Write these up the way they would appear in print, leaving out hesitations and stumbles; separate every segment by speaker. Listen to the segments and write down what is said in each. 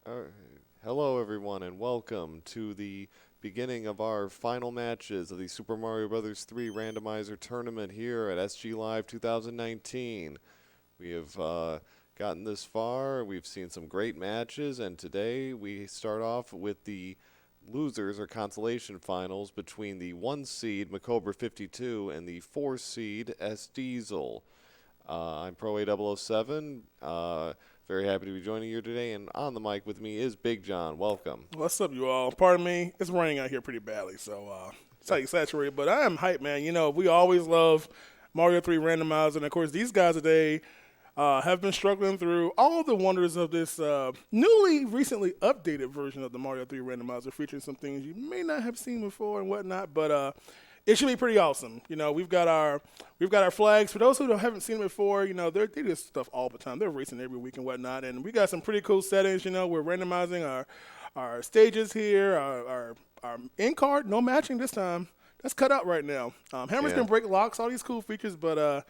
Speaker 1: Uh, Hello, everyone, and welcome to the beginning of our final matches of the Super Mario Bros. 3 Randomizer Tournament here at SGLive 2019. We have gotten this far. We've seen some great matches, and today we start off with the losers or consolation finals between the 1 seed MaCobra 52 and the 4 seed SDiesel. I'm proa007. Very happy to be joining you today, and on the mic with me is Big John. Welcome.
Speaker 2: What's up, you all? Pardon me. It's raining out here pretty badly, so it's like saturated. But I am hyped, man. You know, we always love Mario 3 Randomizer, and of course, these guys today have been struggling through all the wonders of this recently updated version of the Mario 3 Randomizer, featuring some things you may not have seen before and whatnot. But it should be pretty awesome. You know, we've got our flags. For those who haven't seen it before, you know, they do this stuff all the time. They're racing every week and whatnot. And we got some pretty cool settings. You know, we're randomizing our stages here, our end card, no matching this time. That's cut out right now. Hammers can break locks, all these cool features, but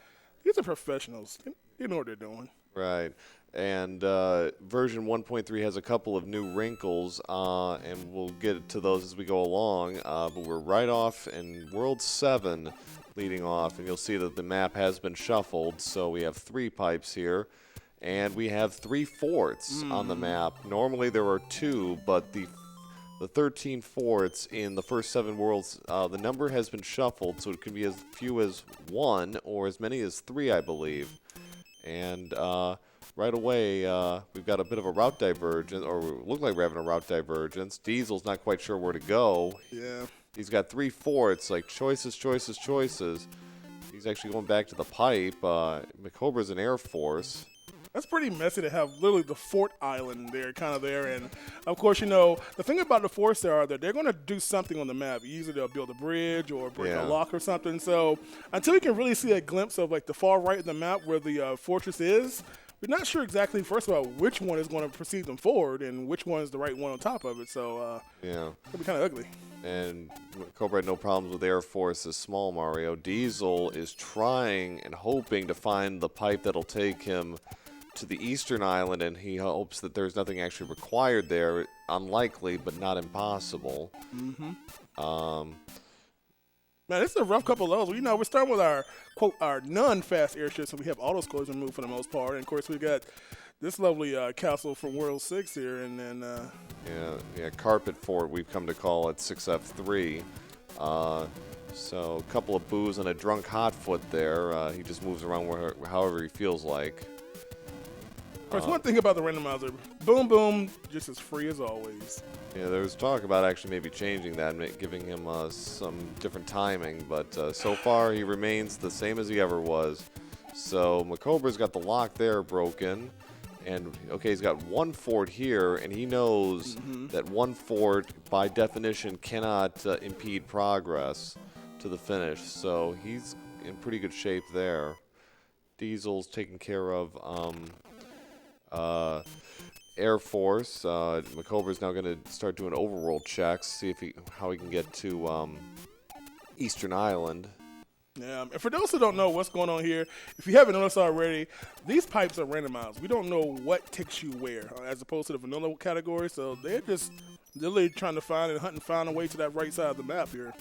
Speaker 2: these are professionals. They know what they're doing.
Speaker 1: Right. And version 1.3 has a couple of new wrinkles, and we'll get to those as we go along. But we're right off in World 7 leading off, and you'll see that the map has been shuffled. So we have 3 pipes here, and we have 3 forts on the map. Normally there are 2, but the 13 forts in the first 7 worlds, the number has been shuffled, so it can be as few as 1 or as many as 3, I believe. And right away, we've got a bit of a route divergence, or look like we're having a route divergence. Diesel's not quite sure where to go.
Speaker 2: Yeah.
Speaker 1: He's got 3 forts, like choices, choices, choices. He's actually going back to the pipe. MaCobra's an Air Force.
Speaker 2: That's pretty messy to have literally the fort island there, kind of there. And, of course, you know, the thing about the forts there are that they're going to do something on the map. Usually they'll build a bridge or break a lock or something. So until you can really see a glimpse of, like, the far right of the map where the fortress is, we're not sure exactly, first of all, which one is going to precede them forward and which one is the right one on top of it. So it'll be kind of ugly.
Speaker 1: And Cobra had no problems with Air Force's small Mario. Diesel is trying and hoping to find the pipe that'll take him to the eastern island, and he hopes that there's nothing actually required there. Unlikely, but not impossible.
Speaker 2: Man, this is a rough couple of levels. You know, we're starting with our, quote, our non-fast airships, so we have auto scores removed for the most part. And, of course, we got this lovely castle from World 6 here, and then
Speaker 1: yeah, carpet fort, we've come to call it 6F3. So a couple of boos and a drunk hotfoot there. He just moves around however he feels like.
Speaker 2: Of course, one thing about the randomizer, boom, boom, just as free as always.
Speaker 1: Yeah, there was talk about actually maybe changing that and giving him some different timing, but so far he remains the same as he ever was. So MaCobra's got the lock there broken, and okay, he's got 1 fort here, and he knows that 1 fort by definition cannot impede progress to the finish, so he's in pretty good shape there. Diesel's taken care of. Air Force. MaCobra's now going to start doing overworld checks, see if how he can get to Eastern Island.
Speaker 2: Yeah, and for those who don't know what's going on here, if you haven't noticed already, these pipes are randomized. We don't know what takes you where, as opposed to the vanilla category. So they're just literally trying to find and hunt and find a way to that right side of the map here.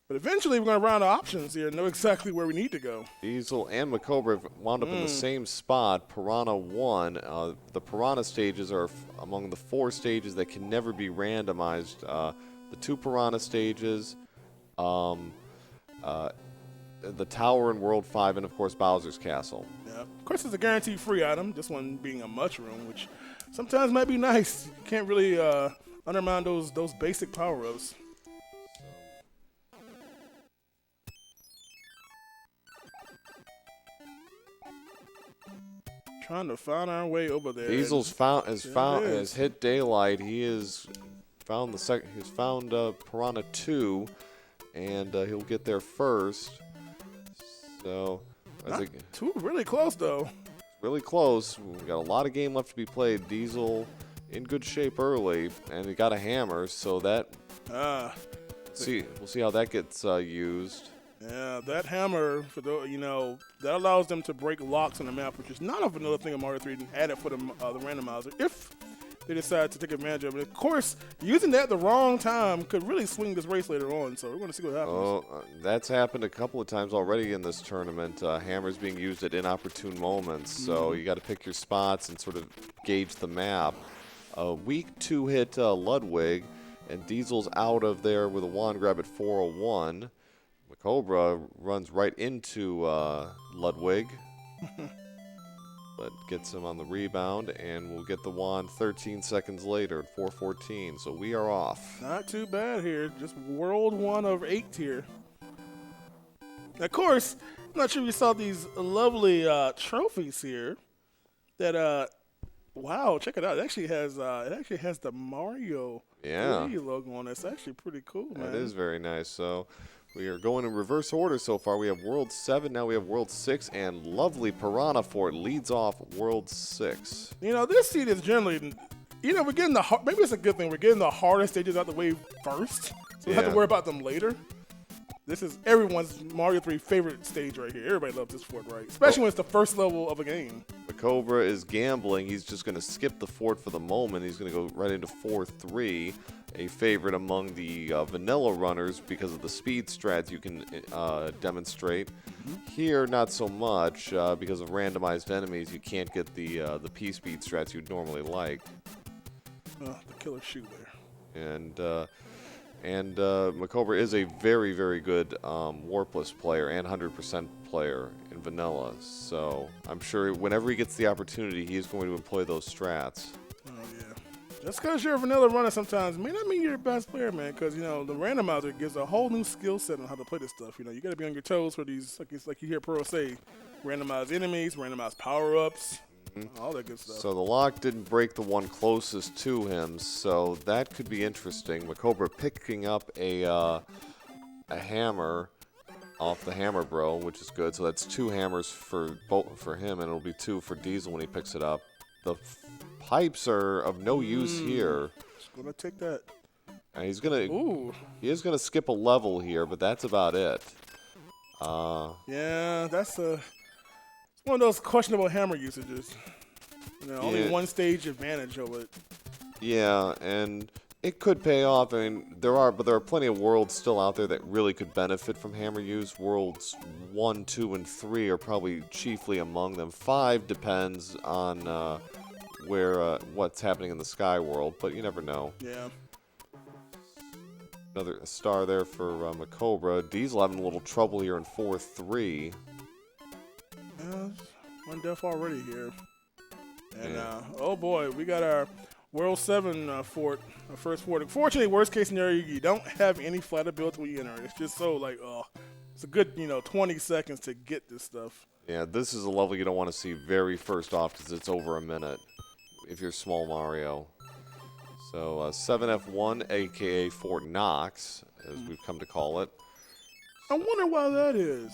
Speaker 2: But eventually, we're going to round the options here and know exactly where we need to go.
Speaker 1: Diesel and MaCobra have wound up in the same spot, Piranha 1. The Piranha stages are among the 4 stages that can never be randomized. The 2 Piranha stages, the Tower in World 5, and, of course, Bowser's Castle.
Speaker 2: Yeah. Of course, it's a guaranteed free item, this one being a mushroom, which sometimes might be nice. You can't really undermine those basic power-ups. Trying to find our way over there.
Speaker 1: Diesel's has hit daylight. He has found he's found Piranha 2, and he'll get there first. So
Speaker 2: too really close though.
Speaker 1: Really close. We've got a lot of game left to be played. Diesel in good shape early, and he got a hammer, so that we'll see how that gets used.
Speaker 2: Yeah, that hammer, for the, that allows them to break locks on the map, which is not a vanilla thing in Mario 3 and added for the randomizer if they decide to take advantage of it. Of course, using that at the wrong time could really swing this race later on, so we're going to see what happens.
Speaker 1: Oh, that's happened a couple of times already in this tournament. Hammers being used at inopportune moments, so you got to pick your spots and sort of gauge the map. Weak 2-hit Ludwig, and Diesel's out of there with a wand grab at 401. MaCobra runs right into Ludwig, but gets him on the rebound, and we'll get the wand 13 seconds later at 4:14. So we are off.
Speaker 2: Not too bad here. Just world 1 of 8 here. Of course, I'm not sure if you saw these lovely trophies here. That wow, check it out. It actually has the Mario 3 logo on it. It's actually pretty cool, man.
Speaker 1: It is very nice. So we are going in reverse order so far. We have World 7, now we have World 6, and lovely Piranha Fort leads off World 6.
Speaker 2: This seed is generally, we're getting maybe it's a good thing. We're getting the hardest stages out the way first, so we don't have to worry about them later. This is everyone's Mario 3 favorite stage right here. Everybody loves this fort, right? Especially when it's the first level of a game.
Speaker 1: MaCobra is gambling. He's just going to skip the fort for the moment. He's going to go right into 4-3, a favorite among the vanilla runners because of the speed strats you can demonstrate. Here, not so much because of randomized enemies. You can't get the P-speed strats you'd normally like.
Speaker 2: The killer shoe there.
Speaker 1: And MaCobra is a very, very good warpless player and 100% player in vanilla. So I'm sure whenever he gets the opportunity, he is going to employ those strats.
Speaker 2: Oh, yeah. Just because you're a vanilla runner sometimes may not mean you're the best player, man, because, the randomizer gives a whole new skill set on how to play this stuff. You got to be on your toes for these, like you hear Pro say, randomized enemies, randomized power-ups. All that good stuff.
Speaker 1: So the lock didn't break the one closest to him, so that could be interesting. MaCobra picking up a hammer off the hammer bro, which is good. So that's 2 hammers for him, and it'll be 2 for Diesel when he picks it up. The pipes are of no use here.
Speaker 2: Just gonna take that.
Speaker 1: And he is gonna skip a level here, but that's about it.
Speaker 2: Yeah, it's one of those questionable hammer usages. Only one stage advantage over it.
Speaker 1: Yeah, and it could pay off. I mean, there are plenty of worlds still out there that really could benefit from hammer use. Worlds 1, 2, and 3 are probably chiefly among them. 5 depends on what's happening in the Sky world, but you never know.
Speaker 2: Yeah.
Speaker 1: Another star there for MaCobra. Diesel having a little trouble here in 4-3.
Speaker 2: Yeah, one death already here. And, oh boy, we got our World 7 fort, our first fort. Unfortunately, worst case scenario, you don't have any flat ability when you enter. It's just so it's a good, 20 seconds to get this stuff.
Speaker 1: Yeah, this is a level you don't want to see very first off because it's over a minute if you're small Mario. So 7F1, a.k.a. Fort Knox, as we've come to call it.
Speaker 2: I wonder why that is.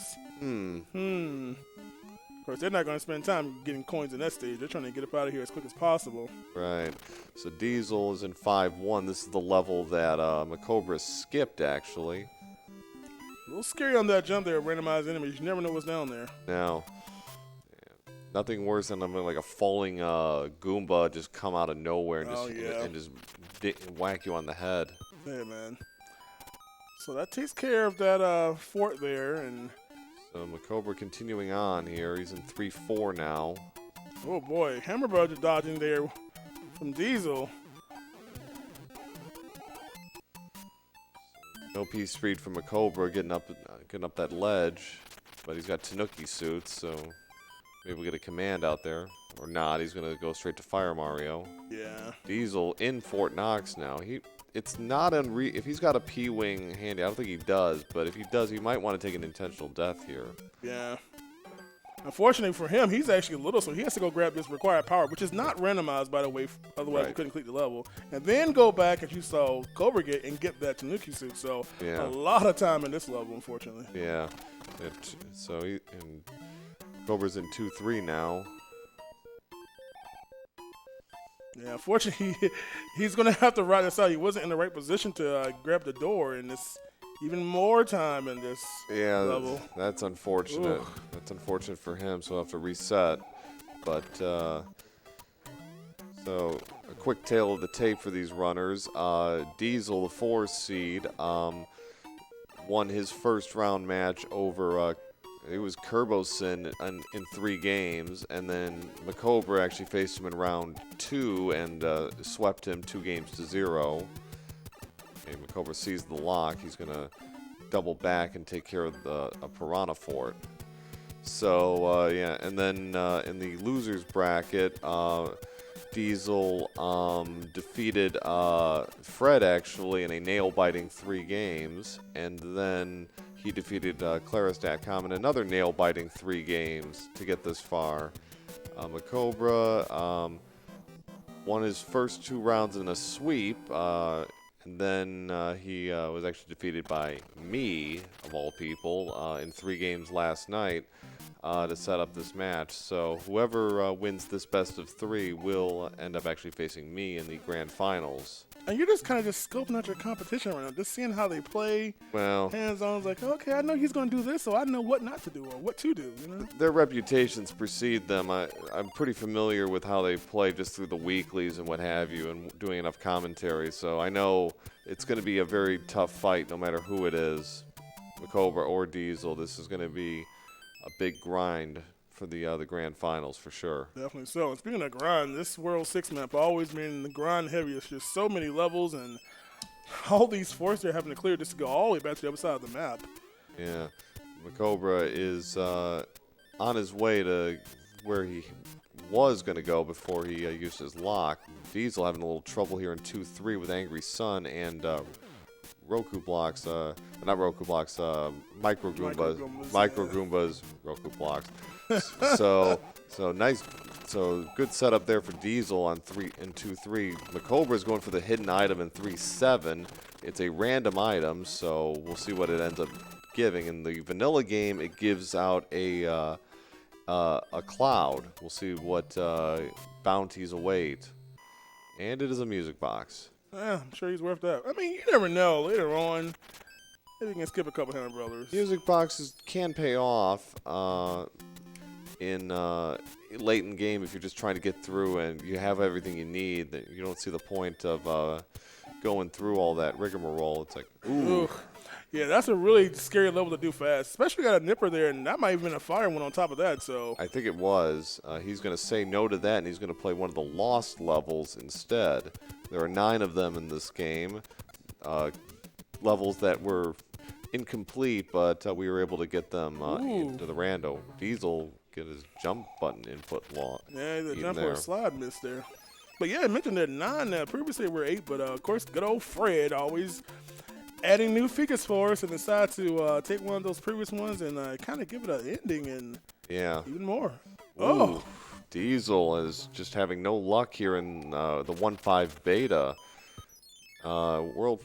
Speaker 2: Of course, they're not going to spend time getting coins in that stage. They're trying to get up out of here as quick as possible.
Speaker 1: Right. So Diesel is in 5-1. This is the level that MaCobra skipped, actually.
Speaker 2: A little scary on that jump there, randomized enemies. You never know what's down there.
Speaker 1: Now, nothing worse than like a falling Goomba just come out of nowhere and just whack you on the head.
Speaker 2: Yeah, man. So that takes care of that fort there, and
Speaker 1: so MaCobra continuing on here. He's in 3-4 now.
Speaker 2: Oh boy, Hammer Brother dodging there from Diesel.
Speaker 1: No piece speed from MaCobra getting up that ledge, but he's got Tanuki suits, so maybe we'll get a command out there. Or not, he's going to go straight to Fire Mario.
Speaker 2: Yeah.
Speaker 1: Diesel in Fort Knox now. It's not if he's got a P-Wing handy, I don't think he does, but if he does, he might want to take an intentional death here.
Speaker 2: Yeah. Unfortunately for him, he's actually little, so he has to go grab this required power, which is not randomized, by the way, otherwise he couldn't complete the level. And then go back, as you saw Cobra get, and get that Tanuki suit. So a lot of time in this level, unfortunately.
Speaker 1: Yeah. Cobra's in 2-3 now.
Speaker 2: Yeah, unfortunately, he's going to have to ride this out. He wasn't in the right position to grab the door, and even more time in this level.
Speaker 1: That's unfortunate.
Speaker 2: Oof.
Speaker 1: That's unfortunate for him, so we'll have to reset. But, so a quick tale of the tape for these runners. Diesel, the 4 seed, won his first round match over, it was Kerbosin in 3 games, and then MaCobra actually faced him in round 2 and swept him 2-0. Okay, MaCobra sees the lock. He's going to double back and take care of a Piranha Fort. So, yeah, and then in the losers bracket, Diesel defeated Fred, actually, in a nail-biting 3 games, and then he defeated Claris.com in another nail-biting 3 games to get this far. MaCobra won his first 2 rounds in a sweep, and then he was actually defeated by me, of all people, in 3 games last night to set up this match. So whoever wins this best of 3 will end up actually facing me in the grand finals.
Speaker 2: And you're just kind of just scoping out your competition right now, just seeing how they play.
Speaker 1: Well,
Speaker 2: hands-on, like, okay, I know he's going to do this, so I know what not to do or what to do. You know,
Speaker 1: their reputations precede them. I'm pretty familiar with how they play just through the weeklies and what have you, and doing enough commentary. So I know it's going to be a very tough fight, no matter who it is, MaCobra or Diesel. This is going to be a big grind for the grand finals for sure.
Speaker 2: Definitely so. And speaking of grind, this World 6 map always been the grind heavy. It's just so many levels and all these forts they're having to clear just to go all the way back to the other side of the map.
Speaker 1: Yeah, MaCobra is on his way to where he was going to go before he used his lock. Diesel having a little trouble here in 2-3 with Angry Sun and Roku blocks, not Roku blocks, Micro Goombas, Roku blocks. so nice, so good setup there for Diesel on 2-3. MaCobra is going for the hidden item in 3-7. It's a random item, so we'll see what it ends up giving. In the vanilla game, it gives out a cloud. We'll see what bounties await, and it is a music box.
Speaker 2: Yeah, I'm sure he's worth that. I mean, you never know. Later on, maybe you can skip a couple hundred brothers.
Speaker 1: Music boxes can pay off in late in game if you're just trying to get through and you have everything you need. That you don't see the point of going through all that rigmarole. It's like, ooh.
Speaker 2: Yeah, that's a really scary level to do fast. Especially got a nipper there, and that might even be a fire one on top of that. So
Speaker 1: I think it was. He's going to say no to that, and he's going to play one of the lost levels instead. There are 9 of them in this game. Levels that were incomplete, but we were able to get them into the rando. Diesel get his jump button input long.
Speaker 2: Yeah, the jump or slide miss there. But yeah, I mentioned that 9. Previously there were 8, but of course, good old Fred always adding new figures for us and decide to take one of those previous ones and kind of give it an ending and even more.
Speaker 1: Ooh. Diesel is just having no luck here in the 1.5 beta. We're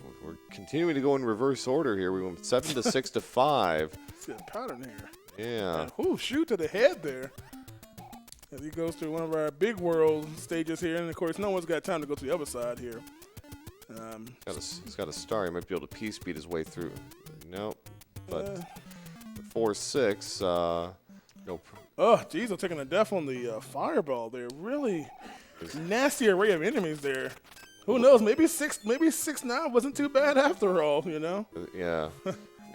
Speaker 1: continuing to go in reverse order here. We went 7 to 6 to 5.
Speaker 2: See a pattern here.
Speaker 1: Yeah.
Speaker 2: Ooh, shoot to the head there. As he goes through one of our big world stages here, and of course, no one's got time to go to the other side here.
Speaker 1: He's got a star. He might be able to P-speed his way through. Nope. But 4-6. Nope.
Speaker 2: Oh, Diesel taking a death on the fireball there. Really nasty array of enemies there. Who knows? Maybe 6-9 wasn't too bad after all. You know.
Speaker 1: Yeah.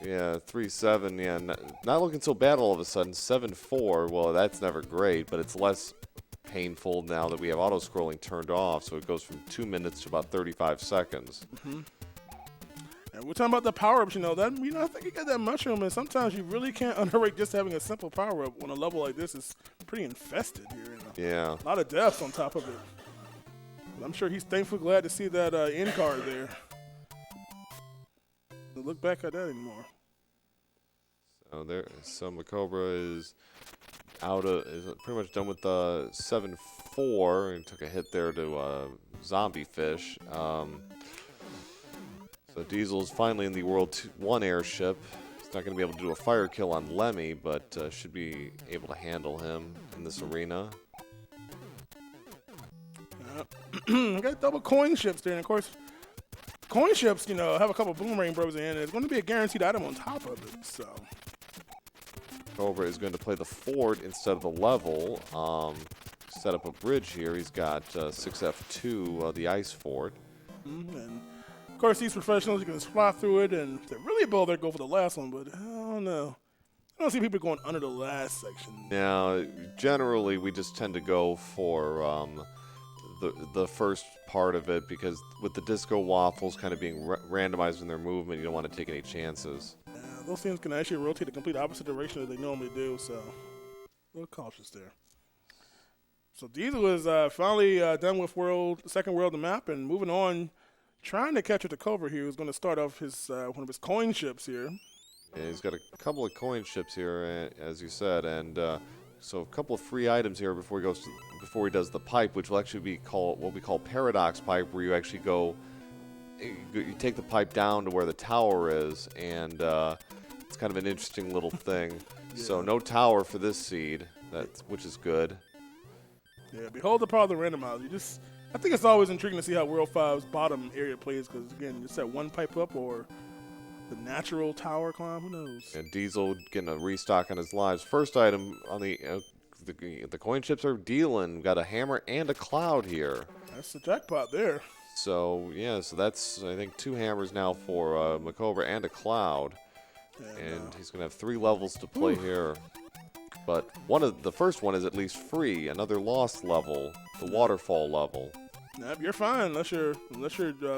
Speaker 1: Yeah. 3-7. Yeah. Not looking so bad all of a sudden. 7-4. Well, that's never great, but it's less painful now that we have auto scrolling turned off, so it goes from 2 minutes to about 35 seconds.
Speaker 2: And we're talking about the power-ups, I think you got that mushroom, and sometimes you really can't underrate just having a simple power-up when a level like this is pretty infested here.
Speaker 1: Yeah.
Speaker 2: A lot of deaths on top of it. But I'm sure he's thankfully glad to see that end card there. Don't look back at that anymore.
Speaker 1: So MaCobra is pretty much done with the 7-4 and took a hit there to Zombie Fish. So Diesel is finally in the World 1 airship. He's not going to be able to do a fire kill on Lemmy, but should be able to handle him in this arena.
Speaker 2: We got double coin ships there, and of course, coin ships, you know, have a couple boomerang bros in, and it's going to be a guaranteed item on top of it. So
Speaker 1: MaCobra is going to play the fort instead of the level. Set up a bridge here. He's got 6F2, the ice fort.
Speaker 2: And of course, these professionals, you can just fly through it, and if they're really bold, they'll go for the last one. But I don't know. I don't see people going under the last section.
Speaker 1: Now, generally, we just tend to go for the first part of it because with the disco waffles kind of being randomized in their movement, you don't want to take any chances.
Speaker 2: Yeah, those things can actually rotate the complete opposite direction that they normally do, so a little cautious there. So Diesel is finally done with second world of the map and moving on, trying to catch up to Cobra here. Who's going to start off his one of his coin ships here.
Speaker 1: Yeah, he's got a couple of coin ships here, as you said, and so a couple of free items here before he does the pipe, which will actually be what we call paradox pipe, where you actually you take the pipe down to where the tower is, and it's kind of an interesting little thing. Yeah. So no tower for this seed, which is good.
Speaker 2: Yeah, behold the power of the randomizer. I think it's always intriguing to see how World 5's bottom area plays, because again, just that one pipe up or the natural tower climb, who knows?
Speaker 1: And Diesel getting a restock on his lives. First item on the coin chips are dealing. We've got a hammer and a cloud here.
Speaker 2: That's the jackpot there.
Speaker 1: So yeah, so that's I think 2 hammers now for MaCobra and a cloud, and he's gonna have 3 levels to play here. But the first one is at least free. Another lost level, the waterfall level.
Speaker 2: Nope, you're fine unless your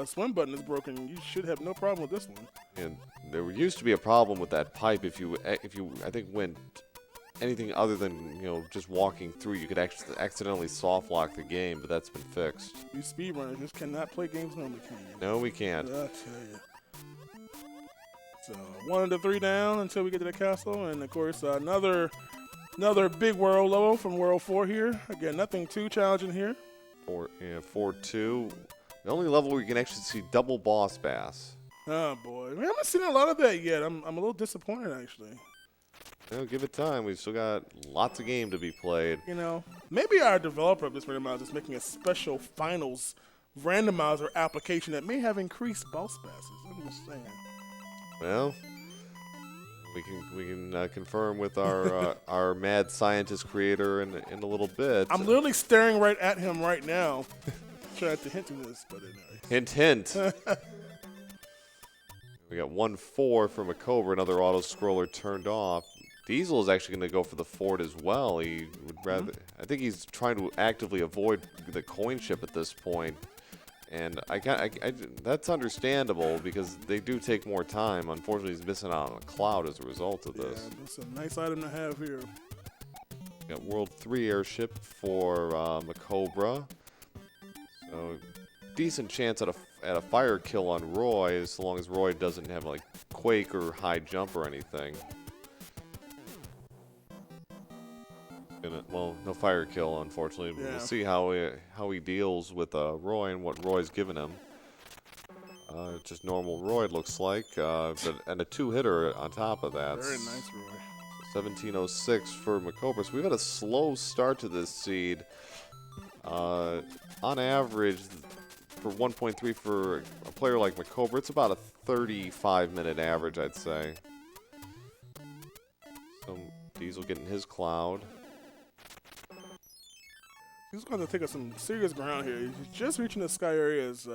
Speaker 2: swim button is broken. You should have no problem with this one.
Speaker 1: And there used to be a problem with that pipe. If you I think went anything other than just walking through, you could actually accidentally soft lock the game. But that's been fixed.
Speaker 2: These speedrunners just cannot play games normally, can you?
Speaker 1: No, we can't.
Speaker 2: I tell you. So 1 of the 3 down until we get to the castle, and of course another big world level from World 4 here. Again, nothing too challenging here.
Speaker 1: 4-2. The only level where you can actually see double boss bass.
Speaker 2: Oh boy, we haven't seen a lot of that yet. I'm a little disappointed actually.
Speaker 1: Give it time. We've still got lots of game to be played.
Speaker 2: Maybe our developer of this randomizer is making a special finals randomizer application that may have increased boss passes. I'm just saying.
Speaker 1: Well, we can confirm with our our mad scientist creator in a little bit.
Speaker 2: I'm literally staring right at him right now, trying to hint to this, but anyway.
Speaker 1: Hint. We got 1-4 for MaCobra, another auto scroller turned off. Diesel is actually going to go for the fort as well. He would rather. I think he's trying to actively avoid the coin ship at this point. And that's understandable because they do take more time. Unfortunately, he's missing out on a cloud as a result of this.
Speaker 2: Yeah, that's a nice item to have here.
Speaker 1: Got World 3 airship for MaCobra. So decent chance at a fire kill on Roy, as long as Roy doesn't have like quake or high jump or anything. Well, no fire kill, unfortunately. Yeah. We'll see how he deals with Roy and what Roy's given him. Just normal Roy, it looks like, and a 2-hitter on top of that.
Speaker 2: Very nice, Roy.
Speaker 1: 1706 for MaCobra. So we've had a slow start to this seed. On average, for 1.3 for a player like MaCobra, it's about a 35-minute average, I'd say. So Diesel getting his cloud.
Speaker 2: He's going to take us some serious ground here. He's just reaching the sky area as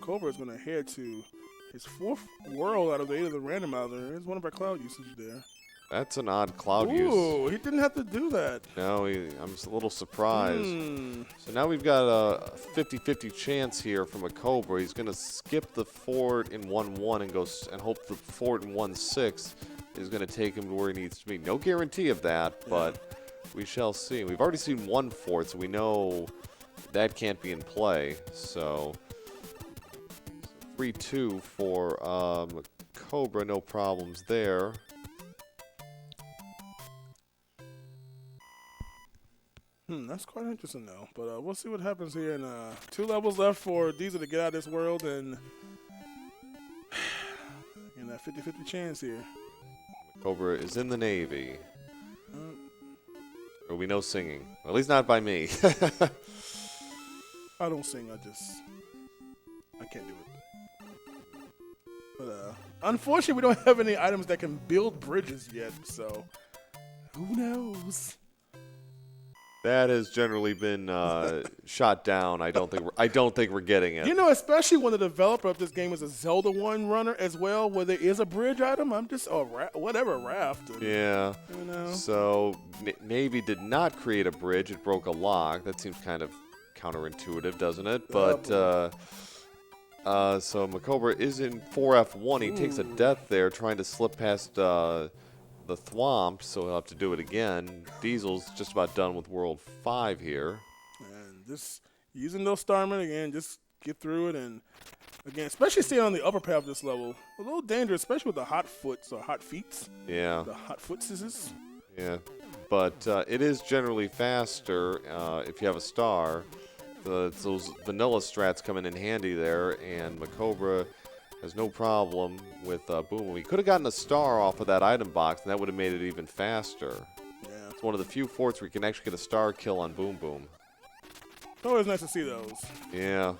Speaker 2: Cobra is going to head to his 4th world out of the 8 of the randomizer. There's one of our cloud usage there.
Speaker 1: That's an odd cloud use.
Speaker 2: Ooh, he didn't have to do that.
Speaker 1: No, I'm just a little surprised. So now we've got a 50-50 chance here from MaCobra. He's going to skip the fort in 1-1 and hope the fort in 1-6 is going to take him to where he needs to be. No guarantee of that, but we shall see. We've already seen 1 fort, so we know that can't be in play. So 3-2 for MaCobra, no problems there.
Speaker 2: That's quite interesting, though. But we'll see what happens here. And 2 levels left for Diesel to get out of this world, and that 50-50 chance here.
Speaker 1: MaCobra is in the Navy. There'll be no singing. At least not by me.
Speaker 2: I don't sing. I can't do it. But unfortunately, we don't have any items that can build bridges yet, so who knows?
Speaker 1: That has generally been shot down. I don't think we're getting it.
Speaker 2: You know, especially when the developer of this game is a Zelda 1 runner as well, where there is a bridge item. I'm just whatever raft. And,
Speaker 1: yeah.
Speaker 2: You know.
Speaker 1: So Navy did not create a bridge. It broke a lock. That seems kind of counterintuitive, doesn't it? But so MaCobra is in 4F1. He takes a death there, trying to slip past the thwomp, so he'll have to do it again. Diesel's just about done with World 5 here.
Speaker 2: And just using those Starmen again, just get through it. And again, especially staying on the upper path of this level, a little dangerous, especially with the hot foots or hot feets.
Speaker 1: Yeah.
Speaker 2: The hot footses.
Speaker 1: Yeah. But it is generally faster if you have a star. Those vanilla strats coming in handy there, and MaCobra has no problem with Boom. We could have gotten a star off of that item box, and that would have made it even faster.
Speaker 2: Yeah.
Speaker 1: It's one of the few forts where you can actually get a star kill on Boom Boom.
Speaker 2: It's always nice to see those.
Speaker 1: Yeah.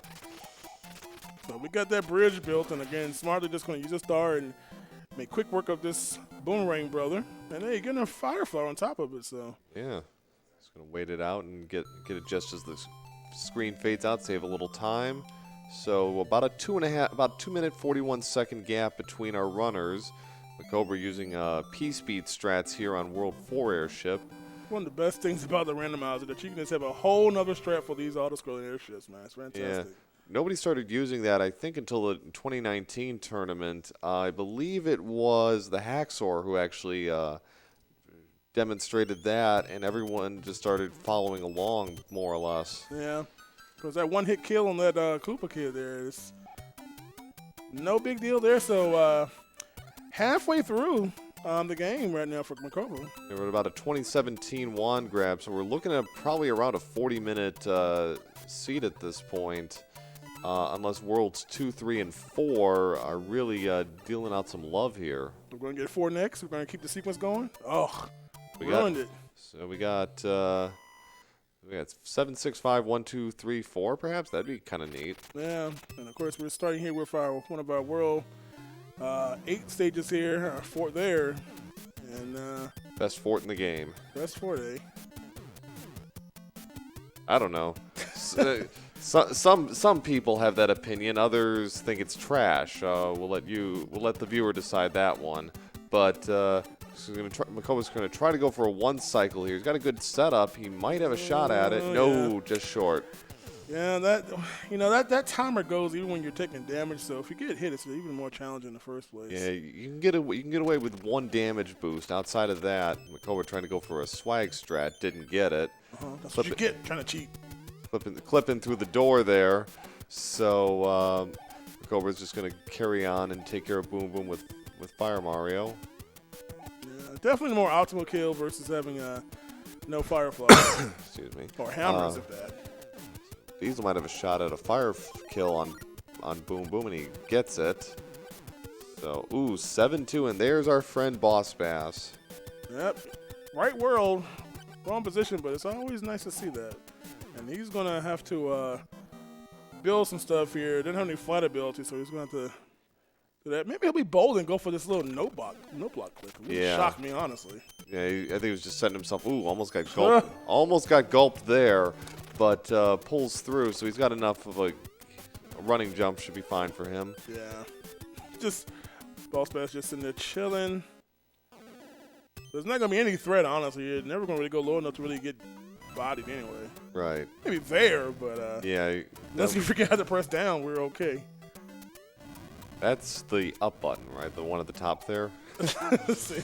Speaker 2: So we got that bridge built, and again, smartly just going to use a star and make quick work of this Boomerang brother. And hey, getting a Fireflower on top of it, so.
Speaker 1: Yeah. Just going to wait it out and get it just as the screen fades out, save a little time. So about a 2 minute 41 second gap between our runners. MaCobra using P-speed strats here on World 4 airship.
Speaker 2: One of the best things about the randomizer that you can just have a whole nother strat for these auto-scrolling airships, man. It's fantastic.
Speaker 1: Yeah. Nobody started using that, I think, until the 2019 tournament. I believe it was the Haxor who actually demonstrated that, and everyone just started following along, more or less.
Speaker 2: Yeah. Because that one-hit kill on that Koopa kid there is no big deal there. So halfway through the game right now for MaCobra.
Speaker 1: We're at about a 2017 wand grab, so we're looking at probably around a 40-minute seed at this point, unless Worlds 2, 3, and 4 are really dealing out some love here.
Speaker 2: We're going to get 4 next. We're going to keep the sequence going. Oh, we ruined it.
Speaker 1: So we got 7, 6, 5, 1, 2, 3, 4, perhaps. That'd be kind of neat.
Speaker 2: Yeah, and of course we're starting here with one of our World 8 stages here, our fort there, and
Speaker 1: best fort in the game.
Speaker 2: Best fort, eh?
Speaker 1: I don't know. Some people have that opinion. Others think it's trash. We'll let the viewer decide that one. But MaCobra's going to try to go for a 1 cycle here. He's got a good setup. He might have a shot at it. No, just short.
Speaker 2: Yeah, that timer goes even when you're taking damage. So if you get hit, it's even more challenging in the first place.
Speaker 1: Yeah, you can get away with 1 damage boost. Outside of that, MaCobra trying to go for a swag strat, didn't get it.
Speaker 2: That's what you get, trying to cheat.
Speaker 1: Clipping through the door there. So MaCobra's just going to carry on and take care of Boom Boom with Fire Mario.
Speaker 2: Yeah, definitely more optimal kill versus having no Firefly.
Speaker 1: Excuse me.
Speaker 2: Or hammers if that.
Speaker 1: Diesel might have a shot at a fire kill on Boom Boom, and he gets it. So, 7-2, and there's our friend Boss Bass.
Speaker 2: Yep. Right world, wrong position, but it's always nice to see that. And he's going to have to build some stuff here. Doesn't have any flight ability, so he's going to have to do that. Maybe he'll be bold and go for this little no block click. It would shock me, honestly.
Speaker 1: Yeah, I think he was just setting himself. Almost got gulped. Almost got gulped there, but pulls through. So he's got enough of a running jump. Should be fine for him.
Speaker 2: Yeah. Just Boss Bass just sitting there chilling. There's not going to be any threat, honestly. You're never going to really go low enough to really get bodied anyway.
Speaker 1: Right.
Speaker 2: Maybe there, but
Speaker 1: yeah.
Speaker 2: Unless you forget how to press down, we're okay.
Speaker 1: That's the up button, right? The one at the top there.
Speaker 2: Let's see.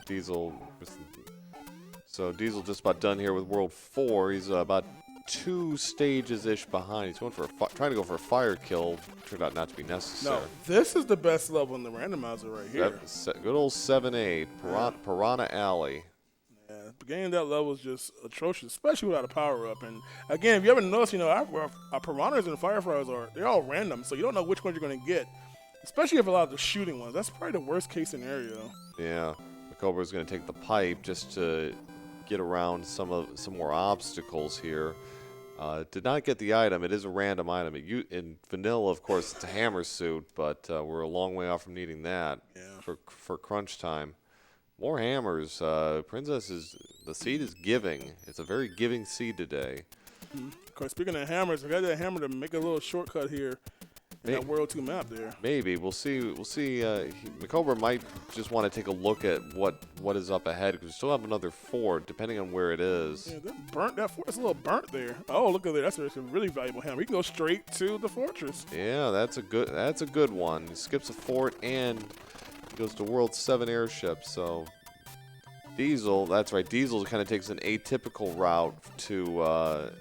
Speaker 1: Diesel. So Diesel just about done here with World 4. He's about 2 stages-ish behind. He's going for trying to go for a fire kill. Turned out not to be necessary.
Speaker 2: No, this is the best level in the randomizer right here.
Speaker 1: Good old 7-8, Piranha Alley.
Speaker 2: Yeah, the beginning of that level is just atrocious, especially without a power-up. And again, if you ever notice, our Piranhas and Fireflies they're all random, so you don't know which ones you're going to get, especially if a lot of the shooting ones. That's probably the worst-case scenario.
Speaker 1: Yeah, MaCobra is going to take the pipe just to get around some more obstacles here. Did not get the item. It is a random item. In vanilla, of course, it's a hammer suit, but we're a long way off from needing that for crunch time. More hammers. The seed is giving. It's a very giving seed today.
Speaker 2: Of course, speaking of hammers, I got that hammer to make a little shortcut here in that World 2 map there.
Speaker 1: Maybe. We'll see. MaCobra might just want to take a look at what is up ahead, because we still have another fort, depending on where it is.
Speaker 2: Yeah, that fort's a little burnt there. Oh, look at there. That's a really valuable hammer. He can go straight to the fortress.
Speaker 1: Yeah, that's a good one. He skips a fort and he goes to World 7 airship. So Diesel, that's right. Diesel kind of takes an atypical route to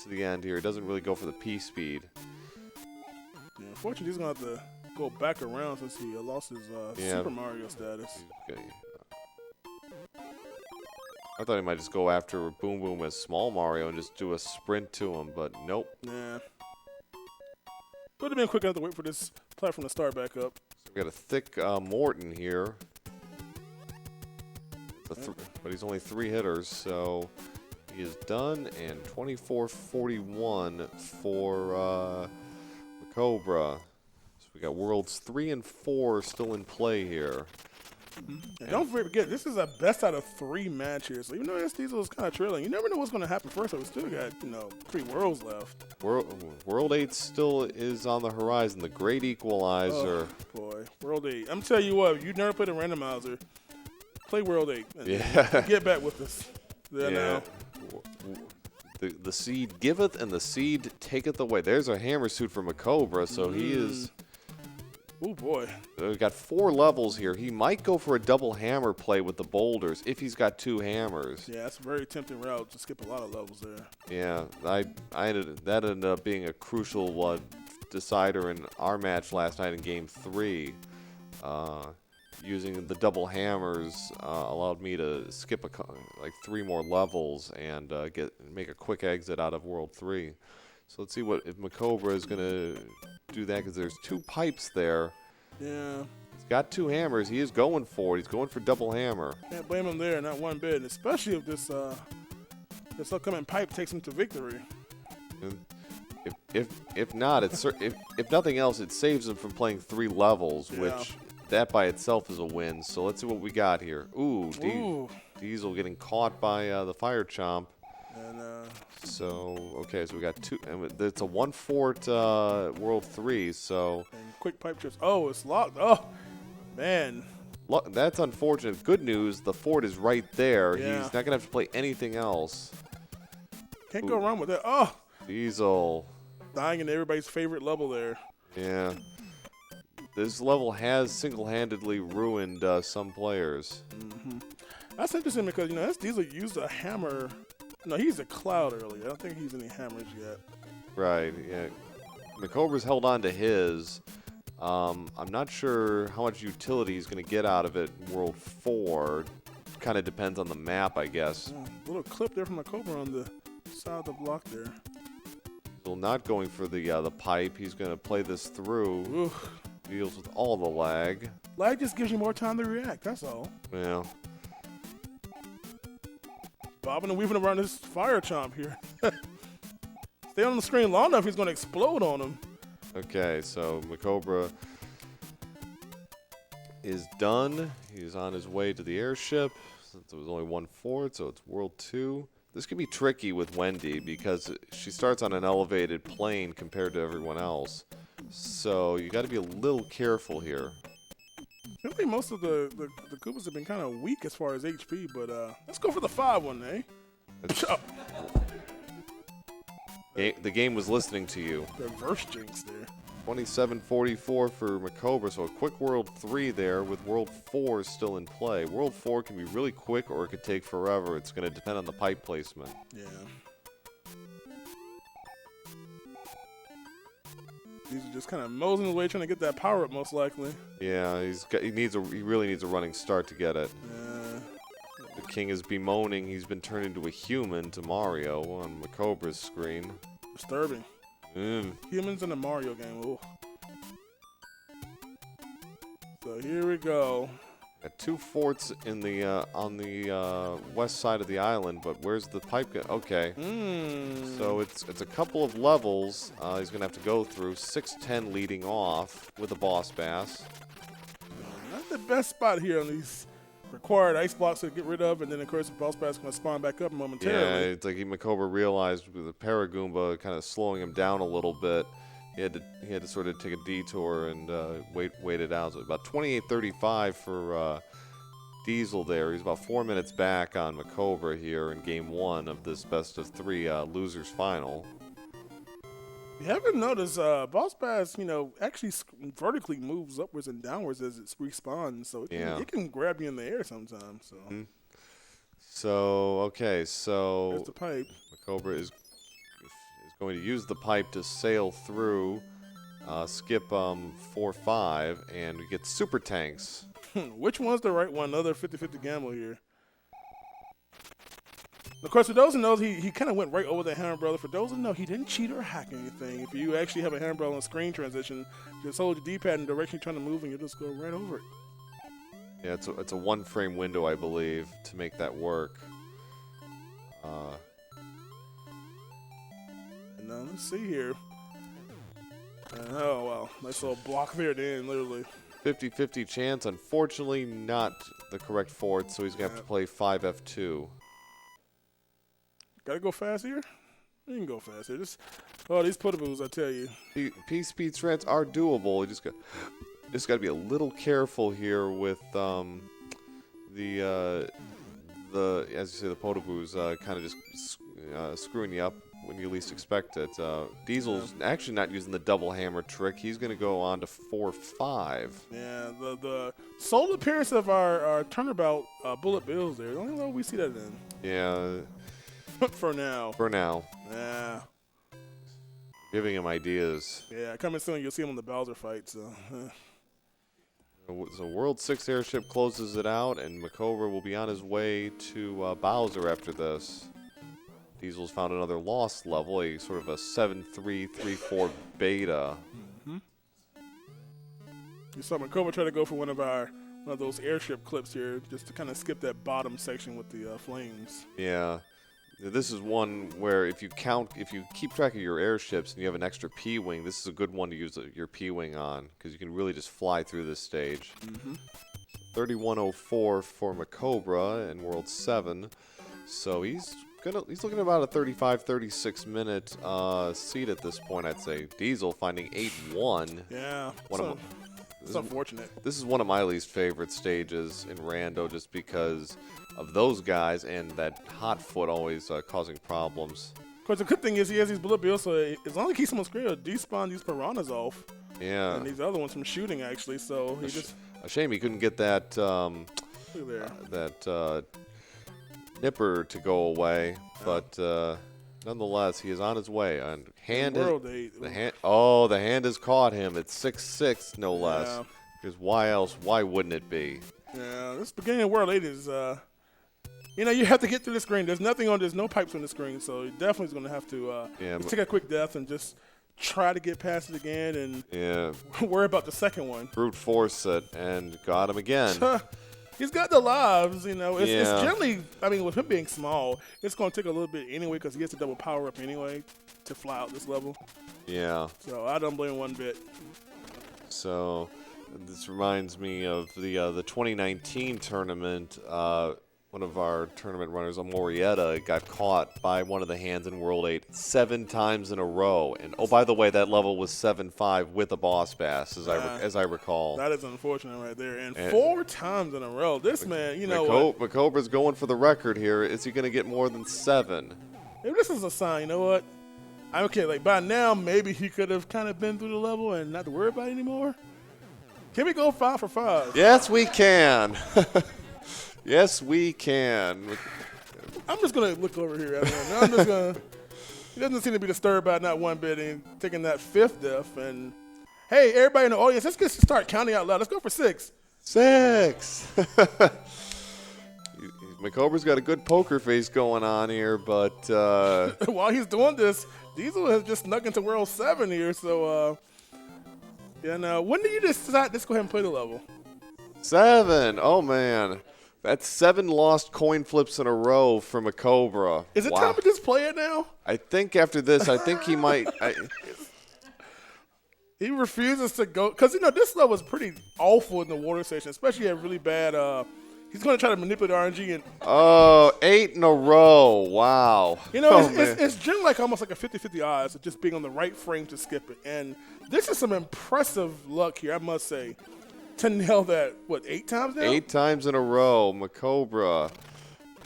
Speaker 1: the end here. He doesn't really go for the P speed.
Speaker 2: Yeah, unfortunately, he's going to have to go back around since he lost his Super Mario status.
Speaker 1: Okay. I thought he might just go after Boom Boom as Small Mario and just do a sprint to him, but nope.
Speaker 2: Yeah. Would have been quick enough to wait for this platform to start back up.
Speaker 1: So we got a thick Morton here. But he's only 3 hitters, so he is done. And 24-41 for MaCobra. So we got Worlds 3 and 4 still in play here.
Speaker 2: And don't forget, this is a best out of 3 matches. So even though Diesel is kind of trailing, you never know what's going to happen first. So we still got 3 worlds left.
Speaker 1: World 8 still is on the horizon. The great equalizer.
Speaker 2: Oh, boy, World 8. I'm telling you what, you never played a randomizer. Play World 8. And get back with us. Now.
Speaker 1: The seed giveth and the seed taketh away. There's a hammer suit for MaCobra, so he is.
Speaker 2: Oh boy.
Speaker 1: We've got 4 levels here. He might go for a double hammer play with the boulders if he's got 2 hammers.
Speaker 2: Yeah, that's a very tempting route to skip a lot of levels there.
Speaker 1: Yeah, that ended up being a crucial decider in our match last night in Game 3. Using the double hammers allowed me to skip like 3 more levels and make a quick exit out of World 3. So let's see if MaCobra is going to do that, because there's 2 pipes there.
Speaker 2: Yeah.
Speaker 1: He's got 2 hammers. He is going for it. He's going for double hammer.
Speaker 2: Can't blame him there, not one bit. Especially if this upcoming pipe takes him to victory.
Speaker 1: And if not, if nothing else, it saves him from playing 3 levels, which that by itself is a win. So let's see what we got here. Ooh. Diesel getting caught by the fire chomp.
Speaker 2: And,
Speaker 1: okay, so we got 2, and it's a 1 fort World 3, so.
Speaker 2: And quick pipe trips. Oh, it's locked. Oh, man.
Speaker 1: That's unfortunate. Good news, the fort is right there.
Speaker 2: Yeah.
Speaker 1: He's not going to have to play anything else.
Speaker 2: Can't go wrong with that. Oh.
Speaker 1: Diesel.
Speaker 2: Dying in everybody's favorite level there.
Speaker 1: Yeah. This level has single-handedly ruined some players.
Speaker 2: That's interesting because, this Diesel used a hammer. No, he used a cloud earlier. I don't think he used any hammers yet.
Speaker 1: Right, yeah. MaCobra's held on to his. I'm not sure how much utility he's going to get out of it in World 4. Kind of depends on the map, I guess.
Speaker 2: A little clip there from MaCobra on the side of the block there.
Speaker 1: Still not going for the pipe. He's going to play this through.
Speaker 2: Oof.
Speaker 1: Deals with all the lag.
Speaker 2: Lag just gives you more time to react, that's all.
Speaker 1: Yeah.
Speaker 2: Bobbing and weaving around this fire chomp here. Stay on the screen long enough, he's going to explode on him.
Speaker 1: Okay, so MaCobra is done. He's on his way to the airship. Since there was only 1 fort, so it's World 2. This could be tricky with Wendy because she starts on an elevated plane compared to everyone else. So you got to be a little careful here.
Speaker 2: I think most of the Koopas have been kind of weak as far as HP, but let's go for the 5 one, eh?
Speaker 1: The game was listening to you.
Speaker 2: Reverse jinx there.
Speaker 1: 27-44 for MaCobra, so a quick World 3 there with World 4 still in play. World 4 can be really quick or it could take forever. It's going to depend on the pipe placement.
Speaker 2: Yeah. These are just kind of moseying away trying to get that power up, most likely.
Speaker 1: Yeah, he really needs a running start to get it.
Speaker 2: Yeah.
Speaker 1: The king is bemoaning he's been turned into a human to Mario on MaCobra's screen.
Speaker 2: Disturbing. Humans in a Mario game. Ooh. So here we go.
Speaker 1: Got 2 forts in the on the west side of the island, but where's the pipe? Okay, so it's a couple of levels he's gonna have to go through. 610 leading off with a boss bass.
Speaker 2: Not the best spot here on these required ice blocks to get rid of, and then of course the boss bass is gonna spawn back up momentarily.
Speaker 1: Yeah, it's like MaCobra realized with the Paragoomba kind of slowing him down a little bit. He had to sort of take a detour and wait it out. So about 28:35 for Diesel there. He's about 4 minutes back on MaCobra here in game 1 of this best of 3 losers final.
Speaker 2: You haven't noticed, boss bass, actually vertically moves upwards and downwards as it respawns, so it can grab you in the air sometimes. So,
Speaker 1: so okay, so
Speaker 2: there's the pipe.
Speaker 1: MaCobra is going to use the pipe to sail through, skip 4-5, and we get super tanks.
Speaker 2: Which one's the right one? Another 50-50 gamble here. Of course, for those who know, he kind of went right over the hammer brother. For those who know, he didn't cheat or hack anything. If you actually have a hammer brother on screen transition, just hold the D-pad in the direction you're trying to move, and you just go right over it.
Speaker 1: Yeah, it's a 1-frame window, I believe, to make that work.
Speaker 2: Now, let's see here. Oh, wow. Nice little block there at the end, literally.
Speaker 1: 50-50 chance. Unfortunately, not the correct fort, so he's going to have to play 5F2.
Speaker 2: Got to go fast here? You can go fast here. These potaboos, I tell you.
Speaker 1: P-speed strats are doable. You just got to be a little careful here with the as you say, the potaboos kind of just screwing you up when you least expect it. Diesel's actually not using the double hammer trick. He's going to go on to 4-5.
Speaker 2: Yeah, the sole appearance of our turnabout bullet bills there. The only way we see that in.
Speaker 1: Yeah.
Speaker 2: For now.
Speaker 1: For now.
Speaker 2: Yeah.
Speaker 1: Giving him ideas.
Speaker 2: Yeah, coming soon. You'll see him in the Bowser fight. So
Speaker 1: World 6 airship closes it out, and MaCobra will be on his way to Bowser after this. Diesel's found another lost level, a sort of a 7-3-3-4 beta.
Speaker 2: You saw MaCobra try to go for one of those airship clips here, just to kind of skip that bottom section with the flames.
Speaker 1: Yeah. This is one where if you keep track of your airships and you have an extra P-wing, this is a good one to use your P-wing on, because you can really just fly through this stage. 3104 for MaCobra in World 7, so he's looking at about a 35-36 minute seat at this point, I'd say. Diesel finding 8-1.
Speaker 2: Yeah, it's unfortunate.
Speaker 1: This is one of my least favorite stages in Rando, just because of those guys and that hot foot always causing problems.
Speaker 2: Of course, the good thing is he has these bullet bills, so as long as he keeps them on screen, he'll despawn these piranhas off.
Speaker 1: Yeah.
Speaker 2: And these other ones from shooting, actually. So he
Speaker 1: a shame he couldn't get that nipper to go away, but nonetheless, he is on his way. And the hand has caught him. It's 6-6, no less.
Speaker 2: Yeah.
Speaker 1: Because why else? Why wouldn't it be?
Speaker 2: Yeah, this beginning of World 8 is, you have to get through the screen. There's no pipes on the screen, so he definitely is going to have to just take a quick death and just try to get past it again and worry about the second one.
Speaker 1: Brute force it and got him again.
Speaker 2: He's got the lives, It's generally, with him being small, it's going to take a little bit anyway because he has to double power up anyway to fly out this level.
Speaker 1: Yeah.
Speaker 2: So I don't blame him one bit.
Speaker 1: So this reminds me of the 2019 tournament. One of our tournament runners, Morietta, got caught by one of the hands in World 8 7 times in a row. And oh, by the way, that level was 7-5 with a boss bass, as I recall.
Speaker 2: That is unfortunate right there. And 4 times in a row. This man,
Speaker 1: MaCobra's going for the record here. Is he going to get more than 7?
Speaker 2: If this is a sign, you know what? Okay, by now, maybe he could have kind of been through the level and not to worry about it anymore. Can we go 5 for 5?
Speaker 1: Yes, we can. Yes, we can.
Speaker 2: I'm just going to look over here. I'm just going to. He doesn't seem to be disturbed by not one bit and taking that 5th death. And hey, everybody in the audience, let's start counting out loud. Let's go for 6.
Speaker 1: 6. MaCobra's got a good poker face going on here, but
Speaker 2: while he's doing this, Diesel has just snuck into World 7 here. So, now when did you decide? Let's go ahead and play the level.
Speaker 1: 7. Oh, man. That's 7 lost coin flips in a row for MaCobra.
Speaker 2: Is it time to just play it now?
Speaker 1: I think after this, I think he might.
Speaker 2: He refuses to go because this level is pretty awful in the water station, especially at really bad. He's going to try to manipulate RNG and.
Speaker 1: Oh, 8 in a row! Wow.
Speaker 2: It's generally like almost like a 50-50 odds of just being on the right frame to skip it, and this is some impressive luck here, I must say, to nail that. What, 8 times now?
Speaker 1: 8 times in a row. MaCobra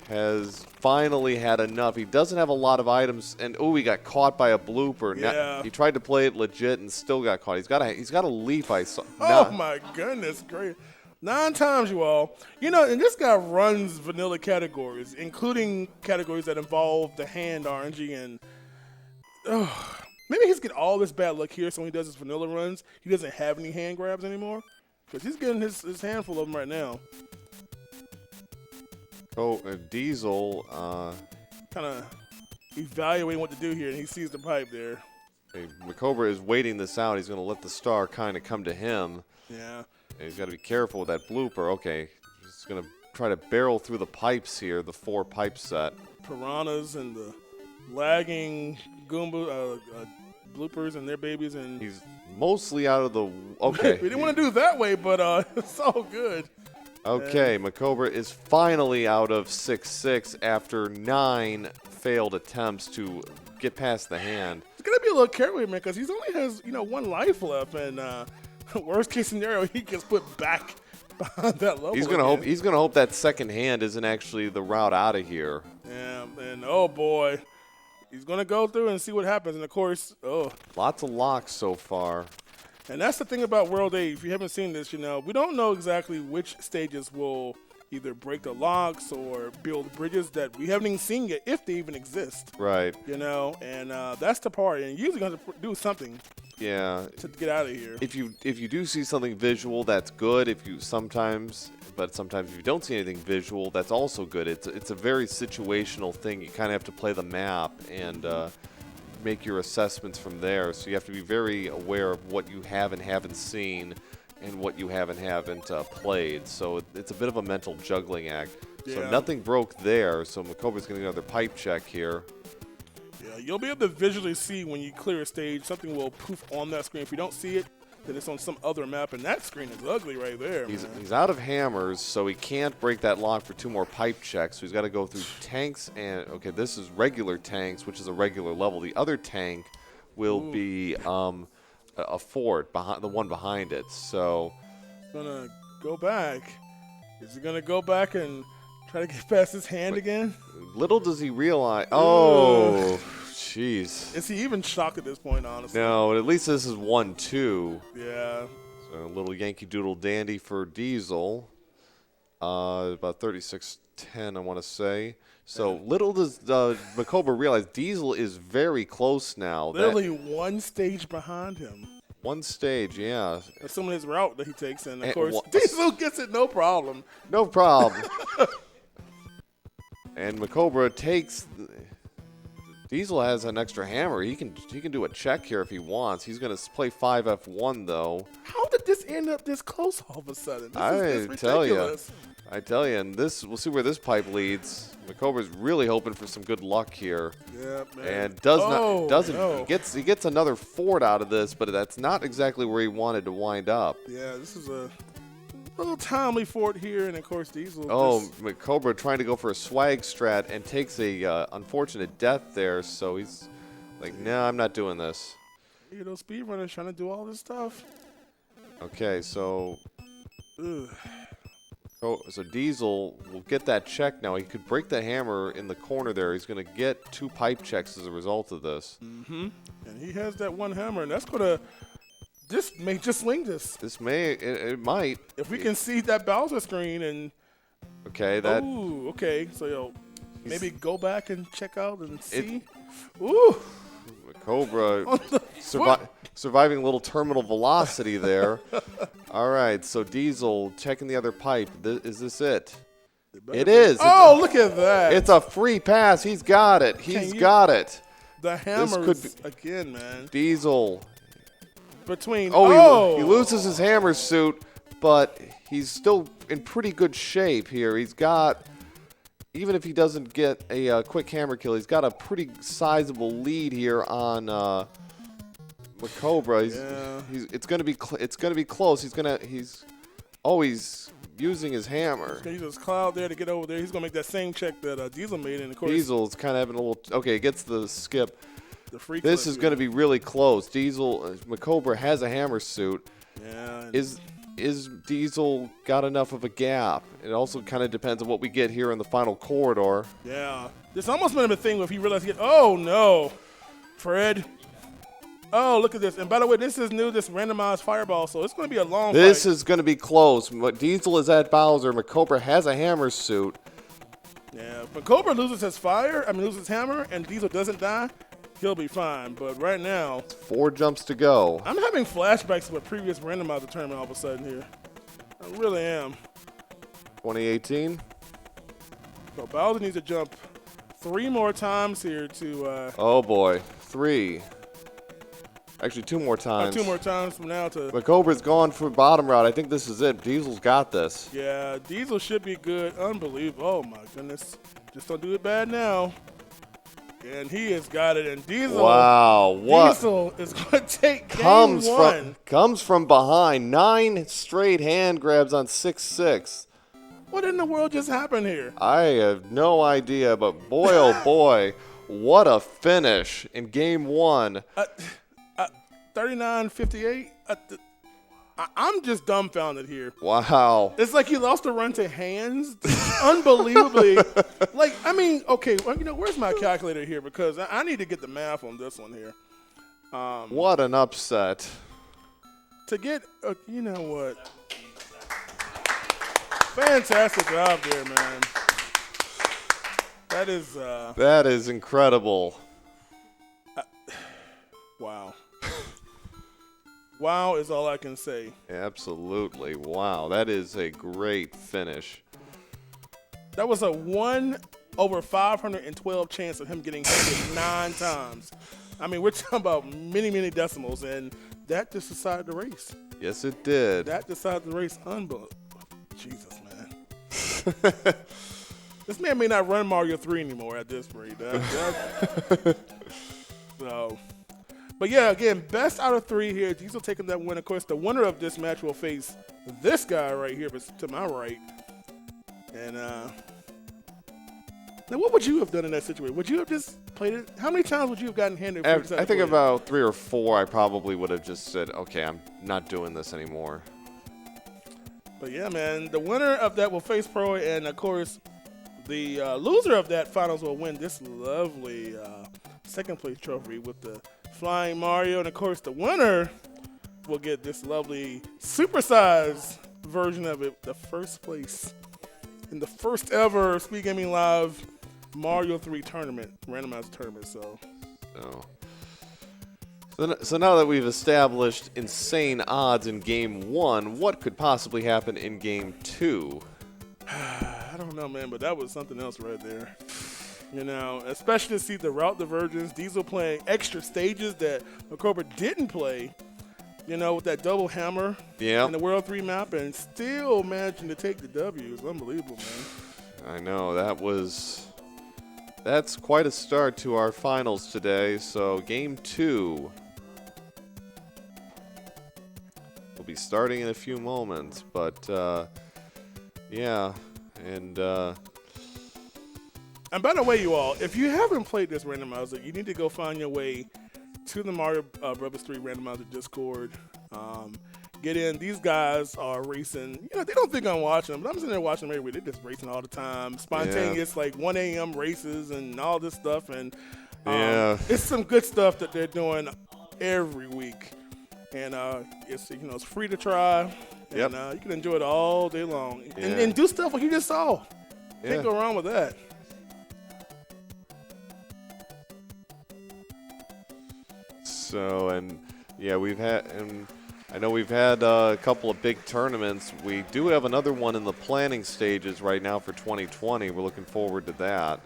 Speaker 1: has finally had enough. He doesn't have a lot of items, and he got caught by a blooper.
Speaker 2: Yeah.
Speaker 1: Now, he tried to play it legit and still got caught. He's got a leaf. I saw.
Speaker 2: Oh my goodness, great! 9 times, you all. And this guy runs vanilla categories, including categories that involve the hand RNG, and maybe he's get all this bad luck here. So when he does his vanilla runs, he doesn't have any hand grabs anymore because he's getting his handful of them right now.
Speaker 1: Diesel
Speaker 2: kind of evaluating what to do here, and he sees the pipe there.
Speaker 1: MaCobra is waiting this out. He's going to let the star kind of come to him.
Speaker 2: Yeah.
Speaker 1: And he's got to be careful with that blooper. Okay, he's going to try to barrel through the pipes here, the 4 pipe set.
Speaker 2: Piranhas and the lagging Goomba bloopers and their babies, and
Speaker 1: he's mostly out of the. Okay.
Speaker 2: We didn't want to do it that way, but it's all good.
Speaker 1: Okay, MaCobra is finally out of 6-6 after 9 failed attempts to get past the hand.
Speaker 2: He's gonna be a little careful, man, because he only has 1 life left, and worst case scenario, he gets put back behind that level.
Speaker 1: He's gonna hope that second hand isn't actually the route out of here.
Speaker 2: Yeah, and oh boy, he's gonna go through and see what happens, and of course,
Speaker 1: lots of locks so far.
Speaker 2: And that's the thing about World 8. If you haven't seen this, we don't know exactly which stages will either break the locks or build bridges that we haven't even seen yet, if they even exist.
Speaker 1: Right.
Speaker 2: And that's the part. And usually going to do something.
Speaker 1: Yeah.
Speaker 2: To get out of here.
Speaker 1: If you do see something visual, that's good. Sometimes if you don't see anything visual, that's also good. It's a very situational thing. You kind of have to play the map and make your assessments from there. So you have to be very aware of what you have and haven't seen and what you haven't played. So it's a bit of a mental juggling act. Yeah. So nothing broke there. So MaCobra's going to get another pipe check here.
Speaker 2: Yeah, you'll be able to visually see when you clear a stage. Something will poof on that screen. If you don't see it, then it's on some other map, and that screen is ugly right there.
Speaker 1: He's out of hammers, so he can't break that lock for 2 more pipe checks. So he's got to go through tanks, and okay, this is regular tanks, which is a regular level. The other tank will be a fort behind the one behind it. So
Speaker 2: he's gonna go back. Is he gonna go back and try to get past his hand again?
Speaker 1: Little does he realize. Oh. Jeez.
Speaker 2: Is he even shocked at this point, honestly?
Speaker 1: No, at least this is 1-2.
Speaker 2: Yeah.
Speaker 1: So a little Yankee Doodle dandy for Diesel. About 36-10, I want to say. So little does MaCobra realize Diesel is very close now.
Speaker 2: Literally 1 stage behind him.
Speaker 1: 1 stage, yeah.
Speaker 2: Assuming his route that he takes, and of course, Diesel gets it no problem.
Speaker 1: No problem. And MaCobra takes. Diesel has an extra hammer. He can do a check here if he wants. He's going to play 5F1 though.
Speaker 2: How did this end up this close all of a sudden? This is ridiculous.
Speaker 1: I tell you, and we'll see where this pipe leads. MaCobra's really hoping for some good luck here.
Speaker 2: Yeah, man.
Speaker 1: And doesn't. He gets another fort out of this, but that's not exactly where he wanted to wind up.
Speaker 2: Yeah, this is a little timely fort here, and of course Diesel.
Speaker 1: MaCobra trying to go for a swag strat and takes a unfortunate death there. So he's like, no, I'm not doing this.
Speaker 2: Those speedrunners trying to do all this stuff.
Speaker 1: Okay, so. So Diesel will get that check now. He could break the hammer in the corner there. He's going to get 2 pipe checks as a result of this.
Speaker 2: Mm-hmm. And he has that 1 hammer, and that's going to. This may just swing this.
Speaker 1: It might.
Speaker 2: If we can see that Bowser screen and.
Speaker 1: Okay, that.
Speaker 2: Ooh, okay. So maybe go back and check out and see. Ooh.
Speaker 1: MaCobra surviving a little terminal velocity there. All right, so Diesel checking the other pipe. Is this it? It is.
Speaker 2: Oh, look at that.
Speaker 1: It's a free pass. He's got it. He's got it.
Speaker 2: The hammer again, man.
Speaker 1: Diesel.
Speaker 2: Between.
Speaker 1: He loses his hammer suit. but he's still in pretty good shape here. He's got, even if he doesn't get a quick hammer kill, he's got a pretty sizable lead here on MaCobra. It's gonna be close. He's always using his hammer.
Speaker 2: He's gonna use his cloud there to get over there. He's gonna make that same check that Diesel made, and of course
Speaker 1: Diesel's kind of having a little. Okay, gets the skip.
Speaker 2: The free
Speaker 1: this is going to be really close. MaCobra has a hammer suit.
Speaker 2: Yeah.
Speaker 1: Is Diesel got enough of a gap? It also kind of depends on what we get here in the final corridor.
Speaker 2: Yeah. This almost might have been a thing where if he realized oh no, Fred. Oh, look at this. And by the way, this is new, this randomized fireball, so it's going to be a long fight.
Speaker 1: This is going to be close. Diesel is at Bowser. MaCobra has a hammer suit.
Speaker 2: Yeah. If MaCobra loses his loses hammer, and Diesel doesn't die, he'll be fine, but right now
Speaker 1: 4 jumps to go.
Speaker 2: I'm having flashbacks of a previous randomizer tournament all of a sudden here. I really am.
Speaker 1: 2018.
Speaker 2: So Bowser needs to jump 3 more times here to.
Speaker 1: Oh boy, 3. Actually, 2 more times.
Speaker 2: 2 more times from now to.
Speaker 1: MaCobra's gone for bottom route. I think this is it. Diesel's got this.
Speaker 2: Yeah, Diesel should be good. Unbelievable. Oh my goodness. Just don't do it bad now. And he has got it, and Diesel.
Speaker 1: Wow, what?
Speaker 2: Diesel is going to take game 1.
Speaker 1: Comes from behind. 9 straight hand grabs on 6-6.
Speaker 2: What in the world just happened here?
Speaker 1: I have no idea, but boy, oh boy, what a finish in game 1.
Speaker 2: 39-58. I'm just dumbfounded here.
Speaker 1: Wow.
Speaker 2: It's like he lost a run to hands. Unbelievably. Okay, well, where's my calculator here? Because I need to get the math on this one here.
Speaker 1: What an upset.
Speaker 2: To get, you know what? Fantastic job there, man.
Speaker 1: That is incredible.
Speaker 2: Wow. Wow is all I can say.
Speaker 1: Absolutely. Wow. That is a great finish.
Speaker 2: That was a 1 over 512 chance of him getting hit 9 times. I mean, we're talking about many, many decimals, and that just decided the race.
Speaker 1: Yes, it did.
Speaker 2: That decided the race. Unbelievable. Jesus, man. This man may not run Mario 3 anymore at this rate. So... But yeah, again, best out of 3 here. Diesel taking that win. Of course, the winner of this match will face this guy right here, but to my right. And now, what would you have done in that situation? Would you have just played it? How many times would you have gotten handed?
Speaker 1: I think about 3 or 4. I probably would have just said, "Okay, I'm not doing this anymore."
Speaker 2: But yeah, man, the winner of that will face Proa, and of course, the loser of that finals will win this lovely second place trophy with the Flying Mario, and of course the winner will get this lovely supersized version of it, the first place in the first ever SpeedGaming Live Mario 3 tournament, randomized tournament.
Speaker 1: So now that we've established insane odds in game 1, what could possibly happen in game 2?
Speaker 2: I don't know, man, but that was something else right there. Especially to see the route divergence, Diesel playing extra stages that MaCobra didn't play, with that double hammer in the World 3 map, and still managing to take the W. It's unbelievable, man.
Speaker 1: I know, that's quite a start to our finals today. So game 2 will be starting in a few moments, but yeah,
Speaker 2: And by the way, you all, if you haven't played this randomizer, you need to go find your way to the Mario Brothers 3 randomizer Discord. Get in. These guys are racing. They don't think I'm watching them, but I'm sitting there watching them every week. They're just racing all the time. Spontaneous, like 1 a.m. races and all this stuff. And it's some good stuff that they're doing every week. And it's free to try. And you can enjoy it all day long. And do stuff like you just saw. Can't go wrong with that.
Speaker 1: So, I know we've had a couple of big tournaments. We do have another one in the planning stages right now for 2020. We're looking forward to that.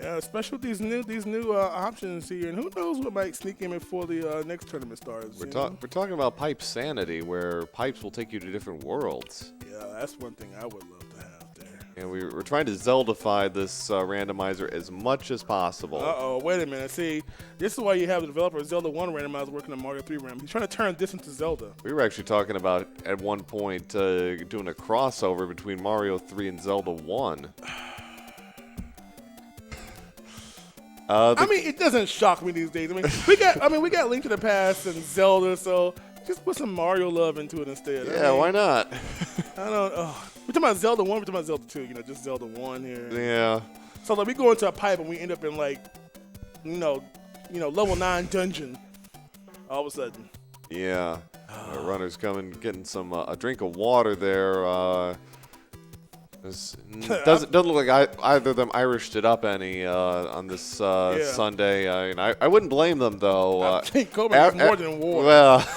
Speaker 2: Yeah, especially with these new options here, and who knows what might sneak in before the next tournament starts.
Speaker 1: We're talking about pipe sanity, where pipes will take you to different worlds.
Speaker 2: Yeah, that's one thing I would love to have there.
Speaker 1: And we're trying to Zeldify this randomizer as much as possible.
Speaker 2: Uh-oh, wait a minute. See, this is why you have the developer Zelda 1 randomizer working on Mario 3 RAM. He's trying to turn this into Zelda.
Speaker 1: We were actually talking about, at one point, doing a crossover between Mario 3 and Zelda 1.
Speaker 2: I mean, it doesn't shock me these days. I mean, we got Link to the Past and Zelda, so just put some Mario love into it instead.
Speaker 1: Yeah, why not?
Speaker 2: I don't. Oh, we're talking about Zelda 1. We're talking about Zelda 2. You know, just Zelda 1 here.
Speaker 1: Yeah.
Speaker 2: So like, we go into a pipe and we end up in like, level 9 dungeon. All of a sudden.
Speaker 1: Yeah. Runner's coming, getting some a drink of water there. Doesn't look like either of them Irished it up any on this Sunday. I wouldn't blame them though.
Speaker 2: I think Kobe is more than water.
Speaker 1: Well,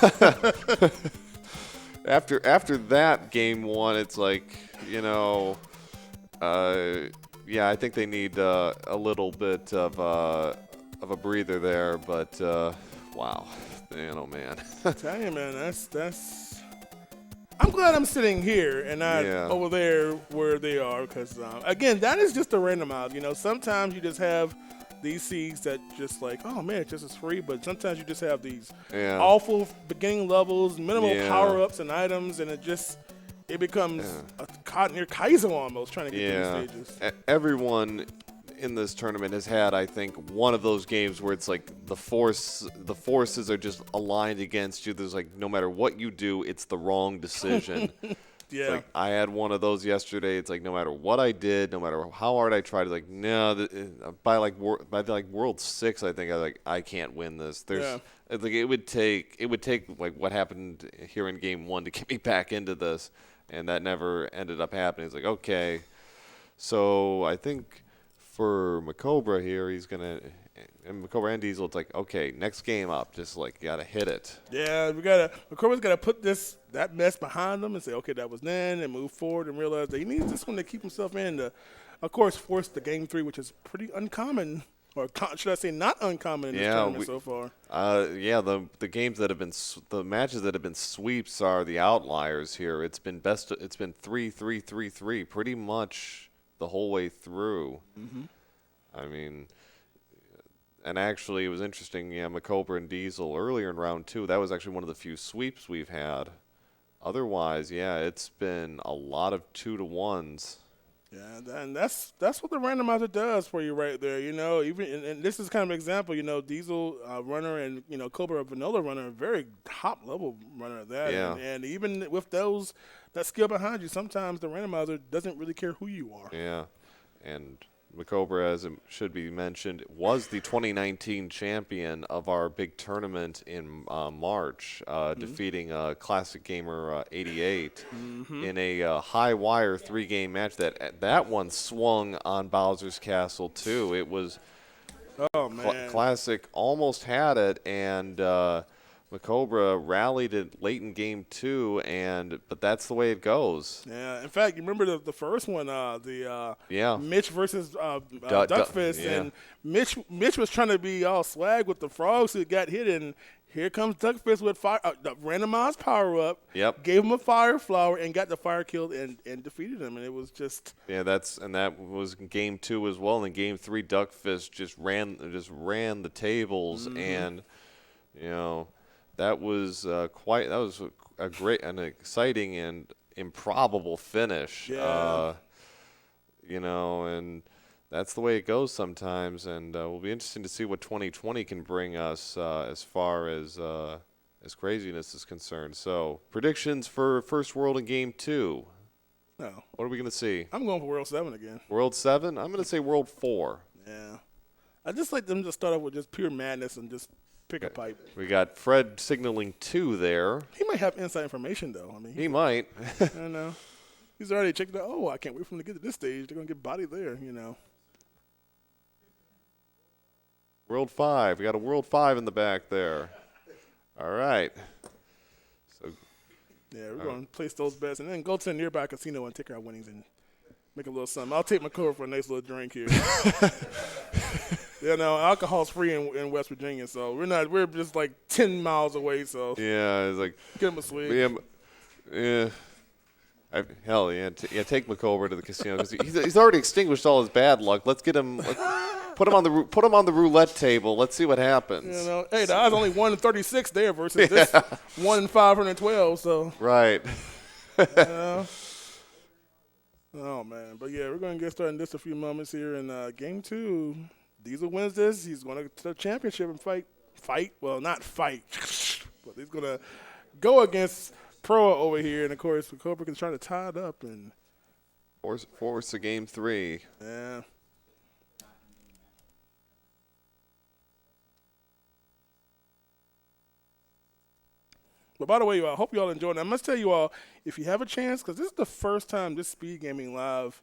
Speaker 1: after that game one, it's like yeah, I think they need a little bit of a breather there. But wow, man.
Speaker 2: Tell you, man, that's. I'm glad I'm sitting here and not over there where they are, because again, that is just a randomizer. Sometimes you just have these seeds that just like, oh man, it just is free. But sometimes you just have these awful beginning levels, minimal power-ups and items, and it becomes a near Kaizo almost trying to get through these stages.
Speaker 1: Everyone in this tournament has had, I think, one of those games where it's like the forces are just aligned against you. There's like, no matter what you do, it's the wrong decision.
Speaker 2: Yeah.
Speaker 1: Like, I had one of those yesterday. It's like, no matter what I did, no matter how hard I tried, it's like, no, by World 6, I think I can't win this. It's like it would take like what happened here in Game 1 to get me back into this, and that never ended up happening. It's like, okay, so I think for MaCobra here, and MaCobra and Diesel, it's like, okay, next game up, just like gotta hit it.
Speaker 2: Yeah, MaCobra's gotta put that mess behind them and say, okay, that was then, and move forward and realize that he needs this one to keep himself in to, of course, force the Game 3, which is pretty uncommon, or should I say not uncommon in this tournament so far.
Speaker 1: The games that have been the matches that have been sweeps are the outliers here. It's been 3-3-3-3 pretty much the whole way through.
Speaker 2: Mm-hmm.
Speaker 1: I mean, and actually it was interesting, MaCobra and Diesel earlier in round 2, that was actually one of the few sweeps we've had. Otherwise, it's been a lot of 2-to-1s.
Speaker 2: Yeah, and that's what the randomizer does for you right there. Even and this is kind of an example. Diesel runner and Cobra vanilla runner, very top level runner at that.
Speaker 1: Yeah.
Speaker 2: And even with that skill behind you, sometimes the randomizer doesn't really care who you are.
Speaker 1: Yeah, and MaCobra, as it should be mentioned, was the 2019 champion of our big tournament in March, defeating Classic Gamer 88 in a high wire 3-game match. That one swung on Bowser's Castle too. It was Classic almost had it, and MaCobra rallied it late in Game 2, but that's the way it goes.
Speaker 2: Yeah, in fact, you remember the first one, Mitch versus Duckfist, and Mitch was trying to be all swag with the frogs who got hit, and here comes Duckfist with fire, randomized power up.
Speaker 1: Yep.
Speaker 2: Gave him a fire flower and got the fire killed and defeated him, and it was just.
Speaker 1: Yeah, that was Game 2 as well. And in Game 3, Duckfist just ran the tables, and that was a great, an exciting and improbable finish.
Speaker 2: Yeah.
Speaker 1: And that's the way it goes sometimes. And will be interesting to see what 2020 can bring us as far as craziness is concerned. So predictions for First World in Game 2.
Speaker 2: No.
Speaker 1: What are we going to see?
Speaker 2: I'm going for World 7 again.
Speaker 1: World 7? I'm going to say World 4.
Speaker 2: Yeah. I just like them to start off with just pure madness and just pick a pipe.
Speaker 1: We got Fred signaling 2 there.
Speaker 2: He might have inside information, though. I mean,
Speaker 1: he might.
Speaker 2: I know. He's already checked it out. Oh, I can't wait for him to get to this stage. They're going to get bodied there,
Speaker 1: World 5. We got a World 5 in the back there. All right. So
Speaker 2: yeah, we're going to place those bets and then go to the nearby casino and take our winnings and Make a little something. I'll take MaCobra for a nice little drink here. Alcohol's free in West Virginia, so we're just like 10 miles away, so.
Speaker 1: Yeah, it's like.
Speaker 2: Get him a swig.
Speaker 1: Yeah. Hell yeah, take MaCobra to the casino because he's already extinguished all his bad luck. Let's get him. Put him on the roulette table. Let's see what happens.
Speaker 2: Hey, the odds only 1 in 36 there versus this 1 in 512. So.
Speaker 1: Right.
Speaker 2: Oh man, but yeah, we're gonna get started in just a few moments here in game 2. Diesel wins this. He's going to the championship and fight. Well, not fight, but he's gonna go against Proa over here, and of course, MaCobra can try to tie it up and
Speaker 1: force a game 3.
Speaker 2: Yeah. But by the way, I hope you all enjoyed it. I must tell you all, if you have a chance, because this is the first time this Speed Gaming Live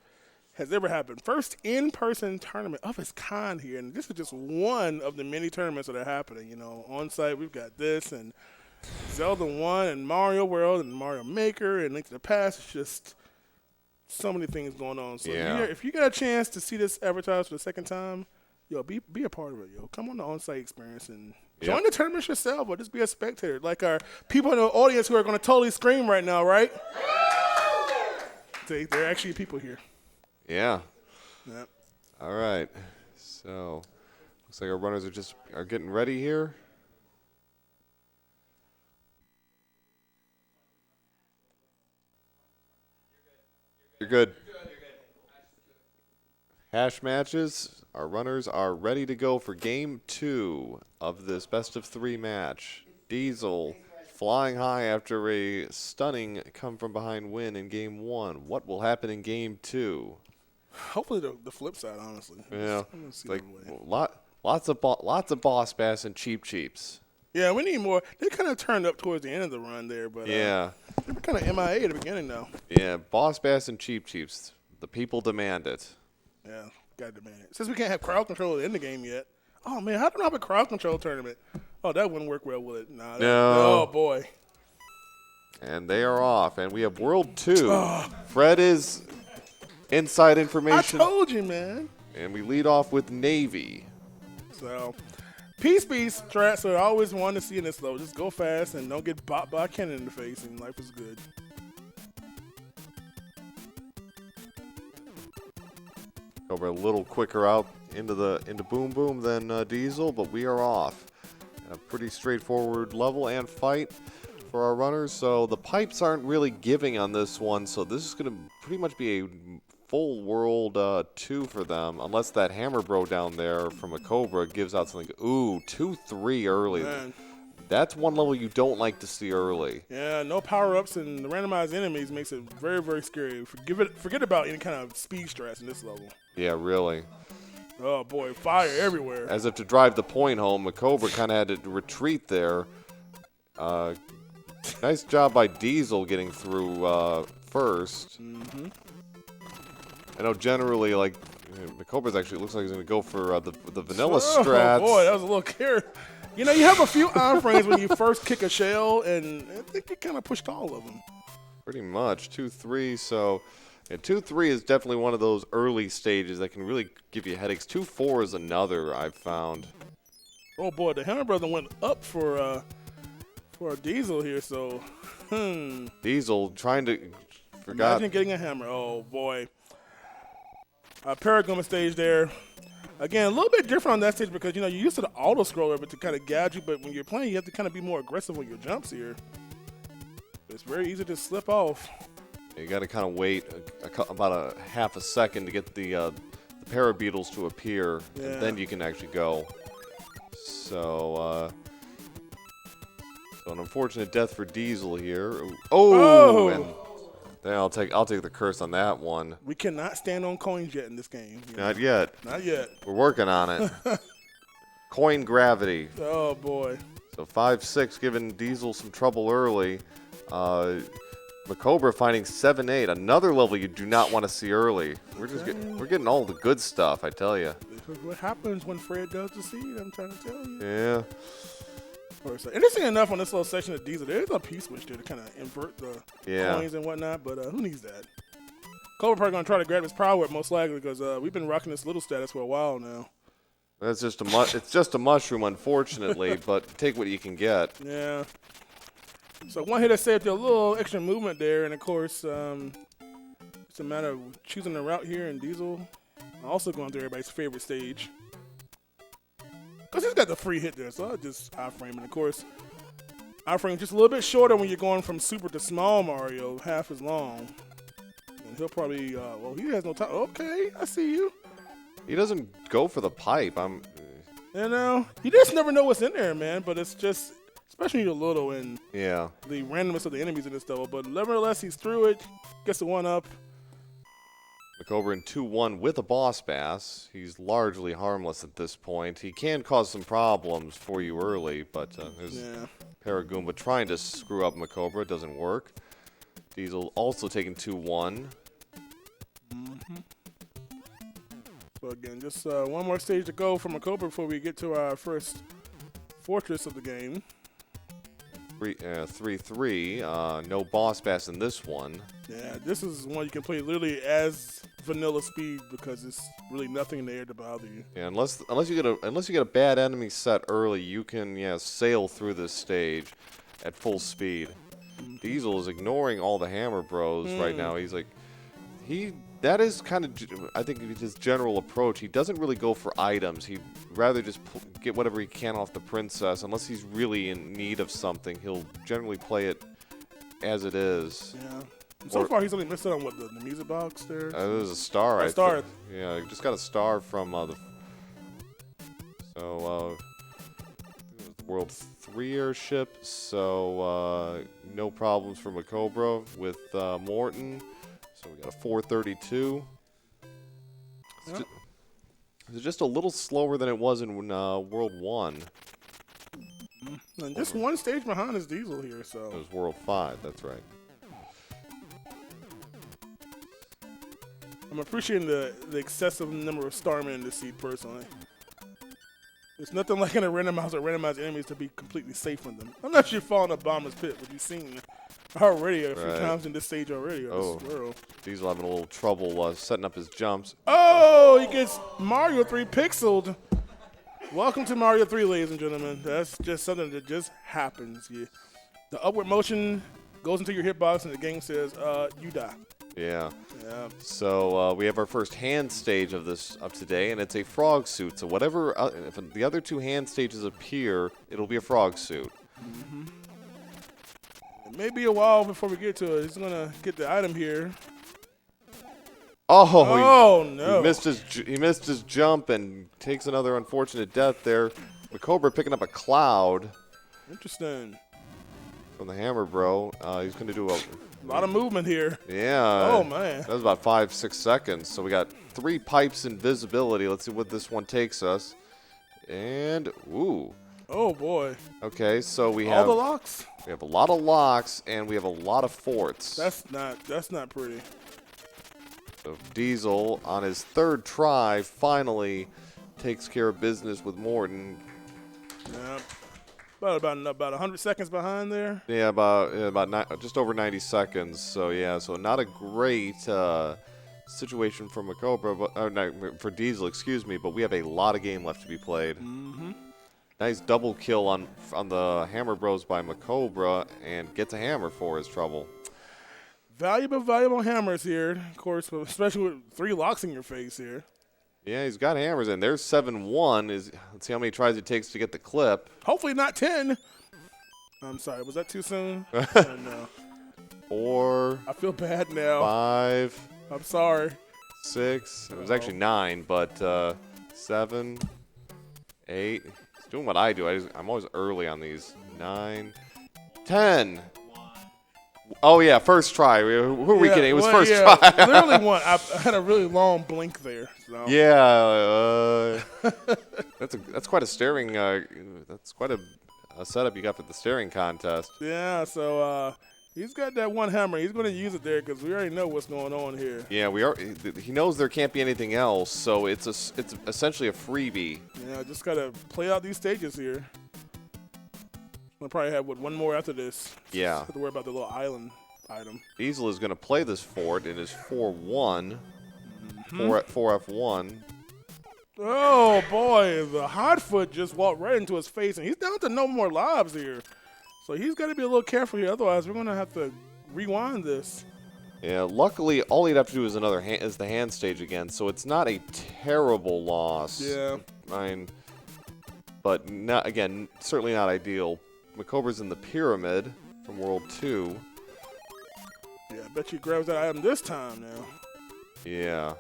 Speaker 2: has ever happened. First in-person tournament of its kind here, and this is just one of the many tournaments that are happening. On site we've got this and Zelda 1 and Mario World and Mario Maker and Link to the Past. It's just so many things going on. So if you get a chance to see this advertised for the second time, be a part of it, Come on the on-site experience and join the tournaments yourself or just be a spectator. Like our people in the audience who are going to totally scream right now, right? There are actually people here.
Speaker 1: Yeah.
Speaker 2: Yep.
Speaker 1: All right. So looks like our runners are getting ready here. You're good. Hash matches. Our runners are ready to go for game 2 of this best of 3 match. Diesel flying high after a stunning come from behind win in game 1. What will happen in game 2?
Speaker 2: Hopefully the flip side, honestly.
Speaker 1: Yeah, like lots of boss bass and cheaps.
Speaker 2: Yeah, we need more. They kind of turned up towards the end of the run there, but they were kind of MIA at the beginning though.
Speaker 1: Yeah, boss bass and cheaps. The people demand it.
Speaker 2: Yeah, got to demand it. Since we can't have crowd control in the game yet. Oh man, how do we have a crowd control tournament? Oh, that wouldn't work well, will it? Nah.
Speaker 1: No.
Speaker 2: Oh boy.
Speaker 1: And they are off, and we have World 2. Fred is inside information.
Speaker 2: I told you, man.
Speaker 1: And we lead off with Navy.
Speaker 2: So, peace, strats are always one to see in this though. Just go fast and don't get bopped by a cannon in the face, and life is good.
Speaker 1: Over a little quicker out into Boom Boom than Diesel, but we are off. A pretty straightforward level and fight for our runners. So the pipes aren't really giving on this one, so this is going to pretty much be a full world 2 for them, unless that hammer bro down there from MaCobra gives out something. Ooh, 2-3 early.
Speaker 2: Man.
Speaker 1: That's one level you don't like to see early.
Speaker 2: Yeah, no power-ups and the randomized enemies makes it very, very scary. Forget about any kind of speed stress in this level.
Speaker 1: Yeah, really.
Speaker 2: Oh, boy, fire everywhere.
Speaker 1: As if to drive the point home, MaCobra kind of had to retreat there. Nice job by Diesel getting through first.
Speaker 2: Mm-hmm.
Speaker 1: I know generally, like, MaCobra's actually looks like he's going to go for the vanilla strats.
Speaker 2: Oh, boy, that was a little scary. You have a few iframes when you first kick a shell, and I think you kind of pushed all of them.
Speaker 1: Pretty much. 2-3, so... Yeah, 2-3 is definitely one of those early stages that can really give you headaches. 2-4 is another I've found.
Speaker 2: Oh, boy, the Hammer Brother went up for a Diesel here, so...
Speaker 1: Diesel trying to... Forgot.
Speaker 2: Imagine getting a hammer. Oh, boy. Paragoma stage there. Again, a little bit different on that stage because, you're used to the auto-scroller but to kind of gouge you, but when you're playing, you have to kind of be more aggressive with your jumps here. It's very easy to slip off.
Speaker 1: You got to kind of wait about a half a second to get the parabeetles to appear, and then you can actually go. So, an unfortunate death for Diesel here. Oh! And then I'll take the curse on that one.
Speaker 2: We cannot stand on coins yet in this game.
Speaker 1: Not yet.
Speaker 2: Not yet.
Speaker 1: We're working on it. Coin gravity.
Speaker 2: Oh boy.
Speaker 1: So 5-6 giving Diesel some trouble early. MaCobra finding 7-8, another level you do not want to see early. We're getting all the good stuff, I tell you.
Speaker 2: This is what happens when Fred does the seed, I'm trying to tell you.
Speaker 1: Yeah.
Speaker 2: Interesting enough on this little section of Diesel, there's a P switch there to kind of invert the coins and whatnot, but who needs that? Cobra probably gonna try to grab his power whip most likely because we've been rocking this little status for a while now.
Speaker 1: That's just it's just a mushroom, unfortunately, but take what you can get.
Speaker 2: Yeah. So one hit saved you a little extra movement there, and of course, it's a matter of choosing a route here. And Diesel also going through everybody's favorite stage because he's got the free hit there, so I'll just iframe. And of course, iframe just a little bit shorter when you're going from Super to Small Mario, half as long. And he'll probably, well, he has no time. Okay, I see you.
Speaker 1: He doesn't go for the pipe.
Speaker 2: You know, you just never know what's in there, man. But it's just, especially when you're little and
Speaker 1: yeah,
Speaker 2: the randomness of the enemies in this level. But nevertheless, he's through it, gets the one up.
Speaker 1: MaCobra in 2-1 with a boss bass. He's largely harmless at this point. He can cause some problems for you early, but there's Paragoomba trying to screw up MaCobra. It doesn't work. Diesel also taking 2-1.
Speaker 2: So again, just one more stage to go for MaCobra before we get to our first fortress of the game.
Speaker 1: 3-3. No boss bass in this one.
Speaker 2: Yeah, this is one you can play literally as vanilla speed because it's really nothing in the air to bother you.
Speaker 1: Yeah, unless you get a bad enemy set early, you can sail through this stage at full speed. Diesel is ignoring all the Hammer Bros right now. He's like, that is kind of, I think, his general approach. He doesn't really go for items. He'd rather just get whatever he can off the princess. Unless he's really in need of something, he'll generally play it as it is.
Speaker 2: Yeah. So far, he's only missed out on what, the music box there?
Speaker 1: There's a star.
Speaker 2: A star.
Speaker 1: Yeah, just got a star from World 3 airship. So no problems for MaCobra with Morton. So we got a 432. It's just a little slower than it was in World 1.
Speaker 2: And just one stage behind is Diesel here, so.
Speaker 1: It was World 5, that's right.
Speaker 2: I'm appreciating the excessive number of Starmen in this seed, personally. There's nothing like in a randomizer or randomized enemies to be completely safe from them. Unless you fall in a bomber's pit, which you've seen already a few times in this stage already. This world.
Speaker 1: Diesel having a little trouble setting up his jumps.
Speaker 2: Oh, he gets Mario 3 pixeled. Welcome to Mario 3, ladies and gentlemen. That's just something that just happens. The upward motion goes into your hitbox, and the game says, you die.
Speaker 1: Yeah. So we have our first hand stage of today, and it's a frog suit. So whatever, if the other two hand stages appear, it'll be a frog suit.
Speaker 2: It may be a while before we get to it. He's gonna get the item here.
Speaker 1: Oh
Speaker 2: no!
Speaker 1: He missed his jump and takes another unfortunate death there. MaCobra picking up a cloud.
Speaker 2: Interesting.
Speaker 1: From the Hammer Bro. He's gonna do a
Speaker 2: lot of movement here.
Speaker 1: Yeah.
Speaker 2: Oh man.
Speaker 1: That was about 5-6 seconds. So we got 3 pipes invisibility. Let's see what this one takes us. And ooh.
Speaker 2: Oh boy.
Speaker 1: Okay, so we have
Speaker 2: all the locks.
Speaker 1: We have a lot of locks and we have a lot of forts.
Speaker 2: That's not pretty.
Speaker 1: So Diesel on his 3rd try finally takes care of business with Morton.
Speaker 2: Yeah. About 100 seconds behind there.
Speaker 1: Yeah, just over 90 seconds. So yeah, so not a great situation for MaCobra, but for Diesel, excuse me. But we have a lot of game left to be played. Nice double kill on the Hammer Bros by MaCobra, and gets a hammer for his trouble.
Speaker 2: Valuable hammers here, of course, especially with 3 locks in your face here.
Speaker 1: Yeah, he's got hammers, and there's 7-1. Let's see how many tries it takes to get the clip.
Speaker 2: Hopefully not 10. I'm sorry, was that too soon? No.
Speaker 1: 4.
Speaker 2: I feel bad now.
Speaker 1: 5.
Speaker 2: I'm sorry.
Speaker 1: 6. It was actually 9, but 7, 8. He's doing what I do. I'm always early on these. 9, 10. Oh, yeah, first try. Who are we kidding? It was first try.
Speaker 2: Literally one. I had a really long blink there. So.
Speaker 1: Yeah. That's quite a steering. That's quite a setup you got for the steering contest.
Speaker 2: Yeah, so he's got that one hammer. He's going to use it there because we already know what's going on here.
Speaker 1: Yeah, we are. He knows there can't be anything else, so it's essentially a freebie.
Speaker 2: Yeah, just got to play out these stages here. We'll probably have one more after this.
Speaker 1: Yeah.
Speaker 2: Have to worry about the little island item.
Speaker 1: Diesel is going to play this fort. It is 4-1. 4F1.
Speaker 2: Oh, boy. The hot foot just walked right into his face, and he's down to no more lives here. So he's got to be a little careful here. Otherwise, we're going to have to rewind this.
Speaker 1: Yeah, luckily, all he'd have to do is the hand stage again, so it's not a terrible loss.
Speaker 2: Yeah.
Speaker 1: I mean, but not, again, certainly not ideal. MaCobra's in the pyramid from World 2.
Speaker 2: Yeah, I bet you grabs that item this time now.
Speaker 1: Yeah.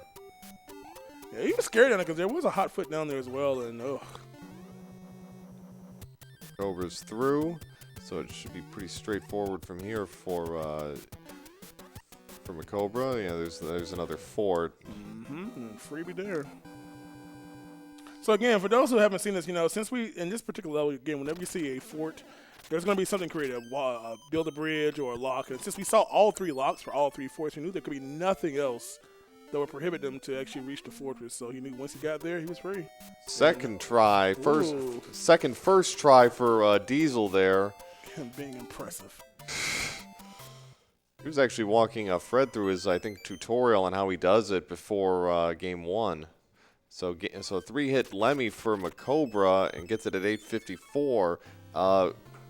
Speaker 2: Yeah, he was scared down there because there was a hot foot down there as well, and
Speaker 1: MaCobra's through, so it should be pretty straightforward from here for MaCobra. Yeah, there's another fort.
Speaker 2: Freebie there. So again, for those who haven't seen this, since we in this particular level, again, whenever you see a fort, there's going to be something created, build a bridge or a lock. And since we saw all 3 locks for all 3 forts, we knew there could be nothing else that would prohibit them to actually reach the fortress. So he knew once he got there, he was free.
Speaker 1: Second try, first try for Diesel there.
Speaker 2: Him being impressive.
Speaker 1: He was actually walking Fred through his, I think, tutorial on how he does it before game 1. So 3-hit Lemmy for MaCobra and gets it at 854.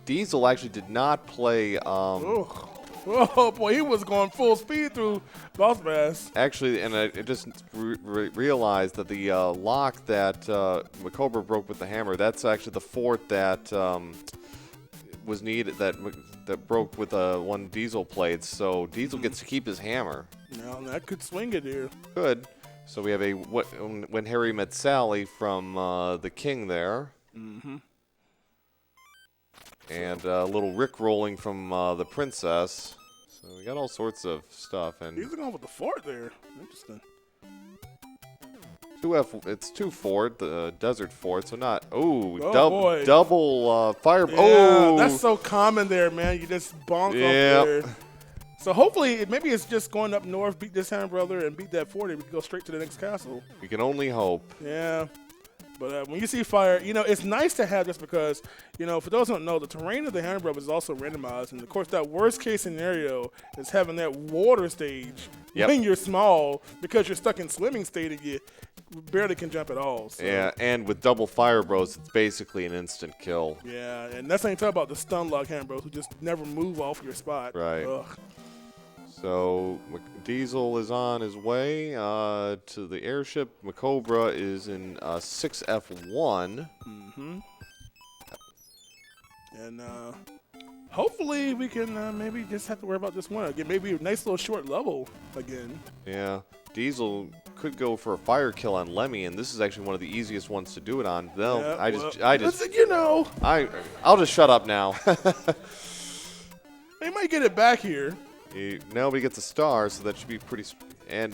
Speaker 1: Diesel actually did not play.
Speaker 2: Oh boy, he was going full speed through Boss Bass.
Speaker 1: Actually, and I just realized that the lock that MaCobra broke with the hammer, that's actually the fort that was needed, that broke with one Diesel played. So Diesel gets to keep his hammer.
Speaker 2: Now that could swing it here.
Speaker 1: Good. So we have a When Harry Met Sally from the King there. And a little Rick rolling from the Princess. So we got all sorts of stuff. And
Speaker 2: he's going with the fort there. Interesting.
Speaker 1: It's 2 fort, the desert fort. So not
Speaker 2: boy.
Speaker 1: double fire.
Speaker 2: Yeah, that's so common there, man. You just bonk up there. So hopefully, maybe it's just going up north, beat this Hammer Brother, and beat that fort, and we can go straight to the next castle.
Speaker 1: We can only hope.
Speaker 2: Yeah. But when you see fire, it's nice to have this because, for those who don't know, the terrain of the Hammer Brother is also randomized. And, of course, that worst-case scenario is having that water stage when you're small because you're stuck in swimming state and you barely can jump at all. So.
Speaker 1: Yeah, and with double fire bros, it's basically an instant kill.
Speaker 2: Yeah, and that's ain't talking about the stun lock Hammer Bros who just never move off your spot.
Speaker 1: Right.
Speaker 2: Ugh.
Speaker 1: So Diesel is on his way to the airship. MaCobra is in 6F1.
Speaker 2: And hopefully we can maybe just have to worry about this one again. Maybe a nice little short level again.
Speaker 1: Yeah. Diesel could go for a fire kill on Lemmy, and this is actually one of the easiest ones to do it on. No,
Speaker 2: yeah,
Speaker 1: I'll just shut up now.
Speaker 2: They might get it back here.
Speaker 1: Nobody gets a star, so that should be pretty.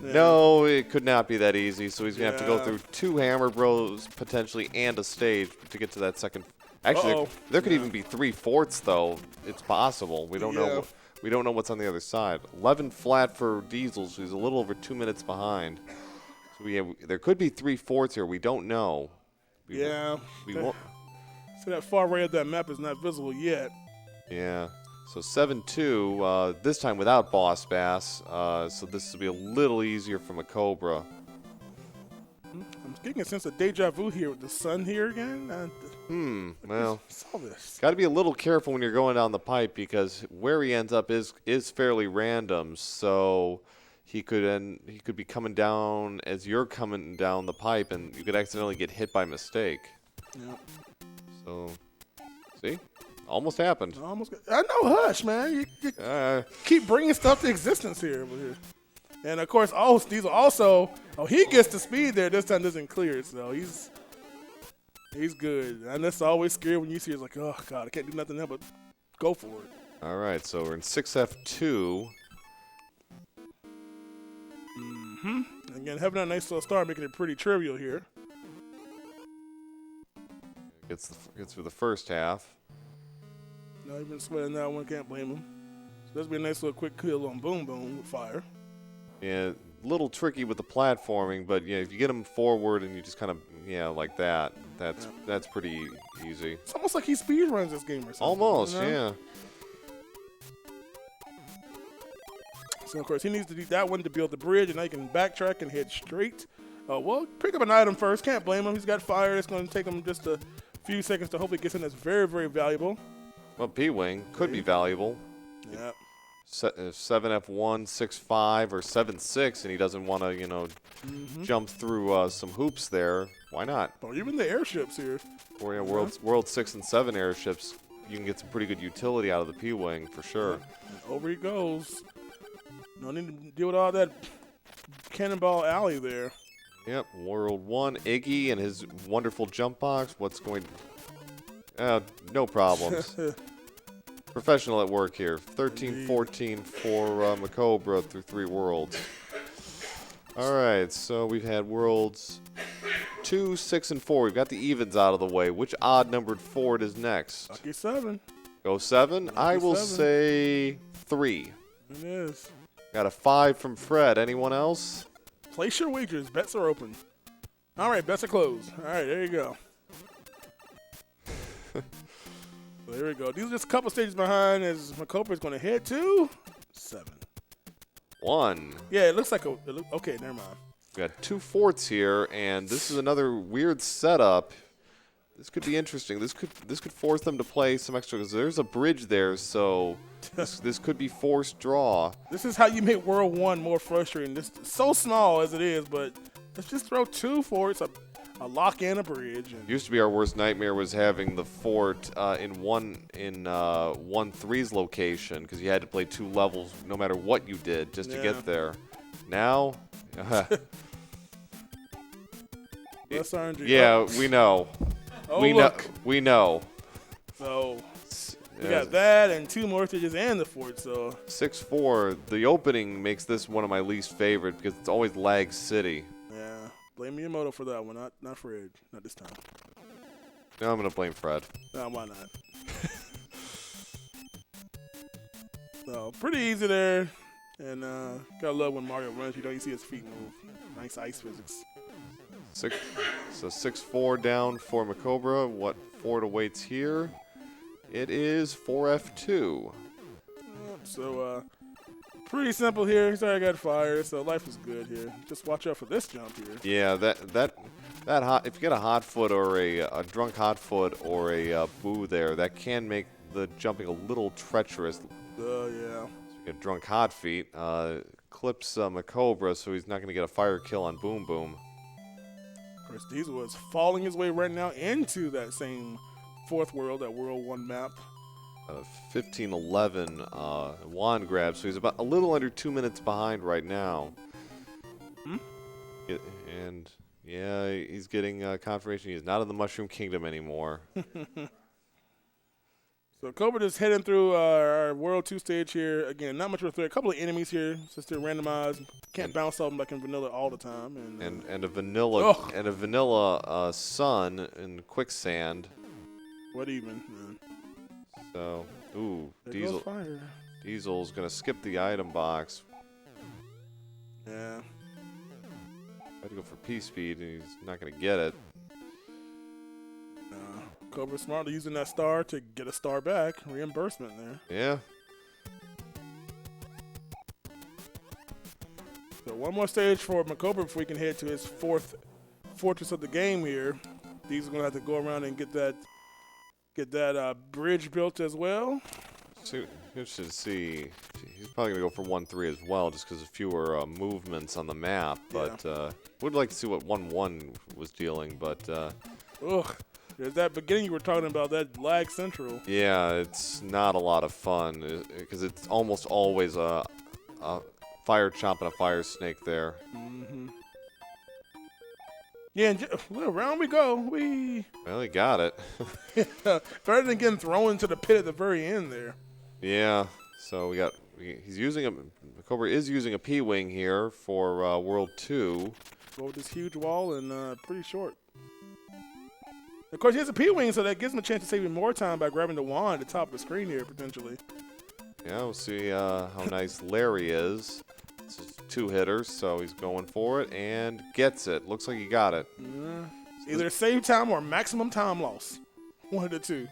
Speaker 1: No, it could not be that easy. So he's gonna have to go through 2 Hammer Bros potentially and a stage to get to that second. Actually, there could even be 3 forts though. It's possible. We don't know. We don't know what's on the other side. 11 flat for Diesel, so he's a little over 2 minutes behind. So there could be 3 forts here. We don't know. We won't.
Speaker 2: So that far right of that map is not visible yet.
Speaker 1: Yeah. So 7-2, this time without Boss Bass, so this will be a little easier for MaCobra.
Speaker 2: I'm getting a sense of deja vu here with the sun here again.
Speaker 1: Well,
Speaker 2: saw this.
Speaker 1: Got to be a little careful when you're going down the pipe because where he ends up is fairly random. So he could be coming down as you're coming down the pipe, and you could accidentally get hit by mistake.
Speaker 2: Yeah.
Speaker 1: So, see. Almost happened.
Speaker 2: I know, hush, man. You keep bringing stuff to existence here. And, of course, Diesel also, he gets the speed there. This time doesn't clear, so he's good. And that's always scary when you see it. It's like, oh, God, I can't do nothing else but go for it.
Speaker 1: All right, so we're in 6F2.
Speaker 2: Again, having a nice little start, making it pretty trivial here.
Speaker 1: Gets through the first half.
Speaker 2: No, he's been sweating that one. Can't blame him. So this will be a nice little quick kill on Boom Boom with fire.
Speaker 1: Yeah, a little tricky with the platforming, but yeah, if you get him forward and you just kind of like that, that's pretty easy.
Speaker 2: It's almost like he speedruns this game or something.
Speaker 1: Almost, yeah.
Speaker 2: So, of course, he needs to do that one to build the bridge, and now he can backtrack and head straight. Well, pick up an item first. Can't blame him. He's got fire. It's going to take him just a few seconds to hopefully get something that's very, very valuable.
Speaker 1: Well, P-Wing could be valuable.
Speaker 2: Yeah.
Speaker 1: 7F1, 6.5, or 7.6, and he doesn't want to, you know, jump through some hoops there. Why not?
Speaker 2: Or even the airships here.
Speaker 1: Or, you know, World 6 and 7 airships, you can get some pretty good utility out of the P-Wing for sure.
Speaker 2: And over he goes. No need to deal with all that cannonball alley there.
Speaker 1: Yep, World 1, Iggy and his wonderful jump box. What's going no problems. Professional at work here. 13-14 for MaCobra through 3 worlds. All right, so we've had worlds 2, 6, and 4. We've got the evens out of the way. Which odd-numbered Ford is next?
Speaker 2: Lucky 7.
Speaker 1: Go 7? I will
Speaker 2: 7.
Speaker 1: say 3.
Speaker 2: It is.
Speaker 1: Got a 5 from Fred. Anyone else?
Speaker 2: Place your wagers. Bets are open. All right, bets are closed. All right, there you go. So here we go. These are just a couple stages behind as MaCobra is going to head to 7.
Speaker 1: 1.
Speaker 2: Yeah, it looks like a. Okay, never mind.
Speaker 1: We got 2 forts here, and this is another weird setup. This could be interesting. This could force them to play some extra because there's a bridge there, so this could be forced draw.
Speaker 2: This is how you make World 1 more frustrating. This so small as it is, but let's just throw 2 forts, a lock and a bridge. And
Speaker 1: Used to be our worst nightmare was having the fort in 1-3's location because you had to play 2 levels no matter what you did just to get there. Now,
Speaker 2: that's RNG.
Speaker 1: yeah, we know.
Speaker 2: Oh,
Speaker 1: we
Speaker 2: look.
Speaker 1: know. We know.
Speaker 2: So we got that and 2 more stages and the fort. So
Speaker 1: 6-4. The opening makes this one of my least favorite because it's always lag city.
Speaker 2: yeah, blame Miyamoto for that one, not Fred, not this time.
Speaker 1: Now I'm gonna blame Fred.
Speaker 2: No, why not? So pretty easy there, and gotta love when Mario runs. You see his feet move. Nice ice physics.
Speaker 1: 6-4 down for MaCobra. What Ford awaits here? It is 4F2.
Speaker 2: So pretty simple here. He's already got fire, so life is good here. Just watch out for this jump here.
Speaker 1: Yeah, that hot. If you get a hot foot or a drunk hot foot or a boo there, that can make the jumping a little treacherous.
Speaker 2: Yeah.
Speaker 1: So you get drunk hot feet. Clips MaCobra, so he's not going to get a fire kill on Boom Boom.
Speaker 2: Of course, Diesel is falling his way right now into that same 4th world, that World 1 map.
Speaker 1: 15-11 wand grab, so he's about a little under 2 minutes behind right now. And yeah, he's getting confirmation he's not in the Mushroom Kingdom anymore.
Speaker 2: So Cobra just heading through our World 2 stage here. Again, not much of a threat. A couple of enemies here, just to randomize. Can't bounce off them like in vanilla all the time.
Speaker 1: And a vanilla sun in quicksand.
Speaker 2: What even? Man.
Speaker 1: So, ooh,
Speaker 2: There goes fire.
Speaker 1: Diesel's gonna skip the item box.
Speaker 2: Yeah.
Speaker 1: Had to go for P speed, and he's not gonna get it.
Speaker 2: Cobra smartly using that star to get a star back. Reimbursement there.
Speaker 1: Yeah.
Speaker 2: So one more stage for MaCobra before we can head to his 4th fortress of the game here. These are gonna have to go around and get that bridge built as well.
Speaker 1: So, interested to see. He's probably gonna go for 1-3 as well, just because of fewer movements on the map. But would like to see what 1-1 was dealing. But
Speaker 2: ugh. There's that beginning you were talking about, that lag central.
Speaker 1: yeah, it's not a lot of fun because it's almost always a fire chomp and a fire snake there.
Speaker 2: Yeah, and around we go.
Speaker 1: Well, he got it.
Speaker 2: Better than getting thrown into the pit at the very end there.
Speaker 1: Yeah. So he's using MaCobra is using a P-wing here for World 2.
Speaker 2: Go with this huge wall and pretty short. Of course, he has a P-wing, so that gives him a chance to save him more time by grabbing the wand at the top of the screen here, potentially.
Speaker 1: Yeah, we'll see how nice Larry is. This is 2 hitters, so he's going for it and gets it. Looks like he got it.
Speaker 2: Either save time or maximum time loss. One of the two.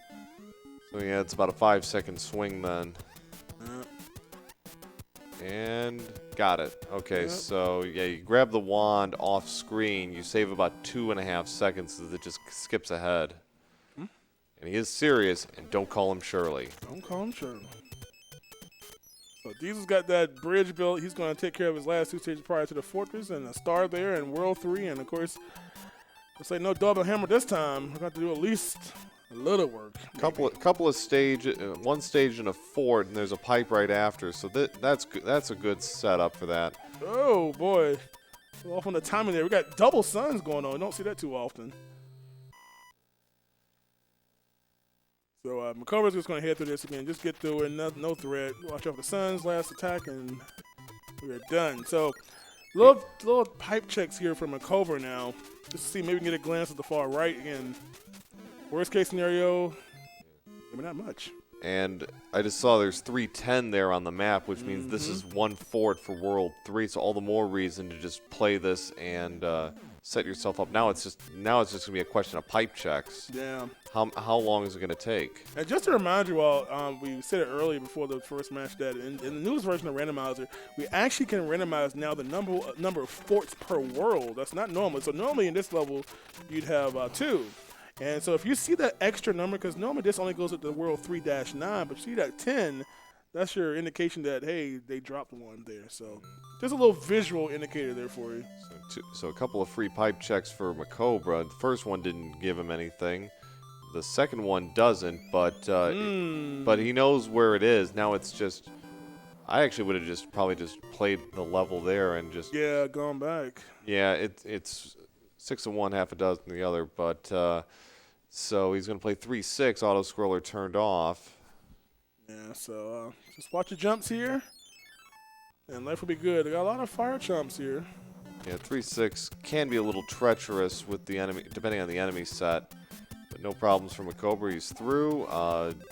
Speaker 1: So yeah, it's about a 5-second swing then. And got it. Okay,
Speaker 2: Yep.
Speaker 1: so yeah, you grab the wand off screen. You save about 2.5 seconds as it just skips ahead. And he is serious, and don't call him Shirley.
Speaker 2: Don't call him Shirley. So Diesel's got that bridge built. He's going to take care of his last 2 stages prior to the fortress and a star there in World 3. And, of course, let's say no double hammer this time. We're going to have to do at least a little work.
Speaker 1: Couple of stage, one stage and a fort, and there's a pipe right after. So that's a good setup for that.
Speaker 2: Oh, boy. Off on the timing there. We got double suns going on. You don't see that too often. So MaCobra's just going to head through this again. Just get through it. No threat. Watch out for the sun's last attack, and we're done. So little pipe checks here from MaCobra now. Just to see, maybe we can get a glance at the far right again. Worst case scenario, maybe not much.
Speaker 1: And I just saw there's 310 there on the map, which means this is one fort for World 3. So all the more reason to just play this and set yourself up. Now it's just gonna be a question of pipe checks.
Speaker 2: Yeah.
Speaker 1: How long is it gonna take?
Speaker 2: And just to remind you all, we said it earlier before the first match that in the newest version of Randomizer, we actually can randomize now the number of forts per world. That's not normal. So normally in this level, you'd have 2. And so if you see that extra number, because normally this only goes up to World 3-9, but you see that 10, that's your indication that, hey, they dropped one there. So just a little visual indicator there for you.
Speaker 1: So a couple of free pipe checks for MaCobra. The first one didn't give him anything. The second one doesn't, but he knows where it is. Now it's just, I actually would have probably just played the level there and just
Speaker 2: gone back.
Speaker 1: Yeah, it's 6 of one, half a dozen the other. But so he's gonna play 3-6. Auto scroller turned off.
Speaker 2: Yeah, so just watch the jumps here, and life will be good. They got a lot of fire jumps here.
Speaker 1: Yeah, 3-6 can be a little treacherous with the enemy, depending on the enemy set. But no problems for MaCobra. He's through.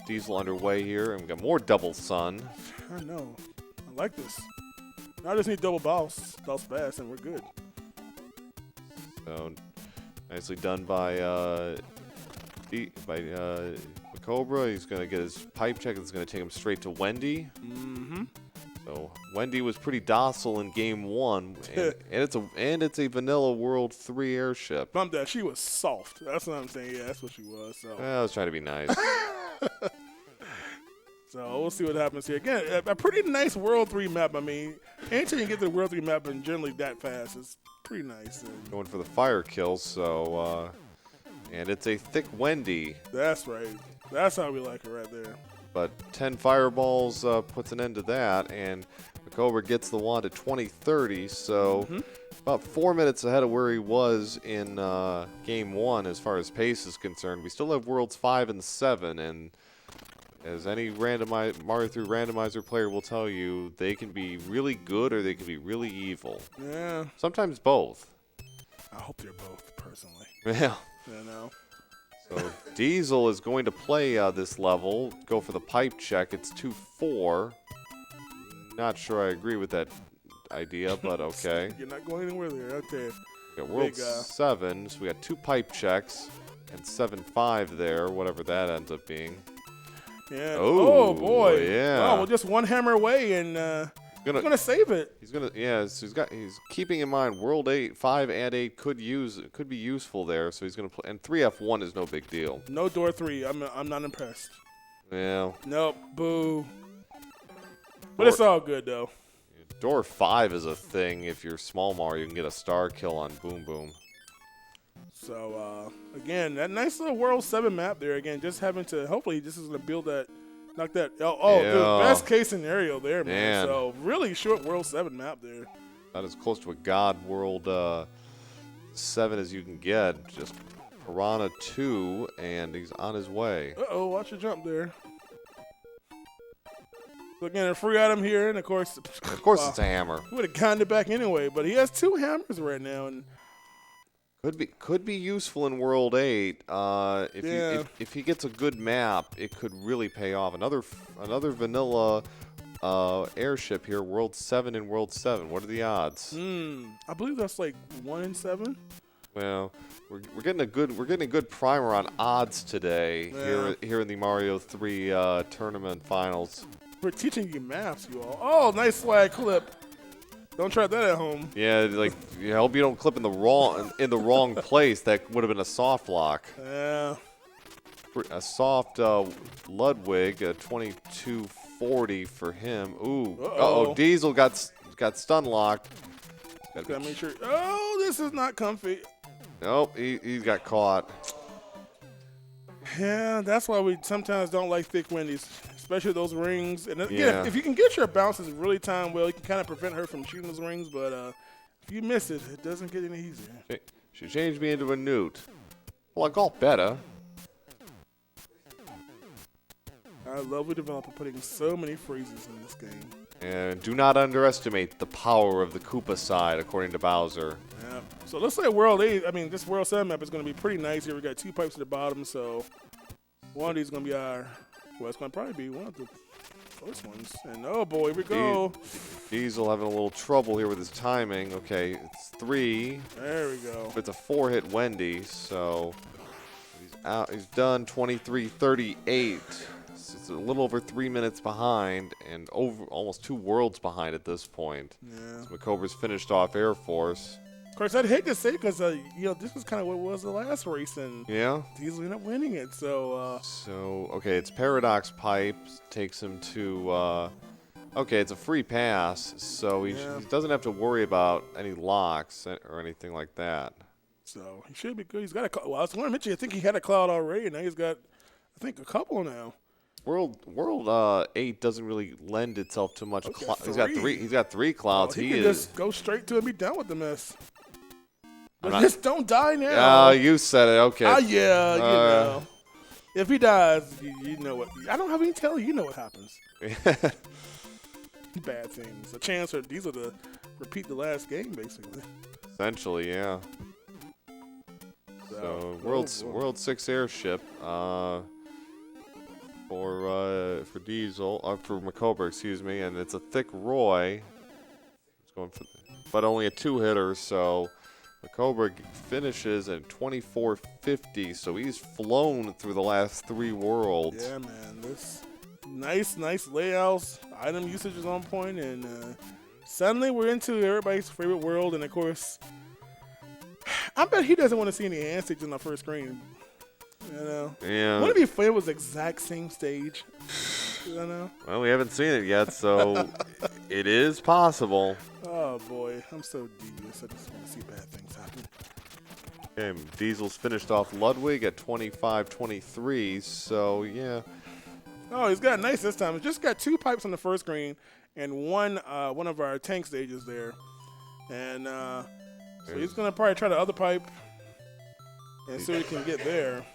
Speaker 1: Diesel underway here, and we got more double sun.
Speaker 2: I know. I like this. Now I just need double bounce fast, and we're good.
Speaker 1: So nicely done by MaCobra. He's going to get his pipe check. It's going to take him straight to Wendy. So Wendy was pretty docile in game 1, and it's a vanilla World 3 airship.
Speaker 2: Bump that. She was soft. That's what I'm saying. Yeah, that's what she was. So
Speaker 1: I was trying to be nice.
Speaker 2: So we'll see what happens here. Again, a pretty nice World 3 map. I mean, anytime you get to the World 3 map and generally that fast, it's pretty nice. And
Speaker 1: going for the fire kills, so and it's a thick Wendy.
Speaker 2: That's right. That's how we like it right there.
Speaker 1: But 10 fireballs puts an end to that, and MaCobra gets the wand at 20-30, so about 4 minutes ahead of where he was in game 1 as far as pace is concerned. We still have Worlds 5 and 7, and as any Mario 3 randomizer player will tell you, they can be really good or they can be really evil.
Speaker 2: Yeah.
Speaker 1: Sometimes both.
Speaker 2: I hope they're both, personally.
Speaker 1: Yeah.
Speaker 2: You know.
Speaker 1: So Diesel is going to play this level, go for the pipe check. It's 2-4. Not sure I agree with that idea, but okay.
Speaker 2: You're not going anywhere there. Okay.
Speaker 1: We got World 7, so we got 2 pipe checks and 7-5 there, whatever that ends up being.
Speaker 2: Yeah.
Speaker 1: Oh
Speaker 2: boy.
Speaker 1: Yeah.
Speaker 2: Oh, well, just one hammer away, and he's gonna save it.
Speaker 1: He's gonna, yeah. So he's keeping in mind World 5 and 8 could be useful there. So he's gonna play, and 3F1 is no big deal.
Speaker 2: No door 3. I'm not impressed.
Speaker 1: Yeah.
Speaker 2: Nope. Boo. But it's all good though.
Speaker 1: Door 5 is a thing. If you're small Mario, you can get a star kill on Boom Boom.
Speaker 2: So, again, that nice little World 7 map there. Again, just having to, hopefully this is going to build that, knock that. Oh,
Speaker 1: yeah.
Speaker 2: The best case scenario there, man.
Speaker 1: Man.
Speaker 2: So, really short World 7 map there.
Speaker 1: Not as close to a God World 7 as you can get. Just Piranha 2, and he's on his way.
Speaker 2: Uh-oh, watch your jump there. So, again, a free item here, and of course
Speaker 1: It's a hammer.
Speaker 2: He would have gotten it back anyway, but he has 2 hammers right now, and
Speaker 1: Could be useful in World 8. If he gets a good map, it could really pay off. Another vanilla airship here, World 7 and World 7. What are the odds?
Speaker 2: I believe that's like 1 in 7.
Speaker 1: Well, we're getting a good primer on odds today here in the Mario 3 tournament finals.
Speaker 2: We're teaching you maths, you all. Oh, nice swag clip. Don't try that at home.
Speaker 1: Yeah, like I hope you don't clip in the wrong place. That would have been a soft lock.
Speaker 2: Yeah.
Speaker 1: A soft Ludwig, a 2240 for him. Ooh. Uh-oh. Diesel got stun locked.
Speaker 2: Gotta make sure. Oh, this is not comfy.
Speaker 1: Nope, he got caught.
Speaker 2: Yeah, that's why we sometimes don't like thick Wendy's, especially those rings. And again,
Speaker 1: Yeah.
Speaker 2: if you can get your bounces really timed well, you can kind of prevent her from shooting those rings. But if you miss it, it doesn't get any easier.
Speaker 1: She changed me into a newt. Well, I got better.
Speaker 2: I love the developer putting so many phrases in this game.
Speaker 1: And do not underestimate the power of the Koopa side, according to Bowser.
Speaker 2: Yeah. So let's say World 8, I mean, this World 7 map is going to be pretty nice here. We got 2 pipes at the bottom, so one of these is going to be our, well, it's going to probably be one of the first ones. And oh boy, here we go.
Speaker 1: Diesel having a little trouble here with his timing. Okay, it's 3.
Speaker 2: There we go.
Speaker 1: It's a 4-hit Wendy, so he's out. He's done 23:38. It's a little over 3 minutes behind, and over almost 2 worlds behind at this point.
Speaker 2: Yeah.
Speaker 1: So MaCobra's finished off Air Force.
Speaker 2: Of course, I'd hate to say because you know, this was kind of what was the last race, and
Speaker 1: Yeah.
Speaker 2: Diesel ended up winning it. So
Speaker 1: Okay, it's Paradox Pipe takes him to. Okay, it's a free pass, so he doesn't have to worry about any locks or anything like that.
Speaker 2: So he should be good. He's got a. Well, I was going to mention, I think he had a cloud already, and now he's got, I think, a couple now.
Speaker 1: World 8 doesn't really lend itself to much. He's got 3. He's got 3 clouds.
Speaker 2: Oh, he can just go straight to it and be done with the mess. But just don't die now.
Speaker 1: Ah, you said it. Okay.
Speaker 2: Yeah, you know. If he dies, you know what. I don't have any tell you. You know what happens. Bad things. A chance for Diesel to repeat the last game, basically.
Speaker 1: Essentially, yeah. So World 6 airship. For Diesel, for MaCobra, excuse me, and it's a thick Roy. It's going for, but only a 2-hitter, so MaCobra finishes at 24:50. So he's flown through the last 3 worlds.
Speaker 2: Yeah, man, this nice layouts, item usage is on point, and suddenly we're into everybody's favorite world. And of course, I bet he doesn't want to see any hand stages on the first screen. You know?
Speaker 1: Yeah.
Speaker 2: Wouldn't it be fun if it was the exact same stage? You know?
Speaker 1: Well, we haven't seen it yet, so it is possible.
Speaker 2: Oh, boy. I'm so devious. I just want to see bad things happen.
Speaker 1: Okay, Diesel's finished off Ludwig at 25:23, so yeah.
Speaker 2: Oh, he's got nice this time. He's just got 2 pipes on the first screen and one of our tank stages there. And so he's going to probably try the other pipe and see what he can get there.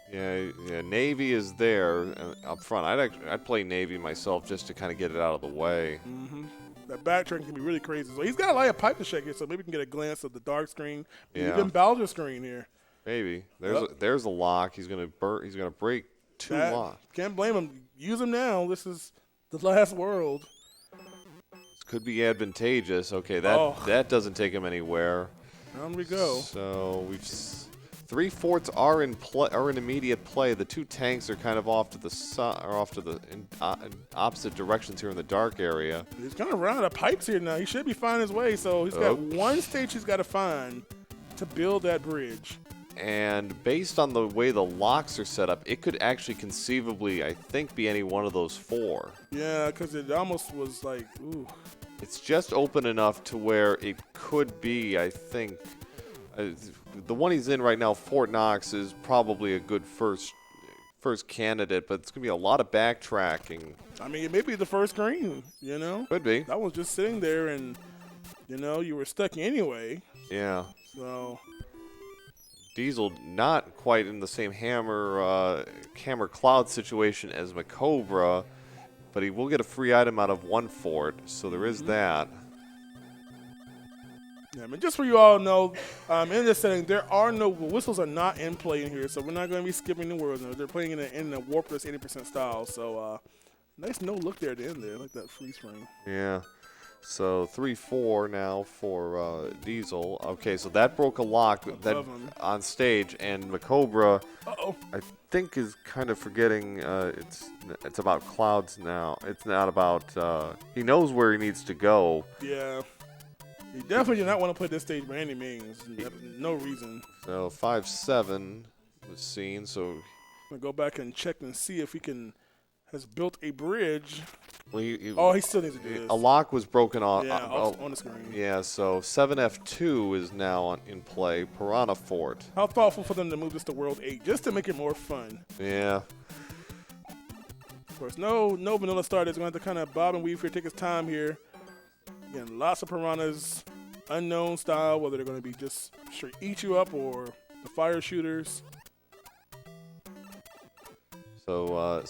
Speaker 1: Yeah, Navy is there up front. I'd play Navy myself just to kind of get it out of the way.
Speaker 2: Mm-hmm. That backtrack can be really crazy. So he's got a lot of pipe to check here, so maybe we can get a glance of the dark screen, even Bowser's screen here.
Speaker 1: Maybe there's a lock. He's gonna break 2 locks.
Speaker 2: Can't blame him. Use him now. This is the last world.
Speaker 1: This could be advantageous. Okay, that doesn't take him anywhere.
Speaker 2: Down we go.
Speaker 1: So we've 3 forts are in immediate play. The 2 tanks are kind of off to the opposite directions here in the dark area.
Speaker 2: He's kind of running out of pipes here now. He should be finding his way. So he's got 1 stage he's got to find to build that bridge.
Speaker 1: And based on the way the locks are set up, it could actually conceivably, I think, be any one of those 4.
Speaker 2: Yeah, because it almost was like, ooh.
Speaker 1: It's just open enough to where it could be, I think. The one he's in right now, Fort Knox, is probably a good first candidate, but it's going to be a lot of backtracking.
Speaker 2: I mean, it may be the first screen, you know?
Speaker 1: Could be.
Speaker 2: That was just sitting there and, you know, you were stuck anyway.
Speaker 1: Yeah.
Speaker 2: So
Speaker 1: Diesel not quite in the same hammer cloud situation as MaCobra, but he will get a free item out of 1 fort, so there is that.
Speaker 2: Yeah, I mean, just so you all know, in this setting, whistles are not in play in here, so we're not going to be skipping the words. They're playing in a warpless 80% style, so nice no look there at the end there. I like that freeze frame.
Speaker 1: Yeah. So 3-4 now for Diesel. Okay, so that broke a lock that on stage, and MaCobra, I think, is kind of forgetting it's about clouds now. It's not about he knows where he needs to go.
Speaker 2: Yeah, he definitely did not want to play this stage by any means. No reason.
Speaker 1: So 5-7 was seen. So
Speaker 2: I'm gonna go back and check and see if he has built a bridge.
Speaker 1: well,
Speaker 2: he still needs to do this.
Speaker 1: A lock was broken off.
Speaker 2: Yeah, on the screen.
Speaker 1: Yeah, so 7F2 is now in play. Piranha Fort.
Speaker 2: How thoughtful for them to move this to World 8 just to make it more fun.
Speaker 1: Yeah.
Speaker 2: Of course, no vanilla starters. Going to have to kind of bob and weave here, take his time here. Again, lots of piranhas, unknown style, whether they're going to be just straight eat you up or the fire shooters.
Speaker 1: So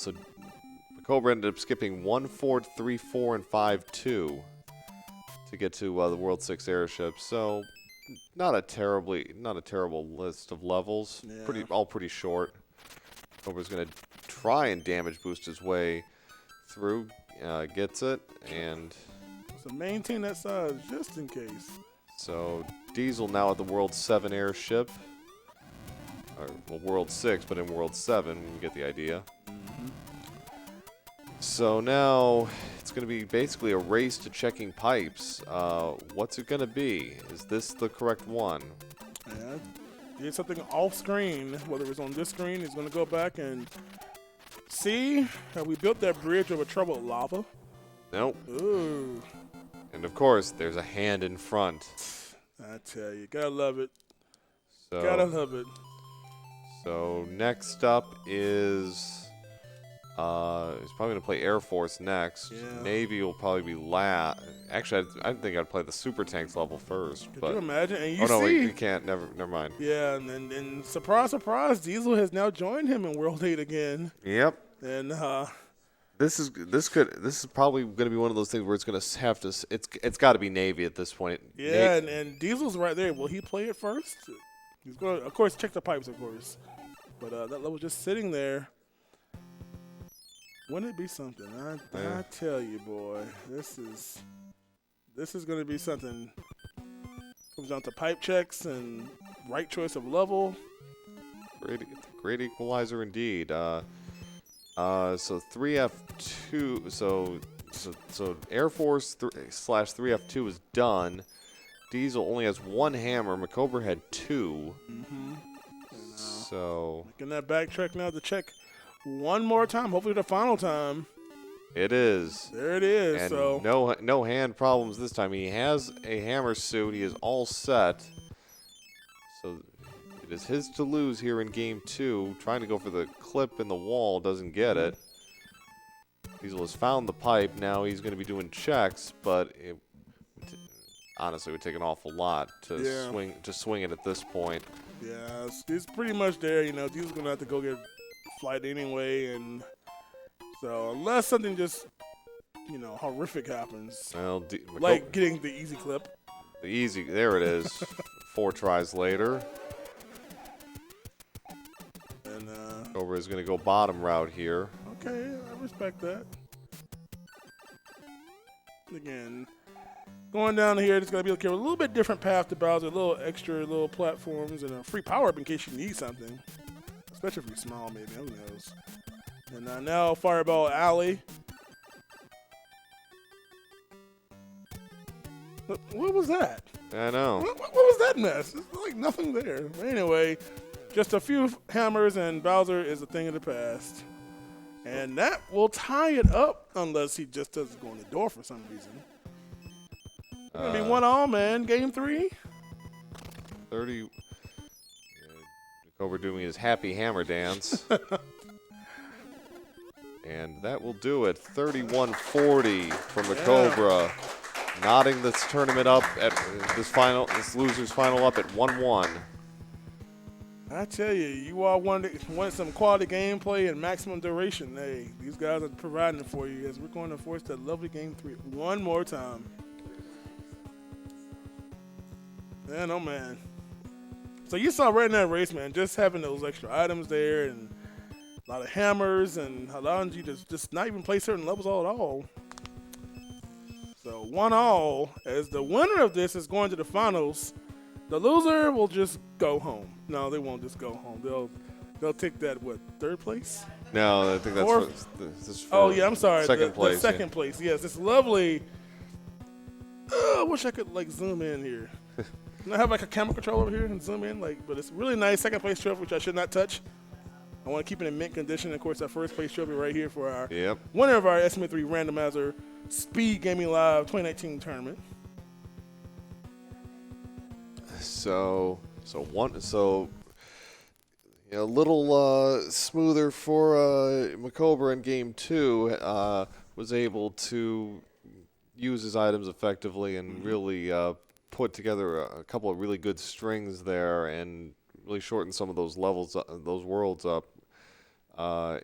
Speaker 1: MaCobra ended up skipping 1 fort, 3, 4, and 5, 2 to get to the World 6 airship. So not a terrible list of levels.
Speaker 2: Yeah.
Speaker 1: All pretty short. MaCobra's going to try and damage boost his way through. Gets it, and
Speaker 2: so maintain that size just in case.
Speaker 1: So Diesel now at the World 7 airship. Well, World 6, but in World 7, you get the idea. So now it's going to be basically a race to checking pipes. What's it going to be? Is this the correct one?
Speaker 2: Yeah, did something off screen. Whether it's on this screen, he's going to go back and see how we built that bridge over troubled lava.
Speaker 1: Nope.
Speaker 2: Ooh.
Speaker 1: And of course, there's a hand in front.
Speaker 2: I tell you, gotta love it.
Speaker 1: So,
Speaker 2: Gotta love it.
Speaker 1: So next up is he's probably gonna play Air Force next.
Speaker 2: Yeah.
Speaker 1: Navy will probably be last. Actually, I think I'd play the Super Tanks level first.
Speaker 2: Could
Speaker 1: but
Speaker 2: you imagine? And you
Speaker 1: oh no,
Speaker 2: see,
Speaker 1: we can't. Never mind.
Speaker 2: yeah, and surprise, surprise, Diesel has now joined him in World 8 again.
Speaker 1: Yep.
Speaker 2: And
Speaker 1: This is probably going to be one of those things where it's going to have to. It's got to be Navy at this point.
Speaker 2: yeah, and Diesel's right there. Will he play it first? He's going to, of course, check the pipes, of course. But that level just sitting there. Wouldn't it be something? I tell you, boy, this is going to be something. Comes down to pipe checks and right choice of level.
Speaker 1: Great equalizer indeed. So 3F2. So Air Force slash 3F2 is done. Diesel only has one hammer. MaCobra had two. So
Speaker 2: Making that backtrack now to check one more time. Hopefully the final time.
Speaker 1: it is.
Speaker 2: There it is.
Speaker 1: And
Speaker 2: so
Speaker 1: no hand problems this time. He has a hammer suit. He is all set. So it is his to lose here in game 2. Trying to go for the clip in the wall, doesn't get it. Diesel has found the pipe. Now he's going to be doing checks, but honestly, it would take an awful lot to swing it at this point.
Speaker 2: yeah, it's pretty much there. You know, Diesel's gonna have to go get flight anyway, and so unless something just horrific happens,
Speaker 1: Well,
Speaker 2: like getting the easy clip.
Speaker 1: there it is. 4 tries later.
Speaker 2: And
Speaker 1: Cobra is going to go bottom route here.
Speaker 2: okay, I respect that. Again, going down here, it's going to be a little bit different path to Bowser, a little extra little platforms, and a free power-up in case you need something. Especially if you're small, maybe. Who knows? And now Fireball Alley. What was that?
Speaker 1: I know.
Speaker 2: What was that mess? It's like nothing there. But anyway, just a few hammers and Bowser is a thing of the past. And that will tie it up unless he just doesn't go in the door for some reason. It's going to be 1-1, man. Game 3.
Speaker 1: 30. Cobra doing his happy hammer dance. And that will do it. 31-40 from MaCobra. Knotting this tournament up at this loser's final up at 1-1.
Speaker 2: I tell you, you all wanted some quality gameplay and maximum duration. Hey, these guys are providing it for you as we're going to force that lovely game 3 one more time. Man, oh man. So you saw right in that race, man, just having those extra items there and a lot of hammers and allowing you to just not even play certain levels all at all. So 1-1, as the winner of this is going to the finals. The loser will just go home. No, they won't just go home. They'll take that, what, third place?
Speaker 1: No, I think that's this is for
Speaker 2: Oh, yeah, I'm sorry.
Speaker 1: Second place.
Speaker 2: The second place, yes. It's lovely. I wish I could, like, zoom in here. Can I have, like, a camera control over here and zoom in? But it's really nice. Second place trophy, which I should not touch. I want to keep it in mint condition. Of course, our first place trophy right here for our winner of our SMB3 randomizer SpeedGaming Live 2019 tournament.
Speaker 1: So a little smoother for MaCobra in game 2. Was able to use his items effectively and really put together a couple of really good strings there and really shorten some of those levels, those worlds up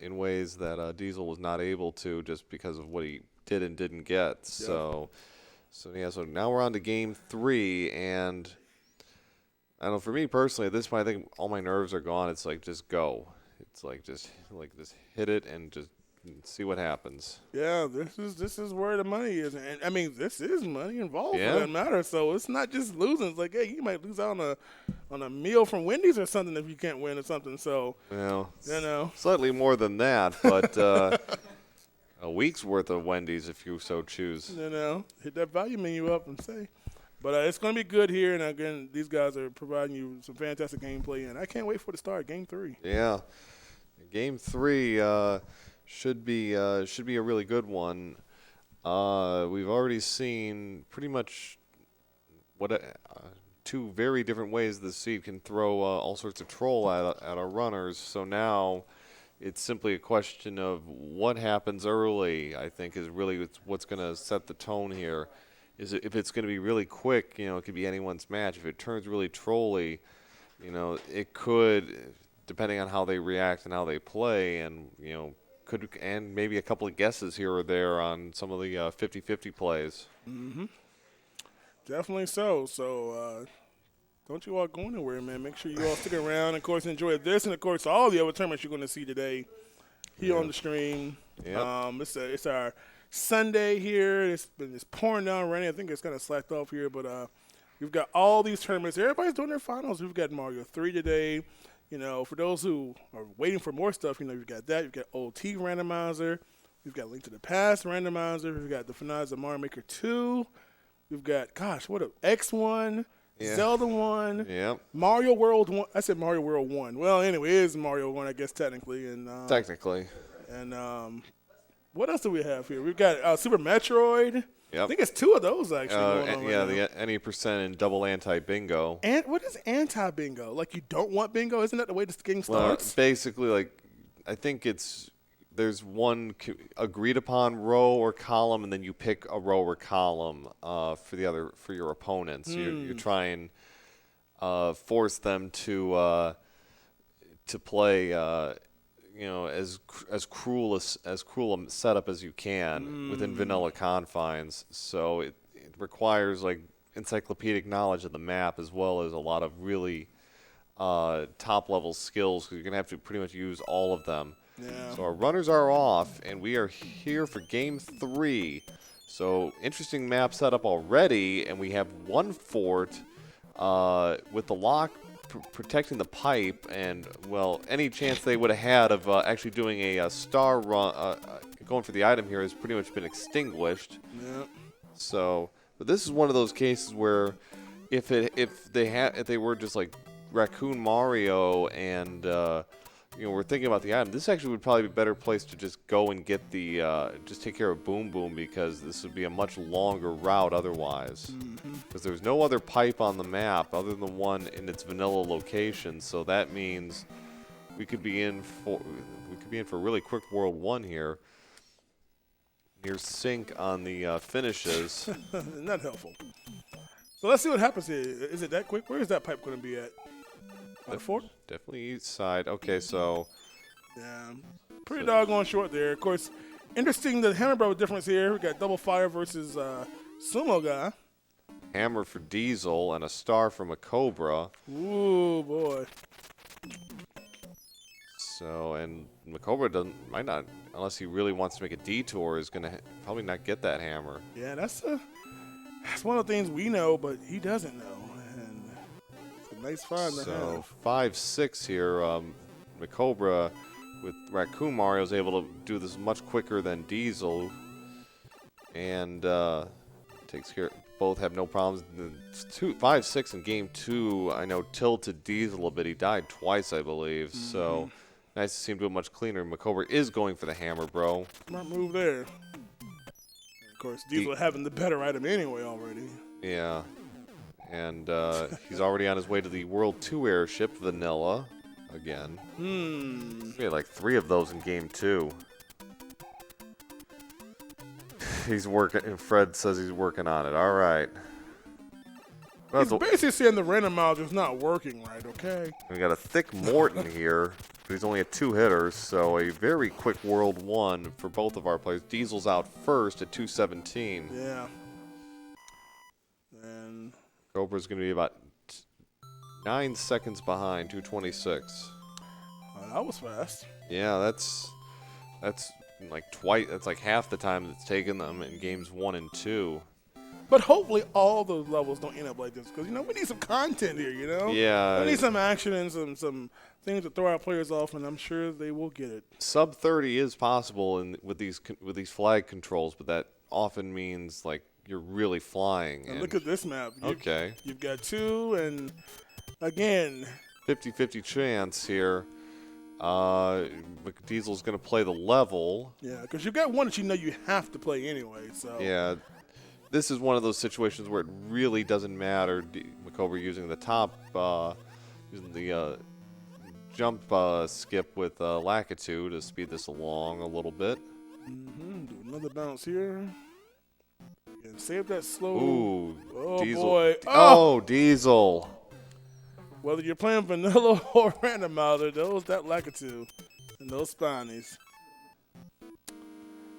Speaker 1: in ways that Diesel was not able to just because of what he did and didn't get. Yep. So now we're on to game 3, and I don't know, for me personally, at this point, I think all my nerves are gone. It's like, just go. It's like just hit it and just see what happens. Yeah,
Speaker 2: this is where the money is, and I mean, this is money involved for that matter. So it's not just losing. It's like, hey, you might lose out on a meal from Wendy's or something if you can't win or something. So
Speaker 1: slightly more than that, but a week's worth of Wendy's if you so choose.
Speaker 2: Hit that value menu up and say. But it's going to be good here, and again, these guys are providing you some fantastic gameplay, and I can't wait for the start. Game 3.
Speaker 1: Yeah, game 3 should be a really good one. We've already seen pretty much what two very different ways the seed can throw all sorts of troll at our runners. So now it's simply a question of what happens early. I think is really what's going to set the tone here. If it's going to be really quick, it could be anyone's match. If it turns really trolly, it could, depending on how they react and how they play, and and maybe a couple of guesses here or there on some of the 50-50 plays.
Speaker 2: Mm-hmm. Definitely so. So don't you all go anywhere, man. Make sure you all stick around. Of course, enjoy this, and of course, all the other tournaments you're going to see today here on the stream.
Speaker 1: Yep.
Speaker 2: It's our Sunday here. It's pouring down, raining. I think it's kind of slacked off here, but we've got all these tournaments. Everybody's doing their finals. We've got Mario 3 today. For those who are waiting for more stuff, you've got that. You've got OT randomizer. We've got Link to the Past randomizer. We've got the finales of Mario Maker 2. We've got, X1, Zelda 1, Mario World 1. I said Mario World 1. Well, anyway, it is Mario 1, I guess, technically.
Speaker 1: Technically.
Speaker 2: And what else do we have here? We've got Super Metroid.
Speaker 1: Yep.
Speaker 2: I think it's 2 of those actually going on right now.
Speaker 1: The any percent and double anti-bingo.
Speaker 2: And what is anti-bingo? Like, you don't want bingo? Isn't that the way this game starts?
Speaker 1: Basically, I think there's one agreed upon row or column, and then you pick a row or column for your opponents. You try and force them to play as cruel a setup as you can within vanilla confines. So it requires like encyclopedic knowledge of the map as well as a lot of really top level skills, because you're gonna have to pretty much use all of them.
Speaker 2: Yeah.
Speaker 1: So our runners are off, and we are here for game 3. So interesting map setup already, and we have one fort with the lock protecting the pipe, and any chance they would have had of actually doing a star run, going for the item here, has pretty much been extinguished.
Speaker 2: Yeah.
Speaker 1: So, but this is one of those cases where if they were just like Raccoon Mario and we're thinking about the item, this actually would probably be a better place to just go and get the just take care of Boom Boom, because this would be a much longer route otherwise. Because there's no other pipe on the map other than one in its vanilla location, so that means we could be in for a really quick World 1 here. Near sync on the finishes.
Speaker 2: Not helpful. So let's see what happens here. Is it that quick? Where is that pipe going to be at? On the fort?
Speaker 1: Definitely east side. Okay, so.
Speaker 2: Yeah, pretty doggone short there. Of course, interesting, the Hammer Bro difference here. We got Double Fire versus Sumo Guy.
Speaker 1: Hammer for Diesel and a star from MaCobra.
Speaker 2: Ooh, boy.
Speaker 1: So, and MaCobra might not, unless he really wants to make a detour, is going to probably not get that hammer.
Speaker 2: Yeah, that's That's one of the things we know, but he doesn't know. And it's a nice find to
Speaker 1: So
Speaker 2: have.
Speaker 1: 5-6 here. MaCobra with Raccoon Mario is able to do this much quicker than Diesel. And takes care. Both have no problems. 5-6 in game 2. I know tilted Diesel a bit. He died twice, I believe. So nice to see him do it much cleaner. MaCobra is going for the hammer, bro.
Speaker 2: Smart move there. Of course, Diesel having the better item anyway already.
Speaker 1: Yeah. And he's already on his way to the World 2 airship, Vanilla, again. We had like 3 of those in game 2. He's working, and Fred says he's working on it. All right.
Speaker 2: He's basically saying the random miles is not working right, okay?
Speaker 1: We got a thick Morton here, but he's only at 2 hitters, so a very quick World 1 for both of our players. Diesel's out first at 2:17.
Speaker 2: Yeah. And
Speaker 1: Cobra's going to be about 9 seconds behind, 2:26.
Speaker 2: That was fast.
Speaker 1: Yeah, that's like twice. That's like half the time it's taken them in games 1 and 2.
Speaker 2: But hopefully all those levels don't end up like this because, you know, we need some content here, you know?
Speaker 1: Yeah.
Speaker 2: We need some action and some things to throw our players off, and I'm sure they will get it.
Speaker 1: Sub 30 is possible with these flag controls, but that often means like you're really flying.
Speaker 2: And look at this map. You've got 2, and again,
Speaker 1: 50-50 chance here. Diesel's going to play the level.
Speaker 2: Yeah, because you've got one that you know you have to play anyway. So
Speaker 1: yeah, this is one of those situations where it really doesn't matter. MaCobra using the top, using the jump skip with Lakitu to speed this along a little bit.
Speaker 2: Do another bounce here. And save that slow.
Speaker 1: Ooh,
Speaker 2: oh
Speaker 1: Diesel.
Speaker 2: Boy!
Speaker 1: Oh, Diesel.
Speaker 2: Whether you're playing vanilla or randomizer, that Lakitu and those spinies.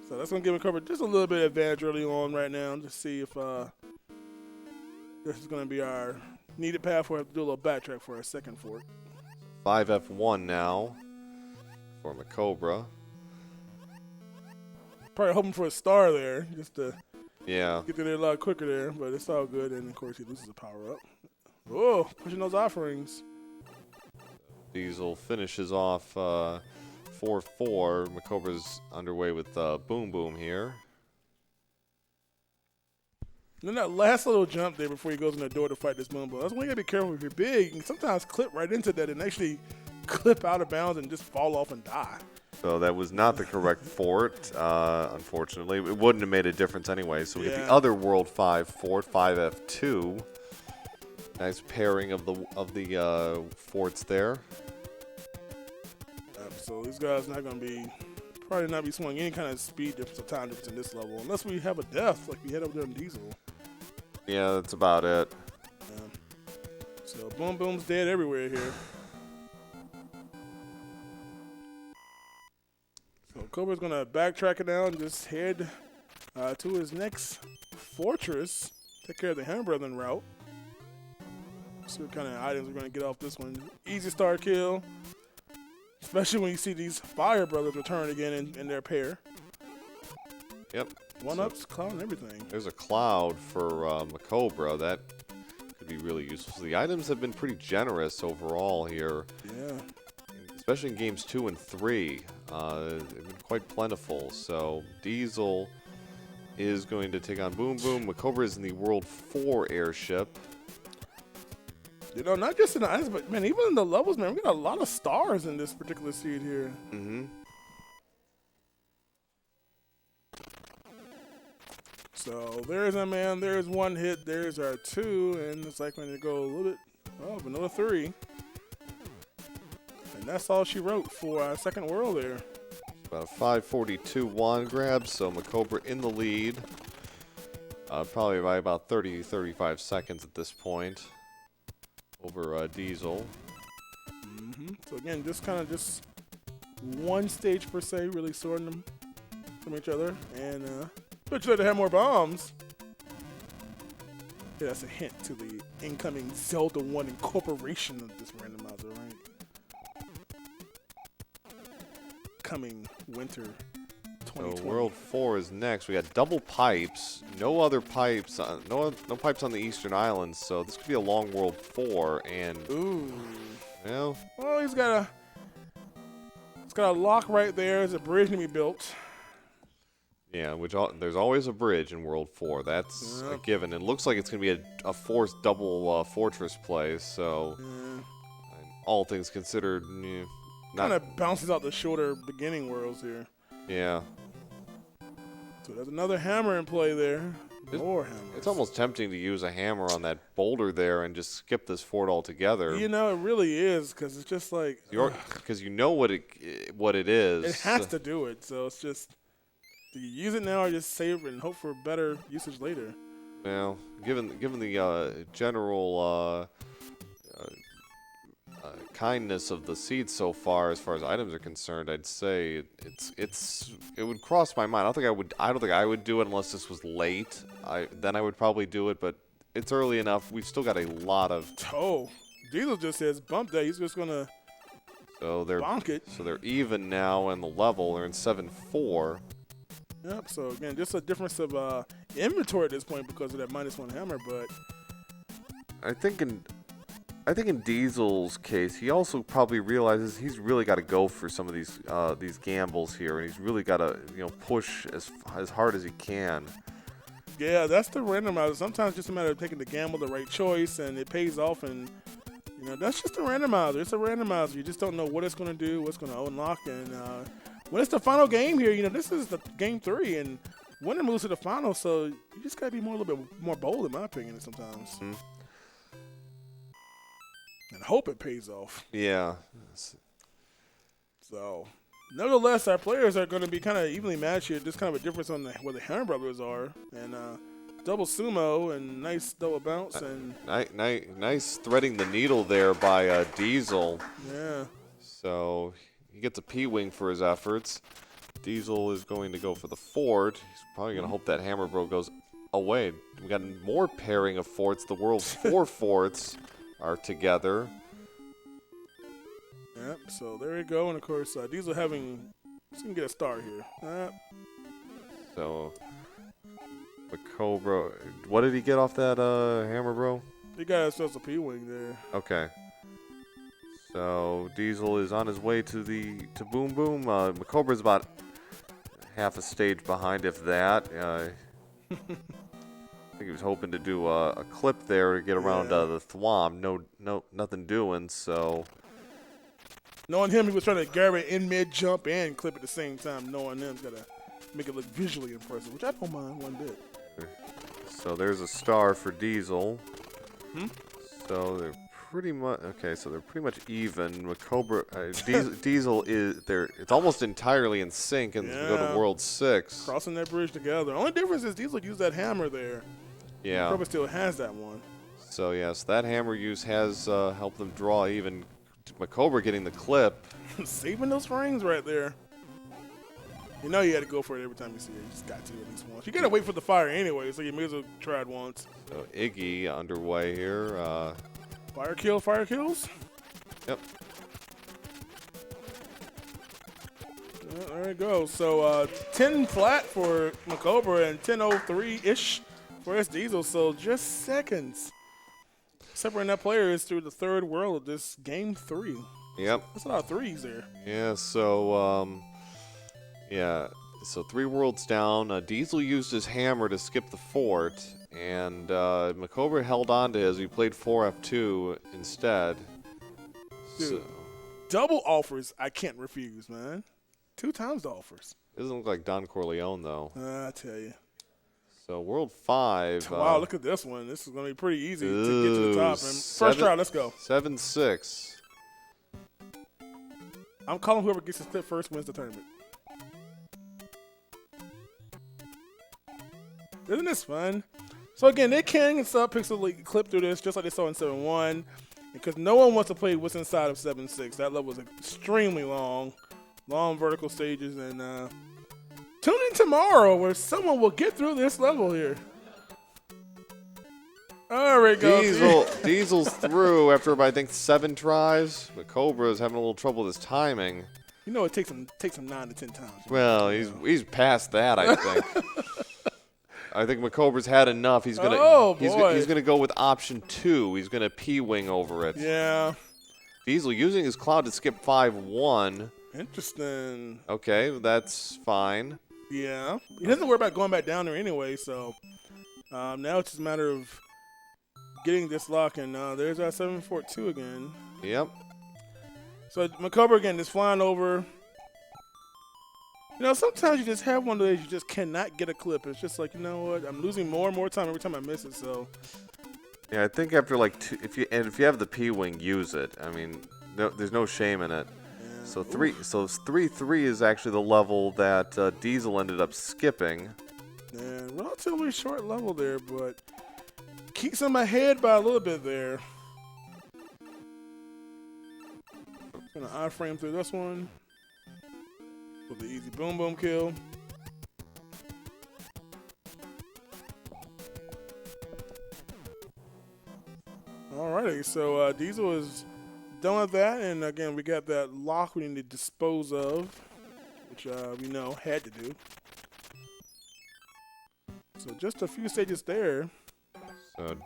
Speaker 2: So that's going to give MaCobra just a little bit of advantage early on right now. Just see if this is going to be our needed path. We'll have to do a little backtrack for our second fork.
Speaker 1: 5F1 now for MaCobra.
Speaker 2: Probably hoping for a star there just to
Speaker 1: get
Speaker 2: there a lot quicker there, but it's all good. And, of course, he loses a power-up. Oh, pushing those offerings.
Speaker 1: Diesel finishes off 4-4. MaCobra's underway with Boom Boom here.
Speaker 2: And then that last little jump there before he goes in the door to fight this Boom Boom. That's why you got to be careful if you're big. You can sometimes clip right into that and actually clip out of bounds and just fall off and die.
Speaker 1: So that was not the correct fort, unfortunately. It wouldn't have made a difference anyway. So we get the other World 5 fort, 5F2. Nice pairing of the forts there.
Speaker 2: So these guys probably not be swinging any kind of speed difference or time difference in this level, unless we have a death like we had over there in Diesel.
Speaker 1: Yeah, that's about it.
Speaker 2: Yeah. So Boom Boom's dead everywhere here. So Cobra's gonna backtrack it down and just head to his next fortress. Take care of the Hammer Brethren route. See what kind of items we're going to get off this one. Easy star kill. Especially when you see these Fire Brothers return again in their pair.
Speaker 1: Yep.
Speaker 2: One-ups, cloud, and everything.
Speaker 1: There's a cloud for MaCobra. That could be really useful. So the items have been pretty generous overall here.
Speaker 2: Yeah.
Speaker 1: Especially in games 2 and 3. They've been quite plentiful. So Diesel is going to take on Boom Boom. MaCobra is in the World 4 airship.
Speaker 2: You know, not just in the items, but, man, even in the levels, man, we got a lot of stars in this particular seed here. So there's a man, there's one hit, there's our 2, and it's like going to go a little bit, another 3. And that's all she wrote for our second world there.
Speaker 1: About a 542 wand grab, so MaCobra in the lead. Probably by about 30-35 seconds at this point. Over Diesel.
Speaker 2: So again, just one stage per se, really sorting them from each other, and bet you they have more bombs. Yeah, that's a hint to the incoming Zelda 1 incorporation of this randomizer, right? Coming winter 2020.
Speaker 1: So World 4 is next. We got double pipes. No other pipes. No pipes on the Eastern Islands. So this could be a long World 4. And
Speaker 2: Ooh.
Speaker 1: well,
Speaker 2: He's got a lock right there. There's a bridge to be built.
Speaker 1: yeah, there's always a bridge in World 4. That's a given. It looks like it's going to be a forced double fortress play. So all things considered,
Speaker 2: Kind of bounces out the shorter beginning worlds here.
Speaker 1: Yeah.
Speaker 2: So there's another hammer in play there. More hammers.
Speaker 1: It's almost tempting to use a hammer on that boulder there and just skip this fort altogether.
Speaker 2: You know, it really is, because it's just like
Speaker 1: because you know what it is.
Speaker 2: it has to do it. So it's just, do you use it now or just save it and hope for better usage later?
Speaker 1: Well, given the general kindness of the seeds so far as items are concerned, I'd say it would cross my mind. I don't think I would do it unless this was late. Then I would probably do it, but it's early enough. We've still got a lot of.
Speaker 2: Oh, Diesel just says bump that. He's just gonna bonk it.
Speaker 1: So they're even now in the level. They're in 7-4.
Speaker 2: Yep. So again, just a difference of inventory at this point because of that -1 hammer, but
Speaker 1: I think in Diesel's case, he also probably realizes he's really got to go for some of these gambles here, and he's really got to push as hard as he can.
Speaker 2: Yeah, that's the randomizer. Sometimes it's just a matter of taking the gamble, the right choice, and it pays off. And that's just a randomizer. It's a randomizer. You just don't know what it's going to do, what's going to unlock, and when it's the final game here, this is the game 3, and winner moves to the final. So you just got to be a little bit more bold, in my opinion, sometimes.
Speaker 1: Mm-hmm.
Speaker 2: And hope it pays off.
Speaker 1: Yeah.
Speaker 2: So, nevertheless, our players are going to be kind of evenly matched here. Just kind of a difference on where the Hammer Brothers are. And double sumo and nice double bounce. And
Speaker 1: nice threading the needle there by Diesel.
Speaker 2: Yeah.
Speaker 1: So, he gets a P-Wing for his efforts. Diesel is going to go for the fort. He's probably going to hope that Hammer Bro goes away. We got more pairing of forts. The world's 4 forts are together.
Speaker 2: Yep, so there you go. And of course, Diesel he's going to get a star here.
Speaker 1: So, MaCobra, what did he get off that hammer, bro?
Speaker 2: He got himself a P-Wing there.
Speaker 1: Okay. So, Diesel is on his way to Boom Boom. MaCobra's about half a stage behind, if that. I think he was hoping to do a clip there to get around the thwomp. No, nothing doing. So,
Speaker 2: knowing him, he was trying to grab it in mid jump and clip at the same time. Knowing him's got to make it look visually impressive, which I don't mind one bit.
Speaker 1: So there's a star for Diesel.
Speaker 2: Hmm?
Speaker 1: So they're pretty much So they're pretty much even. MaCobra, Diesel is there. It's almost entirely in sync, and we go to World 6.
Speaker 2: Crossing that bridge together. The only difference is Diesel used that hammer there.
Speaker 1: Yeah.
Speaker 2: MaCobra still has that one.
Speaker 1: So yes, that hammer use has helped them draw even. MaCobra getting the clip.
Speaker 2: Saving those rings right there. You know you had to go for it every time you see it. You just got to at least once. You got to wait for the fire anyway, so you may as well try it once.
Speaker 1: So Iggy underway here.
Speaker 2: Fire kills?
Speaker 1: Yep.
Speaker 2: There you go. So 10 flat for MaCobra and 10:03-ish for S Diesel. So just seconds. Separating that player is through the third world of this game 3.
Speaker 1: Yep.
Speaker 2: That's a lot of threes there.
Speaker 1: Yeah, so, so 3 worlds down. Diesel used his hammer to skip the fort, and MaCobra held on to his. He played 4F2 instead.
Speaker 2: Dude, double offers I can't refuse, man. 2 times the offers.
Speaker 1: Doesn't look like Don Corleone, though.
Speaker 2: I tell you.
Speaker 1: So World 5.
Speaker 2: Wow, look at this one. This is going to be pretty easy to get to the top. And first try, let's go.
Speaker 1: 7-6.
Speaker 2: I'm calling whoever gets this clip first wins the tournament. Isn't this fun? So again, they can sub-pixel clip through this just like they saw in 7-1. Because no one wants to play what's inside of 7-6. That level is extremely long. Long vertical stages. And tune in tomorrow where someone will get through this level here. There we go.
Speaker 1: Diesel's through after about, I think, 7 tries. But Cobra is having a little trouble with his timing.
Speaker 2: You know, it takes him 9 to 10 times.
Speaker 1: Well, he's past that, I think. I think MaCobra's had enough. He's gonna go with option 2. He's gonna P-wing over it.
Speaker 2: Yeah.
Speaker 1: Diesel using his cloud to skip 5-1.
Speaker 2: Interesting.
Speaker 1: Okay, that's fine.
Speaker 2: Yeah. He doesn't worry about going back down there anyway, so now it's just a matter of getting this lock, and there's our 742 again.
Speaker 1: Yep.
Speaker 2: So MaCobra again is flying over. You know, sometimes you just have one of those you just cannot get a clip. It's just like, you know what? I'm losing more and more time every time I miss it. So.
Speaker 1: Yeah, I think after like if you have the P-wing, use it. I mean, there's no shame in it.
Speaker 2: Yeah.
Speaker 1: So 3-3 is actually the level that Diesel ended up skipping.
Speaker 2: Yeah, relatively short level there, but keeps him ahead by a little bit there. Gonna I-frame through this one. With the easy boom boom kill. Alrighty, so Diesel is done with that, and again we got that lock we need to dispose of, which we know had to do. So just a few stages there.
Speaker 1: So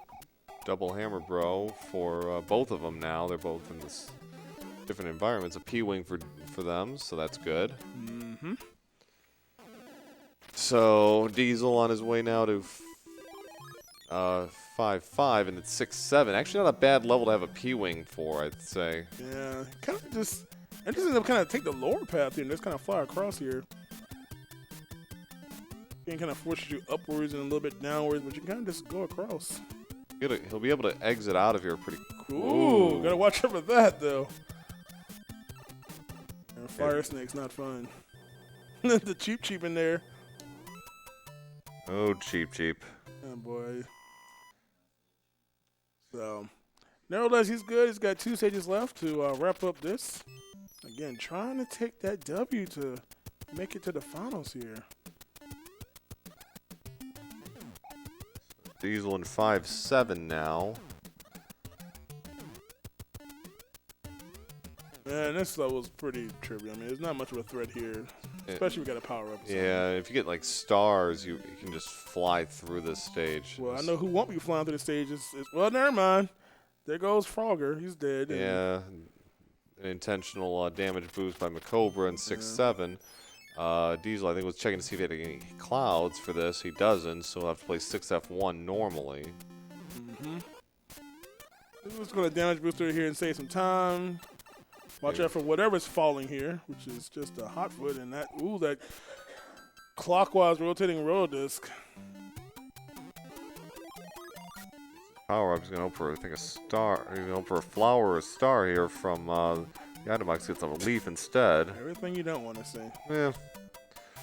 Speaker 1: double hammer bro for both of them now. They're both in this different environments. A P-wing for them, so that's good.
Speaker 2: Mm-hmm.
Speaker 1: So Diesel on his way now to 5-5, and it's 6-7. Actually, not a bad level to have a P-wing for, I'd say.
Speaker 2: Yeah, kind of just interesting to kind of take the lower path here and just kind of fly across here. It kind of forces you upwards and a little bit downwards, but you can kind of just go across.
Speaker 1: He'll be able to exit out of here pretty quick.
Speaker 2: Ooh, gotta watch out for that though. And fire snake's not fun. The cheap in there.
Speaker 1: Oh, cheap.
Speaker 2: Oh boy. So, nevertheless, he's good. He's got 2 stages left to wrap up this. Again, trying to take that W to make it to the finals here.
Speaker 1: Diesel in 5-7 now.
Speaker 2: Man, this level's pretty trivial. I mean, there's not much of a threat here, especially if we got a power up.
Speaker 1: Yeah, if you get like stars, you can just fly through this stage.
Speaker 2: Well, I know who won't be flying through the stage. Well, never mind. There goes Frogger. He's dead.
Speaker 1: Yeah, an intentional damage boost by MaCobra in 6-7. Diesel, I think, was checking to see if he had any clouds for this. He doesn't, so we'll have to play 6F1 normally.
Speaker 2: Mm-hmm. This is going to damage booster here and save some time. Watch out for whatever's falling here, which is just a hot foot, and that clockwise rotating roll disc.
Speaker 1: Power up. He's gonna hope for, I think, a star. He's gonna hope for a flower or a star here from the item box. Gets a leaf instead.
Speaker 2: Everything you don't want to see.
Speaker 1: Yeah.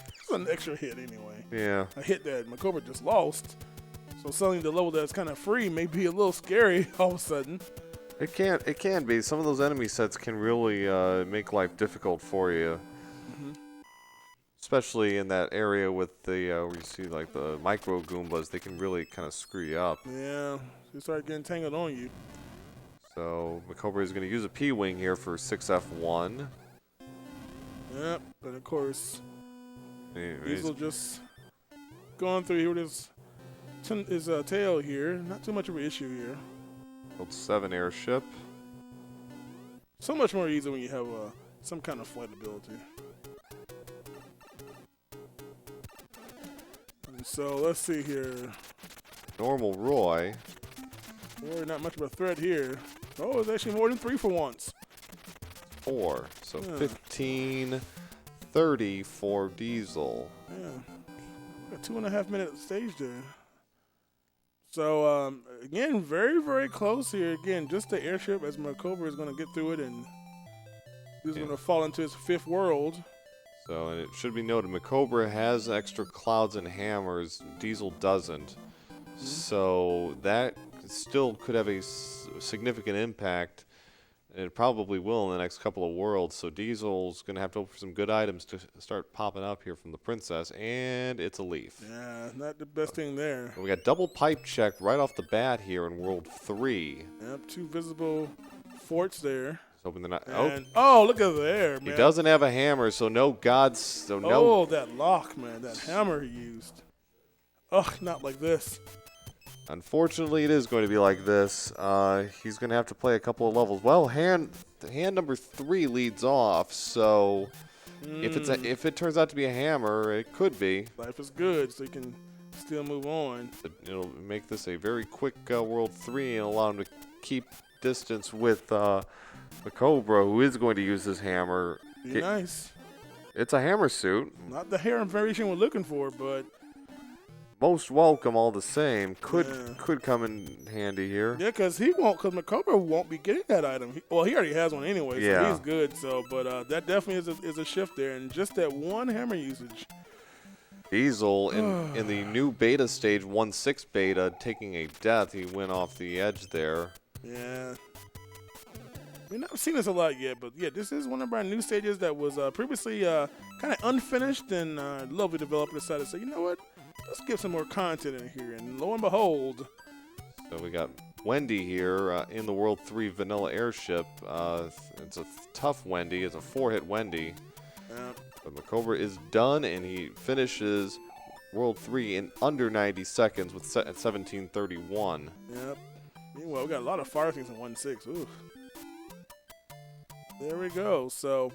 Speaker 2: It's an extra hit anyway.
Speaker 1: Yeah.
Speaker 2: A hit that MaCobra just lost. So selling the level that's kind of free may be a little scary all of a sudden.
Speaker 1: It can be. Some of those enemy sets can really make life difficult for you.
Speaker 2: Mm-hmm.
Speaker 1: Especially in that area with the, where you see like the micro Goombas, they can really kind of screw you up.
Speaker 2: Yeah, they start getting tangled on you.
Speaker 1: So MaCobra is going to use a P-wing here for 6F1.
Speaker 2: Yep, but of course, Diesel just going through here with his tail here. Not too much of an issue here.
Speaker 1: Build 7 airship.
Speaker 2: So much more easy when you have some kind of flight ability. And so let's see here.
Speaker 1: Normal Roy.
Speaker 2: Boy, not much of a threat here. Oh, it's actually more than 3 for once.
Speaker 1: 4. So 15, 30 for Diesel.
Speaker 2: Yeah. Got 2.5 minute stage there. So, again, very, very close here. Again, just the airship as MaCobra is going to get through it, and he's going to fall into his 5th world.
Speaker 1: So, and it should be noted, MaCobra has extra clouds and hammers. Diesel doesn't. Mm-hmm. So, that still could have a significant impact. And it probably will in the next couple of worlds. So, Diesel's going to have to hope for some good items to start popping up here from the Princess. And it's a leaf.
Speaker 2: Yeah, not the best thing there.
Speaker 1: We got double pipe check right off the bat here in World 3.
Speaker 2: Yep, 2 visible forts there.
Speaker 1: Hoping they're not.
Speaker 2: And, oh, look at there, man.
Speaker 1: He doesn't have a hammer, so no gods. So no.
Speaker 2: Oh, that lock, man. That hammer he used. Ugh, not like this.
Speaker 1: Unfortunately, it is going to be like this. He's going to have to play a couple of levels. Well, hand number 3 leads off, so if it turns out to be a hammer, it could be.
Speaker 2: Life is good, so you can still move on.
Speaker 1: But it'll make this a very quick World 3 and allow him to keep distance with MaCobra, who is going to use his hammer.
Speaker 2: Be nice.
Speaker 1: It's a hammer suit.
Speaker 2: Not the hair variation we're looking for, but
Speaker 1: most welcome all the same. Could come in handy here.
Speaker 2: yeah, because MaCobra won't be getting that item. He already has one anyway, so
Speaker 1: Yeah.
Speaker 2: he's good. So, but that definitely is a shift there, and just that one hammer usage.
Speaker 1: Diesel in the new beta stage 1.6 beta taking a death. He went off the edge there.
Speaker 2: Yeah. We've not seen this a lot yet, but yeah, this is one of our new stages that was previously kind of unfinished, and lovely developer decided to say, you know what, let's get some more content in here, and lo and behold.
Speaker 1: So we got Wendy here in the World 3 vanilla airship. It's a tough Wendy. It's a 4-hit Wendy.
Speaker 2: Yeah.
Speaker 1: But MaCobra is done, and he finishes World 3 in under 90 seconds with 17:31.
Speaker 2: Yep. Meanwhile, we got a lot of fire things in 1.6. Ooh. There we go. So,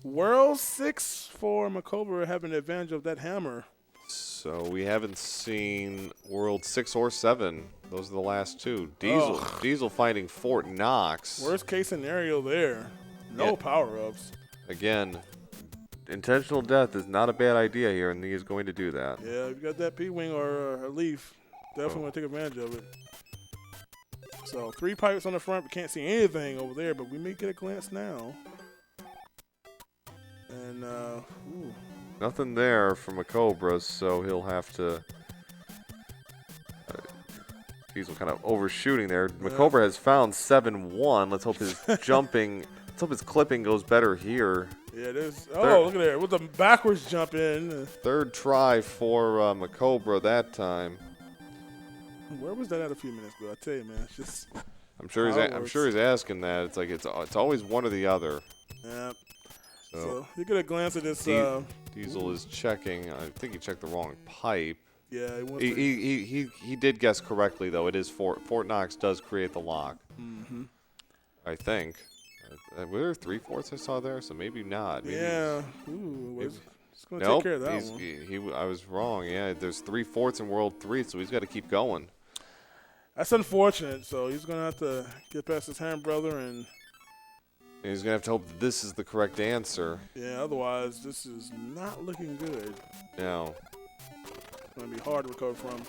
Speaker 2: World 6 for MaCobra having the advantage of that hammer.
Speaker 1: So we haven't seen World 6 or 7. Those are the last two. Diesel finding Fort Knox.
Speaker 2: Worst case scenario there. No power-ups.
Speaker 1: Again, intentional death is not a bad idea here, and he is going to do that.
Speaker 2: Yeah, if you got that P-Wing or a Leaf, definitely want to take advantage of it. So 3 pipes on the front. We can't see anything over there, but we may get a glance now. And, ooh.
Speaker 1: Nothing there from MaCobra, so he'll have to. Diesel kind of overshooting there. MaCobra has found 7-1. Let's hope his let's hope his clipping goes better here.
Speaker 2: Yeah, it is. Oh, look at there. With the backwards jump in.
Speaker 1: Third try for MaCobra that time.
Speaker 2: Where was that at a few minutes ago? I tell you, man, it's just.
Speaker 1: I'm sure he's asking that. It's like it's always one or the other.
Speaker 2: Yeah.
Speaker 1: So
Speaker 2: So you get a glance at this.
Speaker 1: Diesel is checking. I think he checked the wrong pipe.
Speaker 2: Yeah,
Speaker 1: He did guess correctly though. It is Fort Knox does create the lock.
Speaker 2: Mm-hmm.
Speaker 1: I think. Were there 3/4 I saw there? So maybe not. Maybe
Speaker 2: yeah. Ooh, it's going to
Speaker 1: nope,
Speaker 2: take care of that one.
Speaker 1: I was wrong. Yeah, there's 3/4 in World 3, so he's got to keep going.
Speaker 2: That's unfortunate. So he's going to have to get past his hand brother, and
Speaker 1: he's going to have to hope that this is the correct answer.
Speaker 2: yeah, otherwise this is not looking good.
Speaker 1: No.
Speaker 2: It's going to be hard to recover from.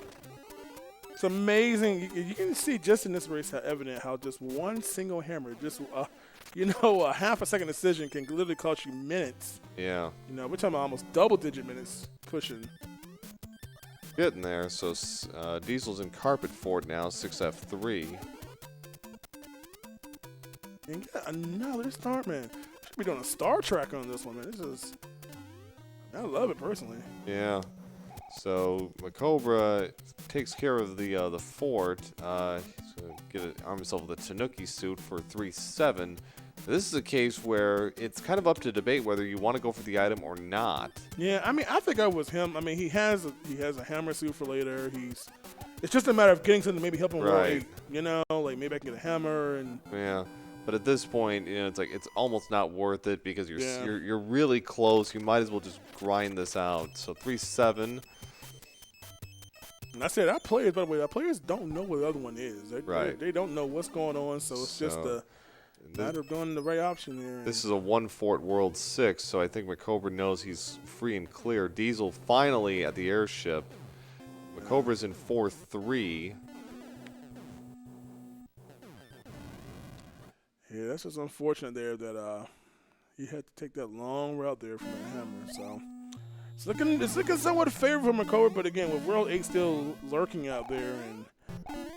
Speaker 2: It's amazing. You can see just in this race how evident how just one single hammer, just a half a second decision can literally cost you minutes.
Speaker 1: Yeah.
Speaker 2: We're talking about almost double-digit minutes pushing.
Speaker 1: Getting there. So Diesel's in carpet fort now, 6F3.
Speaker 2: And get another start, man. Should be doing a star track on this one, man. I love it personally.
Speaker 1: Yeah. So MaCobra takes care of the fort. So arm himself with a Tanuki suit for 3-7. This is a case where it's kind of up to debate whether you want to go for the item or not.
Speaker 2: Yeah, I think I was him. He has a hammer suit for later. It's just a matter of getting something to maybe help him
Speaker 1: right.
Speaker 2: Like maybe I can get a hammer and
Speaker 1: yeah. But at this point, it's like it's almost not worth it because you're really close. You might as well just grind this out. So 3-7.
Speaker 2: And I said, our players, by the way, our players don't know what the other one is. They don't know what's going on, so it's just a matter of doing the right option there.
Speaker 1: This is a 1-fort World 6, so I think MaCobra knows he's free and clear. Diesel finally at the airship. MaCobra's in 4-3.
Speaker 2: Yeah, that's just unfortunate there that he had to take that long route there from that hammer. So it's looking somewhat favorable for MaCobra, but again, with World 8 still lurking out there, and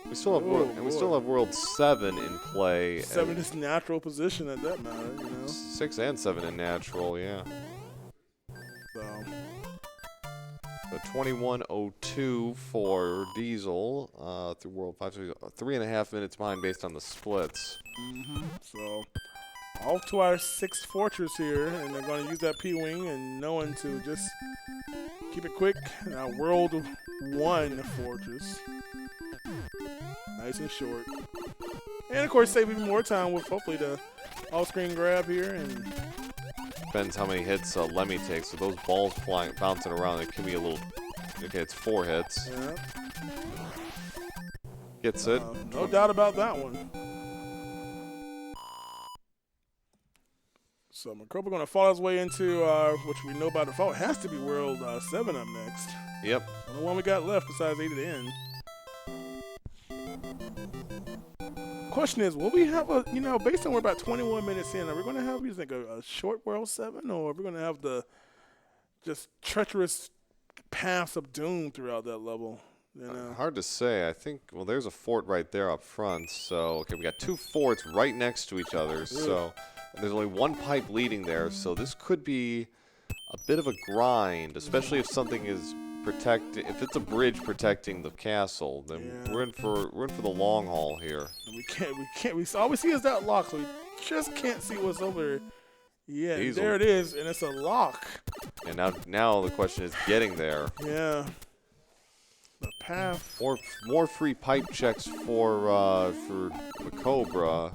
Speaker 1: we still have World 7 in play.
Speaker 2: 7 is natural position at that matter,
Speaker 1: 6 and 7 in natural, yeah.
Speaker 2: So
Speaker 1: 21:02 for Diesel through World 5. So 3.5 minutes behind based on the splits.
Speaker 2: So Off to our 6th fortress here, and they're going to use that P-Wing and knowing to just keep it quick. Now, World 1 fortress. Nice and short. And, of course, save even more time with hopefully the off-screen grab here. And
Speaker 1: depends how many hits Lemmy takes. So those balls flying, bouncing around, it can be a little... Okay, it's 4 hits.
Speaker 2: yeah.
Speaker 1: Gets it.
Speaker 2: No doubt about that one. So MaCobra going to follow his way into, which we know by default, has to be World 7 up next.
Speaker 1: Yep.
Speaker 2: The one we got left besides 8 at the end. Question is, will we have a, based on we're about 21 minutes in, are we going to have, you think, a short World 7, or are we going to have the just treacherous paths of doom throughout that level?
Speaker 1: Hard to say. I think, well, there's a fort right there up front. So, okay, we got 2 forts right next to each other. So, and there's only 1 pipe leading there. So this could be a bit of a grind, especially if something is protected. If it's a bridge protecting the castle, then we're in for the long haul here.
Speaker 2: We can't. We all we see is that lock, so we just can't see what's over. Yeah, there it is, and it's a lock.
Speaker 1: And now the question is getting there.
Speaker 2: Yeah. The path.
Speaker 1: More free pipe checks for MaCobra.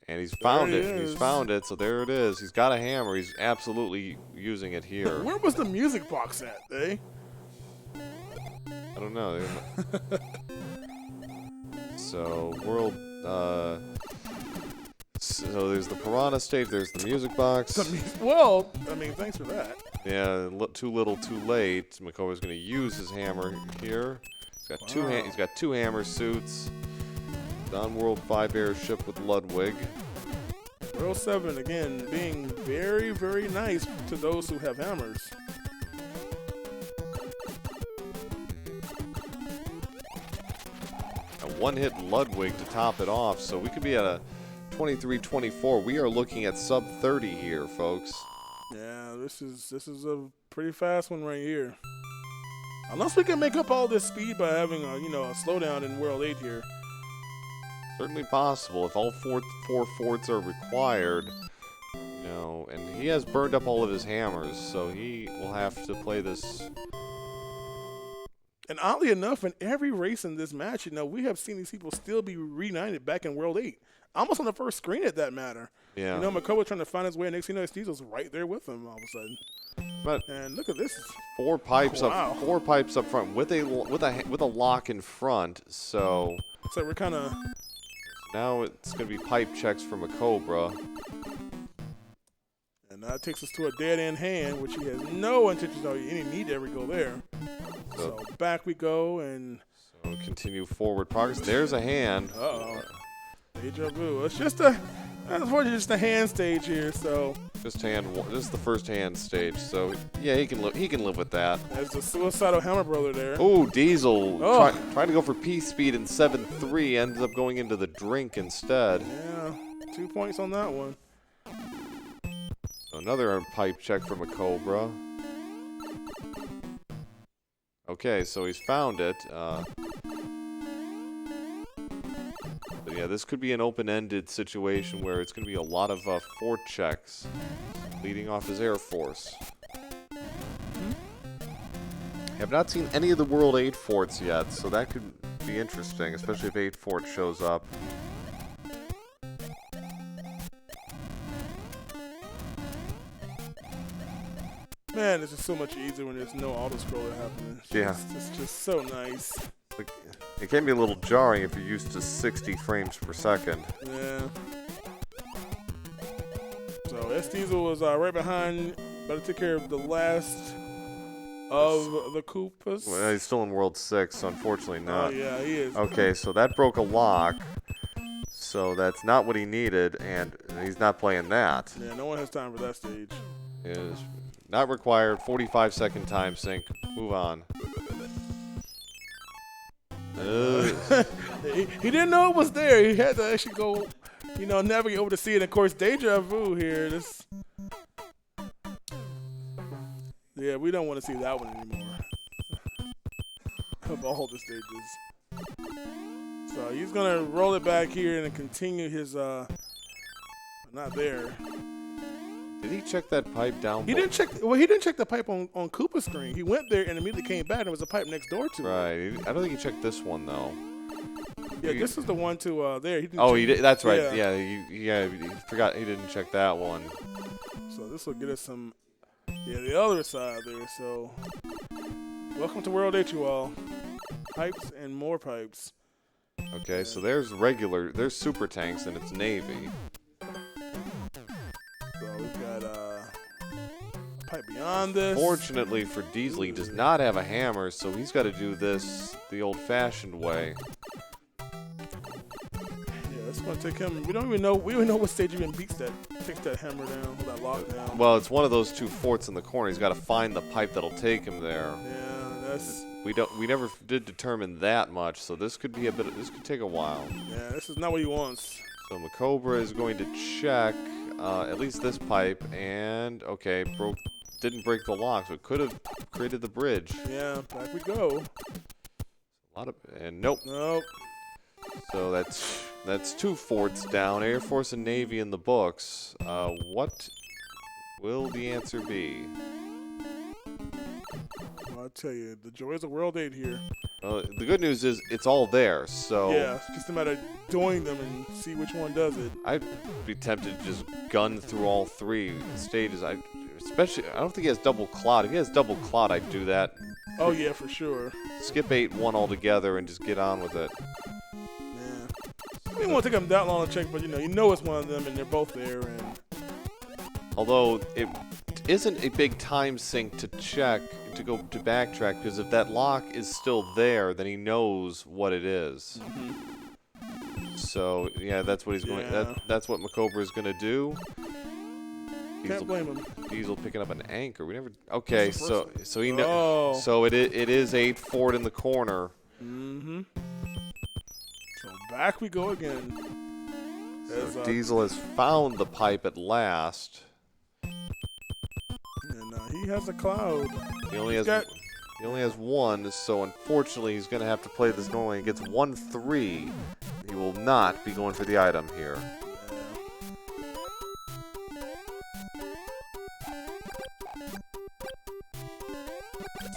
Speaker 1: And he's found it. He's found it. So there it is. He's got a hammer. He's absolutely using it here.
Speaker 2: Where was the music box at, eh?
Speaker 1: I don't know. So world. So there's the piranha stage. There's the music box.
Speaker 2: Well, I mean, thanks for that.
Speaker 1: Yeah, too little, too late. MaCobra's going to use his hammer here. He's got he's got 2 hammer suits. On World 5 airship with Ludwig.
Speaker 2: World 7 again being very, very nice to those who have hammers.
Speaker 1: A 1-hit Ludwig to top it off, so we could be at a 23-24. We are looking at sub 30 here, folks.
Speaker 2: Yeah, this is a pretty fast one right here. Unless we can make up all this speed by having a a slowdown in World 8 here.
Speaker 1: Certainly possible if all four forts are required. And he has burned up all of his hammers, so he will have to play this.
Speaker 2: And oddly enough, in every race in this match, we have seen these people still be reunited back in World 8. Almost on the first screen at that matter.
Speaker 1: Yeah.
Speaker 2: MaCobra trying to find his way, and next thing you know, Steezel's right there with him all of a sudden. And look at this.
Speaker 1: 4 pipes up. 4 pipes up front with a lock in front. So
Speaker 2: we're kind of.
Speaker 1: Now it's going to be pipe checks for MaCobra.
Speaker 2: And that takes us to a dead-end hand, which he has no intention of any need to ever go there. So back we go, and
Speaker 1: so continue forward progress. There's a hand.
Speaker 2: Uh-oh. Deja vu. It's just unfortunately just a hand stage here, so.
Speaker 1: This is the first hand stage, so yeah, he can live with that.
Speaker 2: There's the suicidal Hammer Brother there.
Speaker 1: Oh, Diesel tried to go for P speed in 7-3, ends up going into the drink instead.
Speaker 2: Yeah, 2 points on that one.
Speaker 1: So another pipe check for MaCobra. Okay, so he's found it. But yeah, this could be an open-ended situation where it's going to be a lot of fort checks leading off his Air Force. Have not seen any of the World 8 forts yet, so that could be interesting, especially if 8 fort shows up.
Speaker 2: Man, this is so much easier when there's no auto-scroller happening. It's just so nice.
Speaker 1: It can be a little jarring if you're used to 60 frames per second.
Speaker 2: Yeah. So S-Diesel was right behind, but it took care of the last of the Koopas.
Speaker 1: Well, he's still in World 6, so unfortunately not.
Speaker 2: Oh, yeah, he is.
Speaker 1: Okay, so that broke a lock. So that's not what he needed, and he's not playing that.
Speaker 2: Yeah, no one has time for that stage.
Speaker 1: It is not required. 45-second time sink. Move on.
Speaker 2: He didn't know it was there. He had to actually go, navigate over to see it. Of course, deja vu here. Yeah, we don't want to see that one anymore. Of all the stages. So he's going to roll it back here and continue his Not there.
Speaker 1: Did he check that pipe down?
Speaker 2: He didn't check. Well, he didn't check the pipe on Koopa's screen. He went there and immediately came back. And there was a pipe next door to it.
Speaker 1: Right. I don't think he checked this one though.
Speaker 2: Yeah, this is the one to there. He didn't
Speaker 1: Oh,
Speaker 2: check,
Speaker 1: he did. That's right.
Speaker 2: Yeah.
Speaker 1: Yeah. He forgot. He didn't check that one.
Speaker 2: So this will get us some. Yeah, the other side there. So welcome to World 8, you all. Pipes and more pipes.
Speaker 1: Okay, so there's super tanks, and it's Navy.
Speaker 2: So we've got a pipe beyond this.
Speaker 1: Fortunately for Diesel, he does not have a hammer, so he's got to do this the old-fashioned way.
Speaker 2: Yeah, it's gonna take him. We don't even know what stage even takes that hammer down, that lock down.
Speaker 1: Well, it's one of those two forts in the corner. He's got to find the pipe that'll take him there.
Speaker 2: Yeah, that's.
Speaker 1: We never did determine that much, so this could be this could take a while.
Speaker 2: Yeah, this is not what he wants.
Speaker 1: So MaCobra is going to check at least this pipe, and okay, didn't break the lock, so it could have created the bridge.
Speaker 2: Yeah, back we go.
Speaker 1: Nope.
Speaker 2: Nope.
Speaker 1: So that's two forts down, Air Force and Navy in the books. What will the answer be?
Speaker 2: I'll tell you, the joys of World 8 here.
Speaker 1: The good news is it's all there, so...
Speaker 2: Yeah, it's just a matter of doing them and see which one does it.
Speaker 1: I'd be tempted to just gun through all three stages. Especially, I don't think he has double cloud. If he has double cloud, I'd do that.
Speaker 2: Oh, yeah, for sure.
Speaker 1: Skip 8-1 altogether and just get on with it.
Speaker 2: Yeah. It won't take them that long to check, but you know it's one of them and they're both there. And
Speaker 1: although it isn't a big time sink to check, to backtrack, because if that lock is still there, then he knows what it is.
Speaker 2: Mm-hmm.
Speaker 1: So yeah, that's what he's going. That's what MaCobra is going to do.
Speaker 2: Can't blame him.
Speaker 1: Diesel picking up an anchor. We never. Okay, so he knows.
Speaker 2: Oh.
Speaker 1: So it is 8 forward in the corner.
Speaker 2: Mm-hmm. So back we go again.
Speaker 1: So Diesel has found the pipe at last.
Speaker 2: And he has a cloud.
Speaker 1: He only has one, so unfortunately he's going to have to play this normally. He gets 1-3. He will not be going for the item here.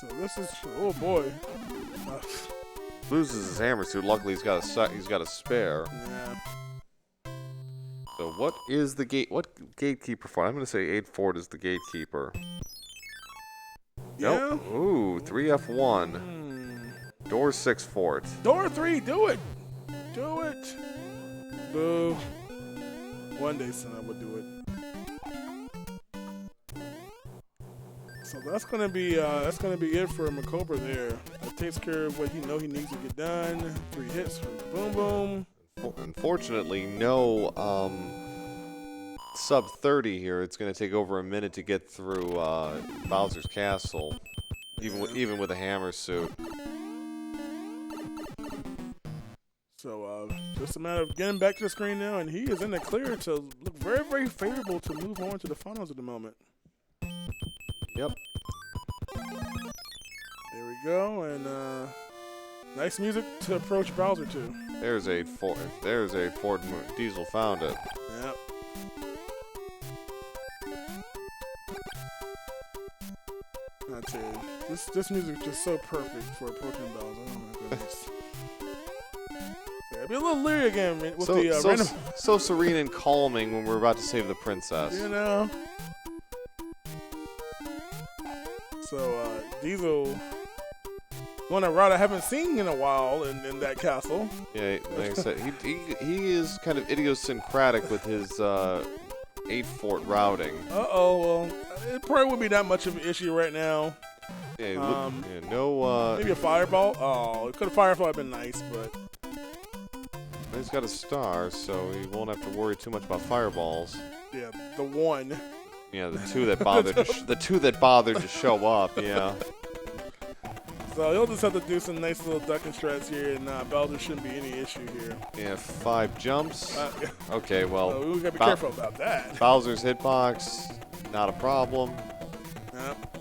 Speaker 2: So this is, oh boy.
Speaker 1: Loses his hammer suit. Luckily he's got a spare.
Speaker 2: Yeah.
Speaker 1: So what is the gatekeeper for? I'm going to say 8 forward is the gatekeeper.
Speaker 2: Yeah.
Speaker 1: Nope. Ooh, 3F1. Door 6 fort.
Speaker 2: Door 3, do it. Do it. Boo. One day, son, I would do it. So that's gonna be it for MaCobra there. That takes care of what he needs to get done. 3 hits from Boom Boom.
Speaker 1: Unfortunately, no sub 30 here. It's going to take over a minute to get through Bowser's castle, even with a hammer suit.
Speaker 2: So just a matter of getting back to the screen now, and he is in the clear to look very, very favorable to move on to the finals at the moment.
Speaker 1: Yep.
Speaker 2: There we go, and nice music to approach Bowser to.
Speaker 1: There's 8 forward. There's 8 forward. Diesel found it.
Speaker 2: Yep. I tell you, this music is just so perfect for approaching Bowser. Oh my goodness. I'd be a little leery again with the random.
Speaker 1: So serene and calming when we're about to save the princess.
Speaker 2: You know. So Diesel going a route I haven't seen in a while in that castle.
Speaker 1: Yeah, like I said, he is kind of idiosyncratic with his 8 fort routing.
Speaker 2: Well, it probably wouldn't be that much of an issue right now.
Speaker 1: Yeah,
Speaker 2: maybe a fireball. Oh, it could have fireball have been nice, but
Speaker 1: he's got a star, so he won't have to worry too much about fireballs.
Speaker 2: Yeah, the one.
Speaker 1: Yeah, the two that bothered to show up. Yeah.
Speaker 2: So he'll just have to do some nice little ducking strats here, and Bowser shouldn't be any issue here.
Speaker 1: Yeah, 5 jumps. Okay, well.
Speaker 2: We gotta be careful about that.
Speaker 1: Bowser's hitbox, not a problem.
Speaker 2: Yep.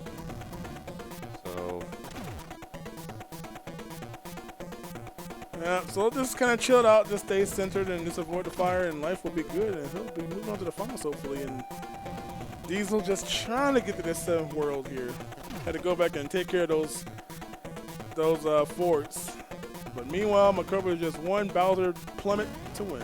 Speaker 1: So.
Speaker 2: Yeah, so just kind of chilled out, just stay centered, and just avoid the fire, and life will be good, and he'll be moving on to the finals hopefully. And Diesel just trying to get to this 7th world here. Had to go back and take care of those forts. But meanwhile, MaCobra is just one Bowser plummet to win.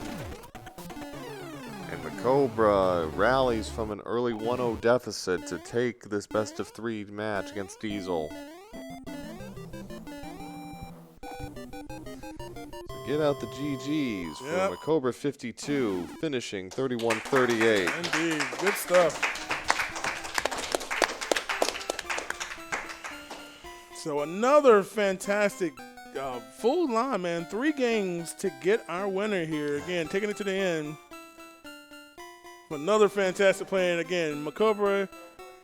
Speaker 1: And MaCobra rallies from an early 1-0 deficit to take this best-of-3 match against Diesel. So get out the GGs for MaCobra 52, finishing 31-38.
Speaker 2: Indeed, good stuff. So another fantastic full line, man. 3 games to get our winner here. Again, taking it to the end. Another fantastic play. And again, MaCobra,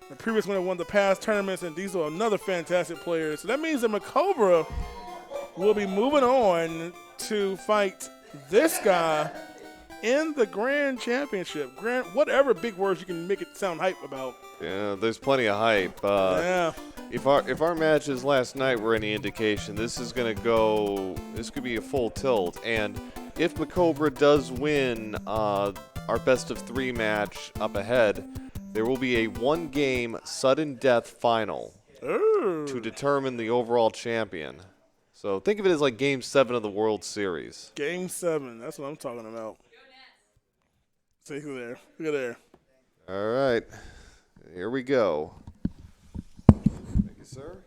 Speaker 2: the previous winner, won the past tournaments, and Diesel, another fantastic player. So that means that MaCobra will be moving on to fight this guy in the Grand Championship. Whatever big words you can make it sound hype about.
Speaker 1: Yeah, there's plenty of hype.
Speaker 2: Yeah.
Speaker 1: If our matches last night were any indication, this is gonna go. This could be a full tilt. And if MaCobra does win our best-of-3 match up ahead, there will be a 1-game sudden death final to determine the overall champion. So think of it as like Game 7 of the World Series.
Speaker 2: Game 7. That's what I'm talking about. See who there. Look at there.
Speaker 1: All right. Here we go. Thank you, sir.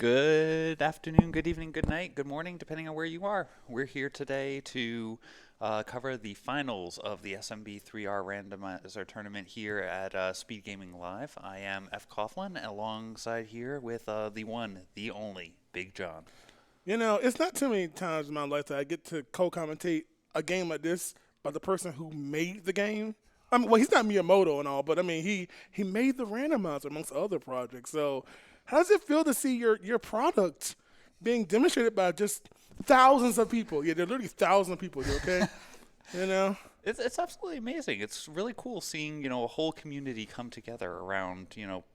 Speaker 3: Good afternoon, good evening, good night, good morning, depending on where you are. We're here today to cover the finals of the SMB3R randomizer tournament here at SpeedGaming Live. I am F. Coughlin, alongside here with the one, the only, Big John.
Speaker 2: You know, it's not too many times in my life that I get to co-commentate a game like this by the person who made the game. I mean, well, he's not Miyamoto and all, but I mean, he made the randomizer amongst other projects. So how does it feel to see your product being demonstrated by just thousands of people? Yeah, there are literally thousands of people here, okay? You know?
Speaker 3: It's absolutely amazing. It's really cool seeing, a whole community come together around,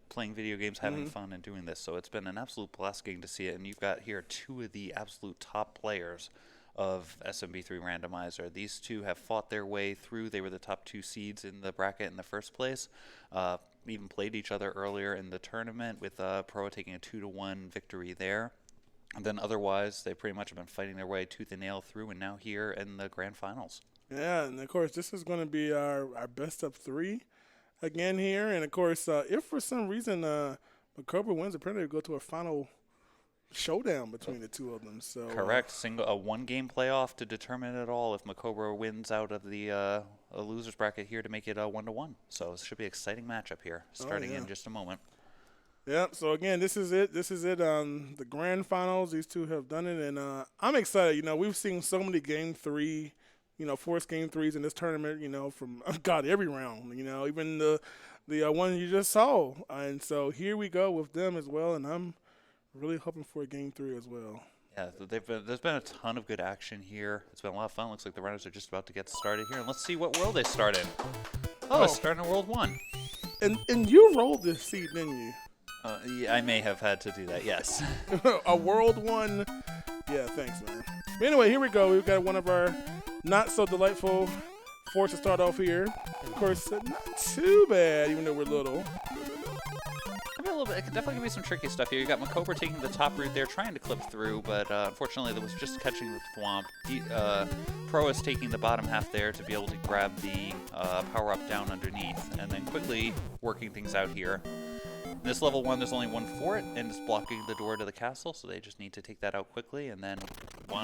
Speaker 3: playing video games, having fun, and doing this. So it's been an absolute blast getting to see it. And you've got here two of the absolute top players of SMB3 Randomizer. These two have fought their way through. They were the top two seeds in the bracket in the first place. Even played each other earlier in the tournament, with Proa taking a 2-1 victory there. And then otherwise, they pretty much have been fighting their way tooth and nail through, and now here in the grand finals.
Speaker 2: Yeah, and of course, this is going to be our best of three again here. And of course, if for some reason MaCobra wins, apparently we'll go to a final showdown between the two of them. So
Speaker 3: correct. A one-game playoff to determine it all if MaCobra wins out of the losers bracket here to make it 1-1. So it should be an exciting matchup here, starting in just a moment.
Speaker 2: Yeah, so again, this is it. This is it. The grand finals, these two have done it, and I'm excited. We've seen so many game three, forced game threes in this tournament, from, God, every round, even the one you just saw. And so here we go with them as well, and I'm really hoping for a game three as well.
Speaker 3: Yeah, there's been a ton of good action here. It's been a lot of fun. Looks like the runners are just about to get started here. And let's see what world they start in. Oh, it's starting in World 1.
Speaker 2: And you rolled this seed, didn't you?
Speaker 3: Yeah, I may have had to do that, yes.
Speaker 2: A World 1. Yeah, thanks, man. But anyway, here we go. We've got one of our not-so-delightful forts to start off here. Of course, not too bad, even though we're little.
Speaker 3: It could definitely be some tricky stuff here. You got MaCobra taking the top route there, trying to clip through, but unfortunately there was just catching the thwomp. Proa is taking the bottom half there to be able to grab the power-up down underneath, and then quickly working things out here. This level 1, there's only one fort, and it's blocking the door to the castle, so they just need to take that out quickly, and then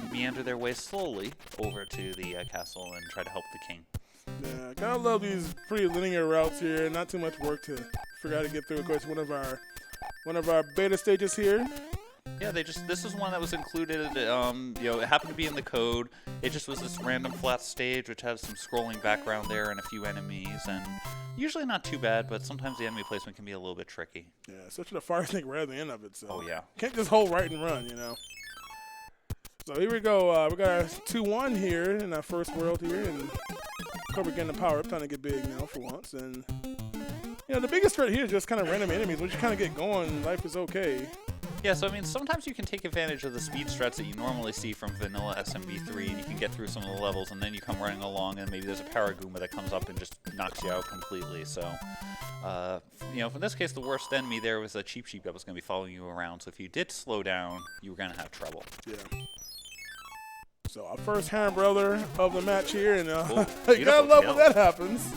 Speaker 3: meander their way slowly over to the castle and try to help the king.
Speaker 2: Yeah, I kind of love these pretty linear routes here. Not too much work to figure out how to get through. Of course, one of our beta stages here.
Speaker 3: Yeah, this is one that was included. It happened to be in the code. It just was this random flat stage which has some scrolling background there and a few enemies, and usually not too bad, but sometimes the enemy placement can be a little bit tricky.
Speaker 2: Yeah, especially the fire thing right at the end of it. So
Speaker 3: oh yeah,
Speaker 2: can't just hold right and run, So here we go. We got our 2-1 here in our first world here, and Cobra getting the power up, trying to get big now for once. And the biggest threat here is just kind of random enemies. Once you kind of get going, life is okay.
Speaker 3: Yeah, so I mean, sometimes you can take advantage of the speed struts that you normally see from vanilla SMB3, and you can get through some of the levels, and then you come running along, and maybe there's a Paragoomba that comes up and just knocks you out completely. So, in this case, the worst enemy there was a Cheap Sheep that was going to be following you around. So if you did slow down, you were going to have trouble.
Speaker 2: Yeah. So our first Hammer Brother of the match here, and you gotta love when that happens.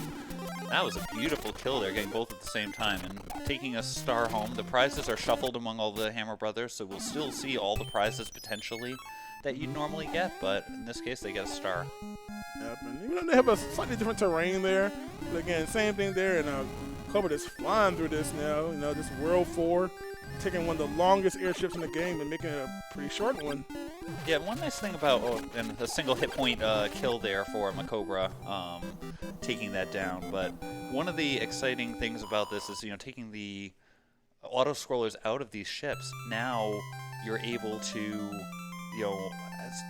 Speaker 3: That was a beautiful kill there, getting both at the same time and taking a star home. The prizes are shuffled among all the Hammer Brothers, so we'll still see all the prizes potentially that you'd normally get, but in this case, they get a star.
Speaker 2: Yep, and even though they have a slightly different terrain there, but again, same thing there, and Cobra is flying through this now. This World 4, taking one of the longest airships in the game and making it a pretty short one.
Speaker 3: Yeah, one nice thing about and a single hit point kill there for MaCobra, taking that down. But one of the exciting things about this is, taking the auto scrollers out of these ships. Now you're able to,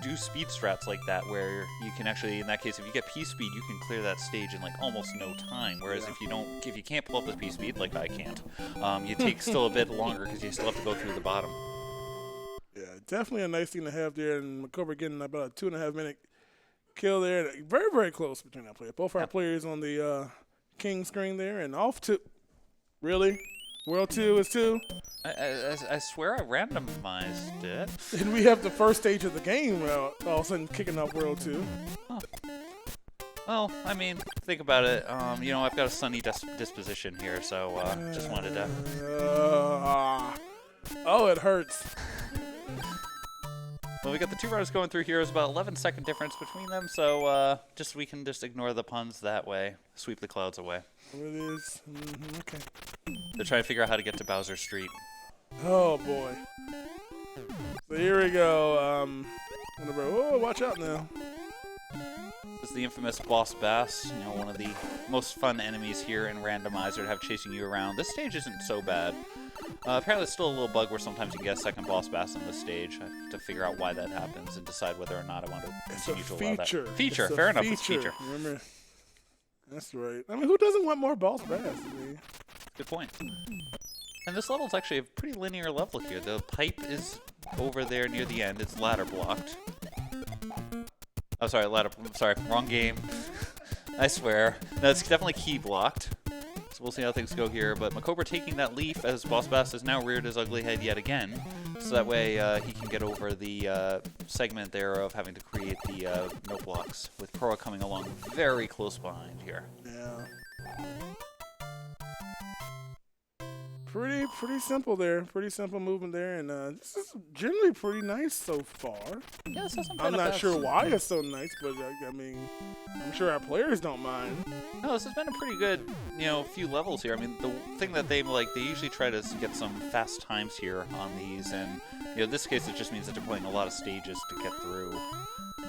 Speaker 3: do speed strats like that, where you can actually, in that case, if you get P speed, you can clear that stage in like almost no time. Whereas if you can't pull up the P speed, like I can't, you take still a bit longer because you still have to go through the bottom.
Speaker 2: Yeah, definitely a nice thing to have there, and MaCobra getting about a 2.5-minute kill there. Very, very close between that player. Both our players on the king screen there, and off to really World 2 is 2.
Speaker 3: I swear I randomized it.
Speaker 2: And we have the first stage of the game all of a sudden kicking off World 2.
Speaker 3: Huh. Well, I mean, think about it. I've got a sunny disposition here, so just wanted to.
Speaker 2: Oh, it hurts.
Speaker 3: Well, we got the two runners going through here. It's about 11-second difference between them, so we can just ignore the puns that way. Sweep the clouds away.
Speaker 2: It is. Okay.
Speaker 3: They're trying to figure out how to get to Bowser Street.
Speaker 2: Oh boy. So here we go. Oh, watch out now.
Speaker 3: This is the infamous Boss Bass, you know, one of the most fun enemies here in Randomizer to have chasing you around. This stage isn't so bad. Apparently it's still a little bug where sometimes you get a second Boss Bass on the stage. I have to figure out why that happens and decide whether or not I want to continue to allow that. Feature. Fair enough, it's feature.
Speaker 2: Remember? That's right. I mean, who doesn't want more Boss Bass? I mean,
Speaker 3: good point. And this level is actually a pretty linear level here. The pipe is over there near the end. It's ladder blocked. Oh, sorry, wrong game. I swear. No, it's definitely key blocked. So we'll see how things go here. But MaCobra taking that leaf as Boss Bass has now reared his ugly head yet again. So that way he can get over the segment there of having to create the note blocks. With Proa coming along very close behind here.
Speaker 2: Yeah. Pretty simple there. Pretty simple movement there, and this is generally pretty nice so far.
Speaker 3: Yeah, this hasn't been
Speaker 2: I'm not sure why it's so nice, but I mean, I'm sure our players don't mind.
Speaker 3: No, this has been a pretty good, you know, few levels here. I mean, the thing that they usually try to get some fast times here on these, and you know, in this case it just means that they're playing a lot of stages to get through.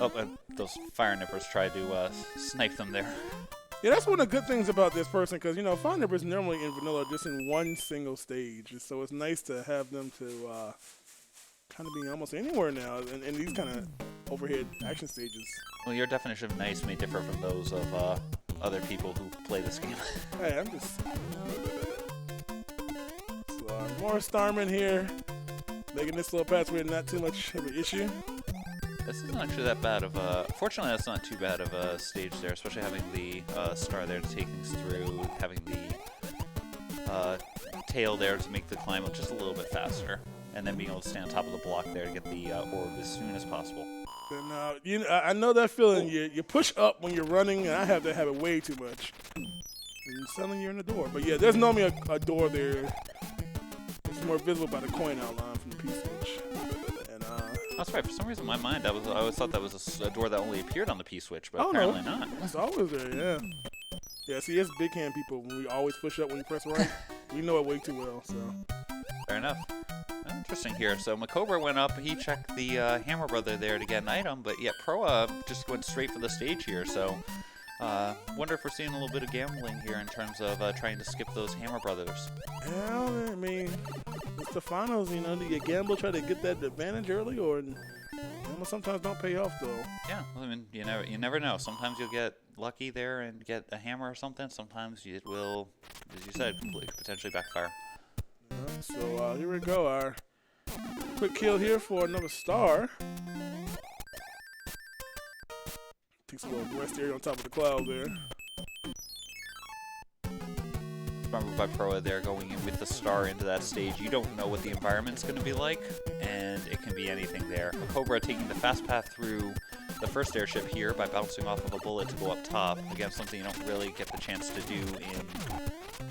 Speaker 3: Oh, and those fire nippers tried to snipe them there.
Speaker 2: Yeah, that's one of the good things about this person, because, you know, fire nippers normally in vanilla are just in one single stage. So it's nice to have them to kind of be almost anywhere now in these kind of overhead action stages.
Speaker 3: Well, your definition of nice may differ from those of other people who play this game.
Speaker 2: Hey, I'm just... So, more Starman here, making this little pathway not too much of an issue.
Speaker 3: This isn't actually that bad of a... Fortunately, that's not too bad of a stage there, especially having the star there to take things through, having the tail there to make the climb just a little bit faster, and then being able to stand on top of the block there to get the orb as soon as possible.
Speaker 2: And, I know that feeling. You push up when you're running, and I have to have it way too much. And suddenly you're in the door. But yeah, there's normally a door there. It's more visible by the coin outline from the P-switch.
Speaker 3: That's right. For some reason, in my mind, I always thought that was a door that only appeared on the P-switch, but
Speaker 2: oh,
Speaker 3: apparently
Speaker 2: no.
Speaker 3: not.
Speaker 2: It's always there, yeah. Yeah, see, it's big hand people. When we always push up when you press right, we know it way too well, so.
Speaker 3: Fair enough. Interesting here. So MaCobra went up. He checked the Hammer Brother there to get an item, but yet Proa just went straight for the stage here. So wonder if we're seeing a little bit of gambling here in terms of trying to skip those Hammer Brothers.
Speaker 2: Yeah, I mean, it's the finals, you know. Do you gamble, try to get that advantage early, or sometimes don't pay off, though?
Speaker 3: Yeah, I mean, you never know. Sometimes you'll get lucky there and get a hammer or something. Sometimes it will, as you said, potentially backfire.
Speaker 2: Yeah, so here we go. Our quick kill here for another star. Takes a little rest area on top of the cloud there.
Speaker 3: Remember by Proa there going in with the star into that stage. You don't know what the environment's going to be like, and it can be anything there. MaCobra taking the fast path through the first airship here by bouncing off of a bullet to go up top. Again, something you don't really get the chance to do in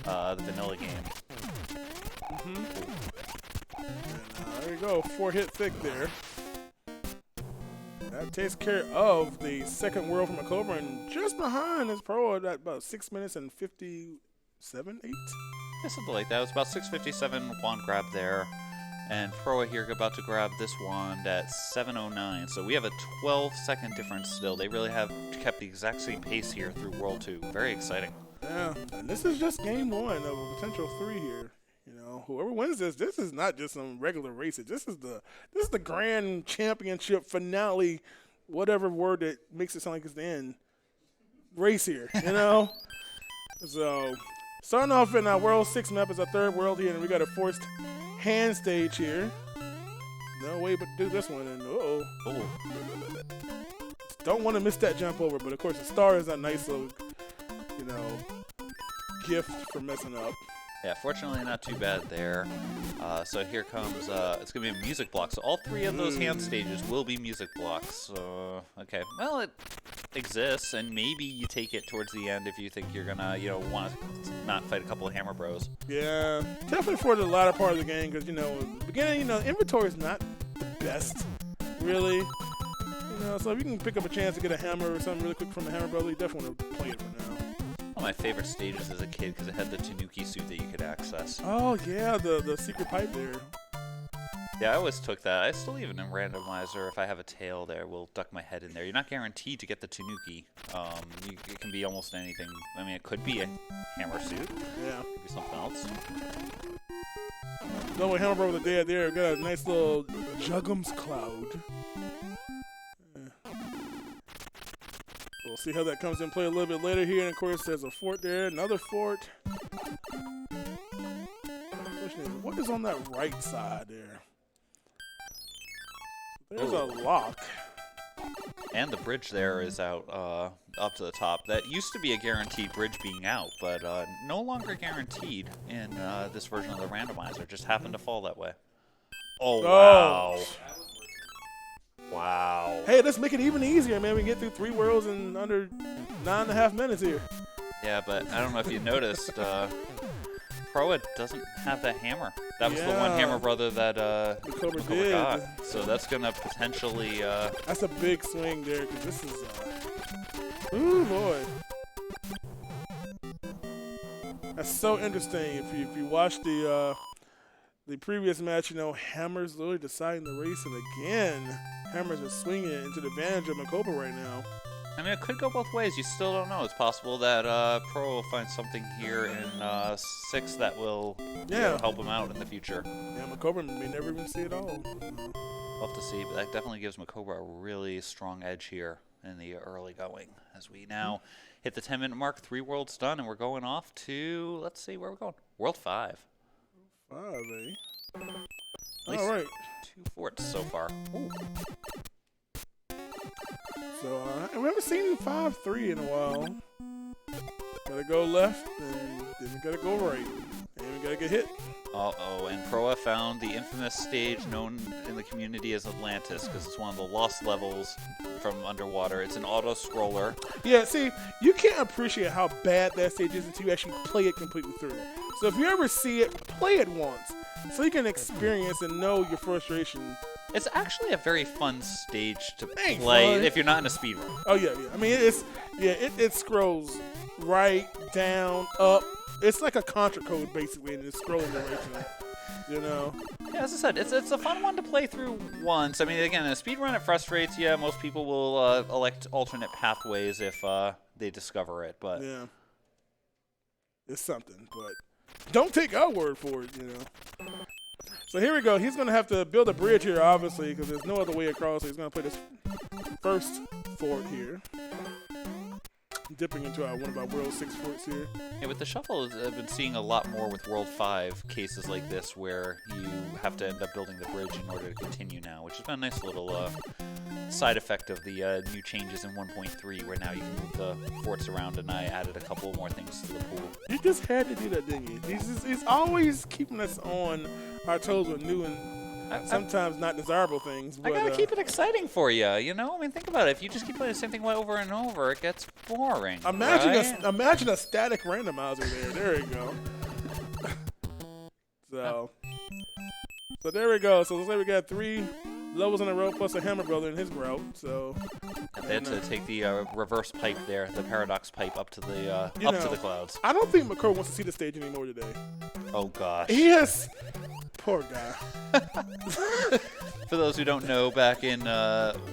Speaker 3: the vanilla game.
Speaker 2: And, there you go, 4-hit thick there. That takes care of the second world from MaCobra, and just behind is Proa at about 6 minutes and 57, 8?
Speaker 3: Yeah, something like that. It was about 6:57 wand grab there. And Proa here about to grab this wand at 7:09. So we have a 12-second difference still. They really have kept the exact same pace here through World 2. Very exciting.
Speaker 2: Yeah, and this is just game one of a potential 3 here. You know, whoever wins this is not just some regular races. This is the grand championship finale, whatever word that makes it sound like it's the end. Race here, you know? So, starting off in our World 6 map is our third world here, and we got a forced hand stage here. No way but to do this one, and don't want to miss that jump over, but of course the star is a nice little, you know, gift for messing up.
Speaker 3: Yeah, fortunately not too bad there. So here comes, it's going to be a music block. So all 3 of those hand stages will be music blocks. So, okay. Well, exists, and maybe you take it towards the end if you think you're gonna, want to not fight a couple of hammer bros.
Speaker 2: Yeah, definitely for the latter part of the game, because the beginning, inventory is not the best, really. So if you can pick up a chance to get a hammer or something really quick from a hammer bro, you definitely want to play it for now.
Speaker 3: One of my favorite stages as a kid because it had the Tanuki suit that you could access.
Speaker 2: Oh yeah, the secret pipe there.
Speaker 3: Yeah, I always took that. I still even in randomizer, if I have a tail there, will duck my head in there. You're not guaranteed to get the Tanuki. It can be almost anything. I mean, it could be a hammer suit.
Speaker 2: Yeah.
Speaker 3: It could be something else.
Speaker 2: Double hammer bro with the dead there. Got a nice little Juggum's cloud. Yeah. We'll see how that comes in play a little bit later here. And of course, there's a fort there, another fort. What is on that right side there? There's a lock.
Speaker 3: And the bridge there is out up to the top. That used to be a guaranteed bridge being out, but no longer guaranteed in this version of the randomizer. Just happened to fall that way. Oh, wow. Wow.
Speaker 2: Hey, let's make it even easier, man. We can get through 3 worlds in under 9.5 minutes here.
Speaker 3: Yeah, but I don't know if you noticed, Proa doesn't have that hammer. That was the one hammer brother that
Speaker 2: MaCobra
Speaker 3: MaCobra got. So that's going to potentially...
Speaker 2: That's a big swing there, because this is... Ooh, Lord. That's so interesting. If you watch the previous match, Hammer's literally deciding the race, and again, Hammers are swinging it into the advantage of MaCobra right now.
Speaker 3: I mean, it could go both ways. You still don't know. It's possible that Pro will find something here in 6 that will help him out in the future.
Speaker 2: Yeah, MaCobra may never even see it all.
Speaker 3: We'll have to see, but that definitely gives MaCobra a really strong edge here in the early going. As we now hit the 10-minute mark, 3 worlds done, and we're going off to, let's see, where we're going. World 5.
Speaker 2: 5, eh?
Speaker 3: All right. 2 forts so far. Ooh.
Speaker 2: So, we haven't seen 5-3 in a while. Gotta go left, and then we gotta go right. And we gotta get hit.
Speaker 3: Uh-oh, and Proa found the infamous stage known in the community as Atlantis, because it's one of the lost levels from underwater. It's an auto-scroller.
Speaker 2: Yeah, see, you can't appreciate how bad that stage is until you actually play it completely through. So if you ever see it, play it once, so you can experience and know your frustration.
Speaker 3: It's actually a very fun stage to play
Speaker 2: fun.
Speaker 3: if you're not in a speedrun.
Speaker 2: Oh yeah. I mean, it scrolls right, down, up. It's like a contra code basically in the scrolling direction.
Speaker 3: Yeah, as I said, it's a fun one to play through once. I mean, again, in a speedrun it frustrates. Yeah, most people will elect alternate pathways if they discover it, but
Speaker 2: yeah, it's something. But don't take our word for it, So here we go. He's going to have to build a bridge here, obviously, because there's no other way across. So he's going to play this first fort here. Dipping into one of our World 6 forts here.
Speaker 3: Yeah, with the shuffle, I've been seeing a lot more with World 5 cases like this where you have to end up building the bridge in order to continue now, which has been a nice little side effect of the new changes in 1.3 where now you can move the forts around, and I added a couple more things to the pool.
Speaker 2: You just had to do that, didn't you? He's always keeping us on our toes with new and sometimes not desirable things. But,
Speaker 3: I gotta keep it exciting for you, I mean, think about it. If you just keep playing the same thing over and over, it gets boring.
Speaker 2: Imagine a static randomizer there. There you go. So there we go. So let's say we got 3 levels in a row plus a hammer brother in his route. So
Speaker 3: they had to take the reverse pipe there, the paradox pipe up to the to the clouds.
Speaker 2: I don't think MaCobra wants to see the stage anymore today.
Speaker 3: Oh gosh.
Speaker 2: He has. Poor guy.
Speaker 3: For those who don't know, back in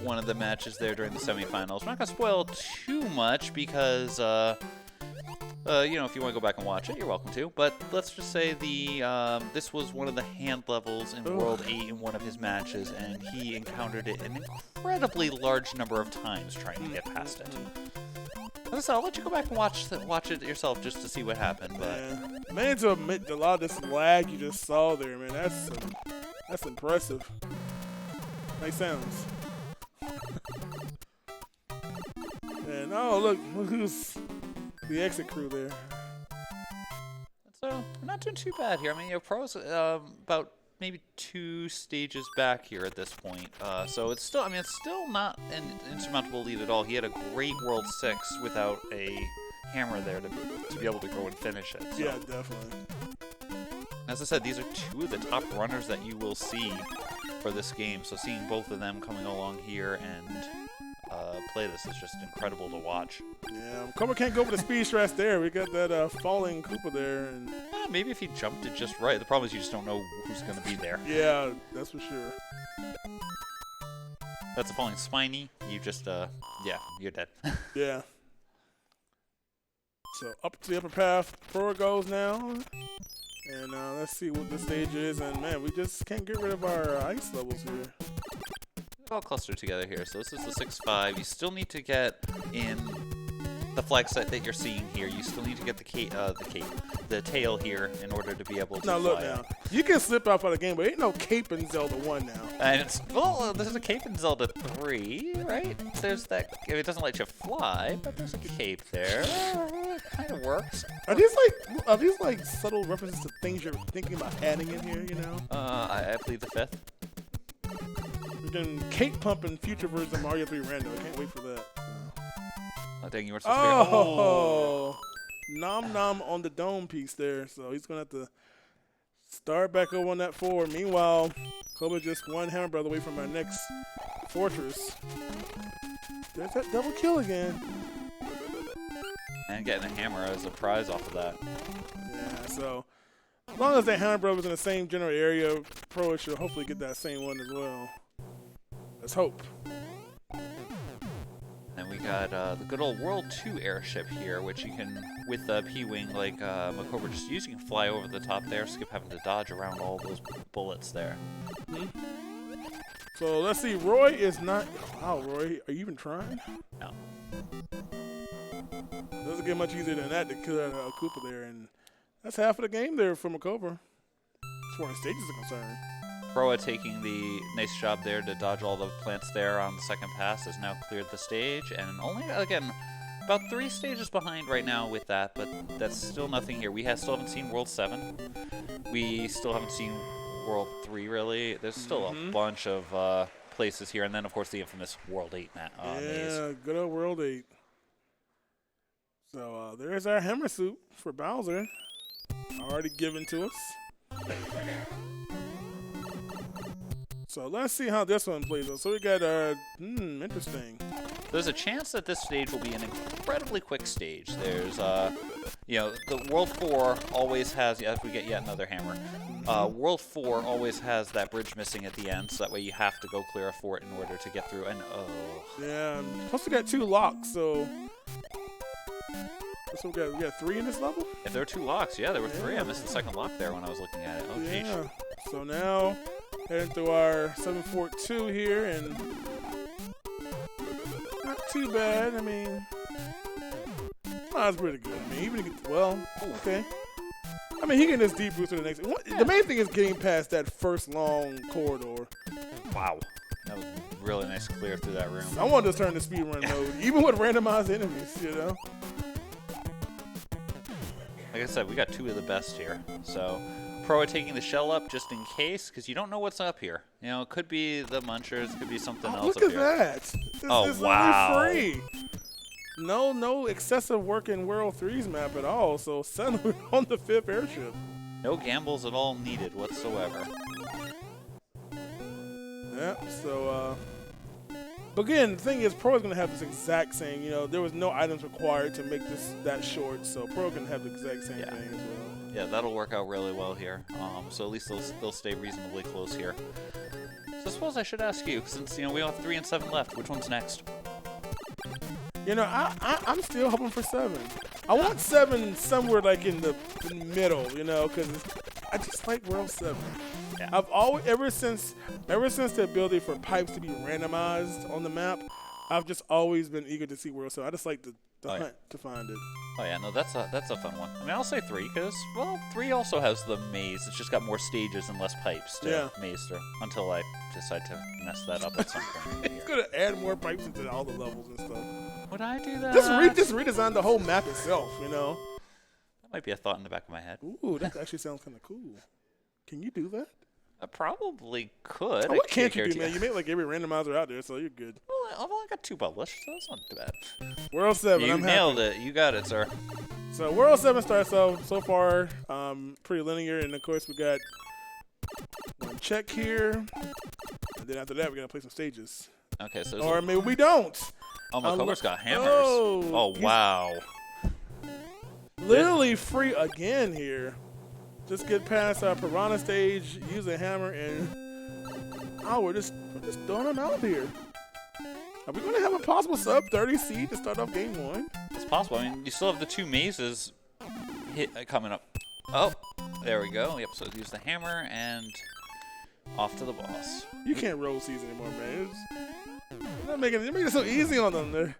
Speaker 3: one of the matches there during the semifinals, we're not going to spoil too much because, if you want to go back and watch it, you're welcome to. But let's just say this was one of the hand levels in World 8 in one of his matches, and he encountered it an incredibly large number of times trying to get past it. As I said, I'll let you go back and watch it yourself just to see what happened. But
Speaker 2: man, to admit a lot of this lag you just saw there, man, that's impressive. Nice sounds. And look who's the exit crew there.
Speaker 3: So we're not doing too bad here. I mean, Pro's about maybe 2 stages back here at this point. So it's still, I mean, it's still not an insurmountable lead at all. He had a great World 6 without a hammer there to be able to go and finish it. So.
Speaker 2: Yeah, definitely.
Speaker 3: As I said, these are 2 of the top runners that you will see for this game. So seeing both of them coming along here and play this is just incredible to watch.
Speaker 2: Yeah, Cobra can't go for the speed stress there. We got that falling Koopa there. And
Speaker 3: Maybe if he jumped it just right. The problem is you just don't know who's going to be there.
Speaker 2: yeah, that's for sure.
Speaker 3: That's a falling Spiny. You just, yeah, you're dead.
Speaker 2: Yeah. So up to the upper path, Proa goes now. And let's see what the stage is. And man, we just can't get rid of our ice levels here.
Speaker 3: All clustered together here. So this is the 6-5. You still need to get in the flag set that you're seeing here. You still need to get the tail here in order to be able to
Speaker 2: Now look
Speaker 3: fly
Speaker 2: now.
Speaker 3: up.
Speaker 2: You can slip out for the game, but ain't no cape in Zelda 1 now.
Speaker 3: And it's, well, there's a cape in Zelda 3, right? There's that, it doesn't let you fly, but there's a cape there. It kind of works.
Speaker 2: Are these like subtle references to things you're thinking about adding in here, you know?
Speaker 3: I plead the 5th.
Speaker 2: We're doing cape pumping future versions of Mario 3 Rando. I can't wait for that.
Speaker 3: Oh, dang, you weren't supposed to be.
Speaker 2: Oh, nom nom on the dome piece there. So he's gonna have to start back over on that 4. Meanwhile, Cobra just 1 hammer brother away from our next fortress. There's that double kill again.
Speaker 3: And getting a hammer as a prize off of that.
Speaker 2: Yeah, so as long as that hammer brother's in the same general area, Pro should hopefully get that same one as well. Let's hope.
Speaker 3: And we got the good old World 2 airship here, which you can, with the P-Wing like MaCobra just using, you can fly over the top there, skip having to dodge around all those bullets there.
Speaker 2: So let's see, Roy is not, wow, Roy, are you even trying?
Speaker 3: No.
Speaker 2: Doesn't get much easier than that to kill that Koopa there, and that's half of the game there for MaCobra, as far as stages are concerned.
Speaker 3: Proa taking the nice job there to dodge all the plants there on the second pass has now cleared the stage, and only, again, about 3 stages behind right now with that, but that's still nothing here. We still haven't seen World 7. We still haven't seen World 3, really. There's still a bunch of places here, and then, of course, the infamous World 8 maze.
Speaker 2: Yeah, good old World 8. So there's our hammer suit for Bowser, already given to us. So let's see how this one plays out. So we got interesting.
Speaker 3: There's a chance that this stage will be an incredibly quick stage. There's, you know, the World 4 always has, if we get yet another hammer, World 4 always has that bridge missing at the end, so that way you have to go clear a fort in order to get through, and
Speaker 2: Yeah, plus we got 2 locks, so we got 3 in this level?
Speaker 3: If there were 2 locks, yeah, there were 3. I missed the second lock there when I was looking at it. Oh,
Speaker 2: Yeah,
Speaker 3: geez.
Speaker 2: so now heading through our 742 here, and not too bad. I mean, that's pretty good. I mean, even if it, well, okay. I mean, he can just deep boost to the next. The main thing is getting past that first long corridor.
Speaker 3: Wow. That was really nice clear through that room.
Speaker 2: I wanted to turn to speedrun mode, even with randomized enemies, you know?
Speaker 3: Like I said, we got 2 of the best here. So, Proa taking the shell up just in case, because you don't know what's up here. You know, it could be the munchers, it could be something else
Speaker 2: Look
Speaker 3: up
Speaker 2: at
Speaker 3: here.
Speaker 2: that. This is
Speaker 3: wow.
Speaker 2: free. No excessive work in World 3's map at all, so suddenly we're on the 5th airship.
Speaker 3: No gambles at all needed whatsoever.
Speaker 2: Yeah, so, but again, the thing is, Pro is going to have this exact same, you know, there was no items required to make this that short, so Pro can have the exact same thing as well.
Speaker 3: Yeah, that'll work out really well here. So at least they'll stay reasonably close here. So I suppose I should ask you, since, you know, we have 3 and 7 left, which one's next?
Speaker 2: You know, I'm still hoping for 7. I want 7 somewhere like in the middle, you know, because I just like World 7.
Speaker 3: Yeah.
Speaker 2: I've always, ever since the ability for pipes to be randomized on the map, I've just always been eager to see World 7. I just like the hunt to find it.
Speaker 3: Oh yeah, no, that's a fun one. I mean, I'll say 3 because, well, 3 also has the maze. It's just got more stages and less pipes to maze through. Until I decide to mess that up at some point.
Speaker 2: It's gonna add more pipes into all the levels and stuff.
Speaker 3: Would I do that?
Speaker 2: Just redesign the whole map itself, you know.
Speaker 3: That might be a thought in the back of my head.
Speaker 2: Ooh, that actually sounds kind of cool. Can you do that?
Speaker 3: I probably could.
Speaker 2: Oh, what can't you do,
Speaker 3: guarantee-
Speaker 2: man? You made like every randomizer out there, so you're good.
Speaker 3: Well, I've only got 2 published, so that's not too bad.
Speaker 2: World 7,
Speaker 3: You
Speaker 2: I'm
Speaker 3: nailed
Speaker 2: happy.
Speaker 3: it. You got it, sir.
Speaker 2: So World 7 starts off so far pretty linear, and of course we got one check here, and then after that we're gonna play some stages.
Speaker 3: Okay, so
Speaker 2: Or maybe we don't.
Speaker 3: oh, MaCobra's got hammers.
Speaker 2: Oh,
Speaker 3: Oh, wow.
Speaker 2: Literally free again here. Just get past our Piranha stage, use a hammer, and we're just throwing them out here. Are we gonna have a possible sub 30 seed to start off game 1?
Speaker 3: It's possible. I mean, you still have the 2 mazes coming up. Oh, there we go. Yep, so use the hammer and off to the boss.
Speaker 2: You can't roll seeds anymore, man. They're making it so easy on them.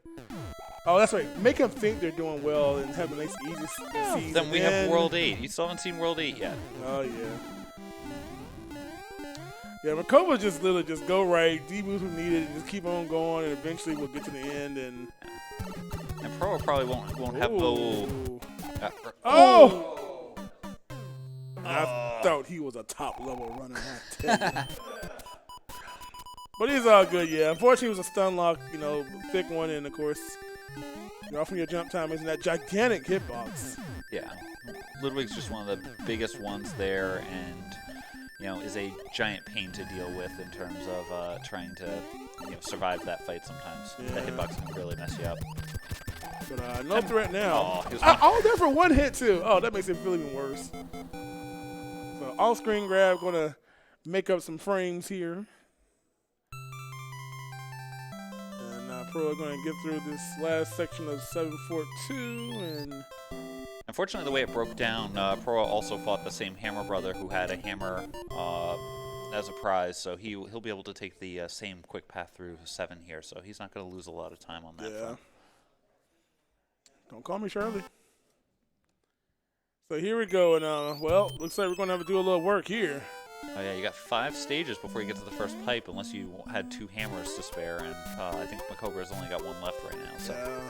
Speaker 2: Oh, that's right. Make them think they're doing well and have a nice easy season.
Speaker 3: Then we have World 8. You still haven't seen World 8 yet.
Speaker 2: Oh, yeah. Yeah, MaCobra just literally just go right, deboost when needed, and just keep on going, and eventually we'll get to the end. And
Speaker 3: Proa probably won't have the.
Speaker 2: Ooh. I thought he was a top level runner. I tell you. But he's all good, yeah. Unfortunately, it was a stun lock, thick one, and of course, you're off from your jump time is in that gigantic hitbox.
Speaker 3: Yeah, Ludwig's just one of the biggest ones there, and is a giant pain to deal with in terms of trying to survive that fight. Sometimes the hitbox can really mess you up.
Speaker 2: But no threat now.
Speaker 3: Oh,
Speaker 2: all there for one hit too. Oh, that makes it feel even worse. So off-screen grab, gonna make up some frames here. And Pro are gonna get through this last section of 742 and.
Speaker 3: Unfortunately, the way it broke down, Proa also fought the same hammer brother who had a hammer as a prize, so he'll be able to take the same quick path through 7 here, so he's not going to lose a lot of time on that front.
Speaker 2: Don't call me Shirley. So here we go, and well, looks like we're going to have to do a little work here.
Speaker 3: Oh yeah, you got 5 stages before you get to the first pipe, unless you had 2 hammers to spare, and I think MaCobra's only got 1 left right now. So.
Speaker 2: Yeah.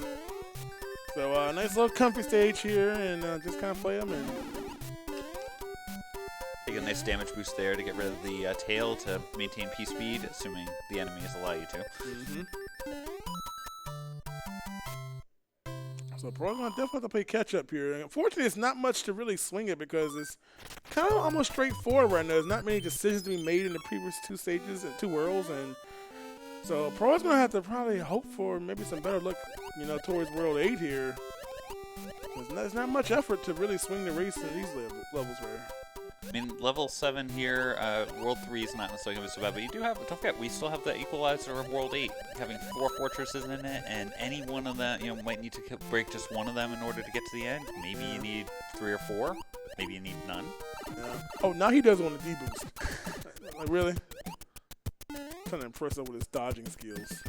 Speaker 2: So nice little comfy stage here, and just kind of play them. And
Speaker 3: take a nice damage boost there to get rid of the tail to maintain P speed, assuming the enemies allow you to.
Speaker 2: Mm-hmm. So Pro's gonna definitely have to play catch up here. Unfortunately, it's not much to really swing it because it's kind of almost straightforward right now. There's not many decisions to be made in the previous 2 stages and 2 worlds, and so Pro's gonna have to probably hope for maybe some better luck, towards World 8 here. There's not much effort to really swing the race in these levels there.
Speaker 3: I mean, level 7 here, World 3 is not necessarily going to be so bad, but you do have, don't forget, we still have the equalizer of World 8, having 4 fortresses in it, and any one of them, might need to break just one of them in order to get to the end. Maybe you need 3 or 4, maybe you need none.
Speaker 2: Yeah. Oh, now he does want to deboost. Like, really? Trying to impress us with his dodging skills.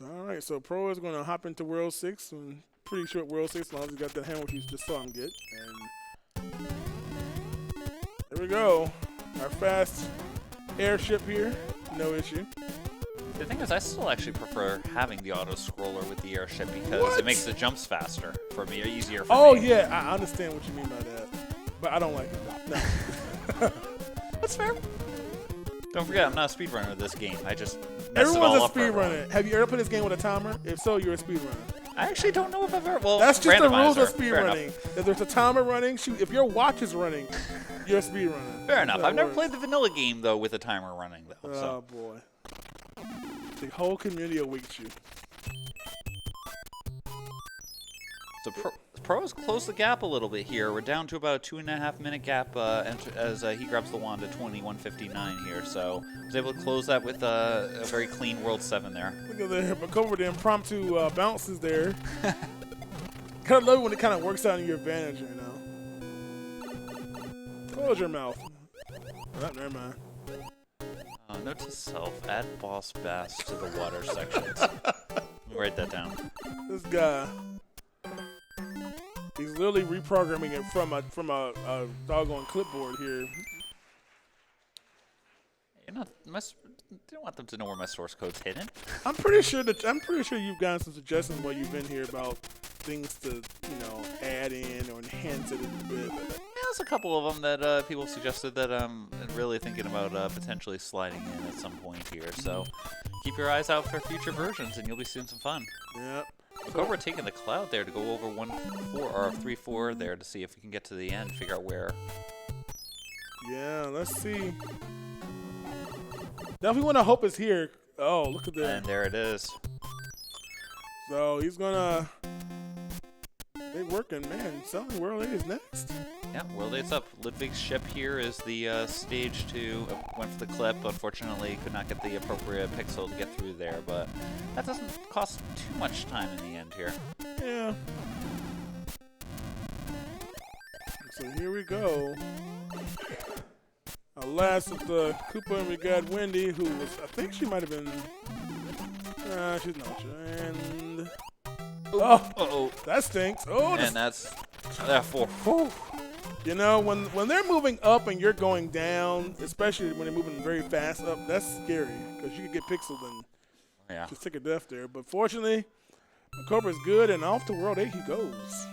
Speaker 2: Alright, so Pro is going to hop into World 6. I'm pretty sure World 6, as long as he got that hammer, which you just saw him get. And there we go. Our fast airship here. No issue.
Speaker 3: The thing is, I still actually prefer having the auto-scroller with the airship because it makes the jumps faster for me, or easier for me.
Speaker 2: Oh, yeah, I understand what you mean by that. But I don't like it. No.
Speaker 3: That's fair. Don't forget, I'm not a speedrunner of this game. I just mess it
Speaker 2: Everyone's
Speaker 3: all
Speaker 2: a
Speaker 3: up for everyone.
Speaker 2: speedrunner. Have you ever played this game with a timer? If so, you're a speedrunner.
Speaker 3: I actually don't know if I've ever. Well,
Speaker 2: That's just the rules of
Speaker 3: randomizer. Fair enough.
Speaker 2: speedrunning. If there's a timer running, if your watch is running, you're a speedrunner.
Speaker 3: Fair enough.
Speaker 2: That's how
Speaker 3: I've
Speaker 2: it
Speaker 3: never
Speaker 2: works.
Speaker 3: played the vanilla game though with a timer running though.
Speaker 2: Oh boy, the whole community awaits you.
Speaker 3: So Pro's closed the gap a little bit here. We're down to about a 2.5 minute gap as he grabs the wand at 21:59 here. So was able to close that with a very clean World 7 there.
Speaker 2: Look at there, MaCobra, the impromptu bounces there. Kind of love it when it kind of works out in your advantage, Close your mouth. Oh, never mind.
Speaker 3: Note to self: add boss bass to the water sections. Let me write that down.
Speaker 2: This guy. He's literally reprogramming it from a doggone clipboard here.
Speaker 3: You don't want them to know where my source code's hidden.
Speaker 2: I'm pretty sure you've gotten some suggestions while you've been here about things to, you know, add in or enhance it a bit.
Speaker 3: There's a couple of them that people suggested that I'm really thinking about potentially sliding in at some point here. So keep your eyes out for future versions, and you'll be seeing some fun.
Speaker 2: Yep.
Speaker 3: MaCobra taking the cloud there to go over 1-4 or 3-4 there to see if we can get to the end, figure out where.
Speaker 2: Yeah, let's see. Definitely want to hope it's here. Oh, look at that.
Speaker 3: And there it is.
Speaker 2: So he's gonna. They working, man. Selling World 8 is next.
Speaker 3: Yeah, World 8's up. Ludwig's ship here is the stage to went for the clip. Unfortunately, could not get the appropriate pixel to get through there, but that doesn't cost too much time in the end here.
Speaker 2: Yeah. So here we go. Last of the Koopa, and we got Wendy, who was, I think she might have been. She's not. And oh, that stinks. Oh,
Speaker 3: and that's that for. Whew.
Speaker 2: You know, when they're moving up and you're going down, especially when they're moving very fast up, that's scary because you could get pixeled and just take a death there. But fortunately, MaCobra's good, and off to World 8 he goes.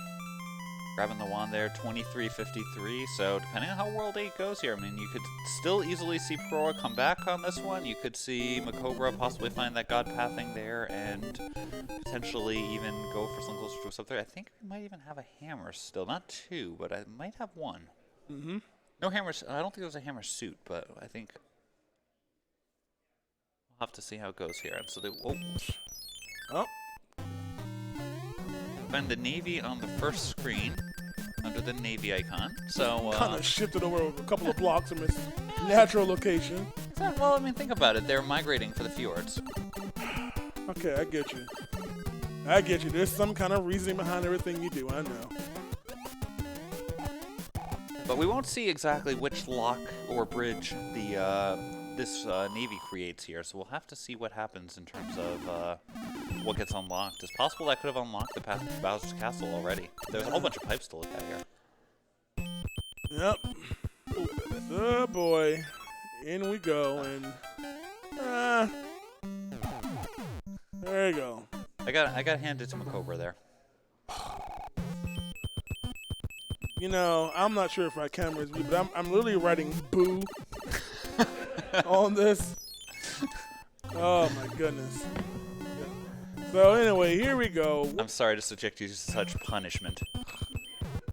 Speaker 3: Grabbing the wand there, 23.53. So depending on how World 8 goes here, I mean, you could still easily see Proa come back on this one. You could see MaCobra possibly find that God pathing there and potentially even go for some closer to a sub 3. I think we might even have a hammer still. Not two, but I might have one.
Speaker 2: Mm-hmm.
Speaker 3: No hammers. I don't think there's a hammer suit, but I think we'll have to see how it goes here. And so they. Oh. Find the Navy on the first screen under the Navy icon. So
Speaker 2: kind of shifted over a couple of blocks from its natural location.
Speaker 3: Well, I mean, think about it. They're migrating for the fjords.
Speaker 2: Okay, I get you. I get you. There's some kind of reasoning behind everything you do. I know.
Speaker 3: But we won't see exactly which lock or bridge this Navy creates here. So we'll have to see what happens in terms of what gets unlocked. It's possible that could have unlocked the path to Bowser's Castle already. There's a whole bunch of pipes to look at here.
Speaker 2: Yep. Oh boy. In we go, and there you go.
Speaker 3: I got handed to MaCobra there.
Speaker 2: You know, I'm not sure if our camera is me, but I'm literally writing boo on this. Oh my goodness. So anyway, here we go.
Speaker 3: I'm sorry to subject you to such punishment.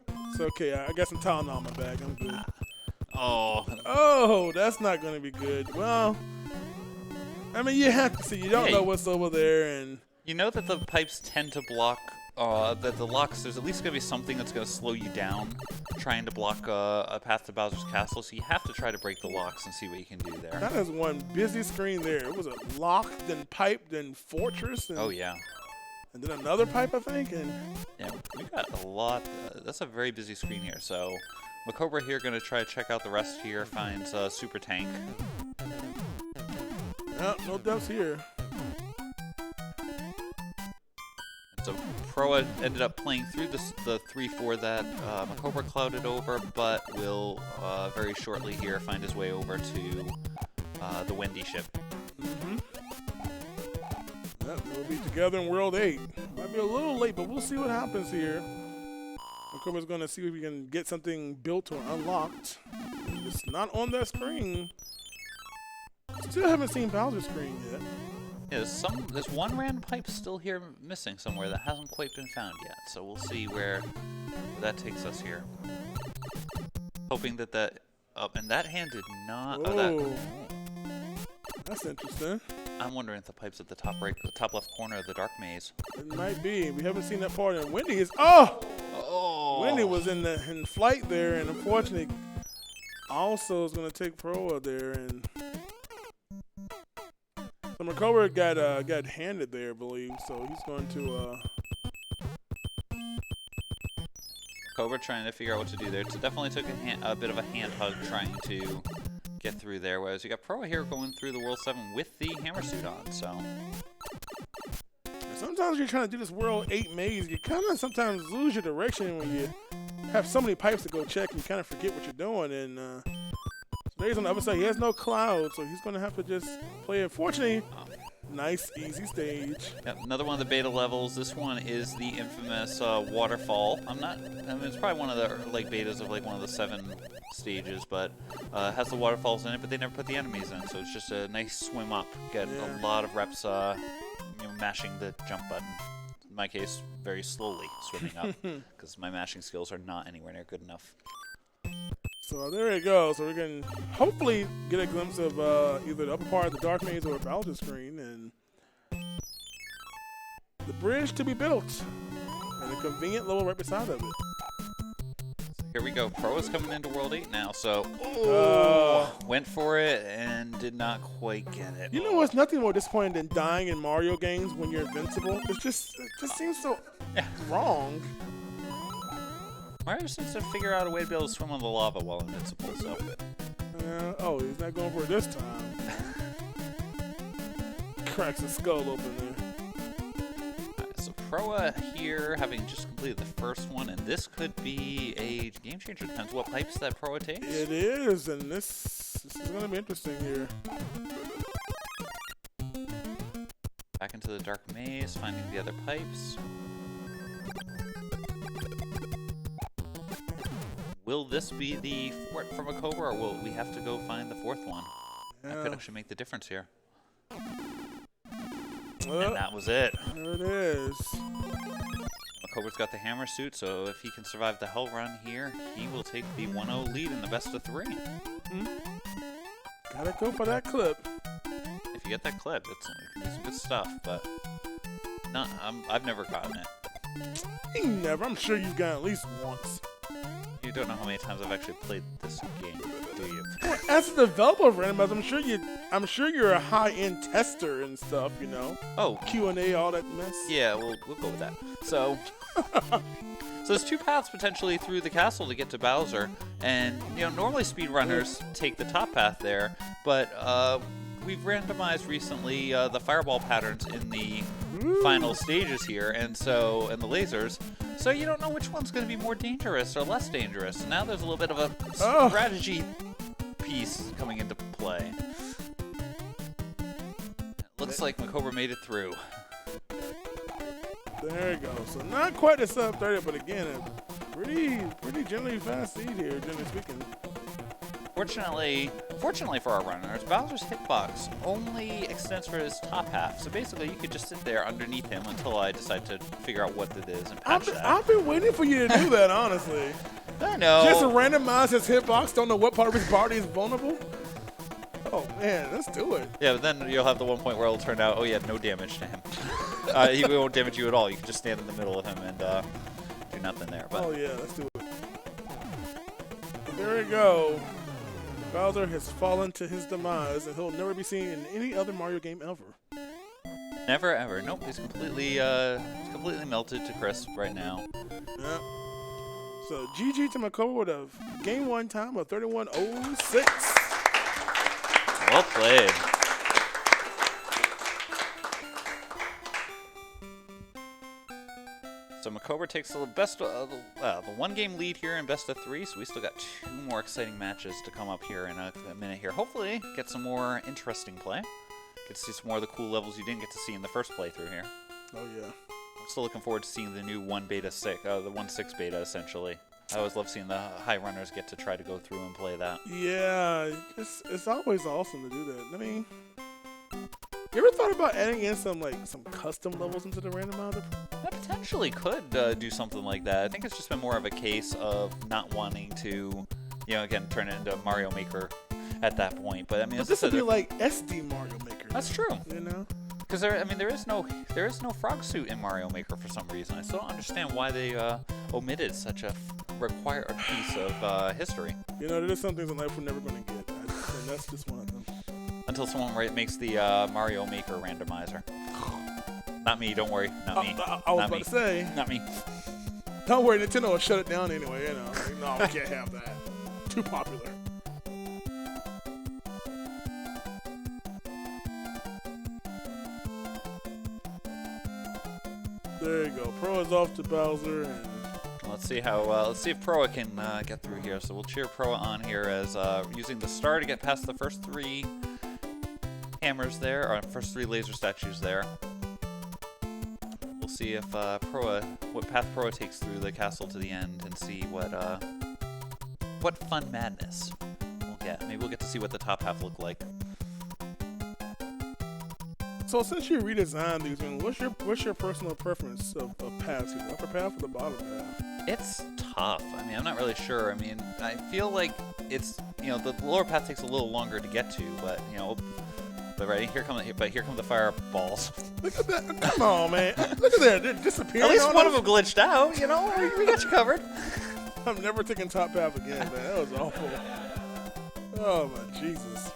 Speaker 2: It's okay. I got some Tylenol in my bag. I'm good.
Speaker 3: Oh,
Speaker 2: that's not going to be good. Well, I mean, you have to see. You don't know what's over there, and
Speaker 3: you know that the pipes tend to block. That the locks. There's at least going to be something that's going to slow you down, trying to block a path to Bowser's Castle. So you have to try to break the locks and see what you can do there.
Speaker 2: That is one busy screen there. It was a lock, then pipe, then fortress. And,
Speaker 3: oh yeah.
Speaker 2: And then another pipe, I think. And
Speaker 3: yeah, we got a lot. That's a very busy screen here. So MaCobra here going to try to check out the rest here. Finds Super Tank.
Speaker 2: Yeah, no depths here.
Speaker 3: So Proa ended up playing through the 3-4 that MaCobra clouded over, but will very shortly here find his way over to the Wendy ship.
Speaker 2: Mm-hmm. Yep, we'll be together in World 8. Might be a little late, but we'll see what happens here. MaCobra's going to see if we can get something built or unlocked. It's not on that screen. Still haven't seen Bowser's screen yet.
Speaker 3: Yeah, there's one random pipe still here missing somewhere that hasn't quite been found yet. So we'll see where that takes us here. Hoping that and that hand did not.
Speaker 2: That's interesting.
Speaker 3: I'm wondering if the pipe's at the top left corner of the dark maze.
Speaker 2: It might be. We haven't seen that part. And Wendy is. Wendy was in flight there, and unfortunately, also is going to take Proa there, and so MaCobra got handed there, I believe. So he's going to.
Speaker 3: MaCobra trying to figure out what to do there. So definitely took a bit of a hand hug trying to get through there. Whereas you got Proa here going through the World 7 with the hammer suit on. So
Speaker 2: sometimes you're trying to do this World 8 maze. You kind of sometimes lose your direction when you have so many pipes to go check. And you kind of forget what you're doing. And so there's on the other side. He has no cloud, so he's going to have to just play it. Fortunately, Nice, easy stage.
Speaker 3: Yep, another one of the beta levels. This one is the infamous waterfall. I mean, it's probably one of the like betas of like one of the 7 stages, but has the waterfalls in it, but they never put the enemies in, so it's just a nice swim up. Get a lot of reps, mashing the jump button. In my case, very slowly swimming up, because my mashing skills are not anywhere near good enough.
Speaker 2: So there you go. So we can hopefully get a glimpse of either the upper part of the Dark Maze or Bowser screen, and the bridge to be built, and a convenient level right beside of it.
Speaker 3: Here we go. Pro is coming into World 8 now, so went for it and did not quite get it.
Speaker 2: You know what's nothing more disappointing than dying in Mario games when you're invincible? It just seems so wrong.
Speaker 3: Mario seems to figure out a way to be able to swim on the lava while invincible, so.
Speaker 2: Oh, he's not going for it this time. Cracks his skull open there.
Speaker 3: Alright, so Proa here, having just completed the first one, and this could be a game changer. Depends what pipes that Proa takes.
Speaker 2: It is, and this is going to be interesting here.
Speaker 3: Back into the Dark Maze, finding the other pipes. Will this be the fort from MaCobra, or will we have to go find the 4th one?
Speaker 2: Yeah.
Speaker 3: That could actually make the difference here.
Speaker 2: Well,
Speaker 3: And that was it.
Speaker 2: there it is.
Speaker 3: MaCobra's got the hammer suit, so if he can survive the hell run here, he will take the 1-0 lead in the best of 3.
Speaker 2: Gotta go for that clip.
Speaker 3: If you get that clip, it's some good stuff, but I've never gotten it.
Speaker 2: Never. I'm sure you've got at least once.
Speaker 3: You don't know how many times I've actually played this game, do you?
Speaker 2: Well, as a developer of randomizer, I'm sure you're a high-end tester and stuff, you know.
Speaker 3: Oh,
Speaker 2: Q&A, all that mess.
Speaker 3: yeah, we'll go with that. So there's 2 paths potentially through the castle to get to Bowser, and normally speedrunners take the top path there, but we've randomized recently the fireball patterns in the final stages here, and the lasers. So you don't know which one's going to be more dangerous or less dangerous. Now there's a little bit of a strategy piece coming into play. Looks like MaCobra made it through.
Speaker 2: There you go. So not quite a sub 30, but again, a pretty generally fast seed here, generally speaking.
Speaker 3: Fortunately for our runners, Bowser's hitbox only extends for his top half. So basically, you could just sit there underneath him until I decide to figure out what it is and patch that.
Speaker 2: I've been waiting for you to do that, honestly.
Speaker 3: I know.
Speaker 2: Just randomize his hitbox, don't know what part of his body is vulnerable. Oh man, let's do it.
Speaker 3: Yeah, but then you'll have the one point where it'll turn out, oh yeah, no damage to him. He won't damage you at all. You can just stand in the middle of him and do nothing there. But
Speaker 2: Oh yeah, let's do it. There we go. Bowser has fallen to his demise, and he'll never be seen in any other Mario game ever.
Speaker 3: never ever. Nope, he's completely melted to crisp right now.
Speaker 2: Yep. So GG to MaCobra with a game 1 time of 31:06.
Speaker 3: Well played. So MaCobra takes the the 1-game lead here in best of 3, so we still got 2 more exciting matches to come up here in a minute here. Hopefully get some more interesting play. Get to see some more of the cool levels you didn't get to see in the first playthrough here.
Speaker 2: Oh yeah.
Speaker 3: I'm still looking forward to seeing the new the 1.6 beta essentially. I always love seeing the high runners get to try to go through and play that.
Speaker 2: Yeah, it's always awesome to do that. I mean, you ever thought about adding in some custom levels into the randomizer?
Speaker 3: That potentially could do something like that. I think it's just been more of a case of not wanting to, again, turn it into Mario Maker at that point. But I mean,
Speaker 2: This would be like SD Mario Maker.
Speaker 3: That's true.
Speaker 2: You know?
Speaker 3: Because there is no frog suit in Mario Maker for some reason. I still don't understand why they omitted such a required piece of history.
Speaker 2: There's some things in life we're never going to get, and that's just one of them.
Speaker 3: Until someone makes the Mario Maker randomizer. Not me, don't worry. Not me.
Speaker 2: I was about to say.
Speaker 3: Not me.
Speaker 2: Don't worry, Nintendo will shut it down anyway. No, we can't have that. Too popular. There you go. Pro is off to Bowser, and
Speaker 3: Let's see if Proa can get through here. So we'll cheer Proa on here as using the star to get past the first 3. hammers there, or first 3 laser statues there. We'll see if what path Proa takes through the castle to the end, and see what fun madness we'll get. Maybe we'll get to see what the top half look like.
Speaker 2: So since you redesigned these, what's your personal preference of paths? The upper path or the bottom path?
Speaker 3: It's tough. I mean, I'm not really sure. I mean, I feel like it's, the lower path takes a little longer to get to, but but right here come the fireballs.
Speaker 2: Look at that! Come on, man! Look at that! They're disappearing.
Speaker 3: At least
Speaker 2: on
Speaker 3: one
Speaker 2: us.
Speaker 3: of them glitched out. We got you covered.
Speaker 2: I'm never taking top path again, man. That was awful. Oh my Jesus!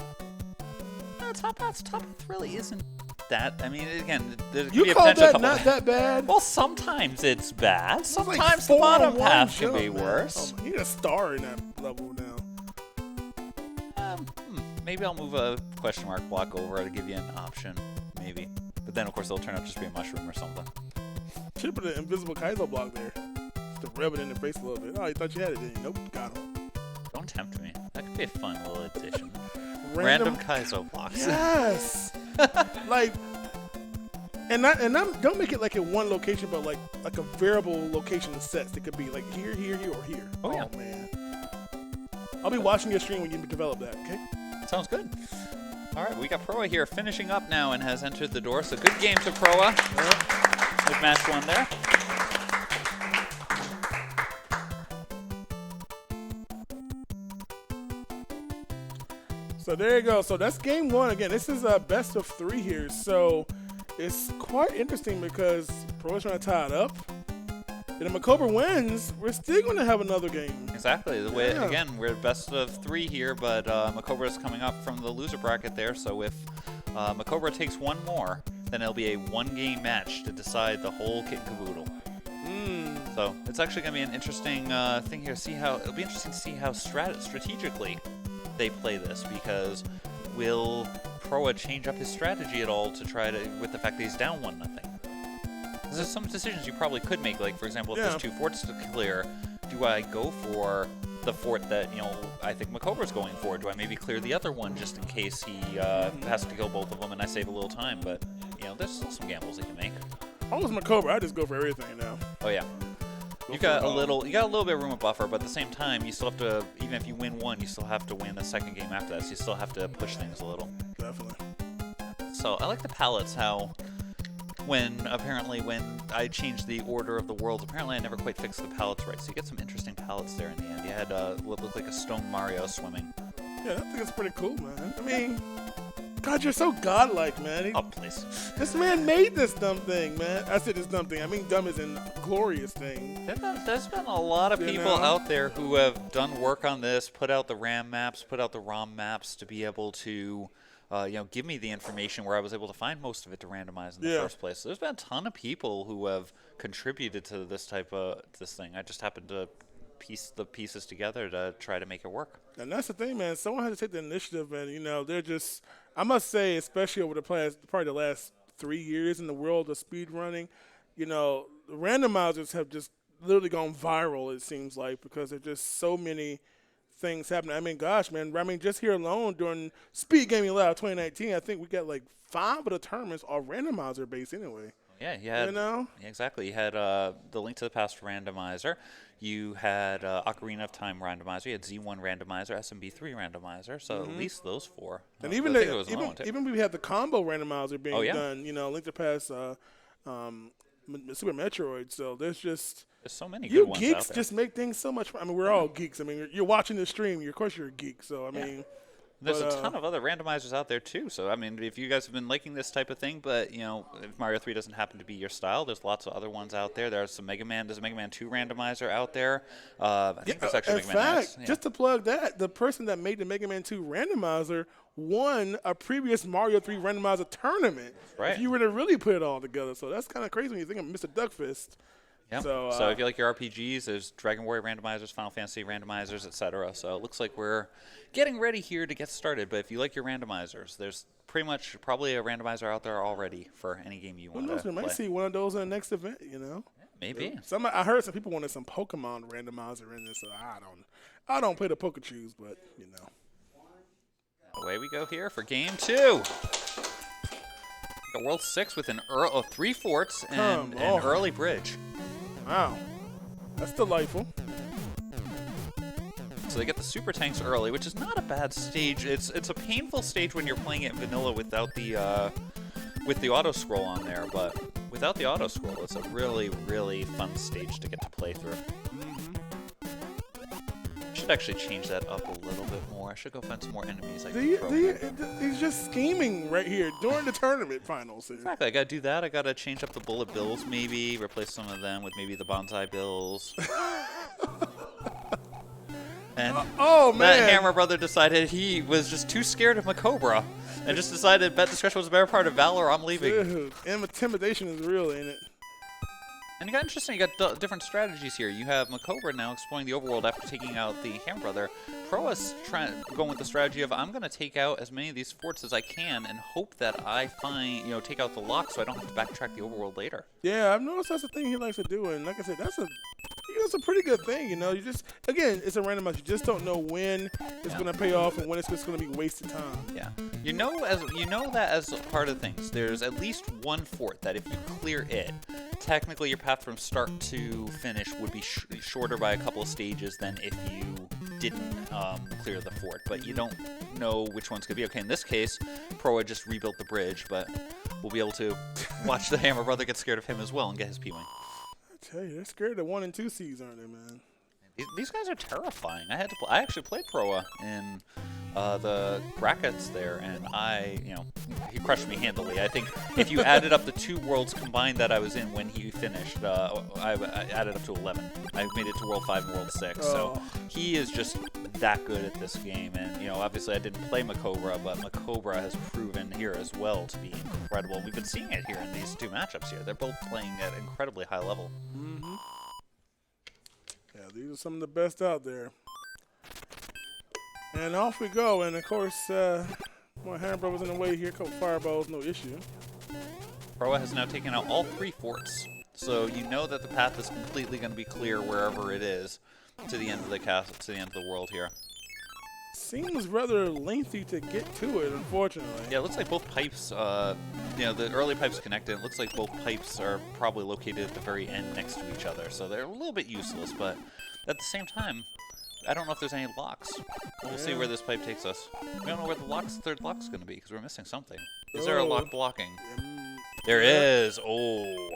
Speaker 3: Top path really isn't that. I mean, again, there could
Speaker 2: You
Speaker 3: be a
Speaker 2: call
Speaker 3: potential
Speaker 2: that not that bad?
Speaker 3: Well, sometimes it's bad.
Speaker 2: It's
Speaker 3: Sometimes
Speaker 2: like
Speaker 3: the
Speaker 2: 4
Speaker 3: bottom
Speaker 2: on one
Speaker 3: path can
Speaker 2: jump,
Speaker 3: be
Speaker 2: man.
Speaker 3: worse.
Speaker 2: Oh, you need a star in that level now.
Speaker 3: Maybe I'll move a question mark block over to give you an option. Maybe. But then, of course, it'll turn out just to be a mushroom or something.
Speaker 2: Should put an invisible Kaizo block there. Just to rub it in the face a little bit. Oh, you thought you had it, didn't you? Nope, got him.
Speaker 3: Don't tempt me. That could be a fun little addition.
Speaker 2: Random
Speaker 3: Kaizo blocks.
Speaker 2: Yes! Don't make it like in one location, but like a variable location sets. It could be like here, here, here, or here.
Speaker 3: Oh, yeah.
Speaker 2: Man. I'll be watching your stream when you develop that, okay?
Speaker 3: Sounds good. All right, we got Proa here finishing up now and has entered the door. So good game to Proa. Good match 1 there.
Speaker 2: So there you go. So that's game 1. Again, this is a best of 3 here. So it's quite interesting because Proa's trying to tie it up. And if MaCobra wins, we're still going to have another game.
Speaker 3: Exactly. The way again, we're best of 3 here, but MaCobra is coming up from the loser bracket there. So if MaCobra takes 1 more, then it'll be a 1-game match to decide the whole kit and caboodle. So it's actually going to be an interesting thing here. It'll be interesting to see how strategically they play this, because will Proa change up his strategy at all to try to, with the fact that he's down 1-0? There's some decisions you probably could make, like for example, if there's 2 forts to clear, do I go for the fort that I think MaCobra's going for? Do I maybe clear the other one just in case he has to kill both of them and I save a little time? But there's still some gambles you can make.
Speaker 2: I was MaCobra. I just go for everything now.
Speaker 3: Oh yeah. You got a little bit of room of buffer, but at the same time, you still have to, even if you win 1, you still have to win the second game after that. So you still have to push things a little.
Speaker 2: Definitely.
Speaker 3: So I like the palettes. How when I changed the order of the worlds, apparently I never quite fixed the palettes right. So you get some interesting palettes there in the end. You had what looked like a stone Mario swimming.
Speaker 2: Yeah, I think it's pretty cool, man. I mean, God, you're so godlike, man.
Speaker 3: Oh, please.
Speaker 2: This man made this dumb thing, man. I said this dumb thing. I mean dumb as in glorious thing.
Speaker 3: There's been a lot of people out there who have done work on this, put out the RAM maps, put out the ROM maps to be able to, give me the information where I was able to find most of it to randomize in the first place. So there's been a ton of people who have contributed to this thing. I just happened to piece the pieces together to try to make it work.
Speaker 2: And that's the thing, man. Someone has to take the initiative, and they're just. I must say, especially over probably the last 3 years in the world of speedrunning, the randomizers have just literally gone viral, it seems like, because there's just so many things happening. I mean, gosh, man. I mean, just here alone during SpeedGaming Live 2019, I think we got like 5 of the tournaments are randomizer based anyway.
Speaker 3: Yeah, you had, yeah, exactly. You had the Link to the Past randomizer. You had Ocarina of Time randomizer. You had Z1 randomizer, SMB3 randomizer. So at least those 4.
Speaker 2: And even we had the combo randomizer being done. Link to the Past, Super Metroid. So there's
Speaker 3: so many good ones out there.
Speaker 2: You geeks just make things so much fun. I mean, we're all geeks. I mean, you're watching the stream. Of course, you're a geek. So I mean.
Speaker 3: There's a ton of other randomizers out there, too. So, I mean, if you guys have been liking this type of thing, but, if Mario 3 doesn't happen to be your style, there's lots of other ones out there. There's some there's a Mega Man 2 randomizer out there. I think there's actually Mega Man X.
Speaker 2: Just to plug that, the person that made the Mega Man 2 randomizer won a previous Mario 3 randomizer tournament.
Speaker 3: Right.
Speaker 2: If you were to really put it all together. So that's kind of crazy when you think of Mr. Duckfist.
Speaker 3: Yep. So if you like your RPGs, there's Dragon Warrior randomizers, Final Fantasy randomizers, etc. So it looks like we're getting ready here to get started. But if you like your randomizers, there's probably a randomizer out there already for any game you want to play.
Speaker 2: We might see one of those in the next event,
Speaker 3: Yeah, maybe.
Speaker 2: I heard some people wanted some Pokemon randomizer in this. So I don't play the Pokechus, but
Speaker 3: Away we go here for game 2. Got World 6 with an 3 forts and an early bridge.
Speaker 2: Wow. That's delightful.
Speaker 3: So they get the super tanks early, which is not a bad stage. It's a painful stage when you're playing it in vanilla without the with the auto scroll on there, but without the auto scroll, it's a really, really fun stage to get to play through. I should actually change that up a little bit more. I should go find some more enemies I can throw.
Speaker 2: He's just scheming right here during the tournament finals.
Speaker 3: Exactly. I gotta do that. I gotta change up the bullet bills, maybe replace some of them with maybe the bonsai bills. And that Hammer Brother decided he was just too scared of MaCobra and just decided bet discretion was a better part of valor. I'm leaving.
Speaker 2: Dude, intimidation is real, ain't it?
Speaker 3: And you got interesting. You got different strategies here. You have MaCobra now exploring the overworld after taking out the Hammer Brother. Proa's going with the strategy of I'm going to take out as many of these forts as I can and hope that I find, take out the lock so I don't have to backtrack the overworld later.
Speaker 2: Yeah, I've noticed that's the thing he likes to do, and like I said, that's a pretty good thing. You just, again, it's a randomizer. You just don't know when it's going to pay off and when it's just going to be wasted time.
Speaker 3: Yeah, you know that as part of things, there's at least one fort that if you clear it, technically your path from start to finish would be shorter by a couple of stages than if you didn't clear the fort, but you don't know which one's going to be. Okay, in this case, Proa just rebuilt the bridge, but we'll be able to watch the Hammer Brother get scared of him as well and get his P-Wing.
Speaker 2: I tell you, they're scared of 1 and 2 seeds, aren't they, man?
Speaker 3: These guys are terrifying. I actually played Proa in the brackets there, and he crushed me handily. I think if you added up the 2 worlds combined that I was in when he finished, I added up to 11. I made it to World 5 and World 6, so he is just that good at this game. And, obviously I didn't play MaCobra, but MaCobra has proven here as well to be incredible. We've been seeing it here in these 2 matchups here. They're both playing at incredibly high level.
Speaker 2: Mm-hmm. Yeah, these are some of the best out there. And off we go, and of course, my Hammer Brother's in the way here. A couple fireballs, no issue.
Speaker 3: Proa has now taken out all 3 forts, so you know that the path is completely going to be clear wherever it is to the end of the castle, to the end of the world here.
Speaker 2: Seems rather lengthy to get to it, unfortunately.
Speaker 3: Yeah, it looks like both pipes, the early pipes connected. It looks like both pipes are probably located at the very end next to each other, so they're a little bit useless, but at the same time, I don't know if there's any locks. We'll see where this pipe takes us. We don't know where the third lock's going to be because we're missing something. Is there a lock blocking? There is. Oh.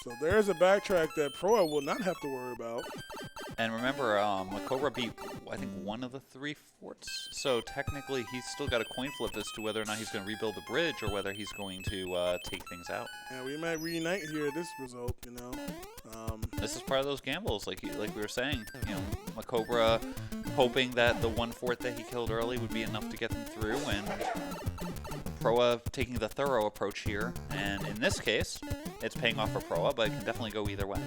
Speaker 2: So there's a backtrack that Proa will not have to worry about.
Speaker 3: And remember, MaCobra beat, I think, 1 of the 3 forts. So technically, he's still got a coin flip as to whether or not he's going to rebuild the bridge or whether he's going to take things out.
Speaker 2: Yeah, we might reunite here at this result,
Speaker 3: This is part of those gambles, like we were saying. MaCobra hoping that the 1 fort that he killed early would be enough to get them through, and Proa taking the thorough approach here. And in this case, it's paying off for Proa, but it can definitely go either way.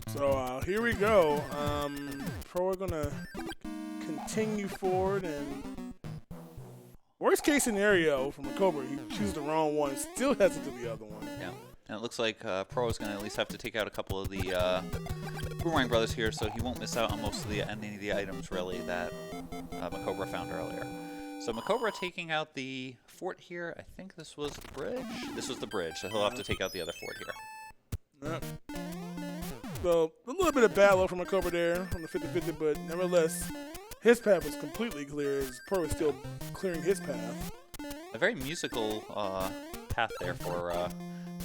Speaker 2: So here we go. Proa gonna continue forward, and worst case scenario for MaCobra, he chooses the wrong one, still has to do the other one.
Speaker 3: Yeah. And it looks like Proa's going to at least have to take out a couple of the Boomerang Brothers here, so he won't miss out on most of any of the items, really, that MaCobra found earlier. So MaCobra taking out the fort here. I think this was the bridge. This was the bridge, so he'll have to take out the other fort here.
Speaker 2: Yep. So a little bit of bad luck from MaCobra there on the 50-50, but nevertheless, his path was completely clear as Proa is still clearing his path.
Speaker 3: A very musical path there for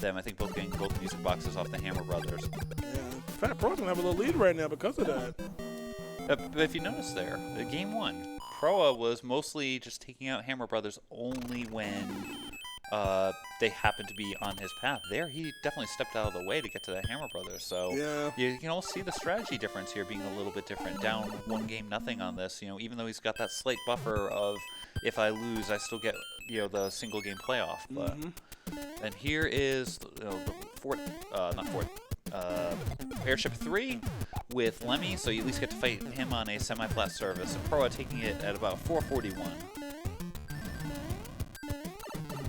Speaker 3: them. I think both getting both music boxes off the Hammer Brothers.
Speaker 2: Yeah, in fact, Proa's gonna have a little lead right now because of that.
Speaker 3: But if you notice there, game 1, Proa was mostly just taking out Hammer Brothers only when they happened to be on his path. There, he definitely stepped out of the way to get to that Hammer Brothers. So you can all see the strategy difference here being a little bit different. Down 1-0 on this. Even though he's got that slight buffer of if I lose, I still get the single game playoff. But and here is the Airship 3 with Lemmy, so you at least get to fight him on a semi-flat surface. And Proa taking it at about 441.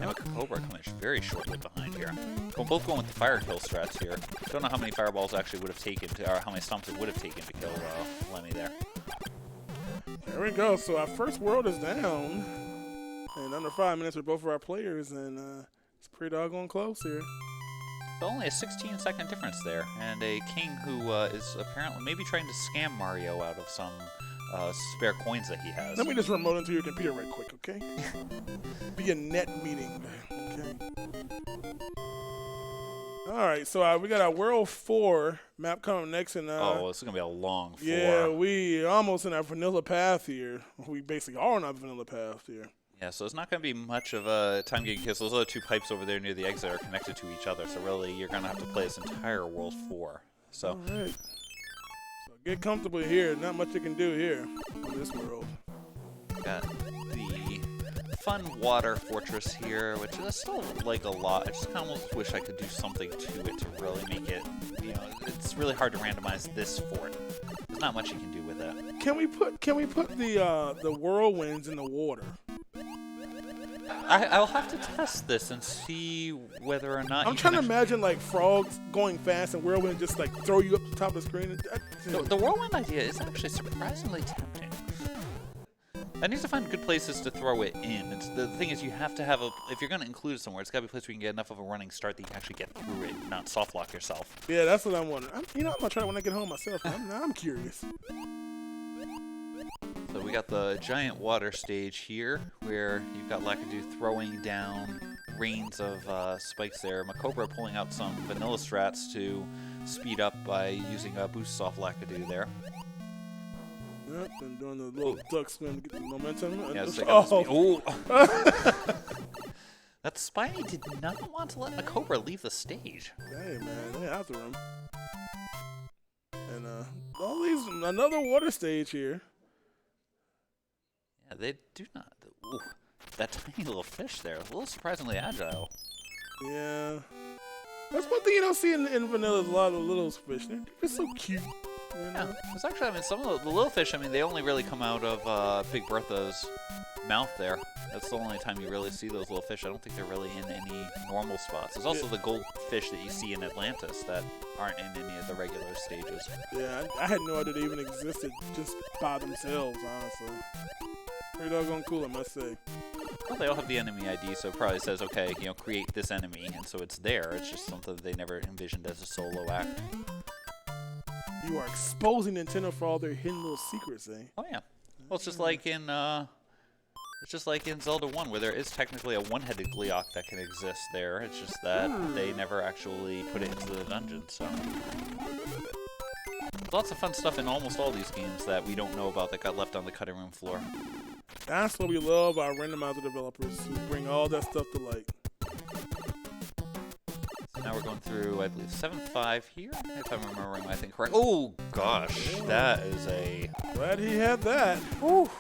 Speaker 3: And MaCobra coming very shortly behind here. We're both going with the fire kill strats here. Don't know how many fireballs actually would have taken, or how many stomps it would have taken to kill Lemmy there.
Speaker 2: There we go. So our first world is down. And under 5 minutes with both of our players. And it's pretty doggone close here.
Speaker 3: So only a 16-second difference there. And a king who is apparently maybe trying to scam Mario out of some spare coins that he has.
Speaker 2: Let me just remote into your computer right quick, okay? Be a net meeting. Okay. All right, so we got our World 4 map coming next. And,
Speaker 3: oh, this is going to be a long 4.
Speaker 2: Yeah, we almost in our vanilla path here. We basically are on our vanilla path here.
Speaker 3: Yeah, so it's not going to be much of a time game because those other 2 pipes over there near the exit are connected to each other. So really, you're going to have to play this entire World 4. So.
Speaker 2: All right. So get comfortable here. Not much you can do here in this world.
Speaker 3: Got the fun water fortress here, which I still like a lot. I just kind of almost wish I could do something to it to really make it, you know, it's really hard to randomize this fort. There's not much you can do with it.
Speaker 2: Can we put the whirlwinds in the water?
Speaker 3: I'll have to test this and see whether or not.
Speaker 2: I'm trying to imagine like frogs going fast and whirlwind just like throw you up the top of the screen.
Speaker 3: The whirlwind idea is actually surprisingly tempting. I need to find good places to throw it in. The thing is, you have to have if you're going to include it somewhere, it's got to be a place where you can get enough of a running start that you can actually get through it, not soft lock yourself.
Speaker 2: Yeah, that's what I'm wondering. I'm gonna try it when I get home myself. I'm curious.
Speaker 3: So we got the giant water stage here, where you've got Lakitu throwing down rains of spikes there. MaCobra pulling out some vanilla strats to speed up by using a boost off Lakitu there.
Speaker 2: Yep, and doing the little duck swim to get the momentum.
Speaker 3: Yeah, so that Spiny did not want to let MaCobra leave the stage.
Speaker 2: Hey man, they after him. And all these another water stage here.
Speaker 3: Yeah, they do not. Ooh, that tiny little fish there, a little surprisingly agile.
Speaker 2: Yeah, that's one thing you don't see in vanilla. Is a lot of little fish. They're just so cute. You know?
Speaker 3: Yeah, it's actually, I mean, some of the little fish, I mean, they only really come out of Big Bertha's mouth there. That's the only time you really see those little fish. I don't think they're really in any normal spots. There's also the goldfish that you see in Atlantis that aren't in any of the regular stages.
Speaker 2: Yeah, I had no idea they even existed just by themselves, honestly. Pretty doggone cool, I must say.
Speaker 3: Well, they all have the enemy ID, so it probably says, okay, you know, create this enemy, and so it's there. It's just something that they never envisioned as a solo act.
Speaker 2: You are exposing Nintendo for all their hidden little secrets, eh?
Speaker 3: Oh yeah. Well, it's just like in Zelda 1, where there is technically a one-headed Gleeok that can exist there. It's just that they never actually put it into the dungeon. So lots of fun stuff in almost all these games that we don't know about that got left on the cutting room floor.
Speaker 2: That's what we love, our randomizer developers who bring all that stuff to light.
Speaker 3: Now we're going through, I believe, 7-5 here, if I'm remembering my thing correct. Oh, gosh, that is a...
Speaker 2: Glad he had that.
Speaker 3: Whew.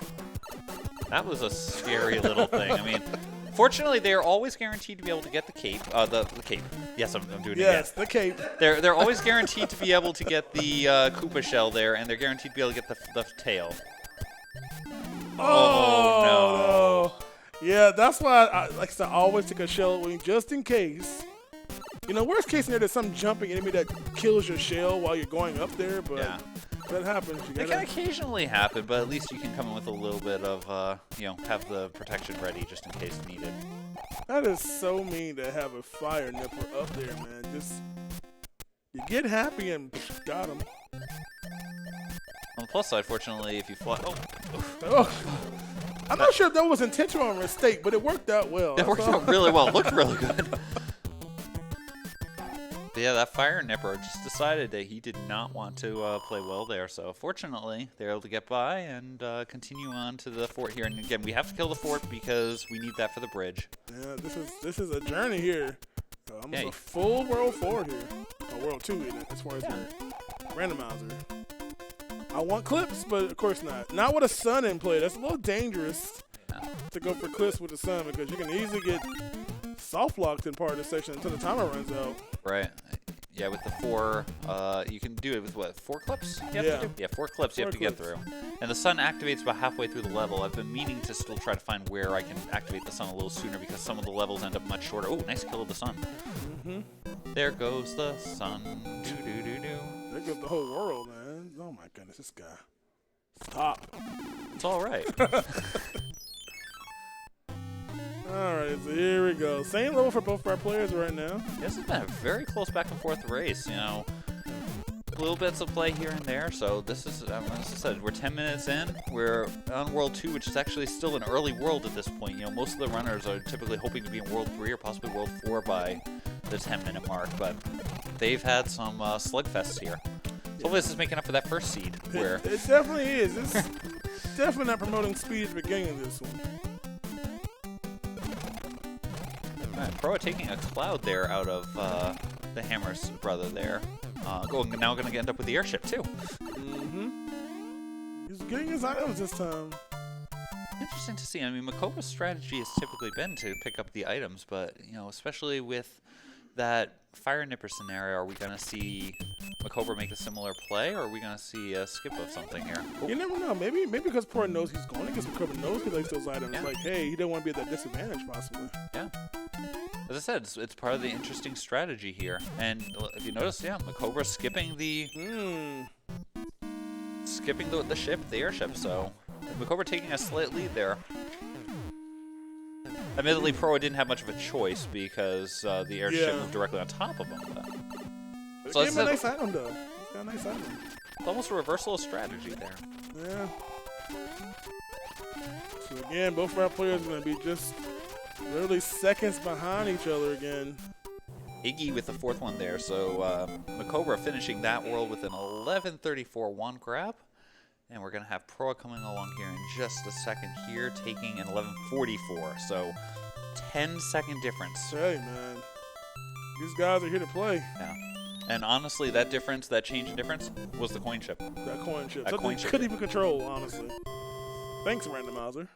Speaker 3: That was a scary little thing. I mean, fortunately, they are always guaranteed to be able to get the cape. The cape. Yes, I'm doing it again.
Speaker 2: Yes, the cape.
Speaker 3: They're always guaranteed to be able to get the Koopa shell there, and they're guaranteed to be able to get the tail. Oh,
Speaker 2: no. Yeah, that's why I always take a shell wing just in case. You know, worst case scenario, there's some jumping enemy that kills your shell while you're going up there, but
Speaker 3: yeah.
Speaker 2: That happens.
Speaker 3: It can occasionally happen, but at least you can come in with a little bit of, you know, have the protection ready just in case needed.
Speaker 2: That is so mean to have a fire nipper up there, man. Just, you get happy and got him.
Speaker 3: On the plus side, fortunately, if you fly...
Speaker 2: I'm not sure if that was intentional or a mistake, but it worked out well.
Speaker 3: It worked out really well. It looked really good. But yeah, that fire nipper just decided that he did not want to play well there. So fortunately, they're able to get by and continue on to the fort here. And again, we have to kill the fort because we need that for the bridge.
Speaker 2: Yeah, this is a journey here. Almost a full World 4 here. Or World 2 as far as the randomizer. I want clips, but of course not. Not with a sun in play. That's a little dangerous to go for clips with the sun because you can easily get soft locked in part of the section until the timer runs out.
Speaker 3: Right. Yeah, with the 4, you can do it with what, 4 clips? Yeah, 4 clips you have to get through. And the sun activates about halfway through the level. I've been meaning to still try to find where I can activate the sun a little sooner because some of the levels end up much shorter. Oh, nice kill of the sun. There goes the sun.
Speaker 2: There goes the whole world, man. Oh my goodness, this guy. Stop.
Speaker 3: It's all right.
Speaker 2: All right, so here we go. Same level for both of our players right now.
Speaker 3: This has been a very close back and forth race, you know. Little bits of play here and there, so this is, as I said, we're 10 minutes in. We're on World 2, which is actually still an early world at this point. You know, most of the runners are typically hoping to be in World 3 or possibly World 4 by the 10-minute mark, but they've had some slugfests here. So hopefully this is making up for that first seed. Where
Speaker 2: It definitely is. It's definitely not promoting speed at the beginning of this one.
Speaker 3: Right, Proa taking a cloud there out of the Hammer's brother there. Now going to end up with the airship too.
Speaker 2: Mm-hmm. He's getting his items this time.
Speaker 3: Interesting to see. I mean, MaCobra's strategy has typically been to pick up the items, but you know, especially with that Fire Nipper scenario, are we going to see MaCobra make a similar play, or are we going to see a skip of something here? Ooh.
Speaker 2: You never know. Maybe because Proa knows he's going against MaCobra, knows he likes those items.
Speaker 3: Yeah.
Speaker 2: Like, hey, he don't want to be at that disadvantage possibly.
Speaker 3: Yeah. As I said, it's part of the interesting strategy here. And if you notice, yeah, MaCobra skipping the ship, the airship. So MaCobra taking a slight lead there. Admittedly, Proa didn't have much of a choice because the airship moved directly on top of him.
Speaker 2: But
Speaker 3: So
Speaker 2: he gave him a nice item though. He's got a nice item.
Speaker 3: It's almost a reversal of strategy there.
Speaker 2: Yeah. So again, both of our players are going to be just literally seconds behind each other again.
Speaker 3: Iggy with the fourth one there. So MaCobra finishing that world with an 11:34 one grab. And we're going to have Proa coming along here in just a second here, taking an 11:44. So 10-second difference.
Speaker 2: Hey, man. These guys are here to play.
Speaker 3: Yeah. And honestly, that difference, that change in difference, was the coin chip.
Speaker 2: That coin chip.
Speaker 3: That
Speaker 2: Something
Speaker 3: coin chip.
Speaker 2: couldn't even control, honestly. Thanks, randomizer.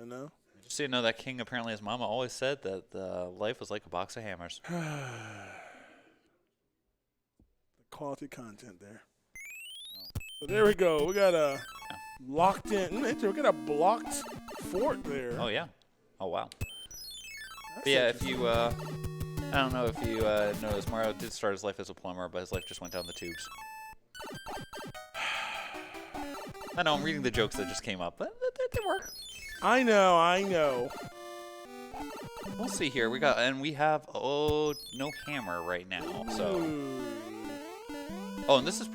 Speaker 2: I know.
Speaker 3: Just so you know, that king, apparently his mama always said that life was like a box of hammers.
Speaker 2: Quality content there. So there we go. We got a locked in. We got a blocked fort there.
Speaker 3: Oh, yeah. Oh, wow.
Speaker 2: That's
Speaker 3: But yeah, if you, I don't know if you noticed, Mario did start his life as a plumber, but his life just went down the tubes. I know, I'm reading the jokes that just came up, but they work.
Speaker 2: I know.
Speaker 3: We'll see here. We have, no hammer right now, so.
Speaker 2: Ooh.
Speaker 3: Oh, and this is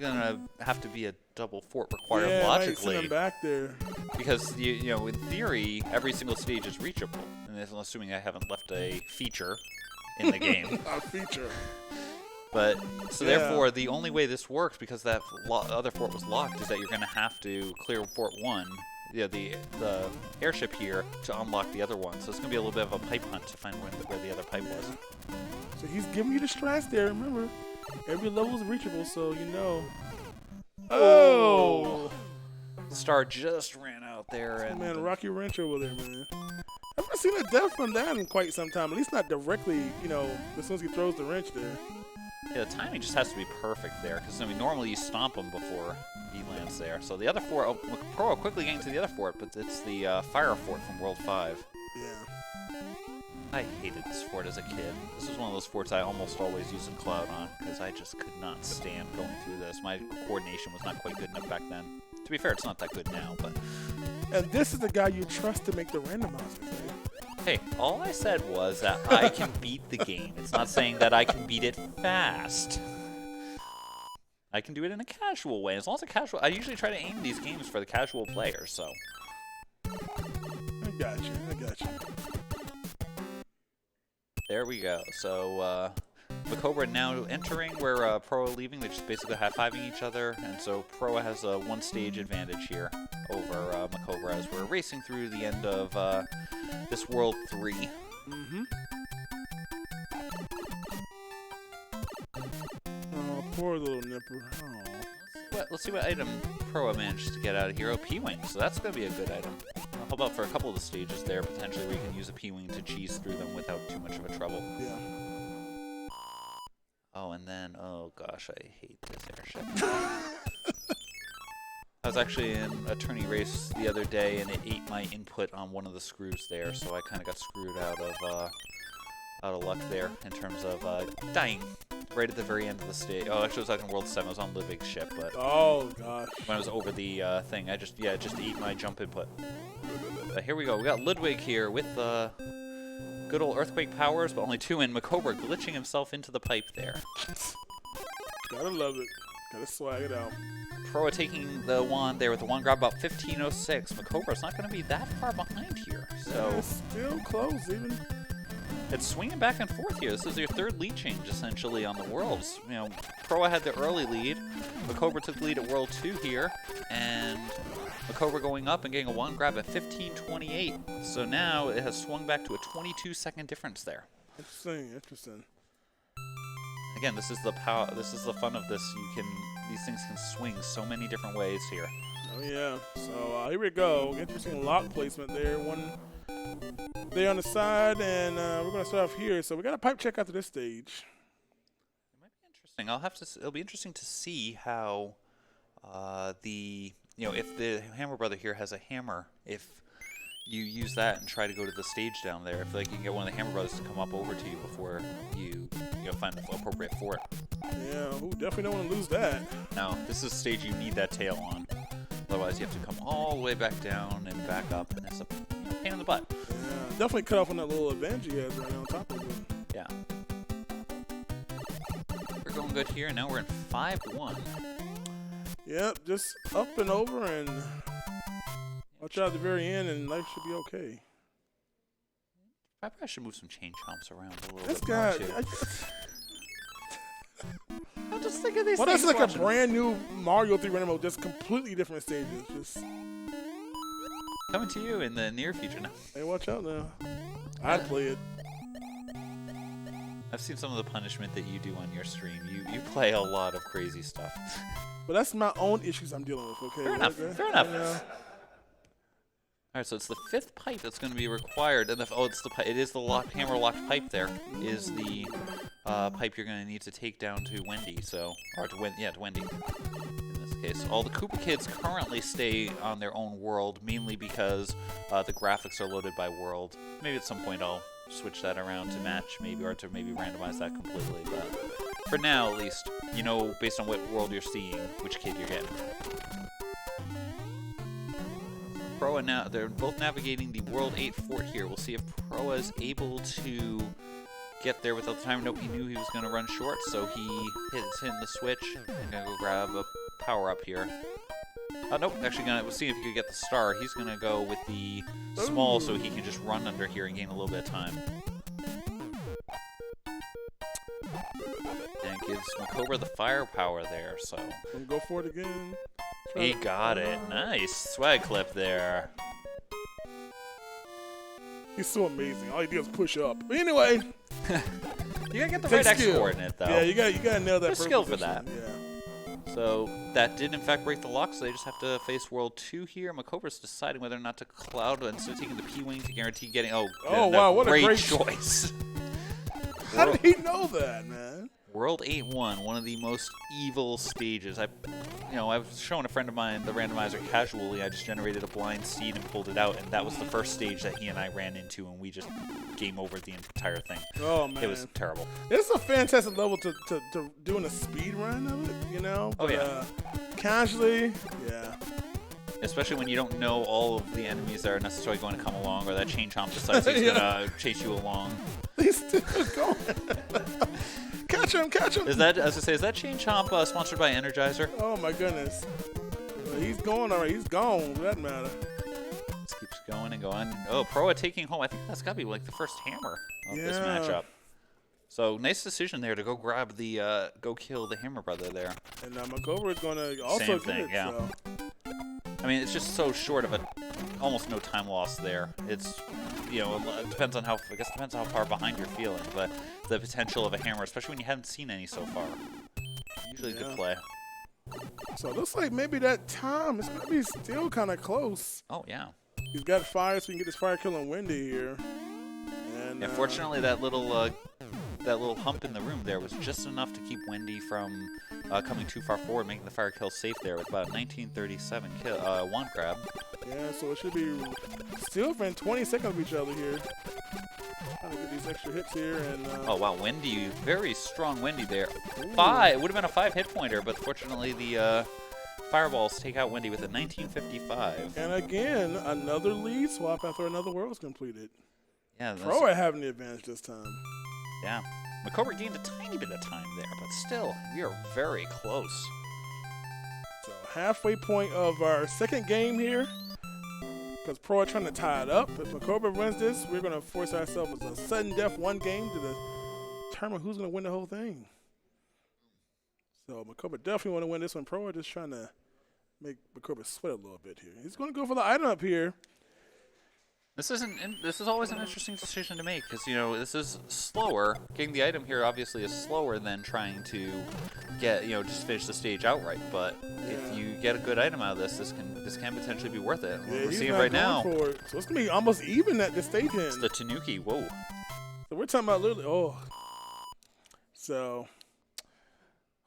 Speaker 3: gonna have to be a double fort required
Speaker 2: Yeah,
Speaker 3: logically.
Speaker 2: send him back there.
Speaker 3: Because, you know, in theory, every single stage is reachable. And this, assuming I haven't left a feature in the game.
Speaker 2: A feature.
Speaker 3: But, so
Speaker 2: Yeah.
Speaker 3: therefore, the only way this works, because that other fort was locked, is that you're going to have to clear Fort 1, the airship here, to unlock the other one. So it's going to be a little bit of a pipe hunt to find where the other pipe was.
Speaker 2: So he's giving you the strats there, remember. Every level is reachable, so you know. Oh!
Speaker 3: The star just ran out there.
Speaker 2: Oh,
Speaker 3: And
Speaker 2: man, Rocky Wrench over there, man. I haven't seen a death from that in quite some time. At least not directly, you know, as soon as he throws the wrench there.
Speaker 3: Yeah, the timing just has to be perfect there, because I mean, normally you stomp him before he lands there. So the other fort, Proa quickly getting to the other fort, but it's the fire fort from World 5.
Speaker 2: Yeah.
Speaker 3: I hated this fort as a kid. This was one of those forts I almost always used in Cloud on, because I just could not stand going through this. My coordination was not quite good enough back then. To be fair, it's not that good now, but...
Speaker 2: And this is the guy you trust to make the randomizers, eh?
Speaker 3: Hey, all I said was that I can beat the game. It's not saying that I can beat it fast. I can do it in a casual way. As long as a casual... I usually try to aim these games for the casual player, so...
Speaker 2: I got you.
Speaker 3: There we go. So, MaCobra now entering where Proa leaving. They just basically high-fiving each other, and so Proa has a one-stage advantage here over MaCobra as we're racing through the end of this World 3.
Speaker 2: Mm-hmm. Oh, poor little Nipper. Oh.
Speaker 3: Let's see what item Proa managed to get out of here. Oh, P-Wing. So that's going to be a good item. How about for a couple of the stages there, potentially we can use a P-Wing to cheese through them without too much of a trouble.
Speaker 2: Yeah.
Speaker 3: Oh, and then, oh gosh, I hate this airship. I was actually in a tourney race the other day, and it ate my input on one of the screws there, so I kind of got screwed out of luck there in terms of dying right at the very end of the stage. Oh, actually, it was like in World 7. I was on Ludwig's ship, but
Speaker 2: Oh gosh.
Speaker 3: when I was over the thing, I just ate my jump input. But here we go. We got Ludwig here with the good old earthquake powers, but only 2 in. MaCobra glitching himself into the pipe there.
Speaker 2: Gotta love it. Gotta swag it out.
Speaker 3: Proa taking the wand there with the wand grab about 15:06. MaCobra's not going to be that far behind here. So
Speaker 2: It's still close even.
Speaker 3: it's swinging back and forth here. This is your 3rd lead change, essentially, on the Worlds. You know, Proa had the early lead. MaCobra took the lead at World 2 here. And MaCobra going up and getting a wand grab at 15:28. So now it has swung back to a 22-second difference there.
Speaker 2: Interesting, interesting.
Speaker 3: Again, this is the power. This is the fun of this. These things can swing so many different ways here.
Speaker 2: Oh yeah. So here we go. Interesting lock placement there. One there on the side, and we're gonna start off here. So we got a pipe check after this stage.
Speaker 3: It might be interesting. It'll be interesting to see how if the Hammer Brother here has a hammer, if you use that and try to go to the stage down there, if like you can get one of the Hammer Brothers to come up over to you before you find the appropriate for it.
Speaker 2: Yeah, definitely don't want to lose that.
Speaker 3: Now, this is a stage you need that tail on. Otherwise, you have to come all the way back down and back up, and it's a pain in the butt.
Speaker 2: Yeah, definitely cut off on that little advantage he has right on top of it.
Speaker 3: Yeah. We're going good here, and now we're in 5-1.
Speaker 2: Yep, just up and over, and watch out at the very end, and life should be okay.
Speaker 3: I probably should move some chain chomps around a little
Speaker 2: This
Speaker 3: bit
Speaker 2: guy,
Speaker 3: more, too. I'm just thinking these
Speaker 2: well,
Speaker 3: things.
Speaker 2: that's like
Speaker 3: watching.
Speaker 2: a brand new Mario 3 random mode, just completely different stages. Just
Speaker 3: Coming to you in the near future now.
Speaker 2: hey, watch out now. I'd play it.
Speaker 3: I've seen some of the punishment that you do on your stream. You play a lot of crazy stuff.
Speaker 2: But that's my own issues I'm dealing with. Okay.
Speaker 3: Fair enough.
Speaker 2: Okay?
Speaker 3: Fair enough.
Speaker 2: Yeah.
Speaker 3: All right, so it's the 5th pipe that's going to be required, and it is the hammer locked pipe. There is the pipe you're going to need to take down to Wendy. To Wendy. In this case, all the Koopa kids currently stay on their own world, mainly because the graphics are loaded by world. Maybe at some point I'll switch that around to match, or to randomize that completely. But for now, at least, you know, based on what world you're seeing, which kid you're getting. Proa now, they're both navigating the World 8 fort here. We'll see if Proa is able to get there without the time. Nope, he knew he was going to run short, so he hitting the switch and going to go grab a power-up here. Nope, actually we'll see if he could get the star. He's going to go with the small so he can just run under here and gain a little bit of time. And gives MaCobra the firepower there, so.
Speaker 2: Gonna go for it again.
Speaker 3: He got it. Nice swag clip there.
Speaker 2: He's so amazing. All he did was push up. But anyway,
Speaker 3: You gotta get the right X coordinate, though.
Speaker 2: Yeah, you gotta nail that.
Speaker 3: There's skill for
Speaker 2: position.
Speaker 3: that.
Speaker 2: Yeah.
Speaker 3: So that did in fact break the lock, so they just have to face World 2 here. MaCobra's deciding whether or not to cloud instead of taking the P-Wing to guarantee getting. Oh
Speaker 2: wow, what a great
Speaker 3: choice.
Speaker 2: How did he know that, man?
Speaker 3: World 8-1, one of the most evil stages. I was showing a friend of mine the randomizer casually. I just generated a blind seed and pulled it out, and that was the first stage that he and I ran into, and we just game over the entire thing.
Speaker 2: Oh man,
Speaker 3: it was terrible.
Speaker 2: It's a fantastic level to doing a speed run of it, you know.
Speaker 3: Oh yeah.
Speaker 2: Casually, yeah.
Speaker 3: Especially when you don't know all of the enemies that are necessarily going to come along, or that Chain Chomp decides he's gonna chase you along.
Speaker 2: He's still going. Catch him! Catch him!
Speaker 3: Is that Chain Chomp sponsored by Energizer?
Speaker 2: Oh my goodness. He's going all right. He's gone, for that matter.
Speaker 3: This keeps going and going. Oh, Proa taking home. I think that's got to be like the first hammer of this matchup. So nice decision there to go grab the, go kill the Hammer Brother there.
Speaker 2: And MaCobra is going to also
Speaker 3: Same
Speaker 2: get
Speaker 3: thing,
Speaker 2: it.
Speaker 3: yeah.
Speaker 2: So.
Speaker 3: I mean, it's just so short of almost no time loss there. It's, it depends on how far behind you're feeling, but the potential of a hammer, especially when you haven't seen any so far, usually a good play.
Speaker 2: So it looks like maybe that time is going to be still kind of close.
Speaker 3: Oh, yeah.
Speaker 2: He's got fire, so he can get this fire killing Wendy here. And
Speaker 3: fortunately, that little hump in the room there was just enough to keep Wendy from coming too far forward, making the fire kill safe there with about 1937 wand grab.
Speaker 2: Yeah, so it should be still within 20 seconds of each other here. Trying to get these extra hits here. And
Speaker 3: oh, wow. Windy. Very strong Windy there. 5. It would have been a 5 hit pointer, but fortunately the fireballs take out Windy with a 1955.
Speaker 2: And again, another lead swap after another world's completed.
Speaker 3: Yeah,
Speaker 2: Proa having the advantage this time.
Speaker 3: Yeah. MaCobra gained a tiny bit of time there, but still, we are very close.
Speaker 2: So halfway point of our second game here. Because Proa trying to tie it up. If MaCobra wins this, we're going to force ourselves as a sudden death one game to determine who's going to win the whole thing. So MaCobra definitely want to win this one. Proa just trying to make MaCobra sweat a little bit here. He's going to go for the item up here.
Speaker 3: This is always an interesting decision to make because, you know, this is slower. Getting the item here obviously is slower than trying to get, you know, just finish the stage outright. But if you get a good item out of this, this can potentially be worth it.
Speaker 2: Yeah,
Speaker 3: we're seeing it right now.
Speaker 2: So it's going to be almost even at this stage end.
Speaker 3: It's the Tanuki. Whoa.
Speaker 2: So we're talking about literally, So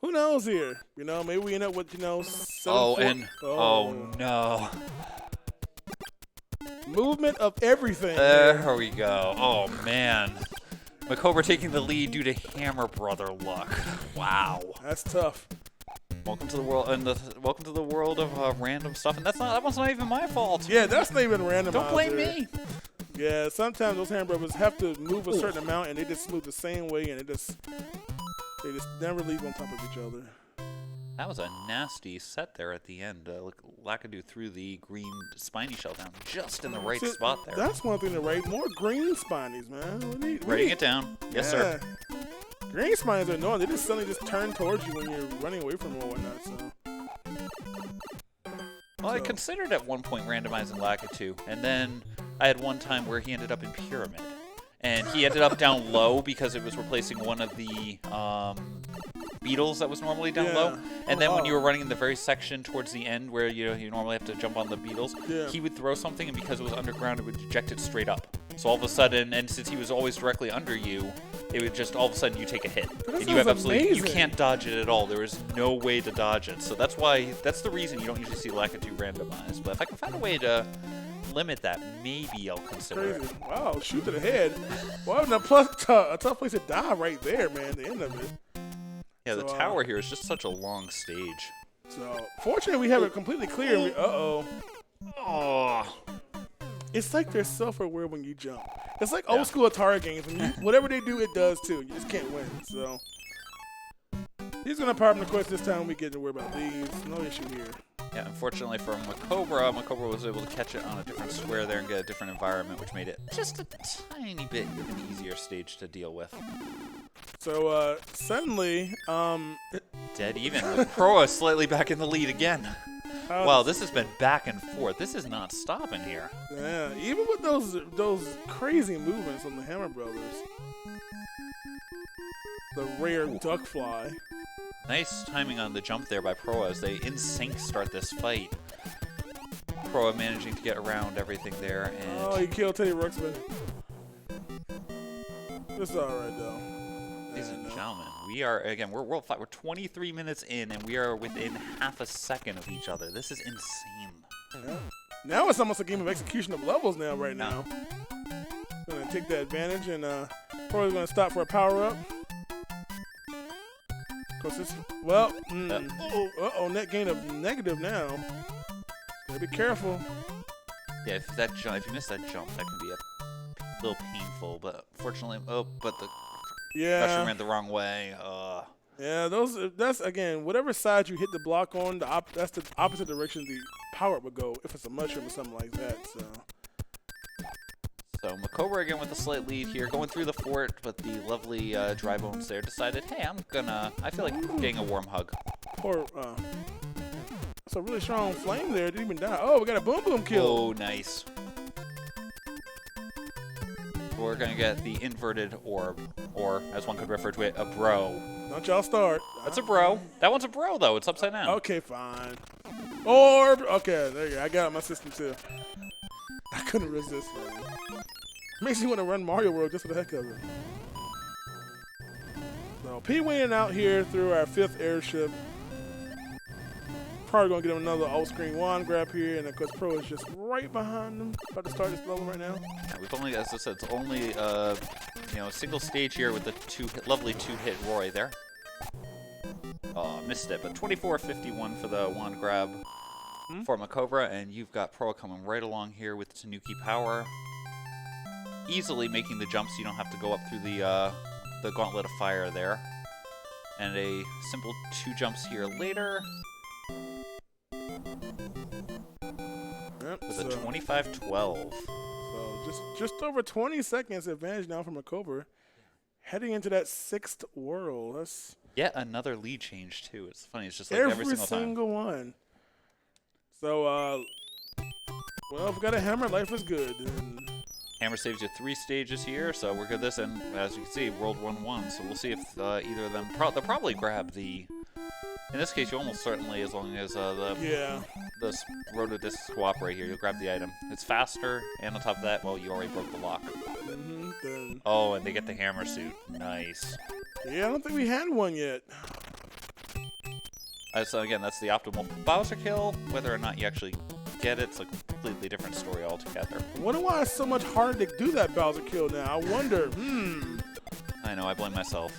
Speaker 2: who knows here? You know, maybe we end up with, you know,
Speaker 3: oh no.
Speaker 2: Movement of everything.
Speaker 3: There we go. Oh man. MaCobra taking the lead due to Hammer Brother luck. Wow.
Speaker 2: That's tough.
Speaker 3: Welcome to the world welcome to the world of random stuff, and that one's not even my fault.
Speaker 2: Yeah, that's not even random.
Speaker 3: Don't blame me.
Speaker 2: Yeah, sometimes those Hammer Brothers have to move a certain amount, and they just move the same way, and they just never leave on top of each other.
Speaker 3: That was a nasty set there at the end. Lackadoo threw the green spiny shell down just in the right spot there.
Speaker 2: That's one thing to rate. More green spinies, man.
Speaker 3: Writing it down. Yes, sir.
Speaker 2: Green spinies are annoying. They just suddenly just turn towards you when you're running away from them or whatnot.
Speaker 3: Well, I considered at one point randomizing Lackadoo, and then I had one time where he ended up in Pyramid. And he ended up down low because it was replacing one of the beetles that was normally down low. And then when you were running in the very section towards the end where you normally have to jump on the beetles, he would throw something, and because it was underground, it would eject it straight up. So all of a sudden, and since he was always directly under you, it would just all of a sudden you take a hit. And you have you can't dodge it at all. There is no way to dodge it. So that's the reason you don't usually see Lackadoo randomized. But if I can find a way to limit that, maybe I'll consider it.
Speaker 2: Wow, shoot to the head. Well, a tough place to die right there, man, the end of it.
Speaker 3: Yeah, the tower here is just such a long stage.
Speaker 2: So, fortunately, we have it completely clear.
Speaker 3: Oh.
Speaker 2: It's like they're self-aware when you jump. It's like old school Atari games. Whatever they do, it does too. You just can't win. So, he's going to power up, of course, this time we get to worry about these. No issue here.
Speaker 3: Yeah, unfortunately for MaCobra was able to catch it on a different square there and get a different environment, which made it just a tiny bit of an easier stage to deal with.
Speaker 2: So, suddenly,
Speaker 3: dead even, with Proa slightly back in the lead again. Wow, this has been back and forth. This is not stopping here.
Speaker 2: Yeah, even with those crazy movements on the Hammer Brothers. The rare duck fly.
Speaker 3: Nice timing on the jump there by Proa as they in sync start this fight. Proa managing to get around everything there. And
Speaker 2: he killed Teddy Ruxpin. It's alright though.
Speaker 3: Ladies and gentlemen, we are, again, we're World 5. We're 23 minutes in, and we are within half a second of each other. This is insane.
Speaker 2: Yeah. Now it's almost a game of execution of levels now, right now. Going to take that advantage, and Proa's going to stop for a power-up. Net gain of negative now. Gotta be careful.
Speaker 3: Yeah, if you miss that jump, that can be a little painful, but fortunately, Russian ran the wrong way.
Speaker 2: Yeah, that's again, whatever side you hit the block on, that's the opposite direction the power would go if it's a mushroom or something like that.
Speaker 3: So MaCobra again with a slight lead here, going through the fort, but the lovely Dry Bones there decided, hey, I feel like getting a warm hug.
Speaker 2: That's a really strong flame there. Didn't even die. Oh, we got a boom boom kill.
Speaker 3: Oh, nice. We're going to get the inverted orb, or as one could refer to it, a bro.
Speaker 2: Don't y'all start.
Speaker 3: That's a bro. That one's a bro, though. It's upside down.
Speaker 2: Okay, fine. Orb. Okay, there you go. I got it on my system, too. I couldn't resist, man. Makes you want to run Mario World just for the heck of it. So, P-Waying out here through our 5th airship. probably going to get him another off-screen wand grab here, and of course Pro is just right behind him, about to start this level right now.
Speaker 3: Yeah, we've only, as I said, it's only you know, a single stage here with the lovely two-hit Roy there. Oh, missed it, but 24.51 for the wand grab for MaCobra, and you've got Proa coming right along here with Tanuki power, easily making the jump so you don't have to go up through the gauntlet of fire there. And a simple 2 jumps here later.
Speaker 2: Yep,
Speaker 3: With a 25-12.
Speaker 2: So just over 20 seconds advantage now for MaCobra. Heading into that 6th world. That's
Speaker 3: Yet another lead change, too. It's funny. It's just like every single time.
Speaker 2: one. So, well, if we got a hammer, life is good. And
Speaker 3: Hammer saves you 3 stages here, so we're good this. And as you can see, World 1-1. So we'll see if either of them... they'll probably grab the... In this case, you almost certainly, as long as the rotodiscs cooperate here, you'll grab the item. It's faster, and on top of that, well, you already broke the lock. Oh, and they get the hammer suit. Nice.
Speaker 2: Yeah, I don't think we had one yet.
Speaker 3: So again, that's the optimal Bowser kill. Whether or not you actually get it, it's a completely different story altogether.
Speaker 2: I wonder why it's so much harder to do that Bowser kill now. I wonder.
Speaker 3: I know, I blame myself.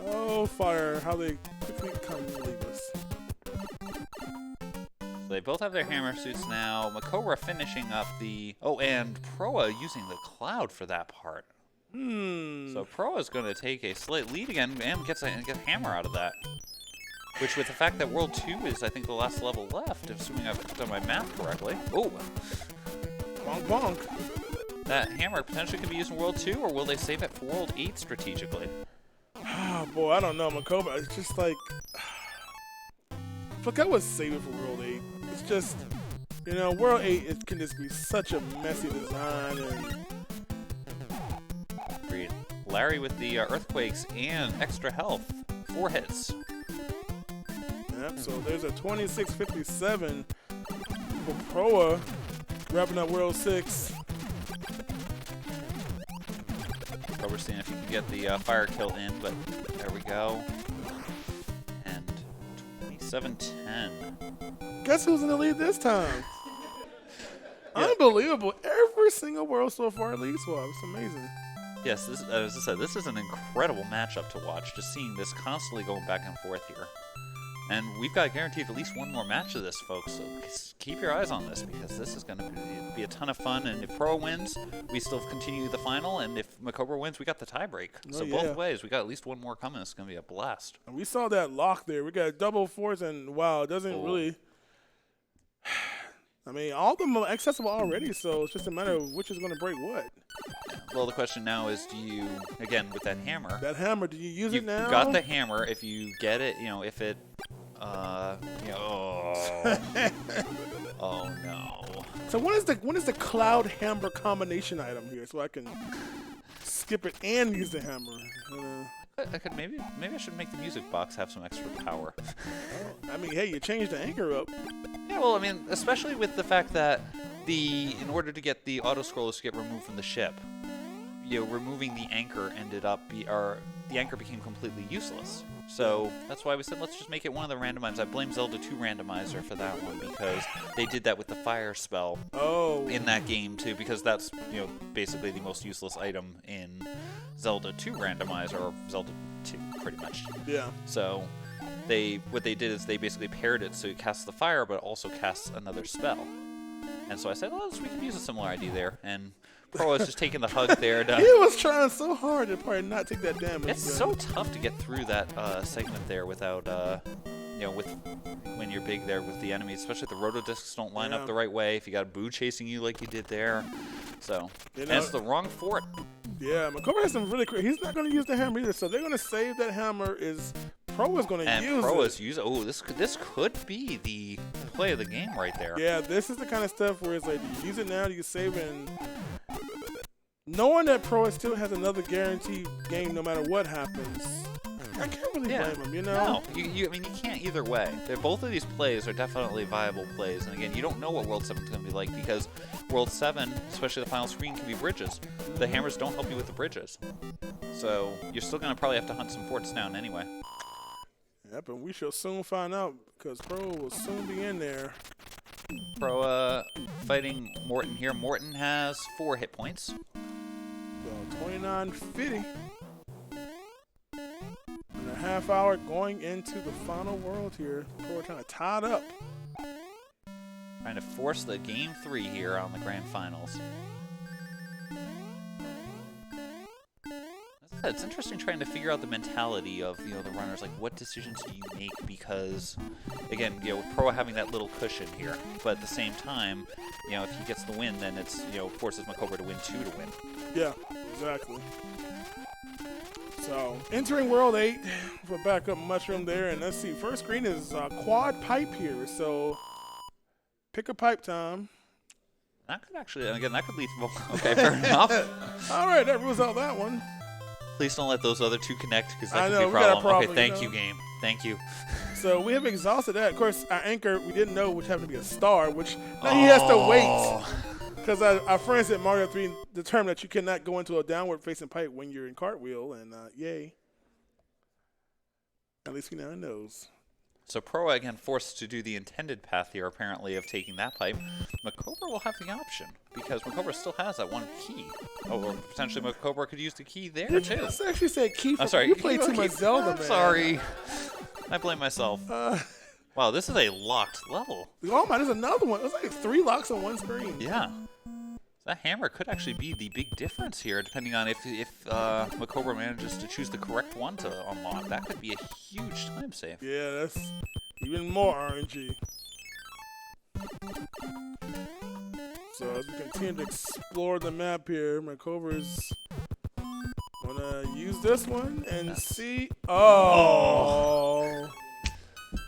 Speaker 2: Oh, fire. How they quickly come and leave us.
Speaker 3: So they both have their hammer suits now. MaCobra finishing up the... Oh, and Proa using the cloud for that part. So Proa is going to take a slight lead again and get a hammer out of that. Which, with the fact that World 2 is, I think, the last level left, assuming I've done my math correctly. Oh!
Speaker 2: Bonk, bonk.
Speaker 3: That hammer potentially can be used in World 2, or will they save it for World 8 strategically?
Speaker 2: Oh, boy, I don't know. MaCobra, it's just like... Look, I would save it for World 8. It's just, you know, World 8 it can just be such a messy design. And
Speaker 3: Agreed. Larry with the earthquakes and extra health. 4 hits.
Speaker 2: Yep, so there's a 26.57 for Proa, wrapping up World 6.
Speaker 3: We're seeing if you can get the fire kill in, but there we go. And 27-10.
Speaker 2: Guess who's in the lead this time?
Speaker 3: Yeah.
Speaker 2: Unbelievable. Every single world so far lead swap. It's amazing.
Speaker 3: Yes, this, as I said, this is an incredible matchup to watch, just seeing this constantly going back and forth here. And we've got guaranteed at least one more match of this, folks, so keep your eyes on this, because this is going to be a ton of fun. And if Pro wins, we still continue the final, and if MaCobra wins, we got the tiebreak. So both ways, we got at least one more coming. It's going to be a blast.
Speaker 2: And we saw that lock there. We got double force, and wow, it doesn't really... I mean, all of them are accessible already, so it's just a matter of which is going to break what.
Speaker 3: Well, the question now is, do you, again, with that hammer...
Speaker 2: That hammer, do you use it now?
Speaker 3: You've got the hammer. If you get it, you know, if it... you know, oh no.
Speaker 2: So when is the cloud hammer combination item here, so I can skip it and use the hammer?
Speaker 3: I could maybe I should make the music box have some extra power.
Speaker 2: I mean, hey, you changed the anchor up.
Speaker 3: Yeah, well, I mean, especially with the fact that in order to get the auto scrollers to get removed from the ship, you know, removing the anchor ended up the anchor became completely useless. So that's why we said let's just make it one of the randomizers. I blame Zelda 2 randomizer for that one, because they did that with the fire spell in that game too, because that's, you know, basically the most useless item in Zelda 2 randomizer, or Zelda 2 pretty much.
Speaker 2: Yeah.
Speaker 3: So what they did is they basically paired it so it casts the fire but also casts another spell. And so I said, well, we can use a similar idea there, and Pro is just taking the hug there.
Speaker 2: He was trying so hard to probably not take that damage.
Speaker 3: It's so tough to get through that segment there without, you know, when you're big there with the enemies, especially if the rotodiscs don't line up the right way. If you got a Boo chasing you like you did there, so and it's the wrong fort.
Speaker 2: Yeah, MaCobra has some really he's not going to use the hammer either, so they're going to save that hammer. Pro is going to use it.
Speaker 3: And Pro is using. Oh, this could be the play of the game right there.
Speaker 2: Yeah, this is the kind of stuff where it's like, do you use it now? Do you save it? And knowing that Pro still has another guaranteed game no matter what happens, I can't really blame him, you know?
Speaker 3: No, I mean, you can't either way. Both of these plays are definitely viable plays. And again, you don't know what World 7 is going to be like, because World 7, especially the final screen, can be bridges. The hammers don't help you with the bridges. So you're still going to probably have to hunt some forts down anyway.
Speaker 2: Yep, and we shall soon find out because Pro will soon be in there.
Speaker 3: Proa fighting Morton here. Morton has 4 hit points.
Speaker 2: So 29.50. And a half hour going into the final world here. Pro trying to tie it up.
Speaker 3: Trying to force the game 3 here on the grand finals. As I said, it's interesting trying to figure out the mentality of the runners, like what decisions do you make, because again, with Proa having that little cushion here, but at the same time, if he gets the win, then it's forces MaCobra to win 2 to win.
Speaker 2: Yeah, exactly. So entering World 8 for backup mushroom there, and let's see, first screen is quad pipe here, so pick a pipe time.
Speaker 3: That could actually, again, that could lead to okay, fair enough.
Speaker 2: All right, that rules out that one.
Speaker 3: Please don't let those other 2 connect, because that
Speaker 2: I
Speaker 3: could
Speaker 2: know,
Speaker 3: be a
Speaker 2: we got a
Speaker 3: problem.
Speaker 2: problem,
Speaker 3: Okay, thank you, game. Thank you.
Speaker 2: So we have exhausted that. Of course, our anchor, we didn't know which happened to be a star, which now he has to wait. Because our friends at Mario 3 determined that you cannot go into a downward-facing pipe when you're in cartwheel, and yay. At least he now knows.
Speaker 3: So Proa, again, forced to do the intended path here, apparently, of taking that pipe. MaCobra will have the option, because MaCobra still has that 1 key. Oh, or potentially MaCobra could use the key there, too.
Speaker 2: This actually said key.
Speaker 3: I'm sorry.
Speaker 2: You played too much Zelda, man.
Speaker 3: I'm sorry. I blame myself. Wow, this is a locked level.
Speaker 2: Oh, my, there's another one. It was like 3 locks on one screen.
Speaker 3: Yeah. That hammer could actually be the big difference here, depending on if MaCobra manages to choose the correct one to unlock. That could be a huge time save.
Speaker 2: Yeah, that's even more RNG. So as we continue to explore the map here, MaCobra's gonna use this one and see. Oh.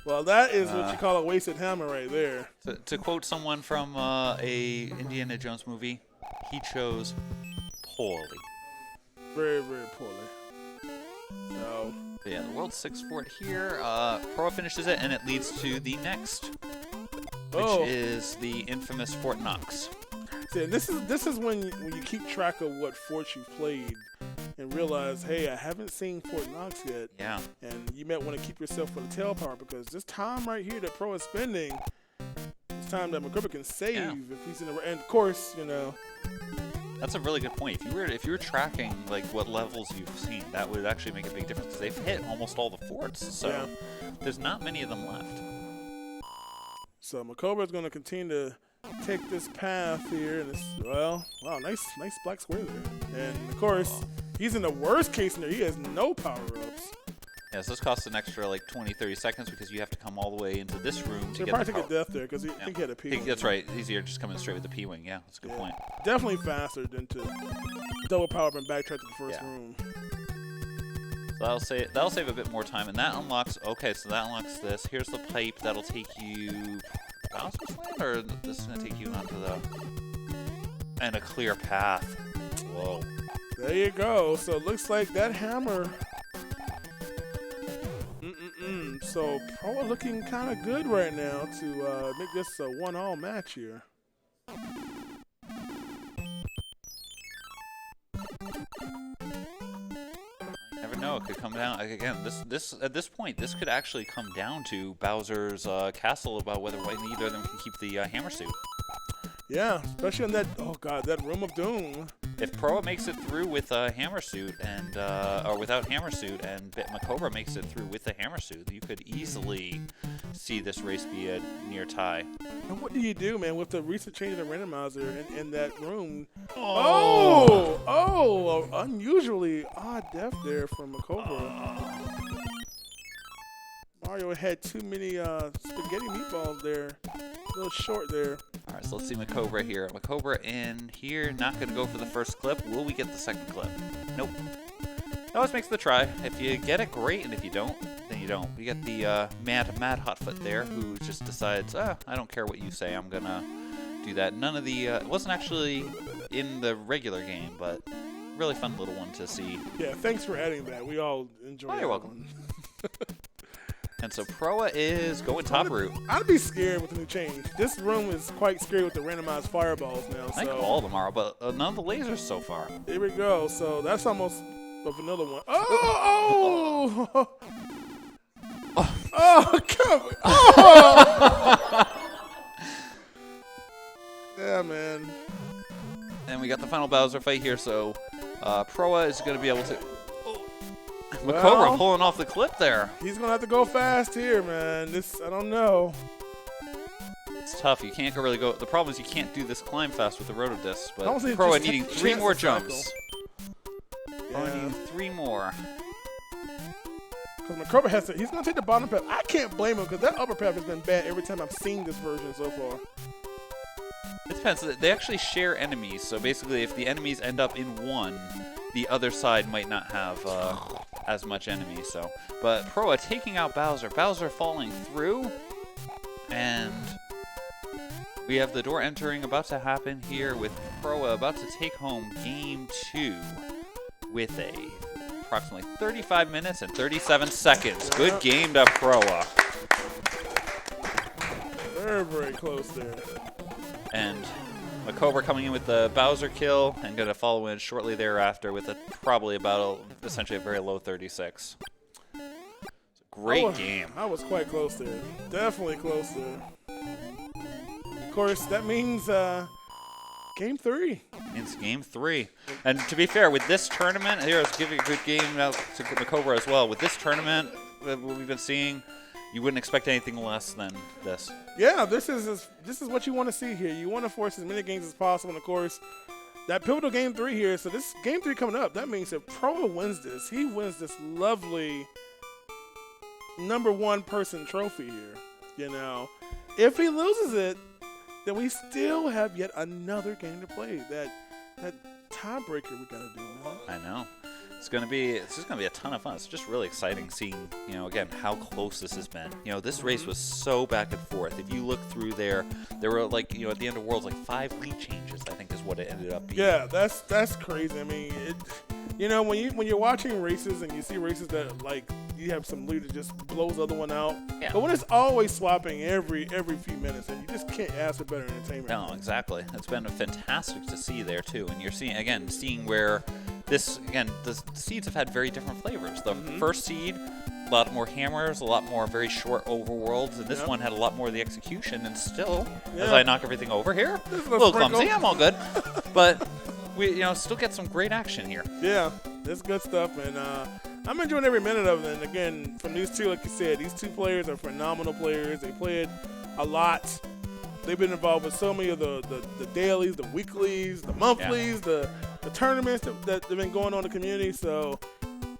Speaker 2: Well, that is what you call a wasted hammer right there.
Speaker 3: To quote someone from a Indiana Jones movie, he chose poorly.
Speaker 2: Very, very poorly. So.
Speaker 3: But yeah, the World 6 fort here. Proa finishes it, and it leads to the next, which is the infamous Fort Knox.
Speaker 2: See, this is when you keep track of what forts you've played and realize, hey, I haven't seen Fort Knox yet.
Speaker 3: Yeah.
Speaker 2: And you might want to keep yourself for the tail power, because this time right here that Pro is spending, it's time that MaCobra can save if he's in the. And of course,
Speaker 3: That's a really good point. If you were tracking like what levels you've seen, that would actually make a big difference, because they've hit almost all the forts. So there's not many of them left.
Speaker 2: So MaCobra is going to continue to take this path here, and it's wow, nice black square there. And of course, he's in the worst case scenario. He has no power-ups.
Speaker 3: Yeah, so this costs an extra like 20-30 seconds, because you have to come all the way into this room to
Speaker 2: He'll
Speaker 3: get
Speaker 2: probably
Speaker 3: the
Speaker 2: take a death there, because I think he had a P-wing.
Speaker 3: That's right. Easier just coming straight with the P-wing. Yeah, that's a good point.
Speaker 2: Definitely faster than to double power up and backtrack to the first room.
Speaker 3: So that'll save a bit more time, and that unlocks. Okay, so that unlocks this. Here's the pipe that'll take you Bowser's Land, or this is gonna take you onto the and a clear path. Whoa.
Speaker 2: There you go. So it looks like that hammer. So Pro looking kind of good right now to make this a 1-all match here.
Speaker 3: Never know. It could come down again. This at this point, this could actually come down to Bowser's castle about whether either of them can keep the hammer suit.
Speaker 2: Yeah, especially in that that room of doom.
Speaker 3: If Proa makes it through with a hammer suit and or without hammer suit, and MaCobra makes it through with the hammer suit, you could easily see this race be a near tie.
Speaker 2: And what do you do, man, with the recent change in the randomizer in that room? Unusually odd death there from MaCobra. Mario had too many spaghetti meatballs there. A little short there.
Speaker 3: All right, so let's see MaCobra here. MaCobra in here, not going to go for the first clip. Will we get the second clip? Nope. It always makes the try. If you get it, great, and if you don't, then you don't. We get the mad Hotfoot there, who just decides, I don't care what you say, I'm going to do that. None of the, it wasn't actually in the regular game, but really fun little one to see.
Speaker 2: Yeah, thanks for adding that. We all enjoyed it.
Speaker 3: You're welcome. And so Proa is going top route.
Speaker 2: I'd be scared with the new change. This room is quite scary with the randomized fireballs now.
Speaker 3: I think all of them are, but none of the lasers so far.
Speaker 2: Here we go. So that's almost a vanilla one. Oh! Oh, come on. Oh! Yeah, man.
Speaker 3: And we got the final Bowser fight here, so Proa is going to be able to... MaCobra pulling off the clip there.
Speaker 2: He's going to have to go fast here, man. I don't know.
Speaker 3: It's tough. You can't really go... The problem is you can't do this climb fast with the rotodisc, but
Speaker 2: Proa
Speaker 3: needing 3 more jumps. Proa needing 3 more.
Speaker 2: Because MaCobra he's going to take the bottom path. I can't blame him because that upper path has been bad every time I've seen this version so far.
Speaker 3: It depends. They actually share enemies, so basically if the enemies end up in one, the other side might not have as much enemies. So, but Proa taking out Bowser. Bowser falling through, and we have the door entering about to happen here with Proa about to take home Game 2 with approximately 35 minutes and 37 seconds. Good game to Proa.
Speaker 2: Very, very close there.
Speaker 3: And MaCobra coming in with the Bowser kill and going to follow in shortly thereafter with probably essentially a very low 36. It's a great game.
Speaker 2: I was quite close there. Definitely close there. Of course, that means Game 3.
Speaker 3: It's Game 3. And to be fair, with this tournament, here, let's give you a good game now to MaCobra as well. With this tournament, what we've been seeing, you wouldn't expect anything less than this.
Speaker 2: Yeah, this is what you want to see here. You want to force as many games as possible, and of course, that pivotal Game 3 here. So this Game 3 coming up, that means if Proa wins this, he wins this lovely #1 person trophy here. You know, if he loses it, then we still have yet another game to play. That tiebreaker we gotta do, man.
Speaker 3: I know. It's just gonna be a ton of fun. It's just really exciting seeing, again, how close this has been. This race was so back and forth. If you look through there were at the end of Worlds, 5 lead changes, I think is what it ended up being.
Speaker 2: Yeah, that's crazy. I mean, when you're watching races and you see races that you have some lead that just blows the other one out.
Speaker 3: Yeah.
Speaker 2: But when it's always swapping every few minutes, and you just can't ask for better entertainment.
Speaker 3: No, exactly. It's been fantastic to see there too, and you're seeing where the seeds have had very different flavors. The first seed, a lot more hammers, a lot more very short overworlds, and this one had a lot more of the execution. And still, as I knock everything over here, a little clumsy. I'm all good, but we still get some great action here.
Speaker 2: Yeah, it's good stuff, and I'm enjoying every minute of it. And again, from these two, like you said, these two players are phenomenal players. They played a lot. They've been involved with so many of the dailies, the weeklies, the monthlies, the tournaments that have been going on in the community. So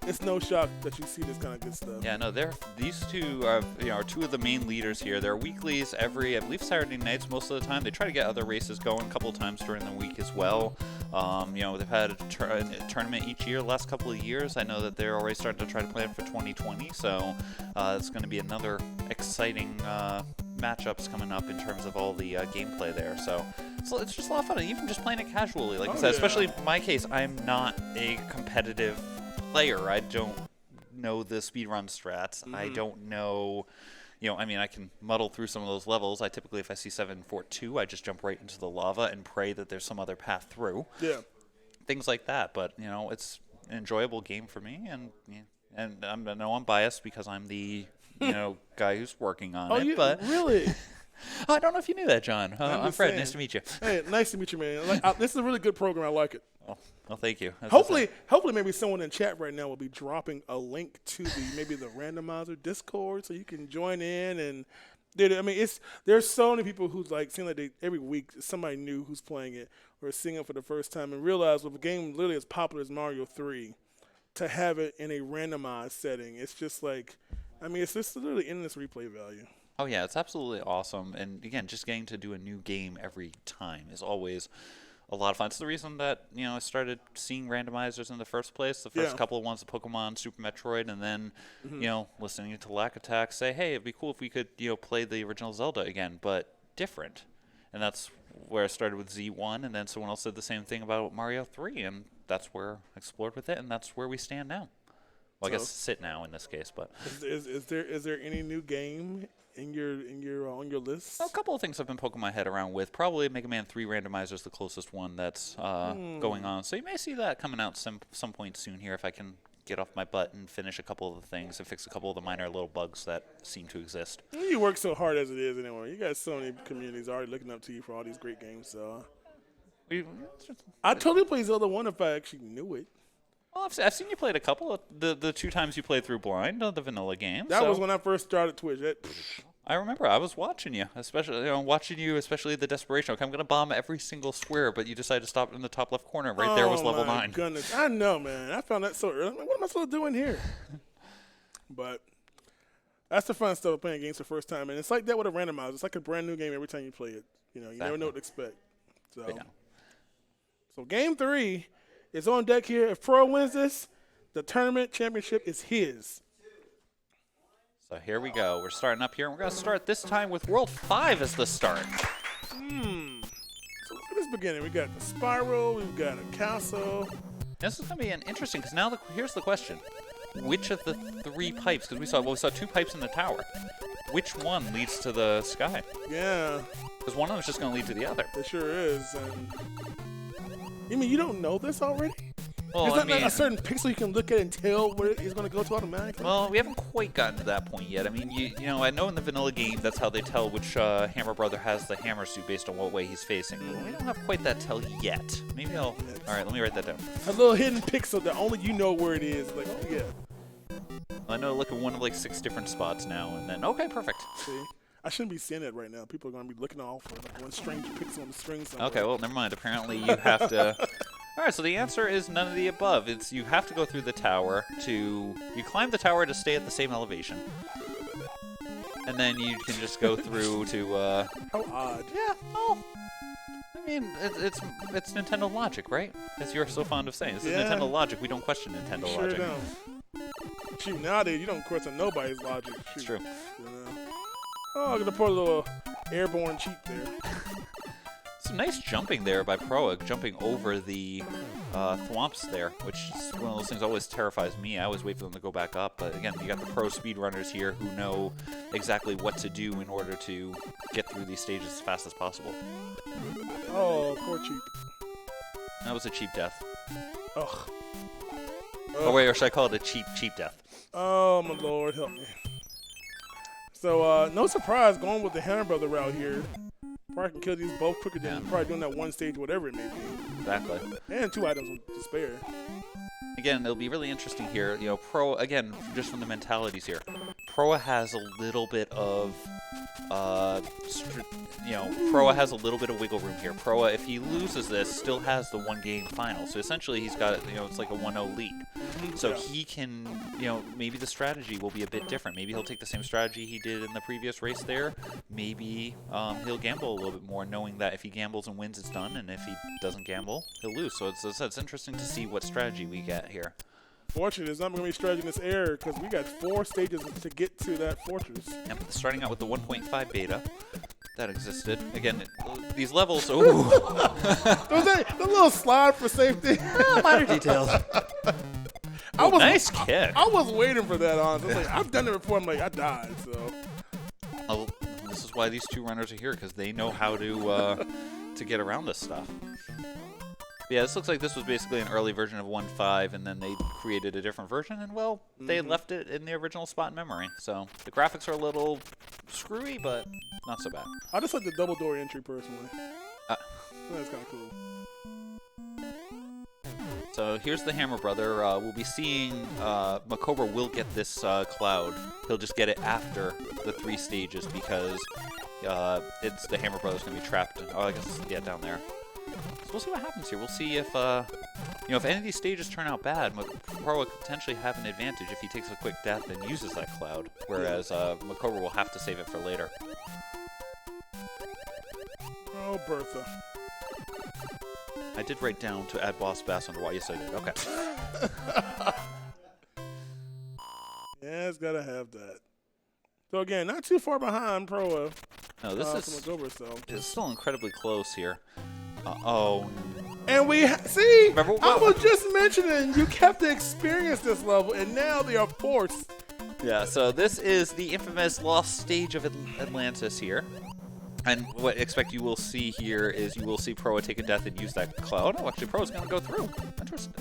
Speaker 2: it's no shock that you see this kind of good stuff.
Speaker 3: Yeah, no, these two are two of the main leaders here. There are weeklies every, I believe, Saturday nights most of the time. They try to get other races going a couple of times during the week as well. They've had a tournament each year the last couple of years. I know that they're already starting to try to plan for 2020, so it's going to be another exciting matchups coming up in terms of all the gameplay there. So it's just a lot of fun, and even just playing it casually. Like I said, especially in my case, I'm not a competitive player. I don't know the speedrun strats. I don't know, I can muddle through some of those levels. I typically, if I see 742, I just jump right into the lava and pray that there's some other path through.
Speaker 2: Yeah.
Speaker 3: Things like that. But, it's an enjoyable game for me. And I know I'm biased because I'm the, guy who's working on it. But
Speaker 2: really?
Speaker 3: I don't know if you knew that, John. I'm Fred. Saying. Nice to meet you.
Speaker 2: Hey, nice to meet you, man. This is a really good program. I like it.
Speaker 3: Well, thank you.
Speaker 2: Hopefully, maybe someone in chat right now will be dropping a link to the randomizer Discord so you can join in. And there's so many people who's seem like every week somebody new who's playing it or seeing it for the first time and realize with a game literally as popular as Mario 3, to have it in a randomized setting, it's just it's just literally endless replay value.
Speaker 3: Oh yeah, it's absolutely awesome. And again, just getting to do a new game every time is always a lot of fun. It's the reason that, I started seeing randomizers in the first place. The first couple of ones, the Pokemon, Super Metroid, and then, listening to Lack Attack say, hey, it'd be cool if we could, play the original Zelda again, but different. And that's where I started with Z1, and then someone else said the same thing about Mario 3, and that's where I explored with it, and that's where we stand now. Well, I guess sit now in this case, but
Speaker 2: is there any new game on your list?
Speaker 3: A couple of things I've been poking my head around with. Probably Mega Man 3 Randomizer is the closest one that's going on. So you may see that coming out some point soon here if I can get off my butt and finish a couple of the things and fix a couple of the minor little bugs that seem to exist.
Speaker 2: You work so hard as it is anyway. You got so many communities already looking up to you for all these great games. So I'd totally play Zelda 1 if I actually knew it.
Speaker 3: Well, I've seen you played a couple of the 2 times you played through blind, the vanilla game.
Speaker 2: That was when I first started Twitch.
Speaker 3: I remember I was watching you, especially the desperation. Okay, I'm gonna bomb every single square, but you decided to stop in the top left corner. Right there was level 9.
Speaker 2: Oh my goodness, I know, man. I found that so early. I'm like, what am I supposed to do in here? But that's the fun stuff of playing games for the first time, and it's like that with a randomizer. It's like a brand new game every time you play it. You know, you never know what to expect. So game 3 is on deck here. If Pro wins this, the tournament championship is his.
Speaker 3: So here we go. We're starting up here, and we're going to start this time with World 5 as the start.
Speaker 2: So look at this beginning. We got the spiral. We've got a castle.
Speaker 3: This is going to be interesting, because now here's the question. Which of the 3 pipes, because we saw 2 pipes in the tower, which one leads to the sky?
Speaker 2: Yeah.
Speaker 3: Because one of them is just going to lead to the other.
Speaker 2: It sure is. And you mean you don't know this already?
Speaker 3: Well,
Speaker 2: There's not a certain pixel you can look at and tell where it's going to go to automatically?
Speaker 3: Well, we haven't quite gotten to that point yet. I mean, you know, I know in the vanilla game that's how they tell which Hammer Brother has the hammer suit based on what way he's facing. But we don't have quite that tell yet. Maybe I'll... All right, let me write that down.
Speaker 2: A little hidden pixel that only you know where it is. Like, oh, yeah.
Speaker 3: I know to look at one of like 6 different spots now, and then, okay, perfect.
Speaker 2: See? I shouldn't be seeing that right now. People are going to be looking off for like one strange pixel on the screen somewhere.
Speaker 3: Okay, well, never mind. Apparently you have to... All right, so the answer is none of the above. It's you have to go through the tower you climb the tower to stay at the same elevation. And then you can just go through to,
Speaker 2: How odd.
Speaker 3: Yeah, well, I mean, it's Nintendo logic, right? As you're so fond of saying. This is Nintendo logic. We don't question Nintendo
Speaker 2: sure
Speaker 3: logic.
Speaker 2: Don't. Shoot, nowadays you don't question nobody's logic. Shoot.
Speaker 3: It's true.
Speaker 2: You know? Oh, I'm going to put a little airborne cheat there.
Speaker 3: Some nice jumping there by Proa, jumping over the thwomps there, which is one of those things that always terrifies me. I always wait for them to go back up. But again, you got the pro speedrunners here who know exactly what to do in order to get through these stages as fast as possible.
Speaker 2: Oh, poor cheap.
Speaker 3: That was a cheap death.
Speaker 2: Ugh.
Speaker 3: Oh, wait, or should I call it a cheap death?
Speaker 2: Oh, my Lord, help me. So, no surprise going with the Hammer Brother route here. Probably can kill these both quicker than probably doing that one stage, whatever it may be.
Speaker 3: Exactly.
Speaker 2: And 2 items to spare.
Speaker 3: Again, it'll be really interesting here. You know, Pro, again, just from the mentalities here. Proa has a little bit of, Proa has a little bit of wiggle room here. Proa, if he loses this, still has the 1-game final. So essentially, he's got, it's like a 1-0 lead. So he can, maybe the strategy will be a bit different. Maybe he'll take the same strategy he did in the previous race there. Maybe he'll gamble a little bit more, knowing that if he gambles and wins, it's done. And if he doesn't gamble, he'll lose. So it's interesting to see what strategy we get here.
Speaker 2: Fortunately, there's not going to be strategy in this area because we got 4 stages to get to that fortress.
Speaker 3: Yep, starting out with the 1.5 beta that existed. Again, these levels. Ooh.
Speaker 2: The little slide for safety.
Speaker 3: Minor details. Nice kick.
Speaker 2: I was waiting for that, honestly. I was like, I've done it before. I'm like, I died, so.
Speaker 3: Oh, this is why these 2 runners are here, because they know how to get around this stuff. Yeah, this looks like this was basically an early version of 1.5, and then they created a different version, and, well, they left it in the original spot in memory. So the graphics are a little screwy, but not so bad.
Speaker 2: I just like the double door entry, personally. That's kind of cool.
Speaker 3: So here's the Hammer Brother. We'll be seeing MaCobra will get this cloud. He'll just get it after the 3 stages because it's the Hammer Brother's going to be trapped. I guess, yeah, down there. So we'll see what happens here. We'll see if, if any of these stages turn out bad, Proa could potentially have an advantage if he takes a quick death and uses that cloud, whereas MaCobra will have to save it for later.
Speaker 2: Oh, Bertha.
Speaker 3: I did write down to add boss bass under why. Yes, I did. Okay.
Speaker 2: Yeah, it's got to have that. So, again, not too far behind Proa.
Speaker 3: No, this is
Speaker 2: MaCobra, so.
Speaker 3: It's still incredibly close here. Oh.
Speaker 2: And we see,
Speaker 3: Remember,
Speaker 2: I was just mentioning you kept to experience this level, and now they are forced.
Speaker 3: Yeah, so this is the infamous lost stage of Atlantis here. And what I expect you will see here is you will see Proa take a death and use that cloud. Oh, actually, Proa's going to go through. Interesting.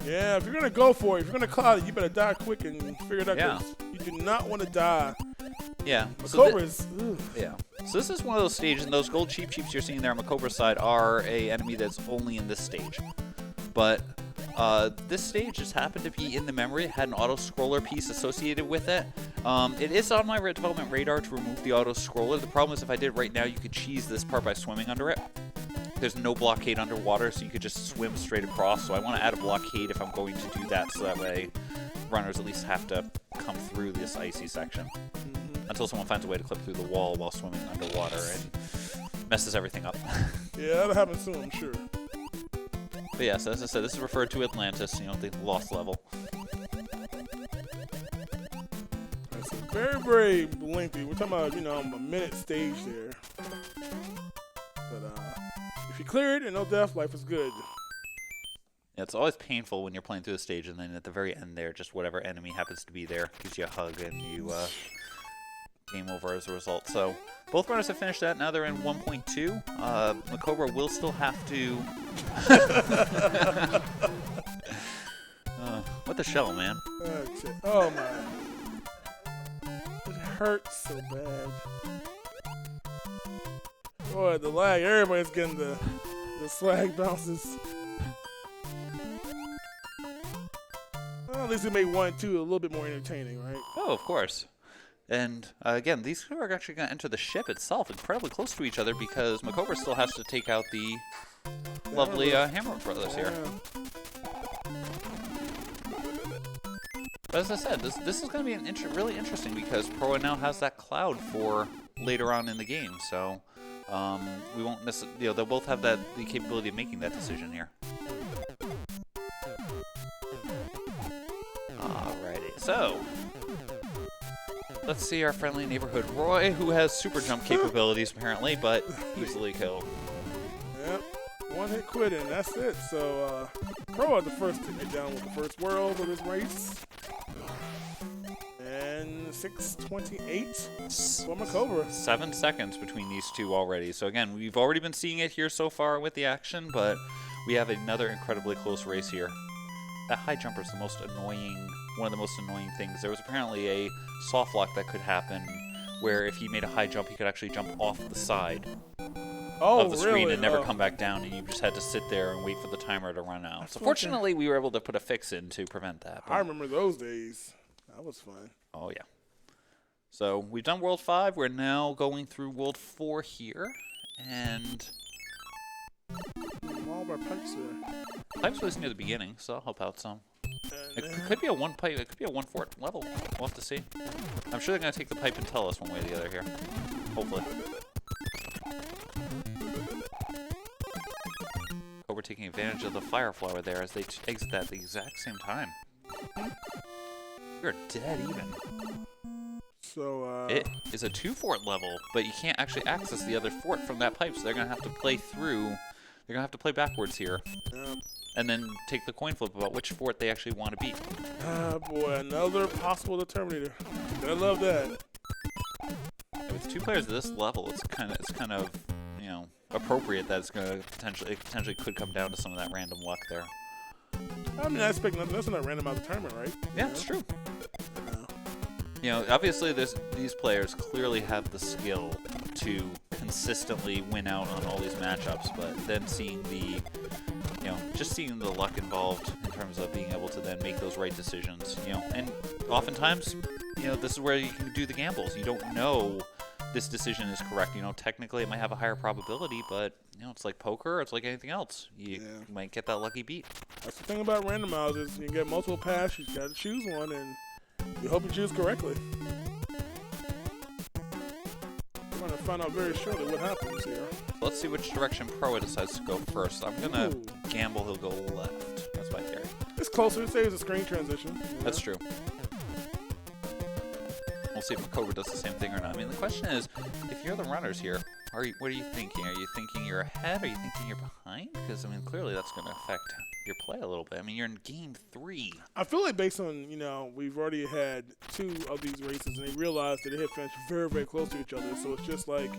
Speaker 2: Yeah, if you're going to go for it, if you're going to cloud it, you better die quick and figure it out.
Speaker 3: Yeah.
Speaker 2: 'Cause you do not want to die.
Speaker 3: Yeah.
Speaker 2: MaCobra is...
Speaker 3: Yeah. So this is one of those stages, and those gold cheeps you're seeing there on MaCobra's side are a enemy that's only in this stage. But this stage just happened to be in the memory. It had an auto-scroller piece associated with it. It is on my development radar to remove the auto-scroller. The problem is if I did right now, you could cheese this part by swimming under it. There's no blockade underwater, so you could just swim straight across. So I want to add a blockade if I'm going to do that, so that way runners at least have to come through this icy section. Until someone finds a way to clip through the wall while swimming underwater and messes everything up.
Speaker 2: Yeah, that'll happen soon, I'm sure.
Speaker 3: But yes, as I said, this is referred to Atlantis, you know, the lost level.
Speaker 2: It's very, very lengthy. We're talking about, you know, a minute stage there. But if you clear it and no death, life is good.
Speaker 3: Yeah, it's always painful when you're playing through the stage, and then at the very end there, just whatever enemy happens to be there gives you a hug, and you game over as a result. So both runners have finished that. Now they're in 1.2. MaCobra will still have to... what the shell, man?
Speaker 2: Oh, my. It hurts so bad. Boy, the lag. Everybody's getting the swag bounces. Well, at least we made 1 and 2 a little bit more entertaining, right?
Speaker 3: Oh, of course. And again, these two are actually going to enter the ship itself incredibly close to each other because MaCobra still has to take out the lovely Hammer Brothers here. But as I said, this is going to be really interesting because Proa now has that cloud for later on in the game. So we won't necessarily, you know, they'll both have the capability of making that decision here. Alrighty, so let's see our friendly neighborhood Roy, who has super jump capabilities apparently, but easily killed.
Speaker 2: Yep, one hit quitting, that's it. So Proa the first to get down with the first world of this race. And 6:28 for MaCobra.
Speaker 3: 7 seconds between these two already. So again, we've already been seeing it here so far with the action, but we have another incredibly close race here. That high jumper is the most annoying, one of the most annoying things. There was apparently a soft lock that could happen where if he made a high jump, he could actually jump off the side of the screen and never come back down, and you just had to sit there and wait for the timer to run out. So fortunately, we were able to put a fix in to prevent that.
Speaker 2: I remember those days. That was fun.
Speaker 3: Oh, yeah. So we've done World 5. We're now going through World 4 here, and
Speaker 2: all of our pipes there.
Speaker 3: Pipes was near the beginning, so that'll help out some. It could be a one pipe. It could be a 1/4 level. We'll have to see. I'm sure they're gonna take the pipe and tell us one way or the other here. Hopefully. Oh, we're taking advantage of the fire flower there as they exit that at the exact same time. We're dead even.
Speaker 2: So
Speaker 3: it is a 2-fort level, but you can't actually access the other fort from that pipe, so they're gonna have to play through. They're gonna have to play backwards here. And then take the coin flip about which fort they actually want to beat.
Speaker 2: Ah, boy, another possible determinator. I love that.
Speaker 3: With 2 players at this level, it's kind of you know, appropriate that it's gonna potentially could come down to some of that random luck there.
Speaker 2: I mean, I expect nothing less than a randomized tournament, right?
Speaker 3: Yeah, it's true. You know, obviously, these players clearly have the skill to consistently win out on all these matchups, but then seeing the, you know, just seeing the luck involved in terms of being able to then make those right decisions, you know, and oftentimes, you know, this is where you can do the gambles. You don't know this decision is correct. You know, technically it might have a higher probability, but, you know, it's like poker, it's like anything else. You might get that lucky beat.
Speaker 2: That's the thing about randomizers. You get multiple paths, you got to choose one, and you hope you choose correctly. We're going to find out very shortly what happens here.
Speaker 3: Let's see which direction Proa decides to go first. I'm going to gamble he'll go left. That's my theory.
Speaker 2: It's closer. It saves a screen transition.
Speaker 3: That's true. We'll see if MaCobra does the same thing or not. I mean, the question is, if you're the runners here, what are you thinking? Are you thinking you're ahead? Are you thinking you're behind? Because, I mean, clearly that's going to affect your play a little bit. I mean, you're in game 3.
Speaker 2: I feel like based on, you know, we've already had 2 of these races, and they realized that they had finished very, very close to each other. So it's just like,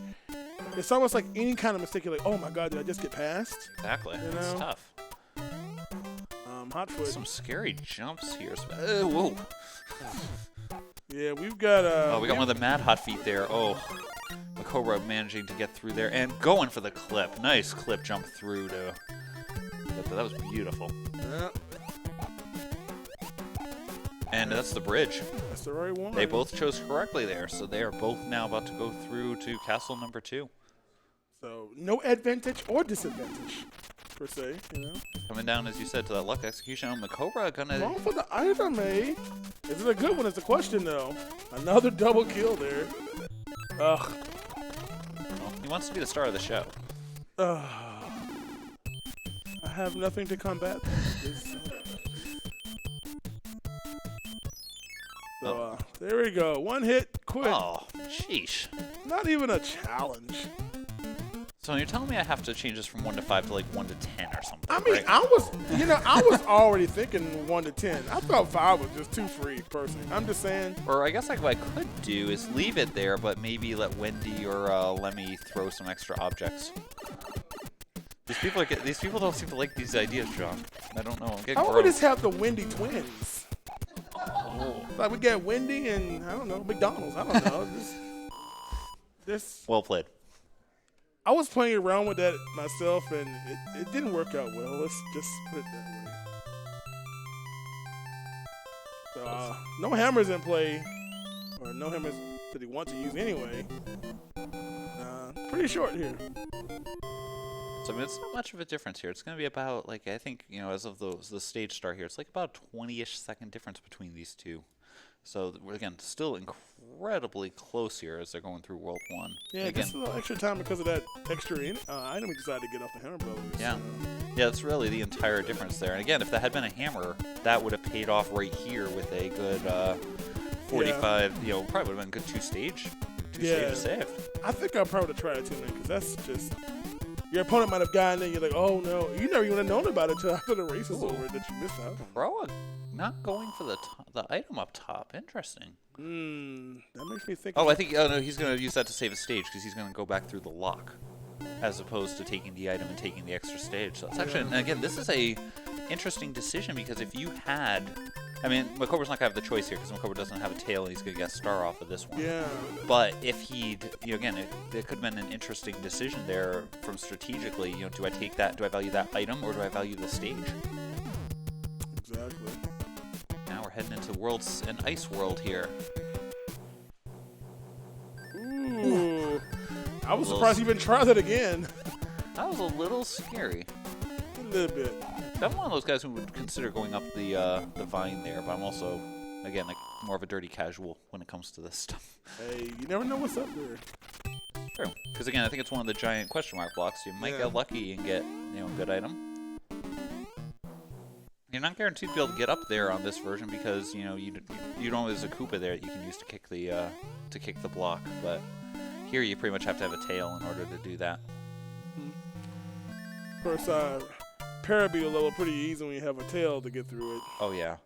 Speaker 2: it's almost like any kind of mistake. You're like, oh my God, did I just get past?
Speaker 3: Exactly.
Speaker 2: You know?
Speaker 3: It's tough.
Speaker 2: hot foot.
Speaker 3: Some scary jumps here. Whoa.
Speaker 2: Yeah, we've got
Speaker 3: Oh, we got one of the mad hot feet there. Oh, MaCobra managing to get through there and going for the clip. Nice clip jump through to. That was beautiful.
Speaker 2: Yeah.
Speaker 3: And that's the bridge.
Speaker 2: That's the right one.
Speaker 3: They both chose correctly there, so they are both now about to go through to castle number 2.
Speaker 2: So no advantage or disadvantage, per se, you know.
Speaker 3: Coming down, as you said, to that luck execution. MaCobra gonna.
Speaker 2: Going for the item, eh? Is it a good one? It's a question, though. Another double kill there. Ugh.
Speaker 3: Well, he wants to be the star of the show.
Speaker 2: I have nothing to combat this. So, there we go. One hit, quit.
Speaker 3: Oh, sheesh.
Speaker 2: Not even a challenge.
Speaker 3: So you're telling me I have to change this from 1 to 5 to like 1 to 10 or something?
Speaker 2: I mean,
Speaker 3: right?
Speaker 2: I was already thinking 1 to 10. I thought 5 was just too free, personally. I'm just saying.
Speaker 3: Or I guess like what I could do is leave it there, but maybe let Wendy or Lemmy throw some extra objects. These people don't seem to like these ideas, John. I don't know. I'm getting
Speaker 2: How
Speaker 3: gross.
Speaker 2: would we just have the Wendy twins?
Speaker 3: Oh.
Speaker 2: Like we got Wendy and I don't know McDonald's. I don't know. This.
Speaker 3: Well played.
Speaker 2: I was playing around with that myself, and it didn't work out well. Let's just put it that way. So, no hammers in play, or no hammers that he wants to use anyway. Pretty short here.
Speaker 3: So I mean, it's not much of a difference here. It's going to be about like I think as of the stage start here, it's like about a 20-ish second difference between these two. So we're again still incredibly close here as they're going through World 1.
Speaker 2: Yeah,
Speaker 3: again,
Speaker 2: just a little extra time because of that extra item we decided to get off the Hammer Brothers.
Speaker 3: Yeah. Yeah, that's really the entire difference there. And again, if that had been a hammer, that would have paid off right here with a good 45. Probably would have been a good two stages saved. I
Speaker 2: think I probably would have tried it too, man, because that's just. Your opponent might have gotten it, you're like, oh no. You never even would have known about it until after the race is over that you missed out.
Speaker 3: Proa not going for the item up top. Interesting.
Speaker 2: That makes me think.
Speaker 3: Oh, I think no, he's going to use that to save a stage because he's going to go back through the lock as opposed to taking the item and taking the extra stage. So it's actually, and again, this is a interesting decision because if you had, MaCobra's not going to have the choice here because MaCobra doesn't have a tail and he's going to get a star off of this one.
Speaker 2: Yeah.
Speaker 3: But if he'd, again, it could have been an interesting decision there from strategically, do I take that, do I value that item or do I value the stage?
Speaker 2: Exactly.
Speaker 3: Now we're heading into Worlds and Ice World here.
Speaker 2: Ooh. I was surprised he even tried that again.
Speaker 3: That was a little scary.
Speaker 2: A little bit.
Speaker 3: I'm one of those guys who would consider going up the vine there, but I'm also, again, like more of a dirty casual when it comes to this stuff.
Speaker 2: Hey, you never know what's up there.
Speaker 3: True. Because again, I think it's one of the giant question mark blocks. You might get lucky and get, a good item. You're not guaranteed to be able to get up there on this version because you don't. There's a Koopa there that you can use to kick the block, but here you pretty much have to have a tail in order to do that.
Speaker 2: Of course, Parabeetle level pretty easy when you have a tail to get through it.
Speaker 3: Oh yeah,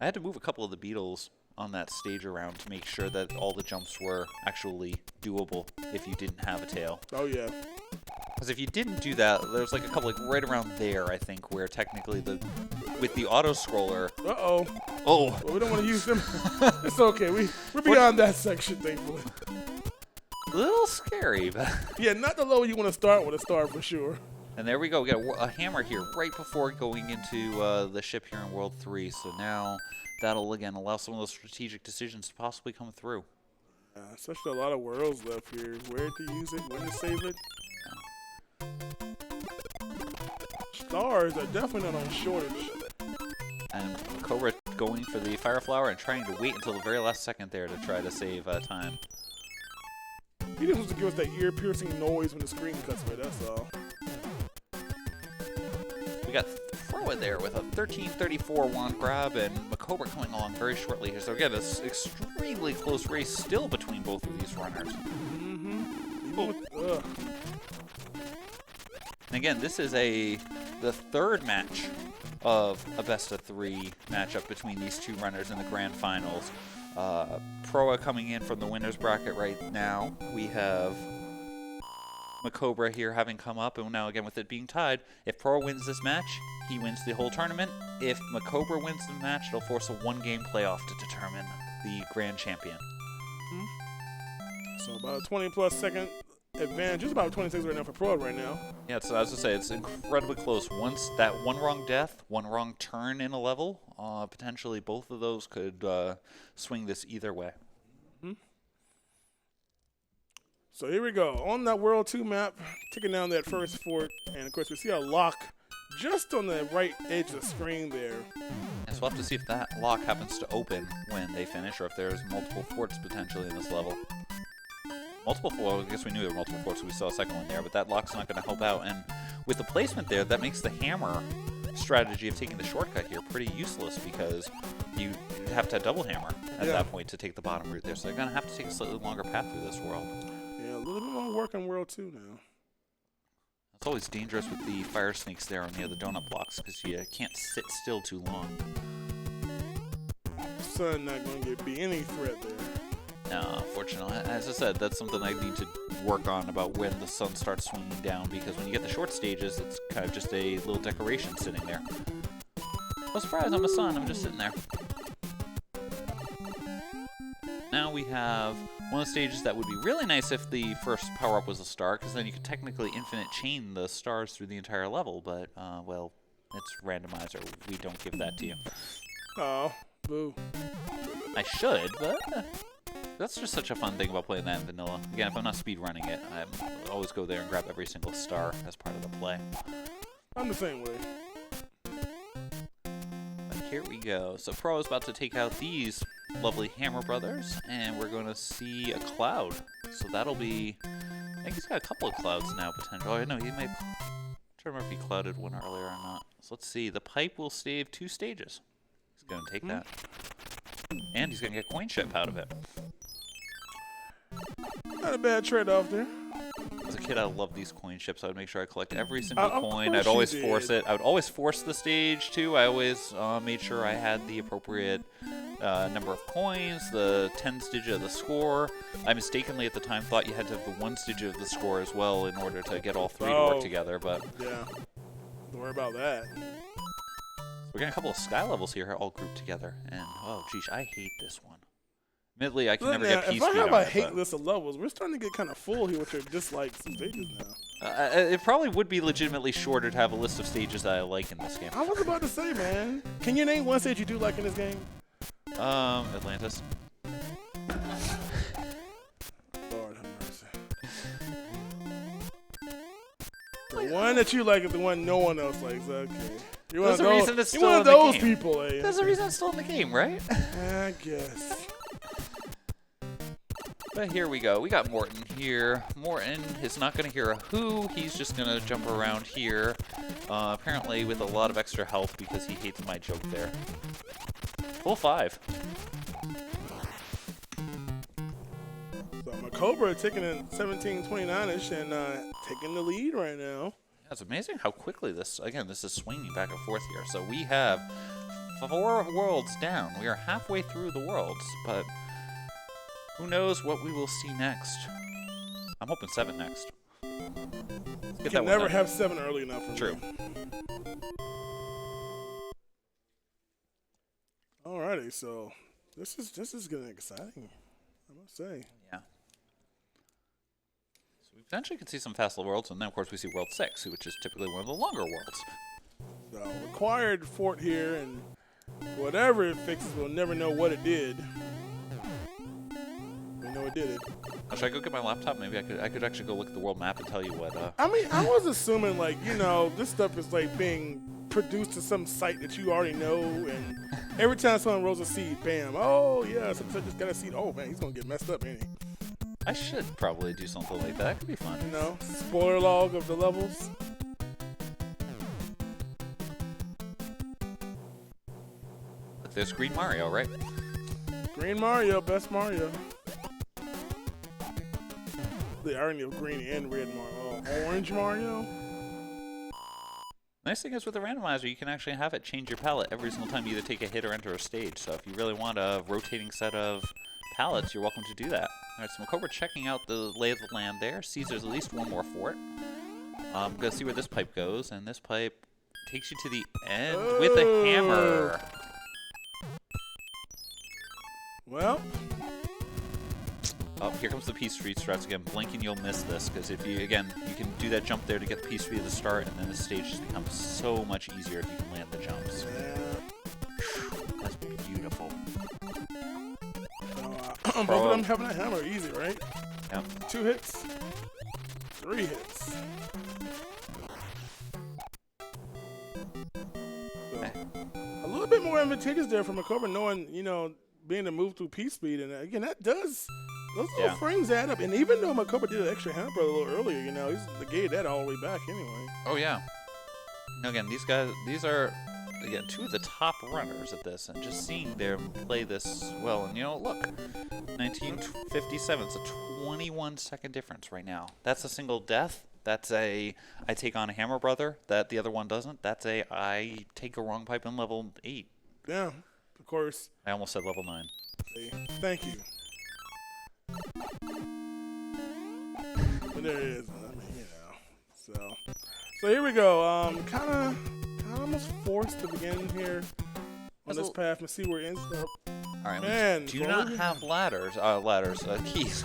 Speaker 3: I had to move a couple of the beetles on that stage around to make sure that all the jumps were actually doable if you didn't have a tail.
Speaker 2: Oh yeah.
Speaker 3: Because if you didn't do that, there's like a couple like right around there, I think, where technically with the auto scroller.
Speaker 2: Oh.
Speaker 3: Well,
Speaker 2: we don't want to use them. It's okay. We're beyond that section, thankfully.
Speaker 3: A little scary, but
Speaker 2: yeah, not the level you want to start with a star for sure.
Speaker 3: And there we go. We got a hammer here right before going into the ship here in World 3. So now that'll again allow some of those strategic decisions to possibly come through.
Speaker 2: Especially a lot of worlds left here. Where to use it, when to save it. Stars are definitely not on shortage.
Speaker 3: And MaCobra going for the Fire Flower and trying to wait until the very last second there to try to save time.
Speaker 2: He just wants to give us that ear-piercing noise when the screen cuts away, that's all.
Speaker 3: We got Proa there with a 1334 wand grab and MaCobra coming along very shortly here. So again, it's extremely close race still between both of these runners. And again, this is the third match of a best-of-3 matchup between these two runners in the grand finals. Proa coming in from the winner's bracket right now. We have MaCobra here having come up, and now again with it being tied, if Proa wins this match, he wins the whole tournament. If MaCobra wins the match, it'll force a one-game playoff to determine the grand champion.
Speaker 2: So about a 20-plus second advantage, just about 26 right now for Proa right now.
Speaker 3: Yeah, it's, as I say, it's incredibly close. Once that one wrong death, one wrong turn in a level, potentially both of those could swing this either way.
Speaker 2: So here we go. On that World 2 map, taking down that first fort. And, of course, we see a lock just on the right edge of the screen there.
Speaker 3: Yeah, so we'll have to see if that lock happens to open when they finish, or if there's multiple forts potentially in this level. Multiple forts, well, I guess we knew there were multiple forts, so we saw a second one there, but that lock's not going to help out. And with the placement there, that makes the hammer strategy of taking the shortcut here pretty useless, because you have to double hammer at that point to take the bottom route there. So they're going to have to take a slightly longer path through this world.
Speaker 2: Yeah, a little bit more work on World 2 now.
Speaker 3: It's always dangerous with the fire snakes there on the other donut blocks, because you can't sit still too long.
Speaker 2: Sun not going to be any threat there.
Speaker 3: No, unfortunately. As I said, that's something I need to work on about when the sun starts swinging down, because when you get the short stages, it's kind of just a little decoration sitting there. No surprise, I'm a sun. I'm just sitting there. Now we have one of the stages that would be really nice if the first power-up was a star, because then you could technically infinite chain the stars through the entire level, but, well, it's randomizer. We don't give that to you.
Speaker 2: Oh, boo.
Speaker 3: I should, but that's just such a fun thing about playing that in vanilla. Again, if I'm not speedrunning it, I always go there and grab every single star as part of the play.
Speaker 2: I'm the same way.
Speaker 3: But here we go. So Pro is about to take out these lovely Hammer Brothers, and we're going to see a cloud. So that'll be... I think he's got a couple of clouds now, potentially. Oh, no, he might... I'm trying to remember if he clouded one earlier or not. So let's see. The pipe will save 2 stages. He's going to take that. And he's going to get coin ship out of it.
Speaker 2: Not a bad trade-off there.
Speaker 3: As a kid, I loved these coin ships. I would make sure I collect every single coin. I'd
Speaker 2: you
Speaker 3: always
Speaker 2: did.
Speaker 3: force it. I would always force the stage, too. I always made sure I had the appropriate number of coins, the 10s digit of the score. I mistakenly at the time thought you had to have the 1s digit of the score as well in order to get all 3 to work together. But
Speaker 2: yeah, don't worry about that.
Speaker 3: we're getting a couple of sky levels here all grouped together. And, oh, geez, I hate this one. Admittedly, I can never get
Speaker 2: If
Speaker 3: P-speed
Speaker 2: I have
Speaker 3: on
Speaker 2: a
Speaker 3: it,
Speaker 2: hate
Speaker 3: but
Speaker 2: list of levels, we're starting to get kind of full here with your dislikes and stages now.
Speaker 3: it probably would be legitimately shorter to have a list of stages that I like in this game.
Speaker 2: I was about to say, man. Can you name one stage you do like in this game?
Speaker 3: Atlantis.
Speaker 2: Lord have mercy. The one that you like is the one no one else likes. Okay. You're one
Speaker 3: There's
Speaker 2: of
Speaker 3: a
Speaker 2: those,
Speaker 3: reason it's
Speaker 2: you're
Speaker 3: still
Speaker 2: one
Speaker 3: in
Speaker 2: of
Speaker 3: the
Speaker 2: those
Speaker 3: game.
Speaker 2: people, eh?
Speaker 3: There's a reason it's still in the game, right?
Speaker 2: I guess.
Speaker 3: But here we go. We got Morton here. Morton is not going to hear a who. He's just going to jump around here, apparently with a lot of extra health because he hates my joke there. Full 5.
Speaker 2: So MaCobra taking in 17-29-ish and taking the lead right now.
Speaker 3: Yeah, it's amazing how quickly this, again, this is swinging back and forth here. So we have 4 worlds down. We are halfway through the worlds, but who knows what we will see next. I'm hoping 7 next.
Speaker 2: You can never have 7 early enough for
Speaker 3: True.
Speaker 2: me. Alrighty, so this is getting exciting, I must say.
Speaker 3: Yeah. So we potentially could see some fast worlds, and then of course we see World 6, which is typically one of the longer worlds.
Speaker 2: So required fort here, and whatever it fixes, we'll never know what it did. We know it did it.
Speaker 3: Should I go get my laptop? Maybe I could actually go look at the world map and tell you what.
Speaker 2: I mean, I was assuming like, you know, this stuff is like being produced to some site that you already know, and every time someone rolls a seed, bam, oh yeah, so I just got a seed. Oh man, he's gonna get messed up, ain't he?
Speaker 3: I should probably do something like that. That could be fun.
Speaker 2: You know, spoiler log of the levels.
Speaker 3: But there's Green Mario, right?
Speaker 2: Green Mario, best Mario. The irony of green and red Mario. Oh, orange Mario?
Speaker 3: Nice thing is with the randomizer, you can actually have it change your palette every single time you either take a hit or enter a stage. So if you really want a rotating set of pallets, you're welcome to do that. All right, so MaCobra checking out the lay of the land there. Sees there's at least one more fort. Gonna see where this pipe goes, and this pipe takes you to the end with a hammer.
Speaker 2: Well.
Speaker 3: Oh, here comes the Peace Tree. Starts again. Blinking, you'll miss this, because if you, again, you can do that jump there to get the Peace Tree at the start, and then the stage just becomes so much easier if you can land the jumps. That's beautiful.
Speaker 2: Both of them having a hammer, easy, right?
Speaker 3: Yep.
Speaker 2: 2 hits, 3 hits. So, a little bit more advantageous there for MaCobra, knowing, you know, being to move through Peace Speed, and again, that does. Those little frames add up, and even though MaCobra did an extra hammer a little earlier, you know, he's negated that all the way back anyway.
Speaker 3: Oh, yeah. Now, again, these guys, these are, again, 2 of the top runners at this, and just seeing them play this well, and, you know, look, 1957, it's a 21-second difference right now. That's a single death. That's a, I take on a hammer brother, that the other one doesn't. That's a, I take a wrong pipe in level 8.
Speaker 2: Yeah, of course.
Speaker 3: I almost said level 9.
Speaker 2: See, thank you. But there it is. I mean, you know. So here we go. Kind of almost forced to begin here on this path. Let's see where it ends up.
Speaker 3: All right,
Speaker 2: man.
Speaker 3: Do not have ladders. Keys.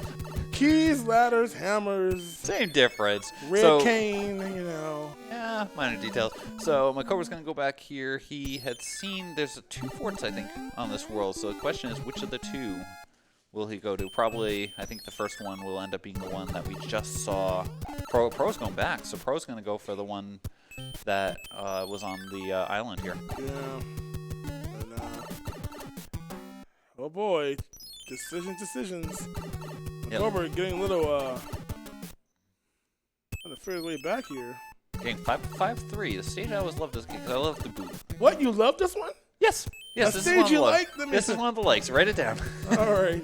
Speaker 2: Keys, ladders, hammers.
Speaker 3: Same difference.
Speaker 2: Red cane, you know.
Speaker 3: Yeah, minor details. So MaCobra's going to go back here. He had seen there's 2 forts, I think, on this world. So the question is, which of the 2 will he go to? Probably, I think the first one will end up being the one that we just saw. Pro's going back, so Pro's going to go for the one that was on the island here.
Speaker 2: Yeah. And, oh boy, decisions. MaCobra getting a little trying to figure his way back here.
Speaker 3: Getting 5-3. The stage I always loved this game because I love the boot.
Speaker 2: What, you love this one?
Speaker 3: Yes. Yes,
Speaker 2: this stage you like?
Speaker 3: This is one of the likes. Write it down.
Speaker 2: All right.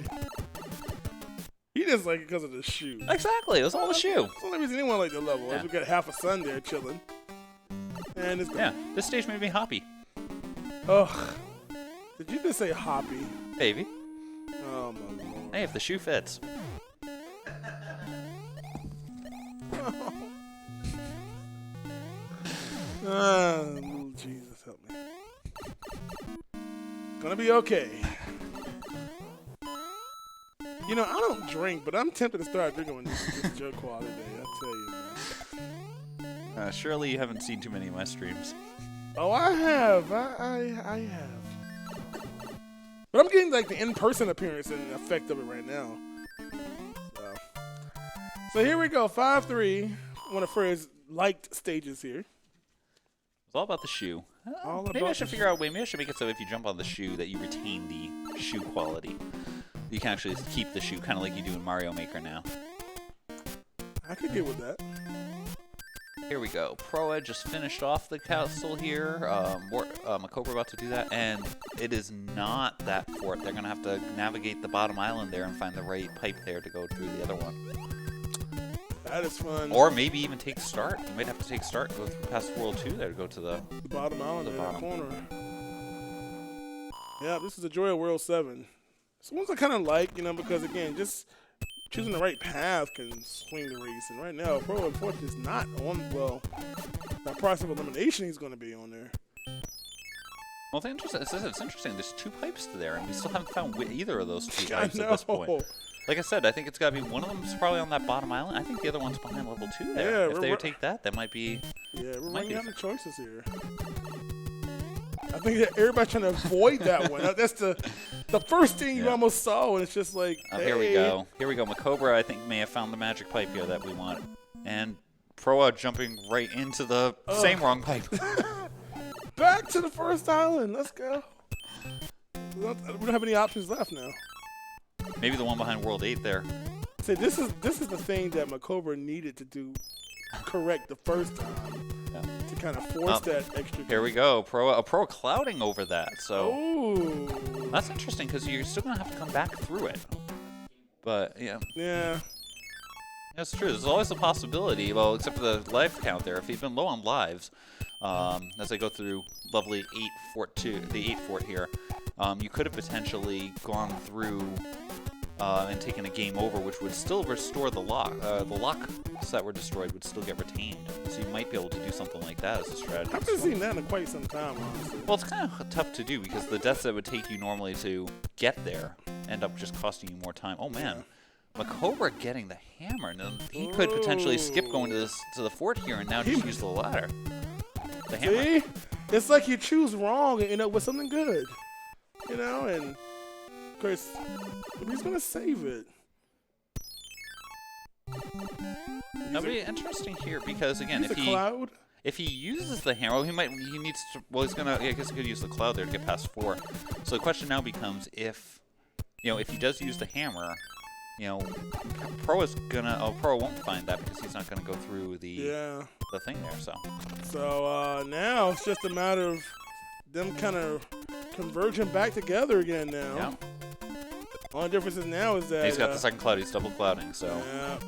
Speaker 2: He just like it because of the shoe.
Speaker 3: Exactly. It was all the shoe.
Speaker 2: That's the only reason anyone liked the level.
Speaker 3: Yeah.
Speaker 2: We got half a sun there chilling. And it's
Speaker 3: this stage made me hoppy.
Speaker 2: Ugh. Did you just say hoppy?
Speaker 3: Baby.
Speaker 2: Oh my lord.
Speaker 3: Hey, if the shoe fits.
Speaker 2: Little Jesus, help me. Gonna be okay. You know, I don't drink, but I'm tempted to start drinking when this joke quality day. I tell you, man.
Speaker 3: Surely you haven't seen too many of my streams.
Speaker 2: Oh, I have. I have. But I'm getting like the in-person appearance and effect of it right now. So here we go. 5-3. One of Fred's liked stages here.
Speaker 3: It's all about the shoe. Maybe I should figure out a way. Maybe I should make it so if you jump on the shoe that you retain the shoe quality. You can actually keep the shoe, kind of like you do in Mario Maker now.
Speaker 2: I could get with that.
Speaker 3: Here we go. Proa just finished off the castle here. MaCobra about to do that, and it is not that fort. They're going to have to navigate the bottom island there and find the right pipe there to go through the other one.
Speaker 2: That is fun.
Speaker 3: Or maybe even take start. You might have to take start, go through past World 2 there to go to the
Speaker 2: bottom island in the corner. Yeah, this is the joy of World 7. So ones I kind of like, you know, because again, just choosing the right path can swing the race. And right now, Pro unfortunately is not on, well, that process of elimination he's going to be on there.
Speaker 3: Well, it's interesting. There's 2 pipes there, and we still haven't found either of those 2 pipes at this point. Like I said, I think it's got to be one of them is probably on that bottom island. I think the other one's behind level 2 there.
Speaker 2: Yeah,
Speaker 3: if they take that, that might be.
Speaker 2: Yeah, we're running out of choices here. I think that everybody's trying to avoid that one. That's the first thing you almost saw, and it's just like, hey.
Speaker 3: Here we go. Here we go. MaCobra, I think, may have found the magic pipe here that we want. And Proa jumping right into the same wrong pipe.
Speaker 2: Back to the first island. Let's go. We don't have any options left now.
Speaker 3: Maybe the one behind World 8 there.
Speaker 2: See, this is the thing that MaCobra needed to do correct the first time to kind of force that extra.
Speaker 3: Here we go. Proa clouding over that. So that's interesting because you're still going to have to come back through it. But,
Speaker 2: yeah.
Speaker 3: That's true. There's always a possibility, well, except for the life count there. If you've been low on lives, as I go through lovely 8 fort 2, the 8 fort here, you could have potentially gone through and taken a game over, which would still restore the lock. The locks that were destroyed would still get retained. So you might be able to do something like that as a strategy.
Speaker 2: I haven't seen that in quite some time, honestly.
Speaker 3: Well, it's kind of tough to do because the deaths that would take you normally to get there end up just costing you more time. Oh man, MaCobra getting the hammer. Now, he could potentially skip going to the fort here and now just use the ladder. The hammer.
Speaker 2: See? It's like you choose wrong and end up with something good. You know, and of course, he's going to save it.
Speaker 3: That'd be interesting here because again, if he uses the hammer, well, he's gonna. Yeah, I guess he could use the cloud there to get past 4. So the question now becomes if he does use the hammer, Proa won't find that because he's not gonna go through the thing there.
Speaker 2: So now it's just a matter of them kind of converging back together again now.
Speaker 3: Yeah.
Speaker 2: Only difference is now is that
Speaker 3: he's got the second cloud. He's double clouding. So.
Speaker 2: Yeah.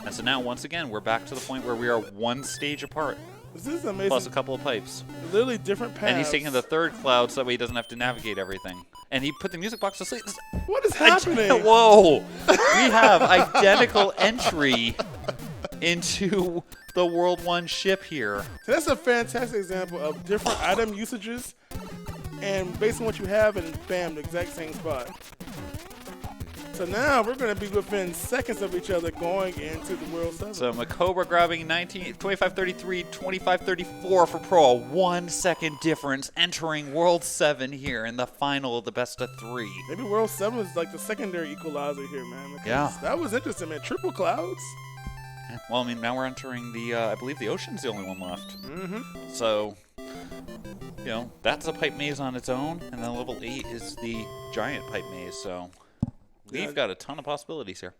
Speaker 3: And so now, once again, we're back to the point where we are 1 stage apart.
Speaker 2: This is amazing.
Speaker 3: Plus a couple of pipes.
Speaker 2: Literally different paths.
Speaker 3: And he's taking the 3rd cloud so that way he doesn't have to navigate everything. And he put the music box to sleep.
Speaker 2: What is happening?
Speaker 3: Whoa! We have identical entry into the World 1 ship here.
Speaker 2: So that's a fantastic example of different item usages and based on what you have and bam, the exact same spot. So now we're going to be within seconds of each other going into the World 7.
Speaker 3: So MaCobra grabbing 25-33, 25-34 for Proa. 1 second difference entering World 7 here in the final of the best of 3.
Speaker 2: Maybe World 7 is like the secondary equalizer here, man.
Speaker 3: Yeah.
Speaker 2: That was interesting, man. Triple clouds.
Speaker 3: Well, I mean, now we're entering the, I believe the ocean's the only one left.
Speaker 2: Mm-hmm.
Speaker 3: So, that's a pipe maze on its own. And then level 8 is the giant pipe maze, so... We've got a ton of possibilities here.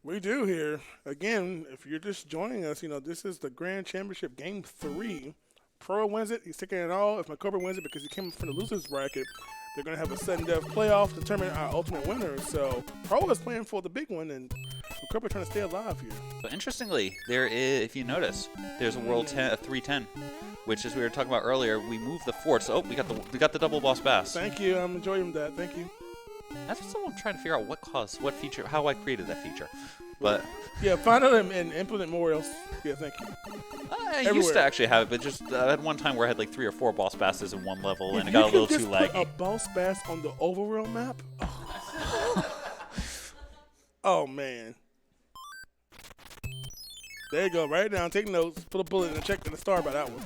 Speaker 2: We do here. Again, if you're just joining us, this is the Grand Championship Game 3. Proa wins it. He's taking it all. If MaCobra wins it because he came from the loser's bracket, they're going to have a sudden death playoff to determine our ultimate winner. So Proa is playing for the big one, and MaCobra trying to stay alive here.
Speaker 3: So interestingly, there is, if you notice, there's a World 310, which, as we were talking about earlier, we moved the forts. Oh, we got the double boss bass.
Speaker 2: Thank you. I'm enjoying that. Thank you.
Speaker 3: That's what I'm trying to figure out what feature, how I created that feature. But
Speaker 2: yeah, find out and implement more else. Yeah, thank you.
Speaker 3: I used to actually have it, but just I had one time where I had like 3 or 4 boss basses in one level, and it got a little too laggy.
Speaker 2: Put a boss bass on the overworld map? Oh man. There you go. Write it down. Take notes. Put a bullet in the check and a star by that one.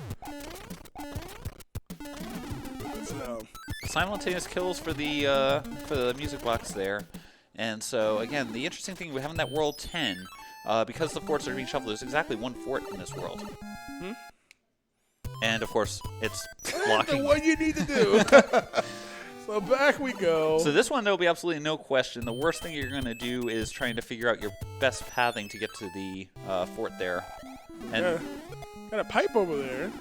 Speaker 2: So.
Speaker 3: Simultaneous kills for the music box there. And so, again, the interesting thing, we have in that World 10, because the forts are being shuffled, there's exactly 1 fort in this world.
Speaker 2: Hmm?
Speaker 3: And, of course, it's blocking.
Speaker 2: What you need to do. So back we go.
Speaker 3: So this one, there'll be absolutely no question. The worst thing you're going to do is trying to figure out your best pathing to get to the fort there. And
Speaker 2: got a pipe over there.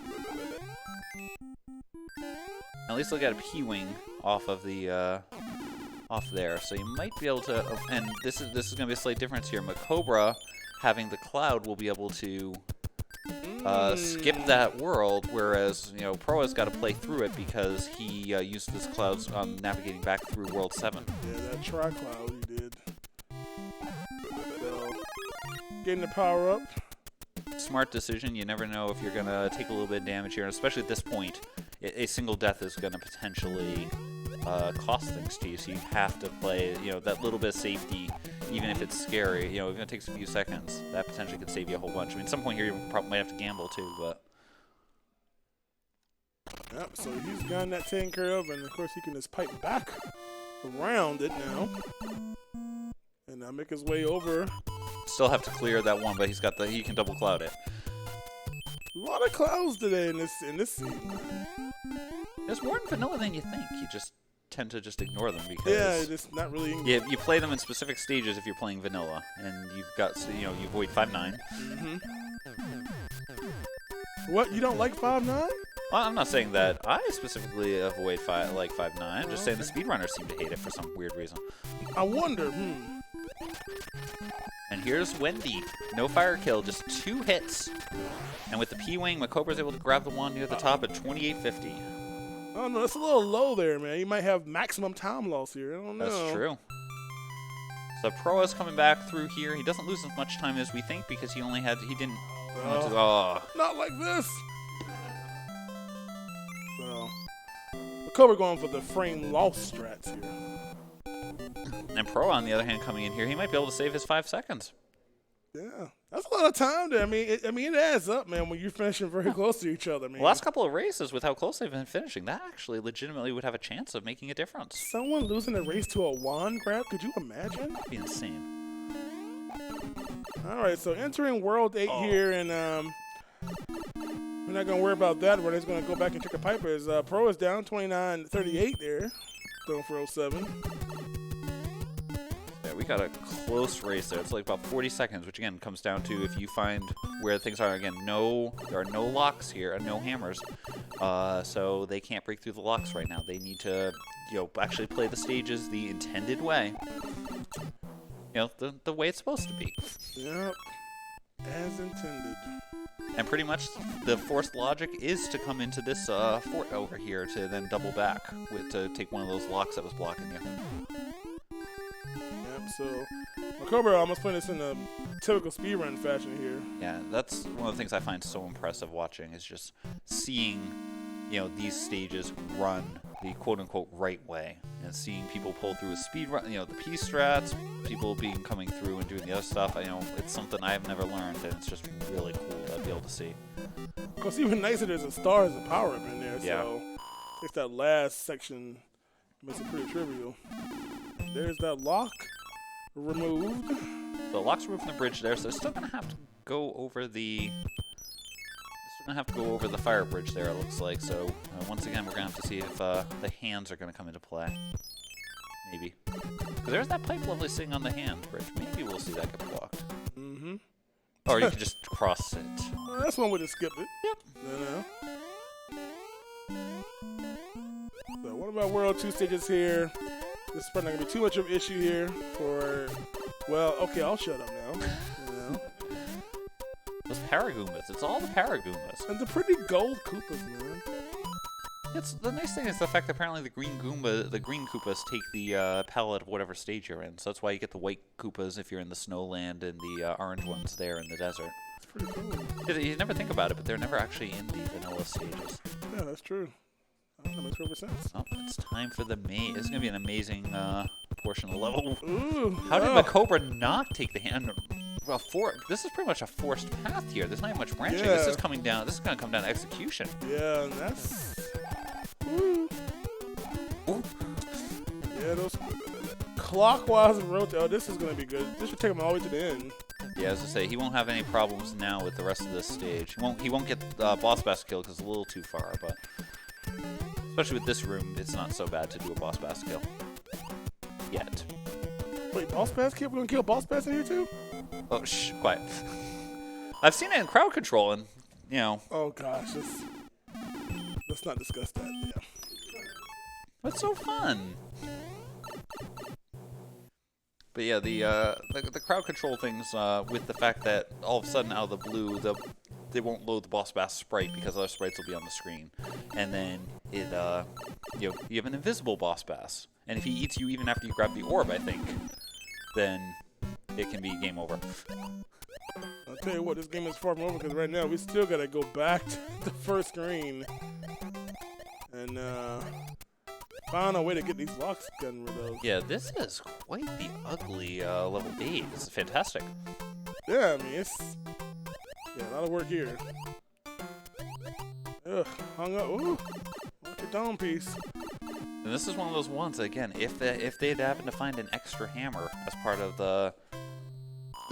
Speaker 3: At least they'll get a P-wing off of the off there, so you might be able to. And this is going to be a slight difference here. MaCobra, having the cloud, will be able to skip that world, whereas Proa's got to play through it because he used his clouds navigating back through World 7.
Speaker 2: Yeah, that tri-cloud he did. So, getting the power up.
Speaker 3: Smart decision. You never know if you're going to take a little bit of damage here, and especially at this point. A single death is going to potentially cost things to you, so you have to play, that little bit of safety, even if it's scary. Even if it takes a few seconds, that potentially could save you a whole bunch. I mean, at some point here, you probably might have to gamble too, but.
Speaker 2: Yep. So he's got that taken care of, and of course he can just pipe back around it now, and now make his way over.
Speaker 3: Still have to clear that one, but he can double cloud it.
Speaker 2: A lot of clouds today in this scene.
Speaker 3: There's more in vanilla than you think. You just tend to just ignore them because
Speaker 2: it's not really.
Speaker 3: Yeah, you play them in specific stages if you're playing vanilla, and you've got you avoid 5-9.
Speaker 2: Mm-hmm. What, you don't like 5-9?
Speaker 3: Well, I'm not saying that I specifically avoid 5-9. I'm just saying the speedrunners seem to hate it for some weird reason.
Speaker 2: I wonder.
Speaker 3: And here's Wendy. No fire kill, just 2 hits. And with the P-Wing, MaCobra's able to grab the one near the top at 2850.
Speaker 2: Oh, no, that's a little low there, man. You might have maximum time loss here. I don't know.
Speaker 3: That's true. So Proa's coming back through here. He doesn't lose as much time as we think because he didn't want to. Oh.
Speaker 2: Not like this. So, MaCobra going for the frame loss strats here.
Speaker 3: And Proa, on the other hand, coming in here, he might be able to save his 5 seconds.
Speaker 2: Yeah, that's a lot of time there. I mean, it adds up, man, when you're finishing very close to each other, man.
Speaker 3: The last couple of races, with how close they've been finishing, that actually legitimately would have a chance of making a difference.
Speaker 2: Someone losing a race to a wand grab? Could you imagine?
Speaker 3: That'd be insane.
Speaker 2: All right, so entering World 8 here, and we're not going to worry about that. We're just going to go back and check the Pipers. Pro is down 29-38 there, going for 07.
Speaker 3: Yeah, we got a close race there. It's like about 40 seconds, which again comes down to if you find where things are. Again, there are no locks here and no hammers, so they can't break through the locks right now. They need to, actually play the stages the intended way. The way it's supposed to be.
Speaker 2: Yep, as intended.
Speaker 3: And pretty much the forced logic is to come into this fort over here to then double back to take one of those locks that was blocking you.
Speaker 2: Yep, so MaCobra almost putting this in a typical speedrun fashion here.
Speaker 3: Yeah, that's one of the things I find so impressive watching is just seeing, these stages run the quote-unquote right way and seeing people pull through a speed run, the P strats, people coming through and doing the other stuff. It's something I've never learned, and it's just really cool to be able to see.
Speaker 2: Of course, even nicer, there's a star as a power-up in there,
Speaker 3: Yeah.
Speaker 2: so it's that last section makes it pretty trivial. There's that lock removed.
Speaker 3: The lock's removed from the bridge there, so they're still gonna have to go over the fire bridge there, it looks like. So once again, we're gonna have to see if the hands are gonna come into play. Maybe. Because there's that pipe lovely sitting on the hand bridge. Maybe we'll see that get blocked.
Speaker 2: Mm-hmm.
Speaker 3: Or you can just cross it.
Speaker 2: Well, that's one way to skip it.
Speaker 3: Yep.
Speaker 2: So what about World 2 stages here? This is probably not going to be too much of an issue here for, well, okay, I'll shut up now.
Speaker 3: Those Paragoombas. It's all the Paragoombas.
Speaker 2: And the pretty gold Koopas, man.
Speaker 3: The nice thing is the fact that apparently the green Koopas take the palette of whatever stage you're in. So that's why you get the white Koopas if you're in the snowland and the orange ones there in the desert.
Speaker 2: It's pretty cool.
Speaker 3: You never think about it, but they're never actually in the vanilla stages.
Speaker 2: Yeah, that's true. That makes perfect sense.
Speaker 3: Oh, it's time for the maze. This is going to be an amazing portion of the level.
Speaker 2: Ooh,
Speaker 3: How did MaCobra not take the hand? Well, this is pretty much a forced path here. There's not even much branching.
Speaker 2: Yeah.
Speaker 3: This is coming down. This is going to come down to execution.
Speaker 2: Yeah, and that's... Ooh.
Speaker 3: Ooh.
Speaker 2: Yeah, those clockwise and rotate. Oh, this is going to be good. This should take him all the way to the end.
Speaker 3: Yeah, as I say, he won't have any problems now with the rest of this stage. He won't get boss bass kill because it's a little too far, but especially with this room, it's not so bad to do a boss bass kill. Yet.
Speaker 2: Wait, boss bass kill? We're going to kill boss bass in here too?
Speaker 3: Oh, shh, quiet. I've seen it in crowd control, and,
Speaker 2: Oh, gosh. Let's not discuss that. Yeah.
Speaker 3: It's so fun. But yeah, the crowd control things with the fact that all of a sudden out of the blue, they won't load the boss bass sprite because other sprites will be on the screen, and then you have an invisible boss bass, and if he eats you even after you grab the orb, I think, then it can be game over.
Speaker 2: I'll tell you what, this game is far from over because right now we still got to go back to the first screen and find a way to get these locks gotten rid of.
Speaker 3: Yeah, this is quite the ugly level 8. This is fantastic.
Speaker 2: Yeah, I mean, it's a lot of work here. Ugh, hung up. Ooh, watch your dome piece.
Speaker 3: And this is one of those ones, again, if they'd happened to find an extra hammer as part of the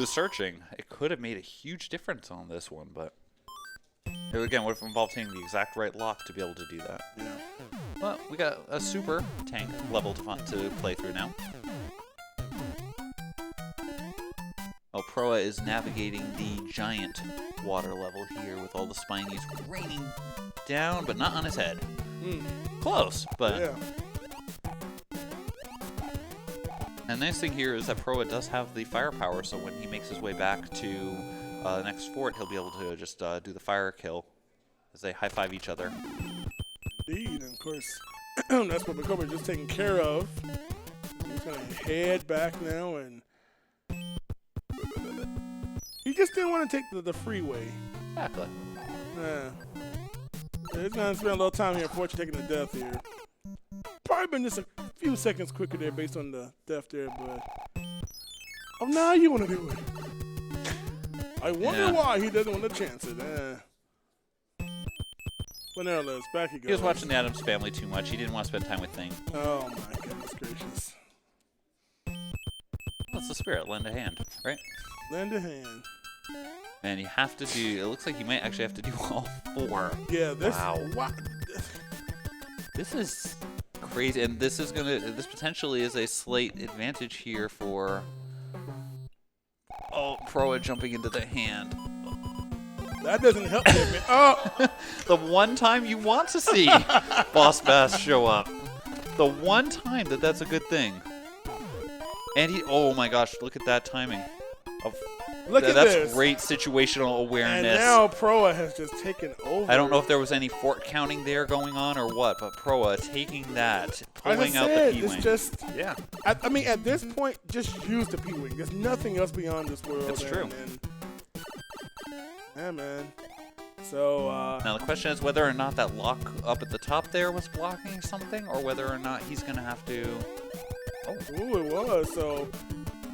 Speaker 3: searching, it could have made a huge difference on this one, but it again would have involved hitting the exact right lock to be able to do that.
Speaker 2: Yeah.
Speaker 3: But we got a super tank level to play through now. Oh, Proa is navigating the giant water level here with all the spinies raining down, but not on his head. Close, but...
Speaker 2: Yeah.
Speaker 3: And the nice thing here is that Proa does have the firepower, so when he makes his way back to the next fort, he'll be able to just do the fire kill as they high-five each other.
Speaker 2: Indeed, and of course, that's what MaCobra just taken care of. He's going to head back now and He just didn't want to take the freeway.
Speaker 3: Exactly.
Speaker 2: Yeah. He's going to spend a little time here before taking the death here. Probably been just a few seconds quicker there based on the death there, but... Oh, now you want to do it. I wonder why he doesn't want to chance it. But nevertheless, back he goes.
Speaker 3: He was watching the Addams Family too much. He didn't want to spend time with Thing.
Speaker 2: Oh, my goodness gracious.
Speaker 3: What's the spirit? Lend a hand, right?
Speaker 2: Lend a hand.
Speaker 3: Man, you have to do... It looks like you might actually have to do all 4.
Speaker 2: Yeah, this...
Speaker 3: Wow.
Speaker 2: What?
Speaker 3: This is crazy, and this is gonna. This potentially is a slight advantage here for. Oh, Proa jumping into the hand.
Speaker 2: That doesn't help him, man. Oh!
Speaker 3: The one time you want to see Boss Bass show up. The one time that's a good thing. And he. Oh my gosh! Look at that timing.
Speaker 2: Look at
Speaker 3: that's
Speaker 2: this.
Speaker 3: Great situational awareness.
Speaker 2: And now Proa has just taken over.
Speaker 3: I don't know if there was any fort counting there going on or what, but Proa taking that, pulling out the P-Wing.
Speaker 2: It's just,
Speaker 3: yeah.
Speaker 2: I mean, at this point, just use the P-Wing. There's nothing else beyond this world.
Speaker 3: It's true.
Speaker 2: Yeah, man. So,
Speaker 3: now the question is whether or not that lock up at the top there was blocking something, or whether or not he's going to have to...
Speaker 2: Oh, ooh, it was. So,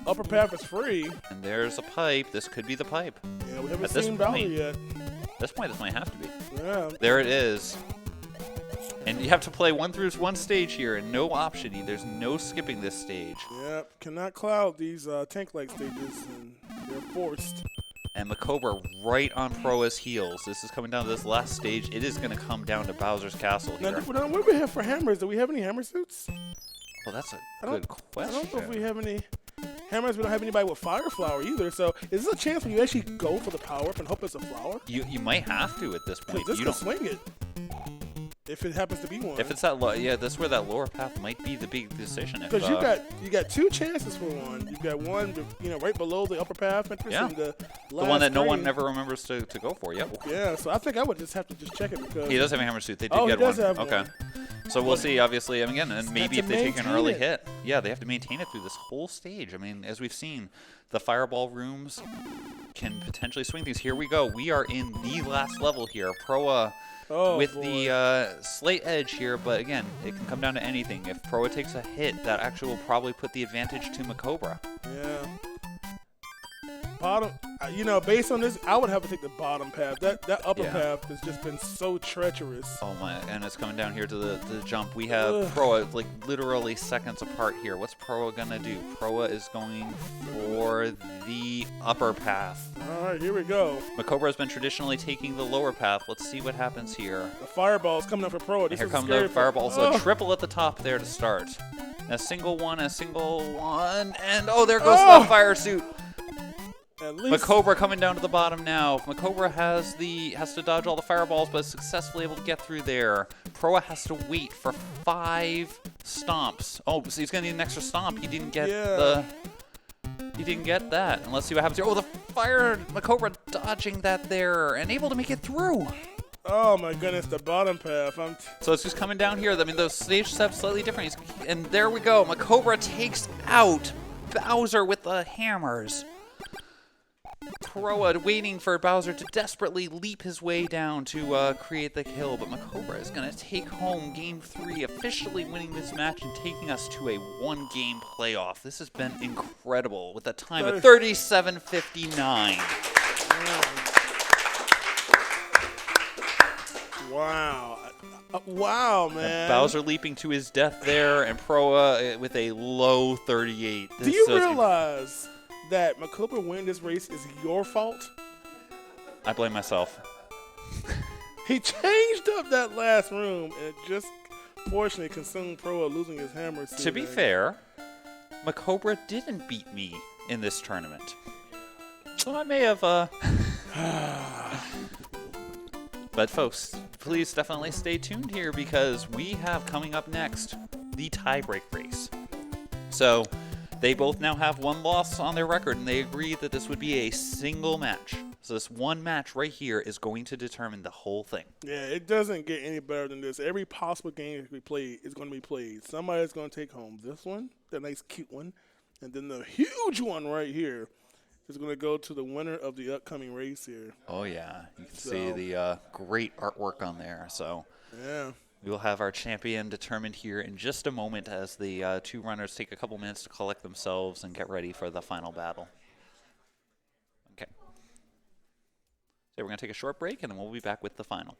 Speaker 2: upper path is free.
Speaker 3: And there's a pipe. This could be the pipe.
Speaker 2: Yeah, we haven't seen Bowser yet.
Speaker 3: At this point, this might have to be.
Speaker 2: Yeah.
Speaker 3: There it is. And you have to play one stage here, and no option. There's no skipping this stage.
Speaker 2: Yep, cannot cloud these tank-like stages, and they're forced.
Speaker 3: And MaCobra right on Proa's heels. This is coming down to this last stage. It is going to come down to Bowser's Castle here.
Speaker 2: Now, what do we have for hammers? Do we have any hammer suits?
Speaker 3: Well, that's a good question.
Speaker 2: I don't know if we have any hammers. We don't have anybody with fire flower either. So is this a chance when you actually go for the power up and hope it's a flower?
Speaker 3: You might have to at this point.
Speaker 2: This could swing it. If it happens to be one.
Speaker 3: If it's that that's where that lower path might be the big decision.
Speaker 2: Because you got 2 chances for one. You've got one, right below the upper path entrance.
Speaker 3: Yeah.
Speaker 2: And the
Speaker 3: one that no one ever remembers to go for. Yep.
Speaker 2: Yeah. So I think I would just have to check it because
Speaker 3: he does have a hammer suit. They did get
Speaker 2: he does
Speaker 3: one.
Speaker 2: Have
Speaker 3: okay.
Speaker 2: One.
Speaker 3: So we'll see. Obviously, again, and maybe if they take an early hit, yeah, they have to maintain it through this whole stage. I mean, as we've seen, the fireball rooms can potentially swing things. Here we go. We are in the last level here. Proa. With the slight edge here, but again, it can come down to anything. If Proa takes a hit, that actually will probably put the advantage to MaCobra.
Speaker 2: Yeah. Bottom, based on this, I would have to take the bottom path. That upper path has just been so treacherous.
Speaker 3: Oh my, and it's coming down here to the jump. We have Proa like literally seconds apart here. What's Proa gonna do? Proa is going for the upper path.
Speaker 2: All right, here we go.
Speaker 3: MaCobra has been traditionally taking the lower path. Let's see what happens here.
Speaker 2: The fireball's coming up for Proa.
Speaker 3: Here come the fireballs. A triple at the top there to start. A single one, and there goes the fire suit. MaCobra coming down to the bottom now. MaCobra has to dodge all the fireballs, but is successfully able to get through there. Proa has to wait for 5 stomps. Oh, so he's gonna need an extra stomp. He didn't get He didn't get that. And let's see what happens here. Oh, the fire MaCobra dodging that there and able to make it through.
Speaker 2: Oh my goodness, the bottom path.
Speaker 3: So it's just coming down here. I mean, those stages have slightly different. And there we go. MaCobra takes out Bowser with the hammers. Proa waiting for Bowser to desperately leap his way down to create the kill, but MaCobra is going to take home Game 3, officially winning this match and taking us to a 1-game playoff. This has been incredible with a time of 37:59.
Speaker 2: Wow. Wow, man.
Speaker 3: And Bowser leaping to his death there, and Proa with a low 38.
Speaker 2: Do you realize that MaCobra winning this race is your fault?
Speaker 3: I blame myself.
Speaker 2: He changed up that last room, and it just fortunately consumed Proa losing his hammer.
Speaker 3: To be fair, MaCobra didn't beat me in this tournament. So I may have... But folks, please definitely stay tuned here because we have coming up next the tiebreak race. So they both now have 1 loss on their record, and they agreed that this would be a single match. So this one match right here is going to determine the whole thing.
Speaker 2: Yeah, it doesn't get any better than this. Every possible game we play is going to be played. Somebody's going to take home this one, the nice cute one, and then the huge one right here. is going to go to the winner of the upcoming race here.
Speaker 3: Oh, yeah. You can see the great artwork on there. So
Speaker 2: Yeah.
Speaker 3: we will have our champion determined here in just a moment as the two runners take a couple minutes to collect themselves and get ready for the final battle. Okay. So we're going to take a short break, and then we'll be back with the final.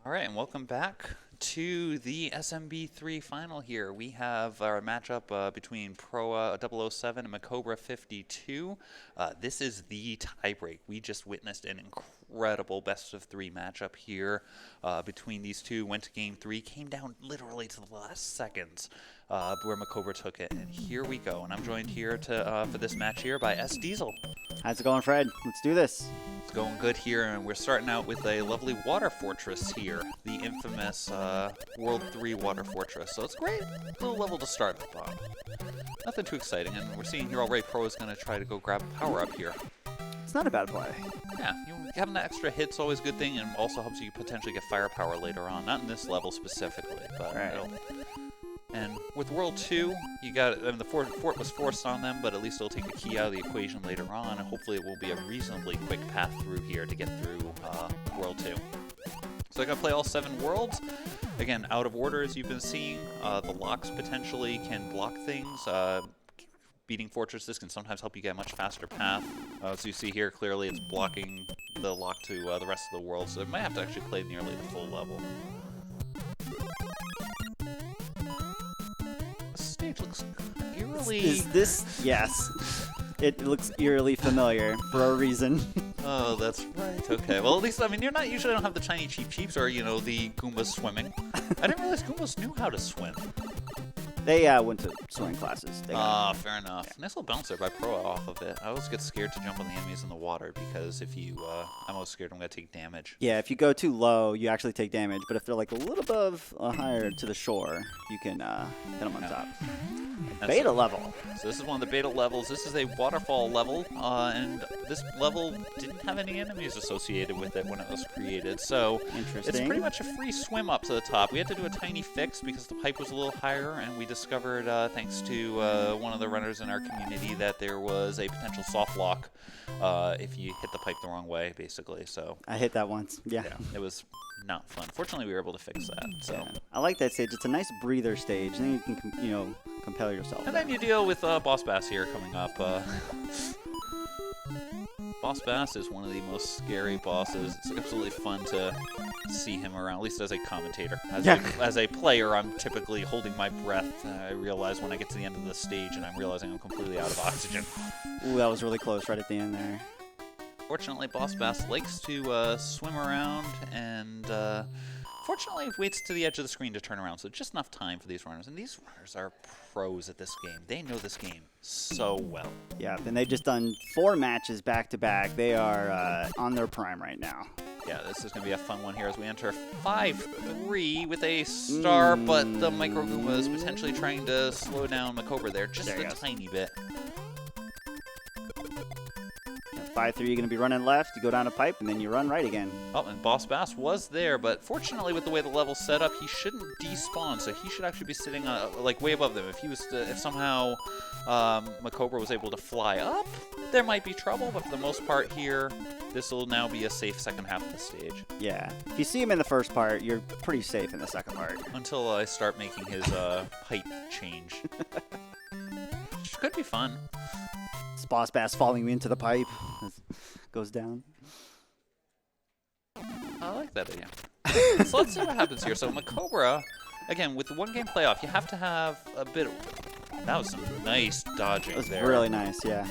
Speaker 3: All right, and welcome back to the SMB3 final here. We have our matchup between proa 007 and MaCobra 52. This is the tiebreak. We just witnessed an incredible best-of-3 matchup here between these two. Went to game 3, came down literally to the last seconds where MaCobra took it. And here we go. And I'm joined here for this match here by S. Diesel.
Speaker 4: How's it going, Fred? Let's do this.
Speaker 3: It's going good here, and we're starting out with a lovely water fortress here, the infamous World 3 water fortress. So it's a great little level to start up on. Nothing too exciting, and we're seeing here already Pro is going to try to go grab a power up here.
Speaker 4: It's not a bad play.
Speaker 3: Yeah, having that extra hit's always a good thing, and also helps you potentially get firepower later on. Not in this level specifically, but
Speaker 4: right.
Speaker 3: And with World 2, you got the fort was forced on them, but at least it'll take the key out of the equation later on, and hopefully it will be a reasonably quick path through here to get through World 2. So I got to play all 7 worlds. Again, out of order as you've been seeing. The locks potentially can block things. Beating fortresses can sometimes help you get a much faster path. As you see here, clearly it's blocking the lock to the rest of the world, so it might have to actually play nearly the full level. Looks eerily...
Speaker 4: Is this? Yes. It looks eerily familiar for a reason.
Speaker 3: Oh, that's right. Okay. Well, at least, I mean, you're not usually don't have the tiny cheeps or, you know, the Goombas swimming. I didn't realize Goombas knew how to swim.
Speaker 4: They went to swimming classes.
Speaker 3: Fair enough. Yeah. Nice little bouncer by Proa off of it. I always get scared to jump on the enemies in the water because if you, I'm always scared I'm going to take damage.
Speaker 4: Yeah, if you go too low, you actually take damage. But if they're like a little above, higher to the shore, you can hit them on top. Beta level.
Speaker 3: So this is one of the beta levels. This is a waterfall level, and this level didn't have any enemies associated with it when it was created. So it's pretty much a free swim up to the top. We had to do a tiny fix because the pipe was a little higher, and we discovered, thanks to one of the runners in our community, that there was a potential soft lock if you hit the pipe the wrong way, basically. So
Speaker 4: I hit that once. Yeah.
Speaker 3: It was not fun. Fortunately, we were able to fix that. So
Speaker 4: yeah. I like that stage. It's a nice breather stage. And then you can, compel yourself.
Speaker 3: And then you deal with Boss Bass here coming up. Boss Bass is one of the most scary bosses. It's absolutely fun to see him around, at least as a commentator. As a player, I'm typically holding my breath. I realize when I get to the end of the stage and I'm realizing I'm completely out of oxygen.
Speaker 4: Ooh, that was really close right at the end there.
Speaker 3: Fortunately, Boss Bass likes to swim around and fortunately waits to the edge of the screen to turn around, so just enough time for these runners. And these runners are pros at this game. They know this game so well.
Speaker 4: Yeah, and they've just done 4 matches back-to-back. They are on their prime right now.
Speaker 3: Yeah, this is going to be a fun one here as we enter 5-3 with a star, but the Micro Goomba is potentially trying to slow down MaCobra there just a tiny bit.
Speaker 4: 5-3, you're going to be running left, you go down a pipe, and then you run right again.
Speaker 3: Oh, and Boss Bass was there, but fortunately with the way the level's set up, he shouldn't despawn, so he should actually be sitting like way above them. If he was if somehow MaCobra was able to fly up, there might be trouble, but for the most part here, this will now be a safe second half of the stage.
Speaker 4: Yeah, if you see him in the first part, you're pretty safe in the second part.
Speaker 3: Until I start making his height change. Which could be fun.
Speaker 4: Boss Bass falling into the pipe goes down.
Speaker 3: I like that idea. So let's see what happens here. So MaCobra, again, with the 1-game playoff, you have to have a bit of... That was some nice dodging there.
Speaker 4: That was really nice, yeah.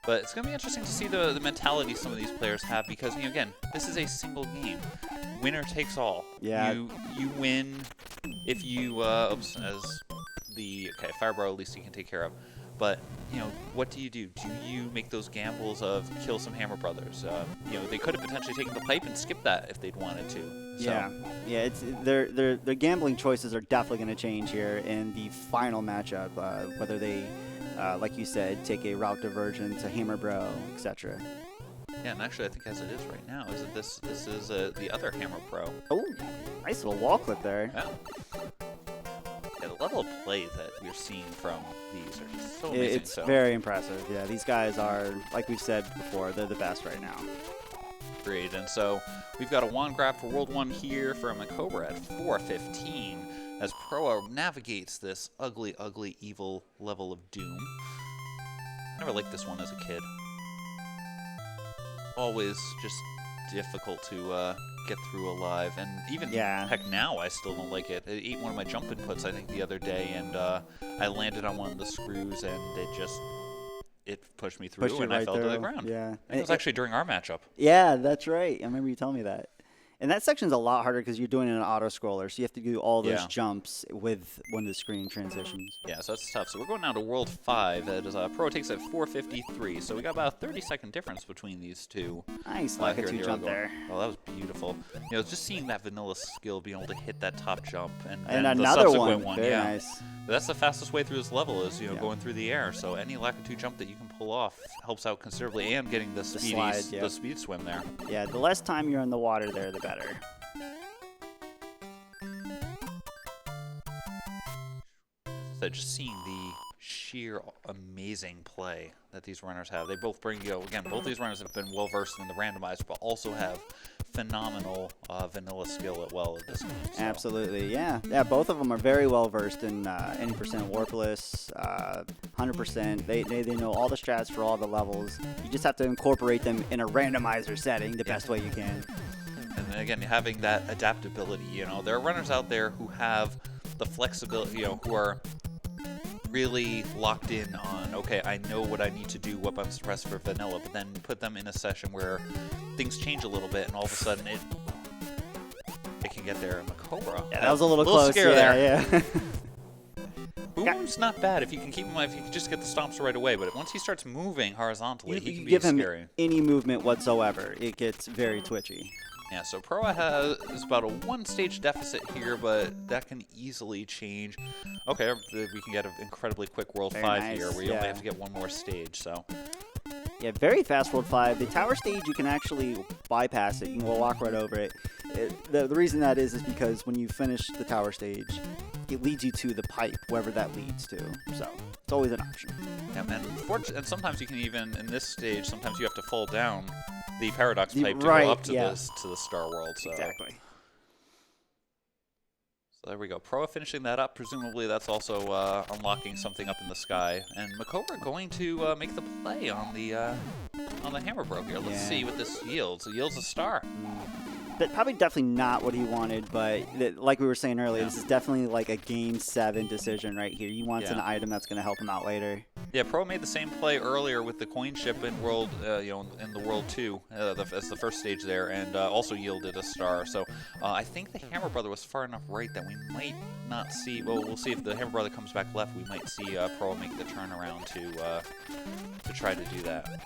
Speaker 3: But it's going to be interesting to see the mentality some of these players have because, again, this is a single game. Winner takes all.
Speaker 4: Yeah.
Speaker 3: You win if you... oops, as the... Okay, Firebro at least you can take care of. But, what do? Do you make those gambles of kill some Hammer Brothers? They could have potentially taken the pipe and skipped that if they'd wanted to. So.
Speaker 4: Yeah. It's their gambling choices are definitely going to change here in the final matchup. Whether they, like you said, take a route divergence, a Hammer Bro, etc.
Speaker 3: Yeah, and actually, I think as it is right now, is that this is the other Hammer Pro.
Speaker 4: Oh, nice little wall clip there.
Speaker 3: Yeah. Yeah, the level of play that we're seeing from these are just so amazing.
Speaker 4: It's very impressive. Yeah, these guys are, like we've said before, they're the best right now.
Speaker 3: Great, and so we've got a wand grab for World 1 here from MaCobra at 4:15 as Proa navigates this ugly, ugly, evil level of doom. I never liked this one as a kid. Always just difficult to get through alive. And even heck now, I still don't like it. I ate one of my jump inputs, I think, the other day, and I landed on one of the screws, and it pushed me through, and I fell to the ground.
Speaker 4: Yeah.
Speaker 3: And it was actually during our matchup.
Speaker 4: Yeah, that's right. I remember you telling me that. And that section's a lot harder because you're doing an auto-scroller, so you have to do all those jumps with when the screen transitions.
Speaker 3: Yeah, so that's tough. So we're going down to World 5. That is, Pro takes at 4:53, so we got about a 30-second difference between these two.
Speaker 4: Nice, like a 2-jump there.
Speaker 3: Oh, that was beautiful. You know, just seeing that vanilla skill, being able to hit that top jump, and
Speaker 4: another
Speaker 3: the subsequent one.
Speaker 4: Very nice.
Speaker 3: That's the fastest way through this level is, going through the air. So any Lakitu jump that you can pull off helps out considerably, and getting the speed swim there.
Speaker 4: Yeah, the less time you're in the water there, the better.
Speaker 3: So just seeing the sheer amazing play that these runners have. They both bring, again, both these runners have been well versed in the randomizer, but also have phenomenal vanilla skill at this game. So.
Speaker 4: Absolutely, yeah. Yeah, both of them are very well versed in any percent warpless, 100%. They know all the strats for all the levels. You just have to incorporate them in a randomizer setting the best way you can.
Speaker 3: And again, having that adaptability, there are runners out there who have the flexibility, who are really locked in on, okay, I know what I need to do, what buttons to press for vanilla, but then put them in a session where things change a little bit, and all of a sudden it can get there. MaCobra.
Speaker 4: Yeah, that was a little close.
Speaker 3: Scare there.
Speaker 4: Yeah.
Speaker 3: Boom's not bad if you can keep him alive, if you can just get the stomps right away, but once he starts moving horizontally, he can be
Speaker 4: give
Speaker 3: scary.
Speaker 4: Him any movement whatsoever, it gets very twitchy.
Speaker 3: Yeah, so Proa has about a 1-stage deficit here, but that can easily change. Okay, we can get an incredibly quick World 5 here, where you only have to get one more stage, so.
Speaker 4: Yeah, very fast World 5. The tower stage, you can actually bypass it. You can walk right over it. The reason that is because when you finish the tower stage, it leads you to the pipe, wherever that leads to. So it's always an option.
Speaker 3: Yeah, and sometimes you can even, in this stage, sometimes you have to fall down the paradox pipe to go up to the star world. So.
Speaker 4: Exactly.
Speaker 3: So there we go. Proa finishing that up. Presumably that's also unlocking something up in the sky. And MaCobra going to make the play on the hammer bro here. Let's see what this yields. It yields a star.
Speaker 4: But probably definitely not what he wanted, but like we were saying earlier, this is definitely like a Game 7 decision right here. He wants an item that's going to help him out later.
Speaker 3: Yeah, Pro made the same play earlier with the coin ship in World, in the World 2 as the first stage there, and also yielded a star. So I think the Hammer Brother was far enough right that we might not see. Well, we'll see if the Hammer Brother comes back left. We might see Pro make the turnaround to try to do that.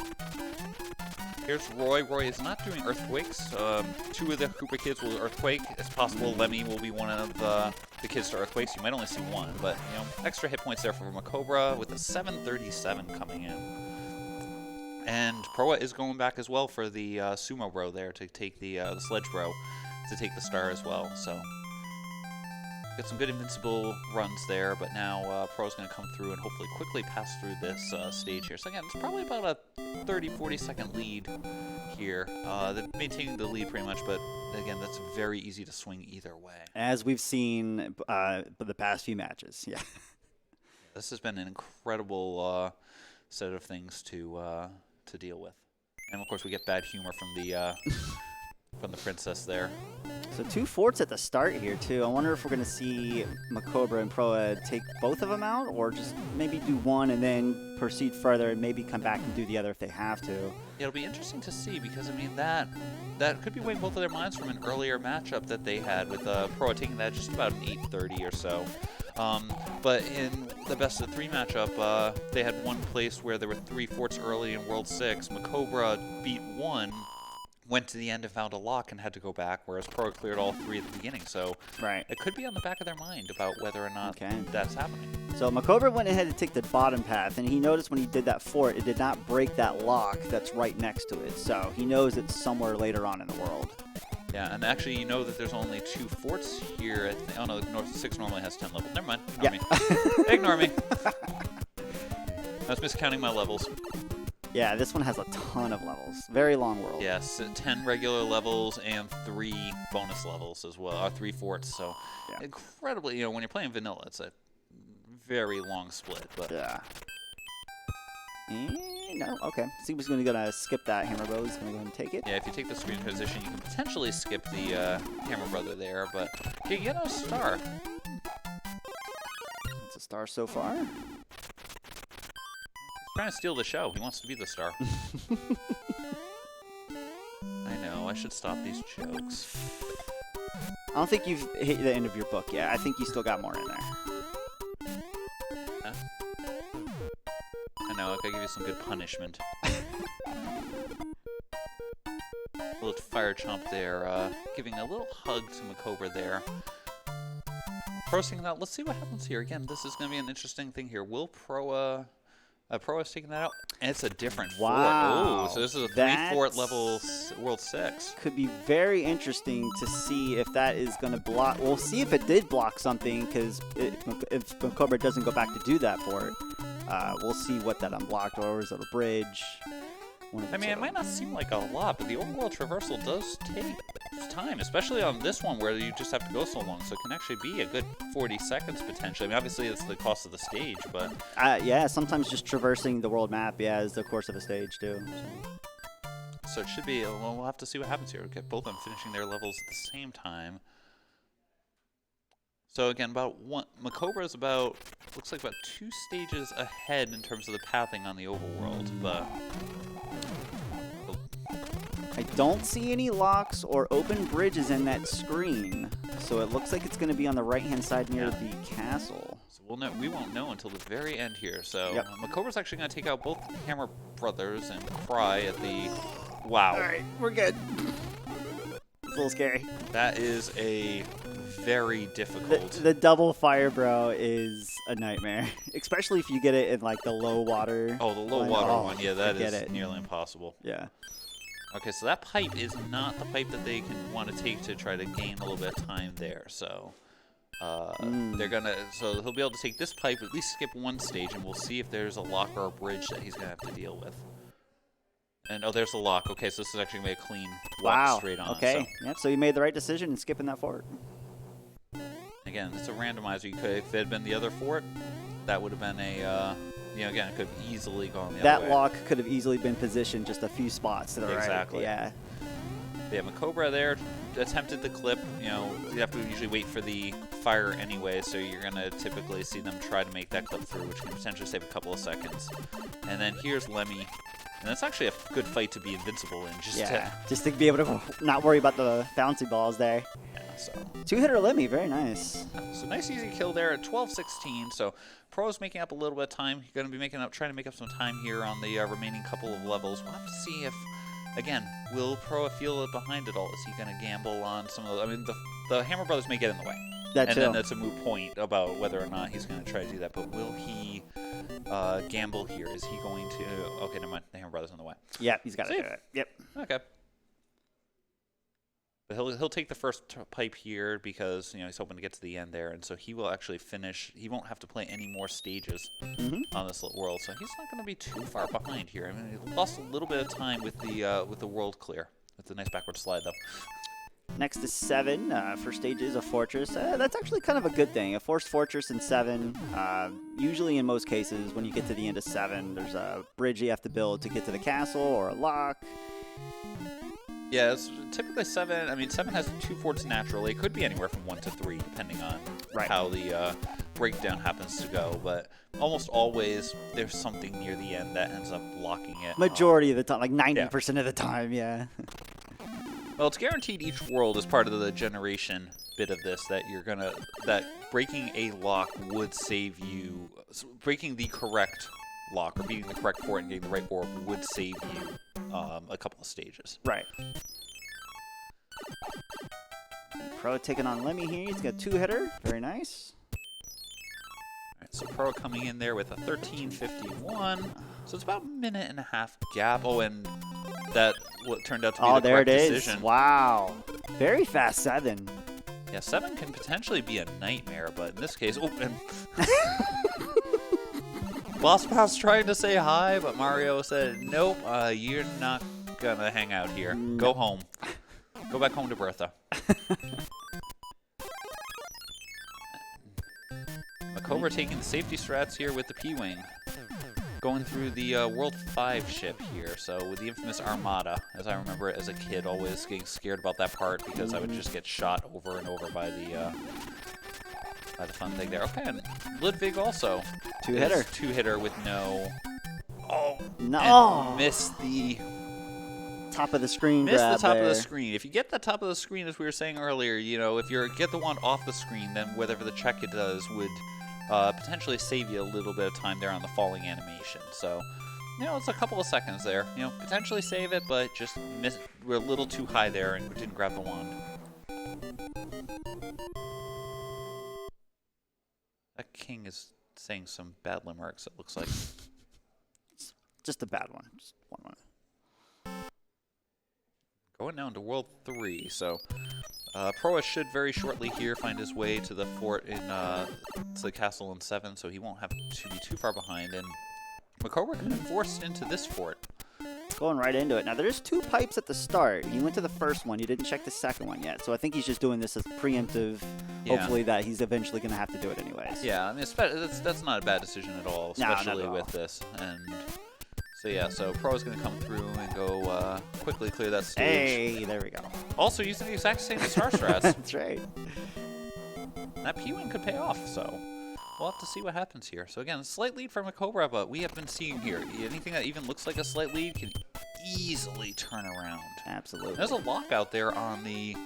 Speaker 3: Here's Roy. Roy is not doing earthquakes. 2 of the Cooper kids will earthquake. It's possible Lemmy will be one of the kids to earthquakes. You might only see one, but extra hit points there for MaCobra with a 737 coming in. And Proa is going back as well for the Sumo Bro there to take the Sledge Bro to take the star as well. So got some good invincible runs there, but now Pro's going to come through and hopefully quickly pass through this stage here. So again, it's probably about a 30-40 second lead here. They're maintaining the lead pretty much, but again, that's very easy to swing either way.
Speaker 4: As we've seen the past few matches, yeah.
Speaker 3: This has been an incredible set of things to deal with. And of course, we get bad humor from the princess there.
Speaker 4: So 2 forts at the start here, too. I wonder if we're going to see MaCobra and Proa take both of them out, or just maybe do one and then proceed further and maybe come back and do the other if they have to.
Speaker 3: Yeah, it'll be interesting to see because, I mean, that could be weighing both of their minds from an earlier matchup that they had with Proa taking that just about an 8:30 or so. But in the best of 3 matchup, they had one place where there were 3 forts early in World 6. MaCobra beat 1. Went to the end and found a lock and had to go back, whereas Pro cleared all 3 at the beginning. So it could be on the back of their mind about whether or not that's happening.
Speaker 4: So MaCobra went ahead to take the bottom path, and he noticed when he did that fort, it did not break that lock that's right next to it. So he knows it's somewhere later on in the world.
Speaker 3: Yeah, and actually you know that there's only 2 forts here. Oh no, North 6 normally has 10 levels. Never mind. Ignore me. Ignore me. I was miscounting my levels.
Speaker 4: Yeah, this one has a ton of levels. Very long world.
Speaker 3: Yes, 10 regular levels and 3 bonus levels as well, 3 forts. So incredibly, when you're playing vanilla, it's a very long split. But
Speaker 4: No, okay. Seems he's gonna skip that hammer bow. He's gonna go ahead and take it.
Speaker 3: Yeah, if you take the screen transition, you can potentially skip the Hammer Brother there, but you get a star.
Speaker 4: It's a star so far.
Speaker 3: He's trying to steal the show. He wants to be the star. I know, I should stop these jokes.
Speaker 4: I don't think you've hit the end of your book yet. I think you still got more in there.
Speaker 3: Huh? I know, I gotta give you some good punishment. A little fire chomp there, giving a little hug to MaCobra there. Proasing that. Let's see what happens here. Again, this is gonna be an interesting thing here. Will Proa... Proa's taking that out, and it's a different fort.
Speaker 4: Wow.
Speaker 3: Oh, so this is a 3-fort level World 6.
Speaker 4: Could be very interesting to see if that is going to block. We'll see if it did block something, because if MaCobra doesn't go back to do that fort, we'll see what that unblocked, or is it a bridge?
Speaker 3: I mean, it might not seem like a lot, but the overworld traversal does take time, especially on this one where you just have to go so long. So it can actually be a good 40 seconds potentially. I mean, obviously it's the cost of the stage, but
Speaker 4: yeah, sometimes just traversing the world map, is the course of a stage too.
Speaker 3: So it should be. Well, we'll have to see what happens here. We'll get both of them finishing their levels at the same time. So again, MaCobra is about, looks like about 2 stages ahead in terms of the pathing on the overworld, but.
Speaker 4: I don't see any locks or open bridges in that screen, so it looks like it's going to be on the right-hand side near the castle.
Speaker 3: So we won't know until the very end here. So MaCobra's actually going to take out both Hammer Brothers and Cry at the... Wow.
Speaker 4: All right, we're good. It's a little scary.
Speaker 3: That is a very difficult...
Speaker 4: The double fire bro is a nightmare, especially if you get it in like the low water.
Speaker 3: Oh, the low water one. Yeah, that is nearly impossible.
Speaker 4: Yeah.
Speaker 3: Okay, so that pipe is not the pipe that they can want to take to try to gain a little bit of time there. So they're gonna, so he'll be able to take this pipe, at least skip one stage, and we'll see if there's a lock or a bridge that he's gonna have to deal with. And oh, there's a lock. Okay, so this is actually gonna be a clean walk straight on.
Speaker 4: Okay.
Speaker 3: So.
Speaker 4: Yep. So you made the right decision in skipping that fort.
Speaker 3: Again, it's a randomizer. You could, if it had been the other fort, that would have been a. You know, again, it could have easily gone the other way.
Speaker 4: That lock could have easily been positioned just a few spots to the right.
Speaker 3: Exactly.
Speaker 4: Yeah.
Speaker 3: Yeah, MaCobra there attempted the clip. You know, you have to usually wait for the fire anyway, so you're going to typically see them try to make that clip through, which can potentially save a couple of seconds. And then here's Lemmy. And that's actually a good fight to be invincible in.
Speaker 4: Just to be able to not worry about the bouncy balls there.
Speaker 3: Yeah, so.
Speaker 4: 2-hitter Lemmy, very nice.
Speaker 3: So nice easy kill there at 12-16. So Pro's making up a little bit of time. He's going to be trying to make up some time here on the remaining couple of levels. We'll have to see if, again, will Proa feel it behind it all? Is he going to gamble on some of those? I mean, the Hammer Brothers may get in the way. Then that's a moot point about whether or not he's going to try to do that. But will he gamble here? Is he going to... Okay, never mind. The Hammer Brothers in the way.
Speaker 4: Yeah, he's got to do it. Yep.
Speaker 3: Okay. But he'll take the first pipe here because, you know, he's hoping to get to the end there. And so he will actually finish. He won't have to play any more stages on this world. So he's not going to be too far behind here. I mean, he lost a little bit of time with the world clear. It's a nice backward slide, though.
Speaker 4: Next is 7. First stage is a fortress. That's actually kind of a good thing. A forced fortress in 7. Usually in most cases, when you get to the end of 7, there's a bridge you have to build to get to the castle or a lock.
Speaker 3: Yeah, it's typically 7. I mean, 7 has 2 forts naturally. It could be anywhere from 1 to 3, depending on how the breakdown happens to go. But almost always, there's something near the end that ends up blocking it.
Speaker 4: Majority of the time, like 90% of the time, yeah.
Speaker 3: Well, it's guaranteed each world is part of the generation bit of this that that breaking a lock would save you. Breaking the correct lock or beating the correct fort and getting the right orb would save you a couple of stages.
Speaker 4: Right. Pro taking on Lemmy here. He's got a 2-hitter. Very nice.
Speaker 3: All right, so Pro coming in there with a 13:51. So it's about a minute and a half gap. Oh, and that what turned out to be the correct decision.
Speaker 4: Wow. Very fast 7.
Speaker 3: Yeah, 7 can potentially be a nightmare, but in this case, and Boss Pass trying to say hi, but Mario said, nope, you're not gonna hang out here. Go home. Go back home to Bertha. MaCobra taking the safety strats here with the P-Wing. Going through the World 5 ship here, so with the infamous Armada, as I remember it as a kid, always getting scared about that part because I would just get shot over and over by the fun thing there. Okay, and Ludwig also.
Speaker 4: Two-hitter.
Speaker 3: Two-hitter with no... Oh!
Speaker 4: No!
Speaker 3: And missed the...
Speaker 4: Top of the screen
Speaker 3: Miss the
Speaker 4: grab
Speaker 3: top
Speaker 4: there.
Speaker 3: of the screen. If you get the top of the screen, as we were saying earlier, you know, if you get the wand off the screen, then whatever the check it does would potentially save you a little bit of time there on the falling animation. So, you know, it's a couple of seconds there. You know, potentially save it, but just we're a little too high there and we didn't grab the wand. That king is saying some bad limericks, it looks like.
Speaker 4: Just a bad one. Just one.
Speaker 3: Going down to World 3, so Proa should very shortly here find his way to the fort in to the castle in 7, so he won't have to be too far behind. And MaCobra could have forced into this fort.
Speaker 4: Going right into it. Now, there's 2 pipes at the start. You went to the first one. You didn't check the second one yet. So I think he's just doing this as preemptive, hopefully that he's eventually going to have to do it anyways.
Speaker 3: Yeah, I mean, that's not a bad decision at all, especially with this. And so yeah, so Pro's going to come through and go quickly clear that stage.
Speaker 4: Hey, there we go.
Speaker 3: Also using the exact same star strats.
Speaker 4: That's right.
Speaker 3: That P-Wing could pay off, so we'll have to see what happens here. So again, a slight lead for MaCobra, but we have been seeing here, anything that even looks like a slight lead can easily turn around.
Speaker 4: Absolutely.
Speaker 3: There's a lock out there on the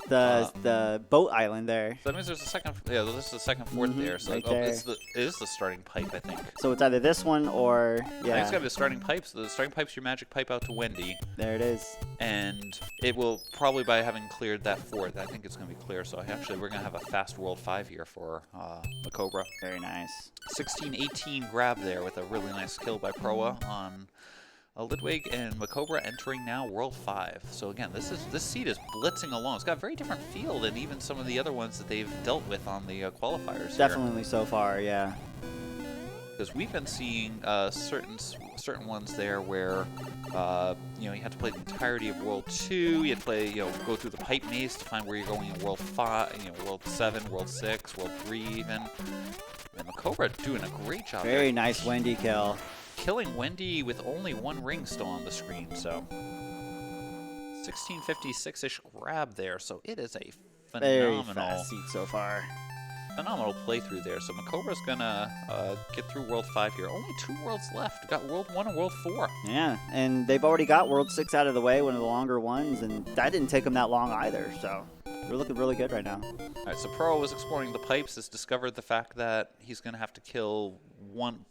Speaker 4: boat island there.
Speaker 3: So that means there's a second. Yeah, there's the second fort there. So
Speaker 4: right there.
Speaker 3: it is the starting pipe, I think.
Speaker 4: So it's either this one or
Speaker 3: I think it's got to be the starting pipe. So the starting pipe's your magic pipe out to Wendy.
Speaker 4: There it is.
Speaker 3: And it will probably, by having cleared that fort, I think it's going to be clear. So actually, we're going to have a fast World 5 here for MaCobra.
Speaker 4: Very nice.
Speaker 3: 16-18 grab there with a really nice kill by Proa on Ludwig, and MaCobra entering now World 5. So again, this seed is blitzing along. It's got a very different feel than even some of the other ones that they've dealt with on the qualifiers.
Speaker 4: Definitely so far, yeah.
Speaker 3: Because we've been seeing certain ones there where you have to play the entirety of World 2. You have to play, go through the pipe maze to find where you're going in World 5, World 7, World 6, World 3 even. And MaCobra doing a great job.
Speaker 4: Very nice Wendy kill.
Speaker 3: Killing Wendy with only 1 ring still on the screen, so 1656-ish grab there, so it is a phenomenal,
Speaker 4: Very fast seed so far.
Speaker 3: Phenomenal playthrough there. So MaCobra's gonna get through World 5 here. Only 2 worlds left. We've got World 1 and World 4.
Speaker 4: Yeah, and they've already got World 6 out of the way, one of the longer ones, and that didn't take them that long either, so they're looking really good right now.
Speaker 3: All right, so Pro was exploring the pipes, has discovered the fact that he's gonna have to kill one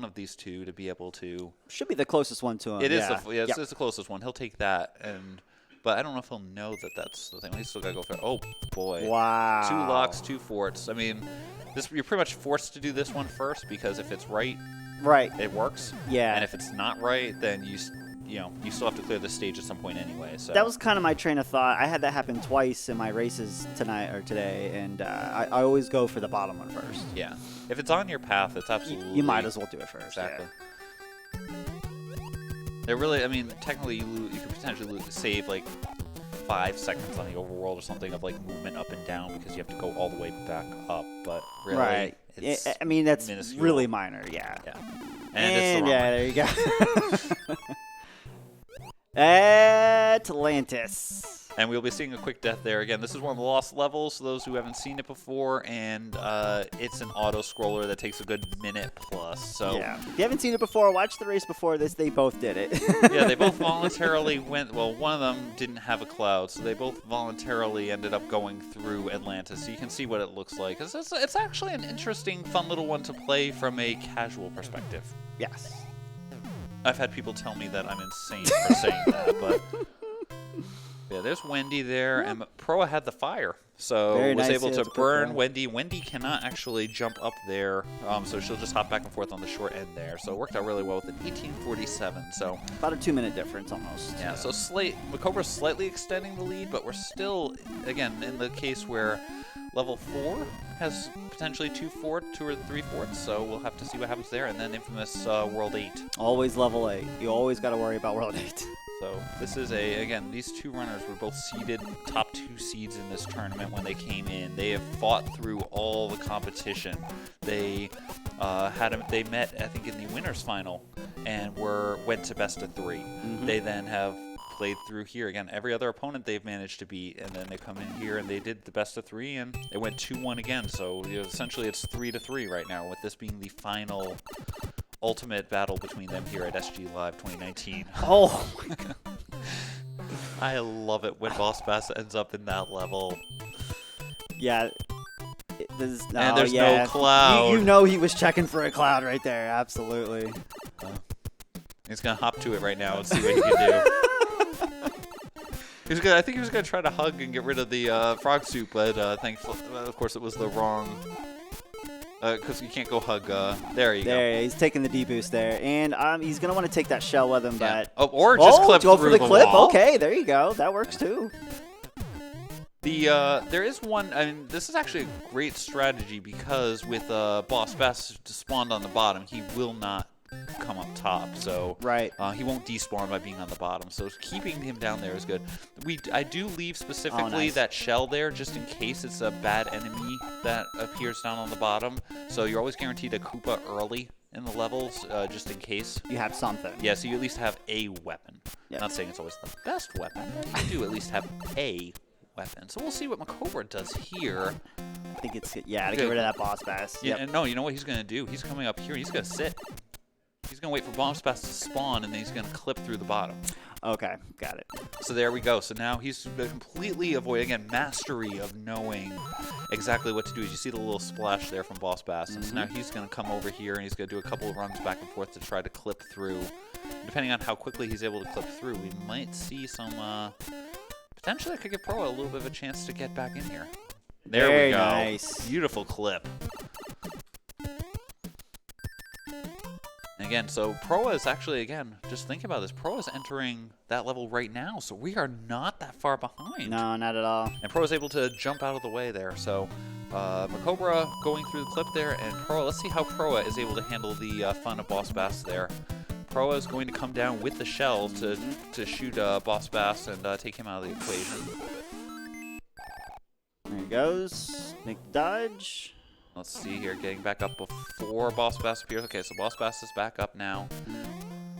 Speaker 3: of these 2 to be able to.
Speaker 4: Should be the closest one to him.
Speaker 3: It is it's the closest one. He'll take that, but I don't know if he'll know that that's the thing. He's still gotta go for it. Oh boy!
Speaker 4: Wow.
Speaker 3: 2 locks, 2 forts. I mean, you're pretty much forced to do this one first because if it's right, it works.
Speaker 4: Yeah.
Speaker 3: And if it's not right, then you still have to clear the stage at some point anyway. So
Speaker 4: that was kind of my train of thought. I had that happen twice in my races today, and I always go for the bottom one first.
Speaker 3: Yeah. If it's on your path, it's absolutely.
Speaker 4: You might as well do it first.
Speaker 3: Exactly.
Speaker 4: Yeah.
Speaker 3: It really, I mean, technically you could potentially save like 5 seconds on the overworld or something of like movement up and down because you have to go all the way back up. But really, it's
Speaker 4: I mean, that's
Speaker 3: minuscule.
Speaker 4: really minor. Yeah.
Speaker 3: Yeah. And it's the wrong
Speaker 4: there you go. Atlantis.
Speaker 3: And we'll be seeing a quick death there. Again, this is one of the lost levels, for those who haven't seen it before, and it's an auto-scroller that takes a good minute plus. So
Speaker 4: yeah. If you haven't seen it before, watch the race before this. They both did it.
Speaker 3: Yeah, they both voluntarily went. Well, one of them didn't have a cloud, so they both voluntarily ended up going through Atlantis. So you can see what it looks like. It's actually an interesting, fun little one to play from a casual perspective.
Speaker 4: Yes.
Speaker 3: I've had people tell me that I'm insane for saying that, but yeah, there's Wendy there, and Proa had the fire, so
Speaker 4: Very
Speaker 3: was
Speaker 4: nice.
Speaker 3: able
Speaker 4: Yeah,
Speaker 3: to burn Wendy. Wendy cannot actually jump up there, so she'll just hop back and forth on the short end there. So it worked out really well with an 1847. So
Speaker 4: about a 2-minute difference almost.
Speaker 3: yeah, so MaCobra's slightly extending the lead, but we're still, again, in the case where level 4 has potentially 2 or 3 forts, so we'll have to see what happens there. And then infamous World 8.
Speaker 4: Always level 8. You always got to worry about World 8.
Speaker 3: So this is again, these 2 runners were both seeded top 2 seeds in this tournament when they came in. They have fought through all the competition. They They met, I think, in the winners final, and went to best of 3. They then have played through here again. Every other opponent they've managed to beat, and then they come in here and they did the best of 3, and it went 2-1 again. So essentially, it's 3-3 right now, with this being the final ultimate battle between them here at SGLive2019.
Speaker 4: Oh my god.
Speaker 3: I love it when Boss Bass ends up in that level.
Speaker 4: Yeah. There's
Speaker 3: no cloud.
Speaker 4: You know he was checking for a cloud right there. Absolutely.
Speaker 3: He's going to hop to it right now and see what he can do. I think he was going to try to hug and get rid of the frog suit, but thankfully, of course, it was the wrong... Because you can't go hug. There you go.
Speaker 4: There, he's taking the D-boost there. And he's going to want to take that shell with him, but...
Speaker 3: Oh, or just clip
Speaker 4: go
Speaker 3: through
Speaker 4: for the clip.
Speaker 3: wall.
Speaker 4: Okay, there you go. That works too.
Speaker 3: There is one, I mean, this is actually a great strategy because with Boss Bass spawned on the bottom, he will not come up top. So
Speaker 4: right.
Speaker 3: He won't despawn by being on the bottom. So keeping him down there is good. I do leave specifically that shell there just in case it's a bad enemy that appears down on the bottom. So you're always guaranteed a Koopa early in the levels, just in case.
Speaker 4: You have something.
Speaker 3: Yeah, so you at least have a weapon.
Speaker 4: Yep. Not
Speaker 3: saying it's always the best weapon, but you do at least have a weapon. So we'll see what MaCobra does here.
Speaker 4: I think it's, to get rid of that Boss Bass.
Speaker 3: Yeah, and no, you know what he's going to do? He's coming up here and he's going to sit. He's going to wait for Boss Bass to spawn, and then he's going to clip through the bottom.
Speaker 4: Okay, got it.
Speaker 3: So there we go. So now he's completely again, mastery of knowing exactly what to do. As you see the little splash there from Boss Bass. And so now he's going to come over here, and he's going to do a couple of runs back and forth to try to clip through. Depending on how quickly he's able to clip through, we might see some... potentially, that could give Proa a little bit of a chance to get back in here. There we go.
Speaker 4: Nice.
Speaker 3: Beautiful clip. And again, so Proa is actually, again, just think about this. Proa is entering that level right now, so we are not that far behind.
Speaker 4: No, not at all.
Speaker 3: And Proa is able to jump out of the way there. So MaCobra going through the clip there, and Proa, let's see how Proa is able to handle the fun of Boss Bass there. Proa is going to come down with the shell to shoot Boss Bass and take him out of the equation.
Speaker 4: There he goes. Make the dodge.
Speaker 3: Let's see here, getting back up before Boss Bass appears. Okay, so Boss Bass is back up now.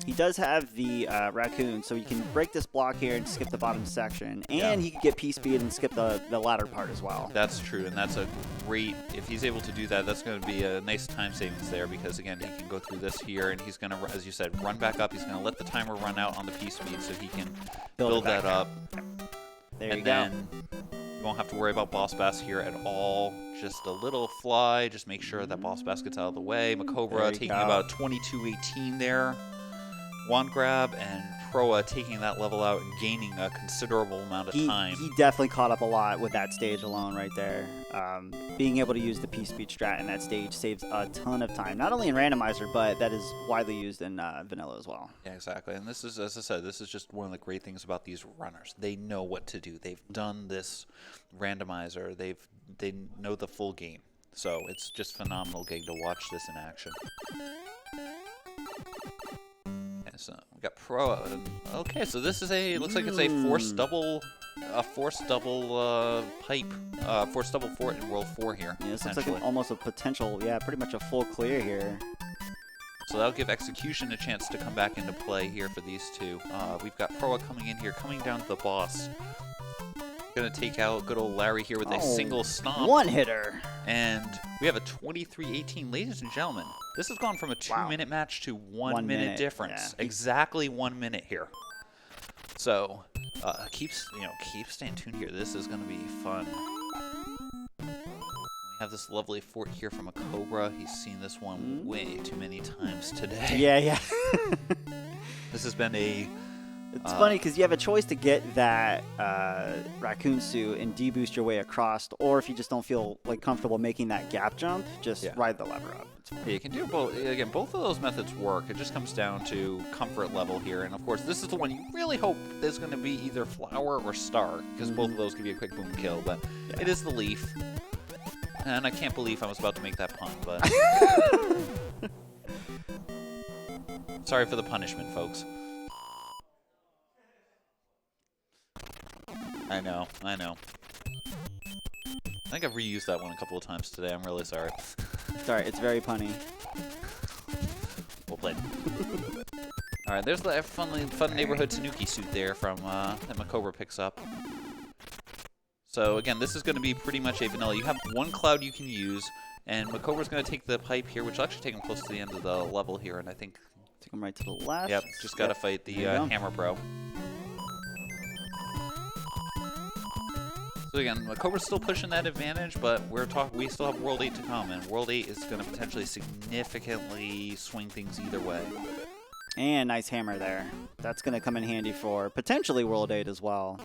Speaker 4: He does have the raccoon, so he can break this block here and skip the bottom section. And he can get P-speed and skip the latter part as well.
Speaker 3: That's true, and that's a great... If he's able to do that, that's going to be a nice time savings there because, again, he can go through this here, and he's going to, as you said, run back up. He's going to let the timer run out on the P-speed so he can build that up.
Speaker 4: There you
Speaker 3: go. And then you won't have to worry about Boss Bass here at all. Just a little fly. Just make sure that Boss Bass gets out of the way. MaCobra taking about 22-18 there. Wand grab, and Proa taking that level out and gaining a considerable amount of time.
Speaker 4: He definitely caught up a lot with that stage alone right there. Being able to use the P-speed strat in that stage saves a ton of time. Not only in randomizer, but that is widely used in vanilla as well.
Speaker 3: Yeah, exactly. And this is, as I said, this is just one of the great things about these runners. They know what to do. They've done this randomizer. They know the full game. So it's just phenomenal getting to watch this in action. So we got Proa. Okay, so this is looks like it's a forced double pipe, forced double fort in World 4 here.
Speaker 4: Yeah, this looks like almost a potential, pretty much a full clear here.
Speaker 3: So that'll give Execution a chance to come back into play here for these two. We've got Proa coming in here, coming down to the boss. Gonna take out good old Larry here with a single stomp.
Speaker 4: One hitter.
Speaker 3: And we have a 23-18. Ladies and gentlemen, this has gone from a 2-minute match to 1 minute difference. Yeah. Exactly 1 minute here. So keep staying tuned here. This is gonna be fun. We have this lovely fort here from MaCobra. He's seen this one way too many times today.
Speaker 4: Yeah.
Speaker 3: This has been a...
Speaker 4: It's funny because you have a choice to get that raccoon suit and deboost your way across, or if you just don't feel comfortable making that gap jump, just ride the lever up.
Speaker 3: Yeah, you can do both. Again, both of those methods work. It just comes down to comfort level here. And of course, this is the one you really hope there's going to be either flower or star, because both of those can be a quick boom kill. But it is the leaf, and I can't believe I was about to make that pun. But sorry for the punishment, folks. I know. I think I've reused that one a couple of times today. I'm really sorry.
Speaker 4: Sorry, it's very punny.
Speaker 3: Well played. All right, there's the fun neighborhood Tanuki suit there from that MaCobra picks up. So again, this is going to be pretty much a vanilla. You have one cloud you can use, and MaCobra's going to take the pipe here, which will actually take him close to the end of the level here, and I think...
Speaker 4: Take him right to the left.
Speaker 3: Yep, just got to fight the Hammer Bro. So again, MaCobra's still pushing that advantage, but we still have World 8 to come, and World 8 is going to potentially significantly swing things either way.
Speaker 4: And nice hammer there. That's going to come in handy for potentially World 8 as well.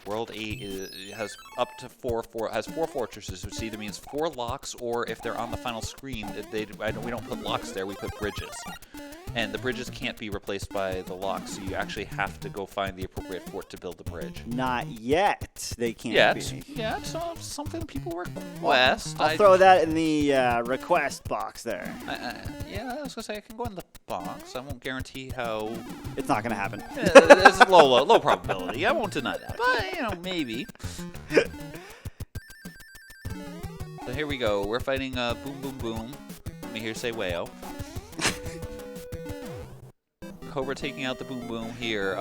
Speaker 3: World 8 has up to four fortresses, which either means 4 locks, or if they're on the final screen, we don't put locks there, we put bridges. And the bridges can't be replaced by the locks, so you actually have to go find the appropriate fort to build the bridge.
Speaker 4: Not yet. They can't be.
Speaker 3: Yeah, it's something people request.
Speaker 4: I'll throw that in the request box there.
Speaker 3: Yeah, I was going to say I can go in the box. I won't guarantee how...
Speaker 4: It's not going to happen.
Speaker 3: It's low probability. I won't deny that. But, maybe. So here we go. We're fighting Boom Boom Boom. Let me hear you say Wayo. Cobra taking out the Boom Boom here.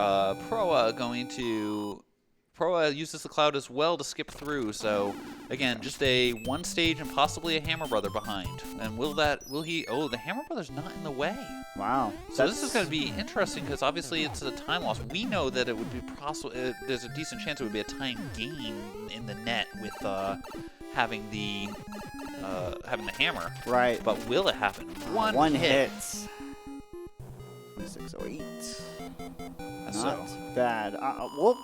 Speaker 3: Proa uses the cloud as well to skip through. So again, just a one stage and possibly a Hammer Brother behind. And will he? Oh, the Hammer Brother's not in the way.
Speaker 4: Wow.
Speaker 3: So this is going to be interesting because obviously it's a time loss. We know that it would be possible. There's a decent chance it would be a time game in the net with having the hammer.
Speaker 4: Right.
Speaker 3: But will it happen?
Speaker 4: One hit. 608. Not bad. Well,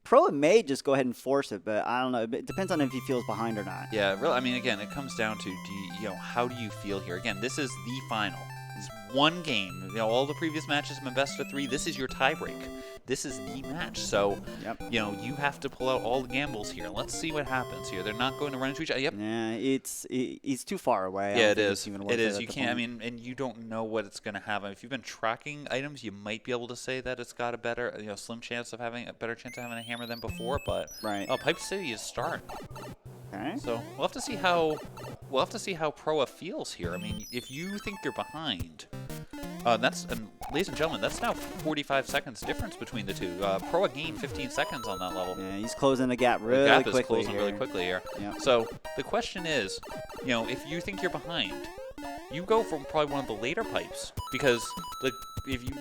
Speaker 4: Pro may just go ahead and force it, but I don't know. It depends on if he feels behind or not.
Speaker 3: Yeah, really. I mean, again, it comes down to how do you feel here? Again, this is the final. It's one game. All the previous matches have been best of 3. This is your tiebreak. This is the match. So, you have to pull out all the gambles here. Let's see what happens here. They're not going to run into each other. Yep.
Speaker 4: Yeah, he's too far away.
Speaker 3: Yeah, it is. It is. You can't. I mean, and you don't know what it's going to have. If you've been tracking items, you might be able to say that it's got a better, slim chance of having a better chance of having a hammer than before. But Pipe City is starting.
Speaker 4: Okay.
Speaker 3: So we'll have to see how Proa feels here. I mean, if you think you're behind, ladies and gentlemen, that's now 45 seconds difference between the two. Proa gained 15 seconds on that level.
Speaker 4: Yeah, he's closing the gap really quickly.
Speaker 3: The gap is closing really quickly here.
Speaker 4: Yep.
Speaker 3: So the question is, if you think you're behind, you go from probably one of the later pipes because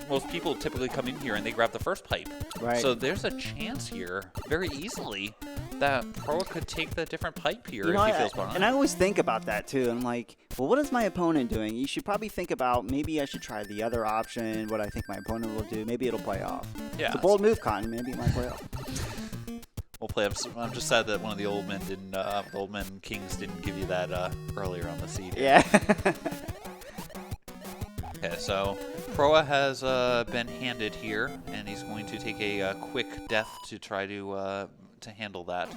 Speaker 3: most people typically come in here and they grab the first pipe.
Speaker 4: Right.
Speaker 3: So there's a chance here, very easily, that Proa could take the different pipe here if he feels behind.
Speaker 4: And I always think about that too. I'm like, well, what is my opponent doing? You should probably think about maybe I should try the other option. What I think my opponent will do. Maybe it'll play off. Yeah. It's a bold move, Cotton. Maybe it might play off.
Speaker 3: We'll play. I'm just sad that one of the old men Kings didn't give you that earlier on the seed.
Speaker 4: Yeah.
Speaker 3: Okay, so Proa has been handed here, and he's going to take a quick death to try to handle that.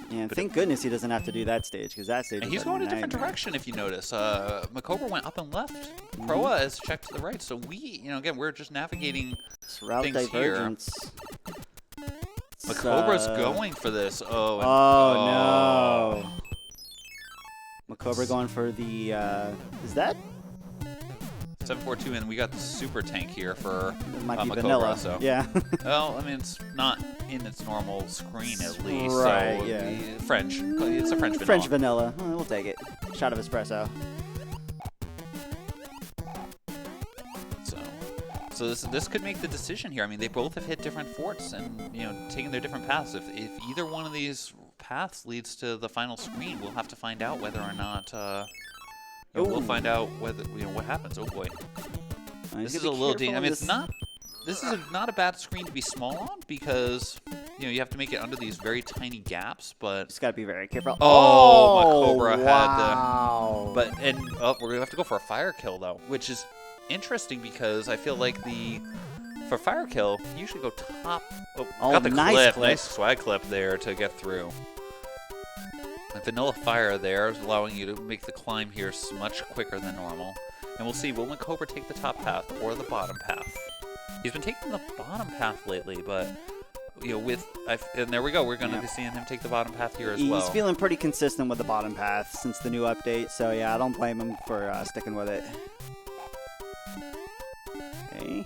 Speaker 4: Yeah, and thank goodness he doesn't have to do that stage, because that stage.
Speaker 3: And he's going a different direction, if you notice. MaCobra went up and left. Proa is checked to the right. So again, we're just navigating
Speaker 4: route
Speaker 3: things
Speaker 4: divergence.
Speaker 3: Here. MaCobra's going for this.
Speaker 4: Oh no. MaCobra going for the. Is that?
Speaker 3: 742, and we got the super tank here for
Speaker 4: MaCobra.
Speaker 3: Vanilla. So.
Speaker 4: Yeah.
Speaker 3: Well, I mean, it's not in its normal screen at least.
Speaker 4: Right.
Speaker 3: So
Speaker 4: Yeah.
Speaker 3: French. It's a French vanilla.
Speaker 4: French vanilla. We'll take it. Shot of espresso.
Speaker 3: So this could make the decision here. I mean, they both have hit different forts and taken their different paths. If either one of these paths leads to the final screen, we'll have to find out whether or not. We'll find out whether what happens. Oh boy, this is a little dangerous. I mean, it's not. This is not a bad screen to be small on because you have to make it under these very tiny gaps. But
Speaker 4: just gotta be very careful.
Speaker 3: Oh, MaCobra
Speaker 4: wow.
Speaker 3: had the. We're gonna have to go for a fire kill though, which is interesting because I feel like for fire kill you usually go top. Got the
Speaker 4: nice
Speaker 3: clip. Nice swag clip there to get through. And vanilla fire there is allowing you to make the climb here much quicker than normal. And we'll see, will MaCobra take the top path or the bottom path? He's been taking the bottom path lately, but and there we go. We're going to be seeing him take the bottom path here as well.
Speaker 4: He's feeling pretty consistent with the bottom path since the new update. So yeah, I don't blame him for sticking with it. Okay.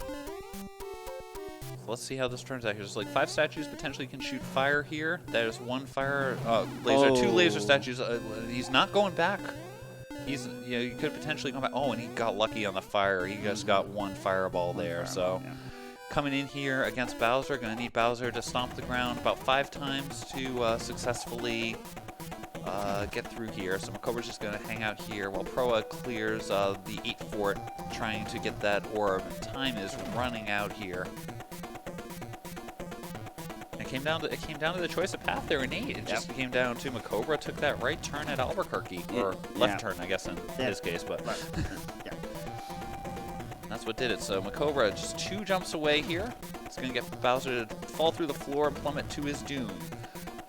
Speaker 3: Let's see how this turns out here. There's like 5 statues potentially can shoot fire here. There's 1 fire laser, 2 laser statues. He's not going back. He's he could potentially come back. Oh, and he got lucky on the fire. He just got 1 fireball there. So coming in here against Bowser, going to need Bowser to stomp the ground about 5 times to successfully get through here. So MaCobra's just going to hang out here while Proa clears the 8 fort, trying to get that orb. Time is running out here. It came down to the choice of path there in 8. It just came down to MaCobra took that right turn at Albuquerque, or left turn, I guess, in his case, but that's what did it. So MaCobra just 2 jumps away here. It's going to get Bowser to fall through the floor and plummet to his doom.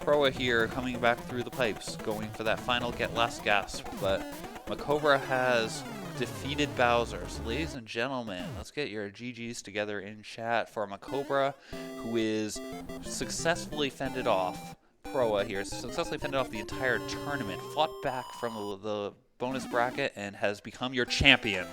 Speaker 3: Proa here coming back through the pipes, going for that final last gasp, but MaCobra has defeated Bowser. So ladies and gentlemen, let's get your GGs together in chat for MaCobra, who is successfully fended off Proa here, successfully fended off the entire tournament, fought back from the bonus bracket, and has become your champion.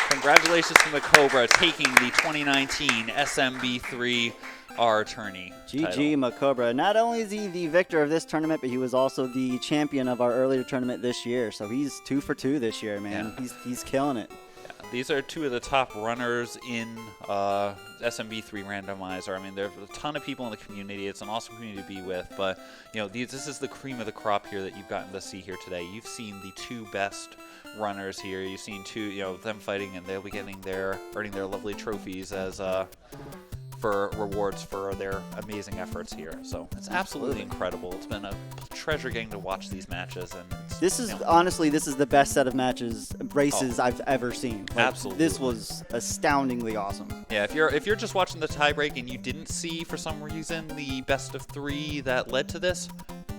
Speaker 3: Congratulations to MaCobra taking the 2019 SMB3 our tourney.
Speaker 4: GG MaCobra. Not only is he the victor of this tournament, but he was also the champion of our earlier tournament this year. So he's 2 for 2 this year, man. Yeah. He's killing it.
Speaker 3: Yeah. These are 2 of the top runners in SMB3 randomizer. I mean, there's a ton of people in the community. It's an awesome community to be with. But this is the cream of the crop here that you've gotten to see here today. You've seen the 2 best runners here. You've seen 2, them fighting, and they'll be earning their lovely trophies as for rewards for their amazing efforts here. So it's absolutely incredible. It's been a treasure getting to watch these matches, and
Speaker 4: this is honestly the best set of races I've ever seen. Like,
Speaker 3: absolutely,
Speaker 4: this was astoundingly awesome.
Speaker 3: Yeah, if you're just watching the tiebreak and you didn't see for some reason the best of 3 that led to this,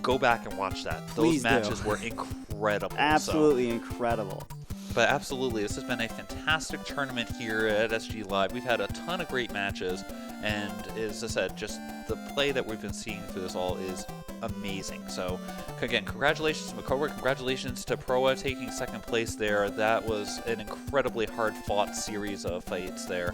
Speaker 3: go back and watch that. Those matches were incredible.
Speaker 4: Absolutely incredible.
Speaker 3: But absolutely, this has been a fantastic tournament here at SG Live. We've had a ton of great matches, and as I said, just the play that we've been seeing through this all is amazing. So again, congratulations to MaCobra, congratulations to Proa taking 2nd place there. That was an incredibly hard-fought series of fights there.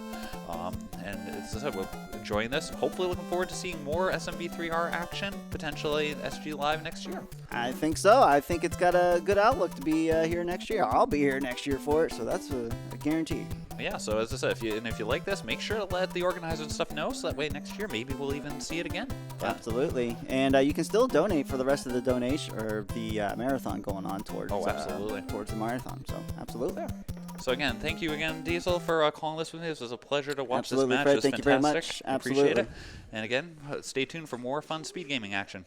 Speaker 3: And as I said, we're enjoying this. Hopefully looking forward to seeing more SMB3R action, potentially at SG Live next year.
Speaker 4: I think so. I think it's got a good outlook to be here next year. I'll be here next year for it, so that's a guarantee.
Speaker 3: Yeah, so as I said, if you like this, make sure to let the organizers and stuff know, so that way next year maybe we'll even see it again.
Speaker 4: Absolutely. And you can still donate for the rest of the donation, or the marathon going on towards towards the marathon. So absolutely.
Speaker 3: So again, thank you again, Diesel, for calling this with me. This was a pleasure to watch this match.
Speaker 4: Fred,
Speaker 3: it was
Speaker 4: thank
Speaker 3: fantastic.
Speaker 4: you very much. Absolutely.
Speaker 3: Appreciate it. And again, stay tuned for more fun speed gaming action.